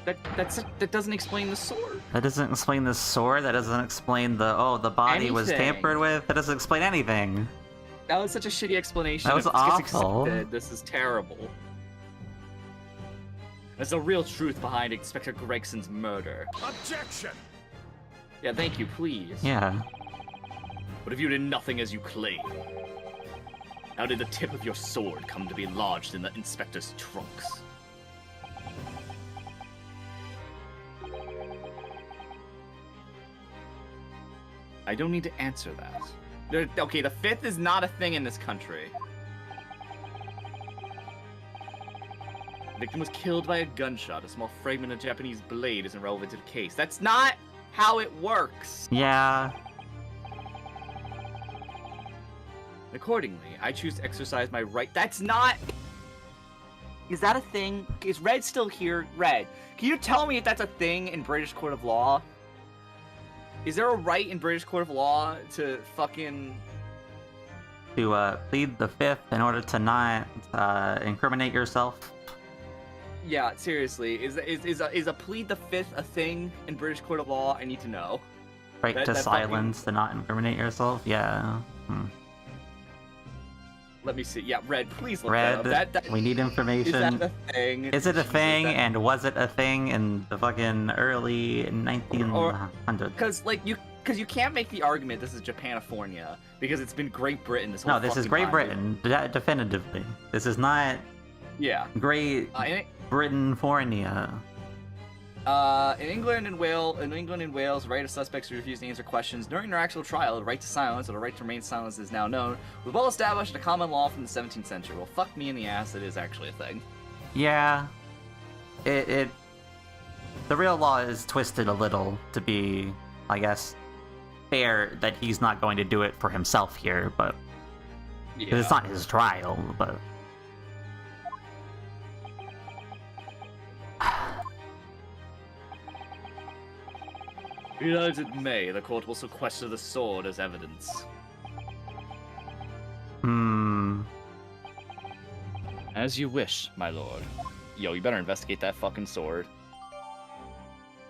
That doesn't explain the sword. That doesn't explain the sword. That doesn't explain the body was Anything. tampered with. That doesn't explain anything. That was such a shitty explanation. That was If this gets awful. accepted, this is terrible. There's the real truth behind Inspector Gregson's murder. Objection! Yeah, thank you, please. Yeah. What if you did nothing as you claim? How did the tip of your sword come to be lodged in the inspector's trunks? I don't need to answer that. Okay, the fifth is not a thing in this country. The victim was killed by a gunshot. A small fragment of Japanese blade isn't relevant to the case. That's not how it works. Yeah. Accordingly, I choose to exercise my right. That's not... Is that a thing? Is Red still here? Red, can you tell me if that's a thing in British Court of Law? Is there a right in British Court of Law to fucking... To plead the fifth in order to not incriminate yourself? Yeah, seriously. Is a plead the fifth a thing in British Court of Law? I need to know. Right That- to that silence, to not incriminate yourself? Yeah. Let me see. Yeah, Red, please look Red, that up. That, we need is information. that a thing? Is it a Jesus, thing, that- and was it a thing in the fucking early 1900s? Because you can't make the argument this is Japanifornia because it's been Great Britain this whole No, this is fucking Great time. Britain, definitively. This is not Yeah. Great Britain Fornia. In England and Wales, the right of suspects to refuse to answer questions during their actual trial, the right to silence or the right to remain silent is now known, was well established in a common law from the 17th century. Well, fuck me in the ass, it is actually a thing. Yeah. The real law is twisted a little to be, I guess, fair that he's not going to do it for himself here, but 'cause it's not his trial, but Be that as it may, the court will sequester the sword as evidence. As you wish, my lord. Yo, you better investigate that fucking sword.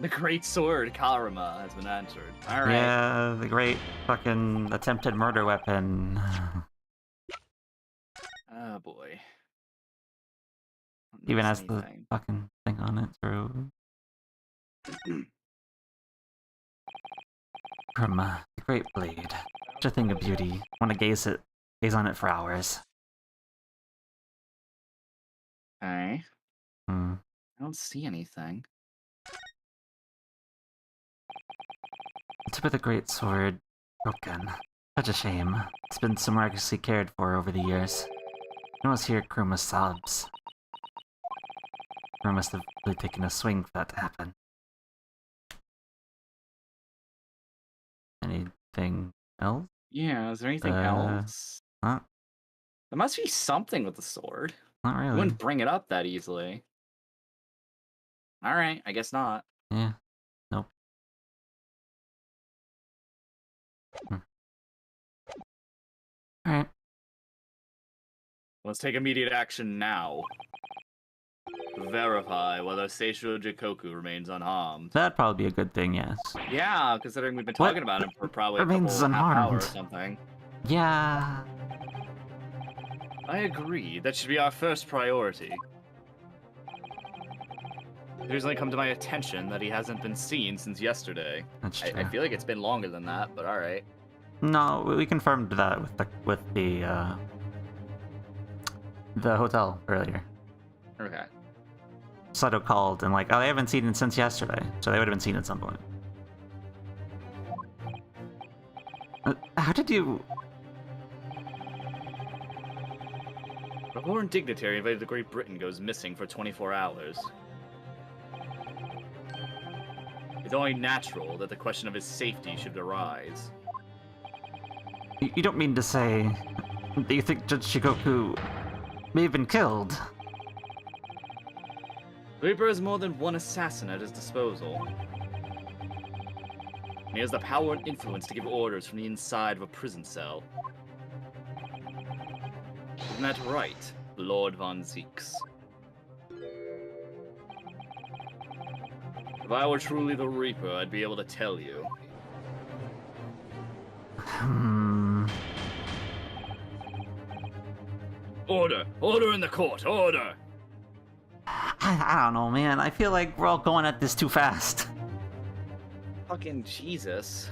The great sword, Karama, has been answered. Alright. yeah, the great fucking attempted murder weapon. Oh boy. Even Notice has the anything. fucking thing on it through. From the great blade. Such a thing of beauty. Want to gaze on it for hours. Okay. Hmm. I don't see anything. The tip of the great sword broken. Such a shame. It's been so miraculously cared for over the years. You almost hear Kruma's sobs. Kruma must have really taken a swing for that to happen. Anything else? Yeah, is there anything else? Huh? There must be something with the sword. Not I really. wouldn't bring it up that easily. Alright, I guess not. Yeah. Nope. Alright. Let's take immediate action now. Verify whether Seisho Jikoku remains unharmed. That'd probably be a good thing, yes. Yeah, considering we've been What talking about him for probably a remains couple half hour or unharmed? something. Yeah. I agree. That should be our first priority. It recently come to my attention that he hasn't been seen since yesterday. That's true. I feel like it's been longer than that, but alright. No, we confirmed that with the hotel earlier. Okay. Sato called and like, oh, they haven't seen it since yesterday, so they would have been seen at some point. How did you... A foreign dignitary invited to Great Britain goes missing for 24 hours. It's only natural that the question of his safety should arise. You don't mean to say that you think Judge Shigoku may have been killed? The Reaper has more than one assassin at his disposal. He has the power and influence to give orders from the inside of a prison cell. Isn't that right, Lord Von Zeeks? If I were truly the Reaper, I'd be able to tell you. Order! Order in the court! Order! I don't know, man. I feel like we're all going at this too fast. Fucking Jesus.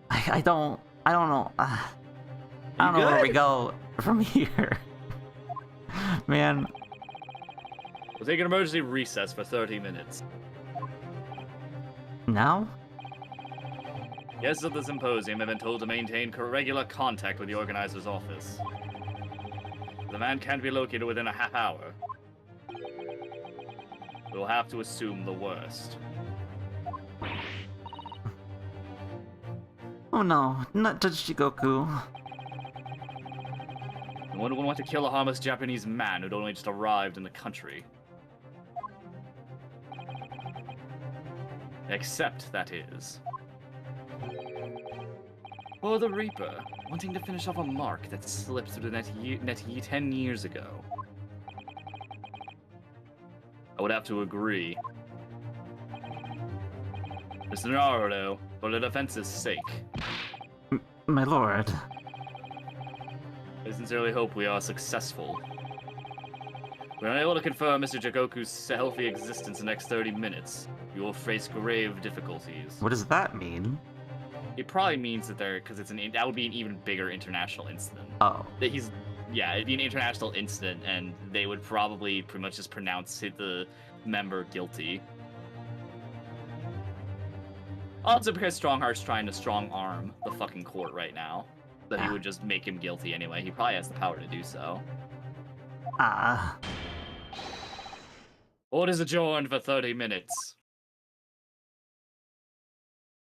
I don't know. I don't know where we go from here. Man. We'll take an emergency recess for 30 minutes. Now? Guests of the symposium have been told to maintain regular contact with the organizer's office. The man can't be located within a half hour. We'll have to assume the worst. Oh no, not Judge Shigoku. No one would want to kill a harmless Japanese man who'd only just arrived in the country. Except, that is, for the Reaper, wanting to finish off a mark that slipped through the net 10 years ago. I would have to agree. Mr. Naruto, for the defense's sake, My lord. I sincerely hope we are successful. If we're unable to confirm Mr. Jigoku's healthy existence in the next 30 minutes, you will face grave difficulties. What does that mean? It probably means that because that would be an even bigger international incident. Oh. That it'd be an international incident, and they would probably pretty much just pronounce the member guilty. Also because Strongheart's trying to strong arm the fucking court right now. That he would just make him guilty anyway. He probably has the power to do so. Orders adjourned for 30 minutes.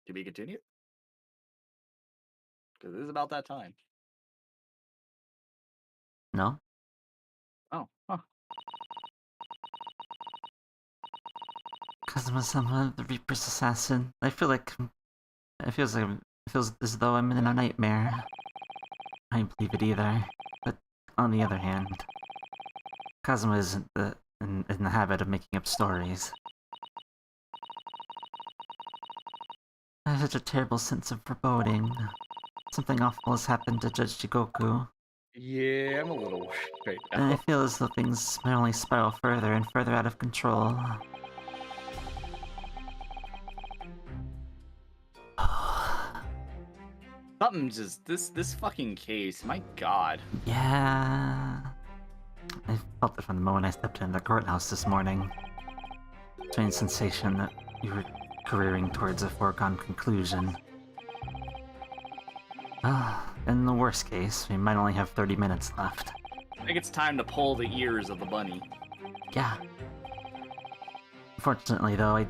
To be continued? Because it is about that time. No? Oh, huh. Kazuma-sama, the Reaper's assassin. I feel like... It feels as though I'm in a nightmare. I don't believe it either. But on the other hand, Kazuma isn't in the habit of making up stories. I have such a terrible sense of foreboding. Something awful has happened to Judge Jigoku. Yeah, I'm a little worried right And I now. feel as though things may only spiral further and further out of control. Something just this fucking case, my god. Yeah. I felt it from the moment I stepped into the courthouse this morning. Strange sensation that you were careering towards a foregone conclusion. In the worst case, we might only have 30 minutes left. I think it's time to pull the ears of the bunny. Yeah. Unfortunately, though,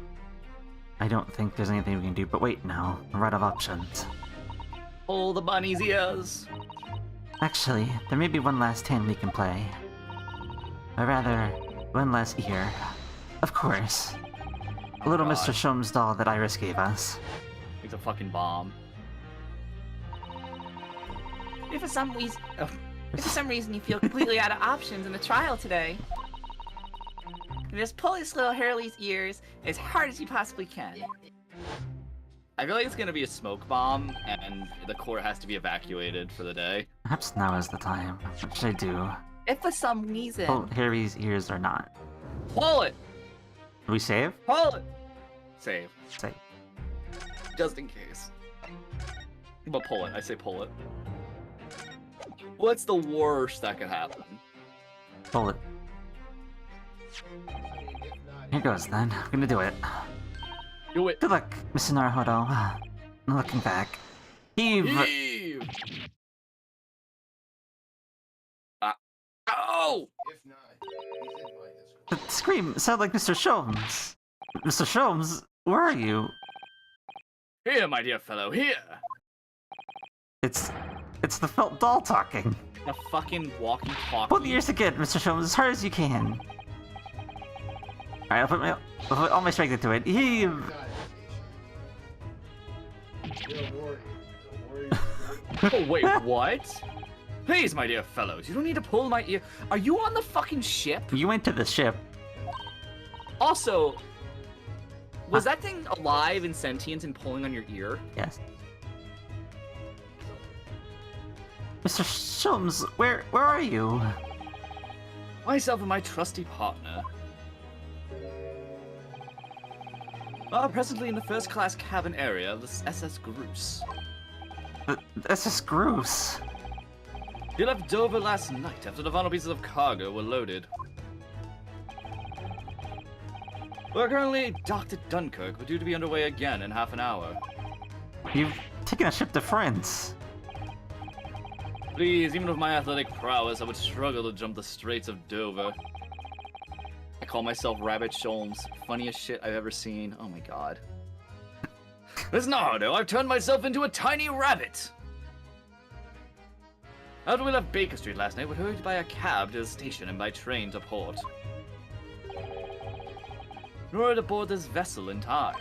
I don't think there's anything we can do. But wait now, we're out of options. Pull the bunny's ears. Actually, there may be one last hand we can play. Or rather, one last ear. Of course. A little God. Mr. Sholmes doll that Iris gave us. It's a fucking bomb. If for some reason you feel completely out of options in the trial today, just pull this little Hurley's ears as hard as you possibly can. I feel like it's gonna be a smoke bomb, and the court has to be evacuated for the day. Perhaps now is the time. What should I do? If for some reason... Pull Harry's ears or not? Pull it! Do we save? Pull it! Save. Save. Just in case. But pull it. I say pull it. What's the worst that could happen? Pull it. Here goes then. I'm gonna do it. Do it. Good luck, Mr. Naruhodo. Looking back, Heave! Heave! Ow! If not, he's in my Discord. The scream sounded like Mr. Sholmes. Mr. Sholmes, where are you? Here, my dear fellow, here! It's the felt doll talking. A fucking walkie-talkie. Pull the ears again, Mr. Sholmes, as hard as you can. Alright, I'll put all my strength into it. Heave! Not hesitation. You're a warrior. You're a warrior. Oh, wait, what? Please, my dear fellows, you don't need to pull my ear. Are you on the fucking ship? You went to the ship. Also, was that thing alive and sentient and pulling on your ear? Yes. Mr. Sholmes, where are you? Myself and my trusty partner are presently in the first-class cabin area of the SS Groose. That's just gross. He left Dover last night after the final pieces of cargo were loaded. We're currently docked at Dunkirk, but due to be underway again in half an hour. You've taken a ship to France. Please, even with my athletic prowess, I would struggle to jump the Straits of Dover. I call myself Rabbit Sholmes. Funniest shit I've ever seen. Oh my god. Listen, Nardo, I've turned myself into a tiny rabbit! After we left Baker Street last night, we were hurried by a cab to the station and by train to port. In order to board this vessel in time.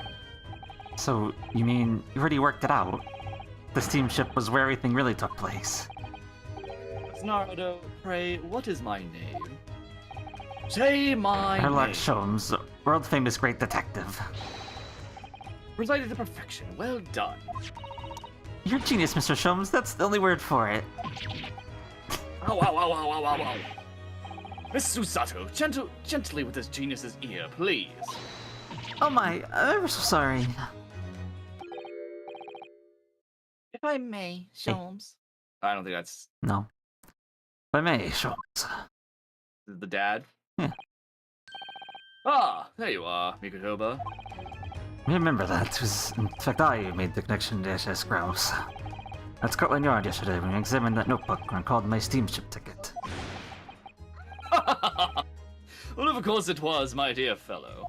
So, you mean you already worked it out? The steamship was where everything really took place. Nardo, pray, what is my name? Say my Sherlock name. Sholmes, world-famous great detective. Presided to perfection. Well done. You're a genius, Mr. Sholmes. That's the only word for it. Ow, ow, ow, ow, ow, ow, ow. Miss Susato, gently with this genius's ear, please. Oh my, I'm ever so sorry. If I may, Sholmes. I don't think that's No. If I may, Sholmes. the dad. Yeah. Ah, there you are, Mikotoba. Remember that. It was, in fact, I who made the connection to SS Grouse. At Scotland Yard yesterday when we examined that notebook and recalled my steamship ticket. Well, of course it was, my dear fellow.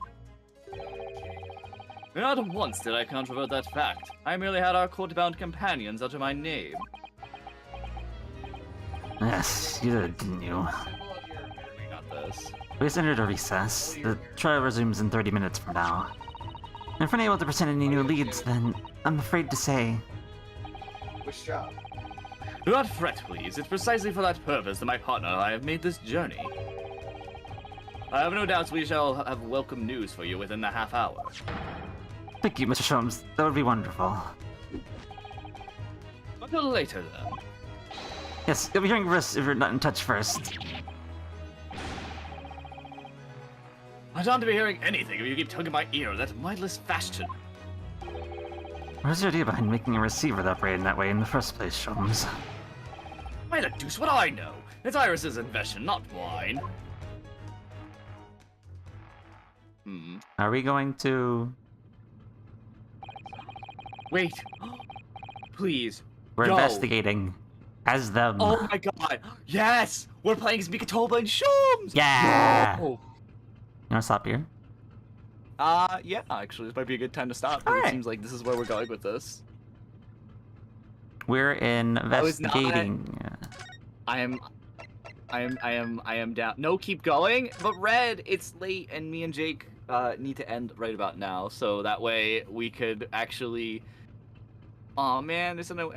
Not once did I controvert that fact. I merely had our court-bound companions utter my name. Yes, you did, didn't you? We got this. We just entered a recess. The trial resumes in 30 minutes from now. And if we're unable to present any new leads, then I'm afraid to say... Which job? Do not fret, please. It's precisely for that purpose that my partner and I have made this journey. I have no doubts we shall have welcome news for you within the half hour. Thank you, Mr. Sholmes. That would be wonderful. Until later, then. Yes, you'll be hearing from us if you're not in touch first. I don't want to be hearing anything if you keep tugging my ear in that mindless fashion. Where's the idea behind making a receiver that operated that way in the first place, Sholmes? Why the deuce would I know? It's Iris's invention, not mine. Are we going to... Wait. Please. We're Yo. investigating as them. Oh my god. Yes! We're playing as Mikotoba and Sholmes! Yeah! No! You wanna stop here? Yeah, actually, this might be a good time to stop. All It right. seems like this is where we're going with this. We're was not- investigating... I am down. No, keep going. But Red, it's late, and me and Jake need to end right about now, so that way we could actually. Oh man, there's something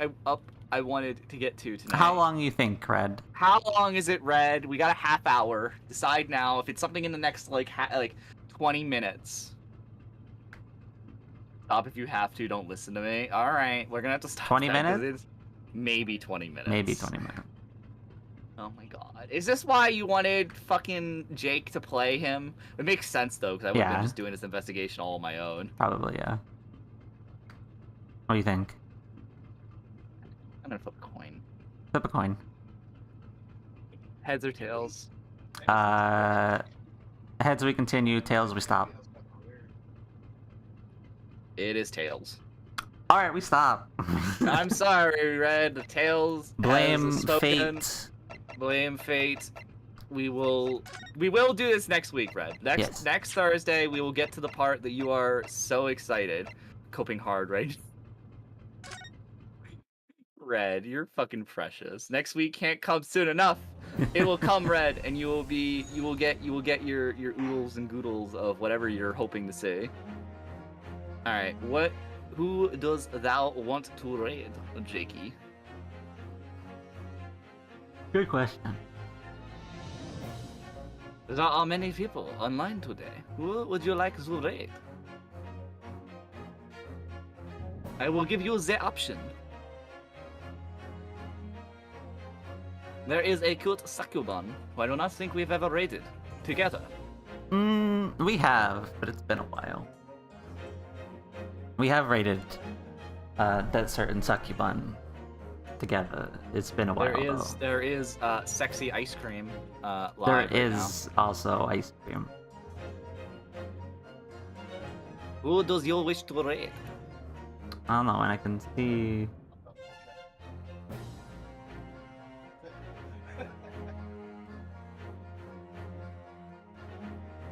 I wanted to get to tonight. How long you think, Red? How long is it, Red? We got a half hour. Decide now. If it's something in the next like 20 minutes. Stop if you have to. Don't listen to me. All right, we're gonna have to stop. 20 that 'cause minutes? it's maybe 20 minutes. Maybe 20 minutes. Oh my god. Is this why you wanted fucking Jake to play him? It makes sense though, because I would have Yeah. been just doing this investigation all on my own. Probably, yeah. What do you think? I'm gonna flip a coin. Flip a coin. Heads or tails? Heads we continue, tails we stop. It is tails. Alright, we stop. I'm sorry, Red. The Tails Blame has spoken. fate. Blame fate. We will do this next week, Red. Next Thursday, we will get to the part that you are so excited. Coping hard, right? Red, you're fucking precious. Next week can't come soon enough. It will come, Red, and you will get your oodles and goodles of whatever you're hoping to see. All right, who does thou want to raid, Jakey? Good question. There are many people online today. Who would you like to raid? I will give you the option. There is a cute succubun who I do not think we've ever raided together. We have, but it's been a while. We have raided that certain succubun together. It's been a while. There is sexy ice cream live there right is also ice cream. Who does you wish to raid? I don't know, and I can see.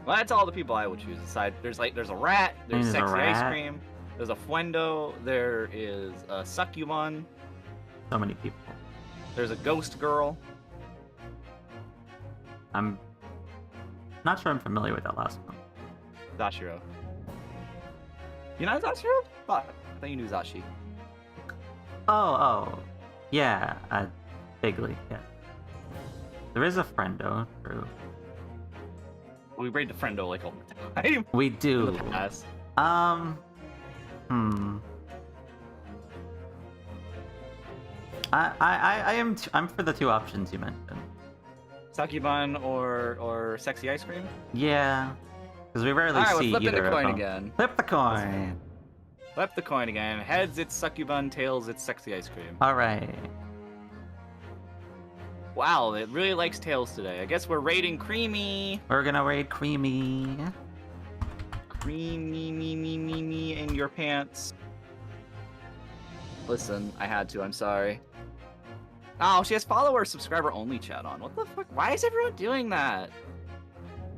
Well, that's all the people I would choose. Aside, there's a rat. There's There's a sexy rat. ice cream. There's a fuendo. There is a succubun. So many people. There's a ghost girl. I'm not sure I'm familiar with that last one. Zashiro. You know Zashiro? Fuck. I thought you knew Zashi. Oh, yeah, vaguely, yeah. There is a friendo, true. We raid the friendo like all the time. We In do. the past. I'm for the two options you mentioned. Succubun or sexy ice cream? Yeah, because we rarely Alright, see we're flipping either the of coin them. again. Flip the coin. Flip the coin again. Heads, it's succubun. Tails, it's sexy ice cream. All right. Wow, it really likes tails today. I guess we're raiding Creamy. We're gonna raid Creamy. Creamy, me in your pants. Listen, I had to. I'm sorry. Oh, she has follower, subscriber only chat on. What the fuck? Why is everyone doing that?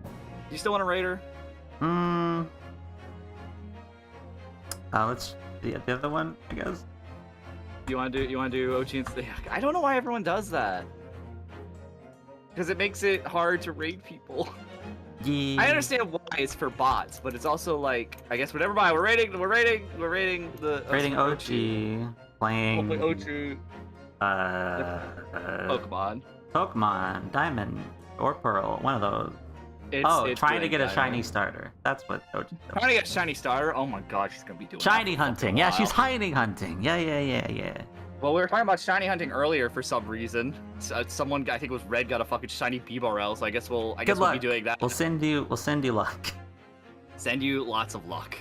Do you still want to raid her? Let's the other one, I guess. You want to do Ochin's? I don't know why everyone does that. Because it makes it hard to raid people. Yeah. I understand why it's for bots, but it's also like, I guess whatever bot we're raiding the Raiding Ochi. Ochi, playing We'll play Ochi. Pokemon. Pokemon, Diamond or Pearl, one of those. It's trying to doing get a Diamond. shiny starter. That's what Ochi does. Trying to get shiny starter. Oh my god, she's gonna be doing Shiny that for hunting. a Yeah, while. she's hiding hunting. Yeah. Well, we were talking about shiny hunting earlier for some reason. Someone, I think it was Red, got a fucking shiny Bibarel, so I guess we'll be luck. doing that. We'll send you luck. Send you lots of luck.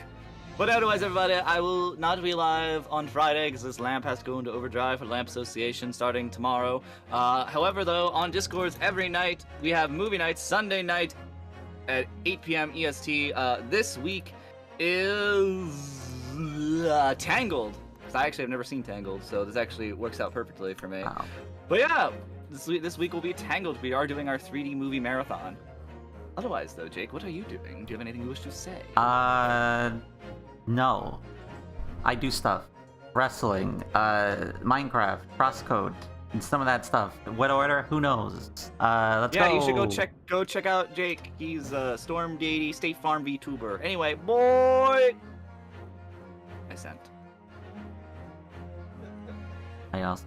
But otherwise, everybody, I will not be live on Friday because this Lamp has to go into overdrive for Lamp Association starting tomorrow. However, though, on Discords every night, we have movie nights. Sunday night at 8 p.m. EST. This week is Tangled. I actually have never seen Tangled, so this actually works out perfectly for me. Wow. But yeah, this week will be Tangled. We are doing our 3D movie marathon. Otherwise, though, Jake, what are you doing? Do you have anything you wish to say? No. I do stuff. Wrestling, Minecraft, crosscode, and some of that stuff. What order? Who knows? Let's go. Yeah, you should go check out Jake. He's Storm Deity, State Farm Vtuber. Anyway, boy, I sent. I also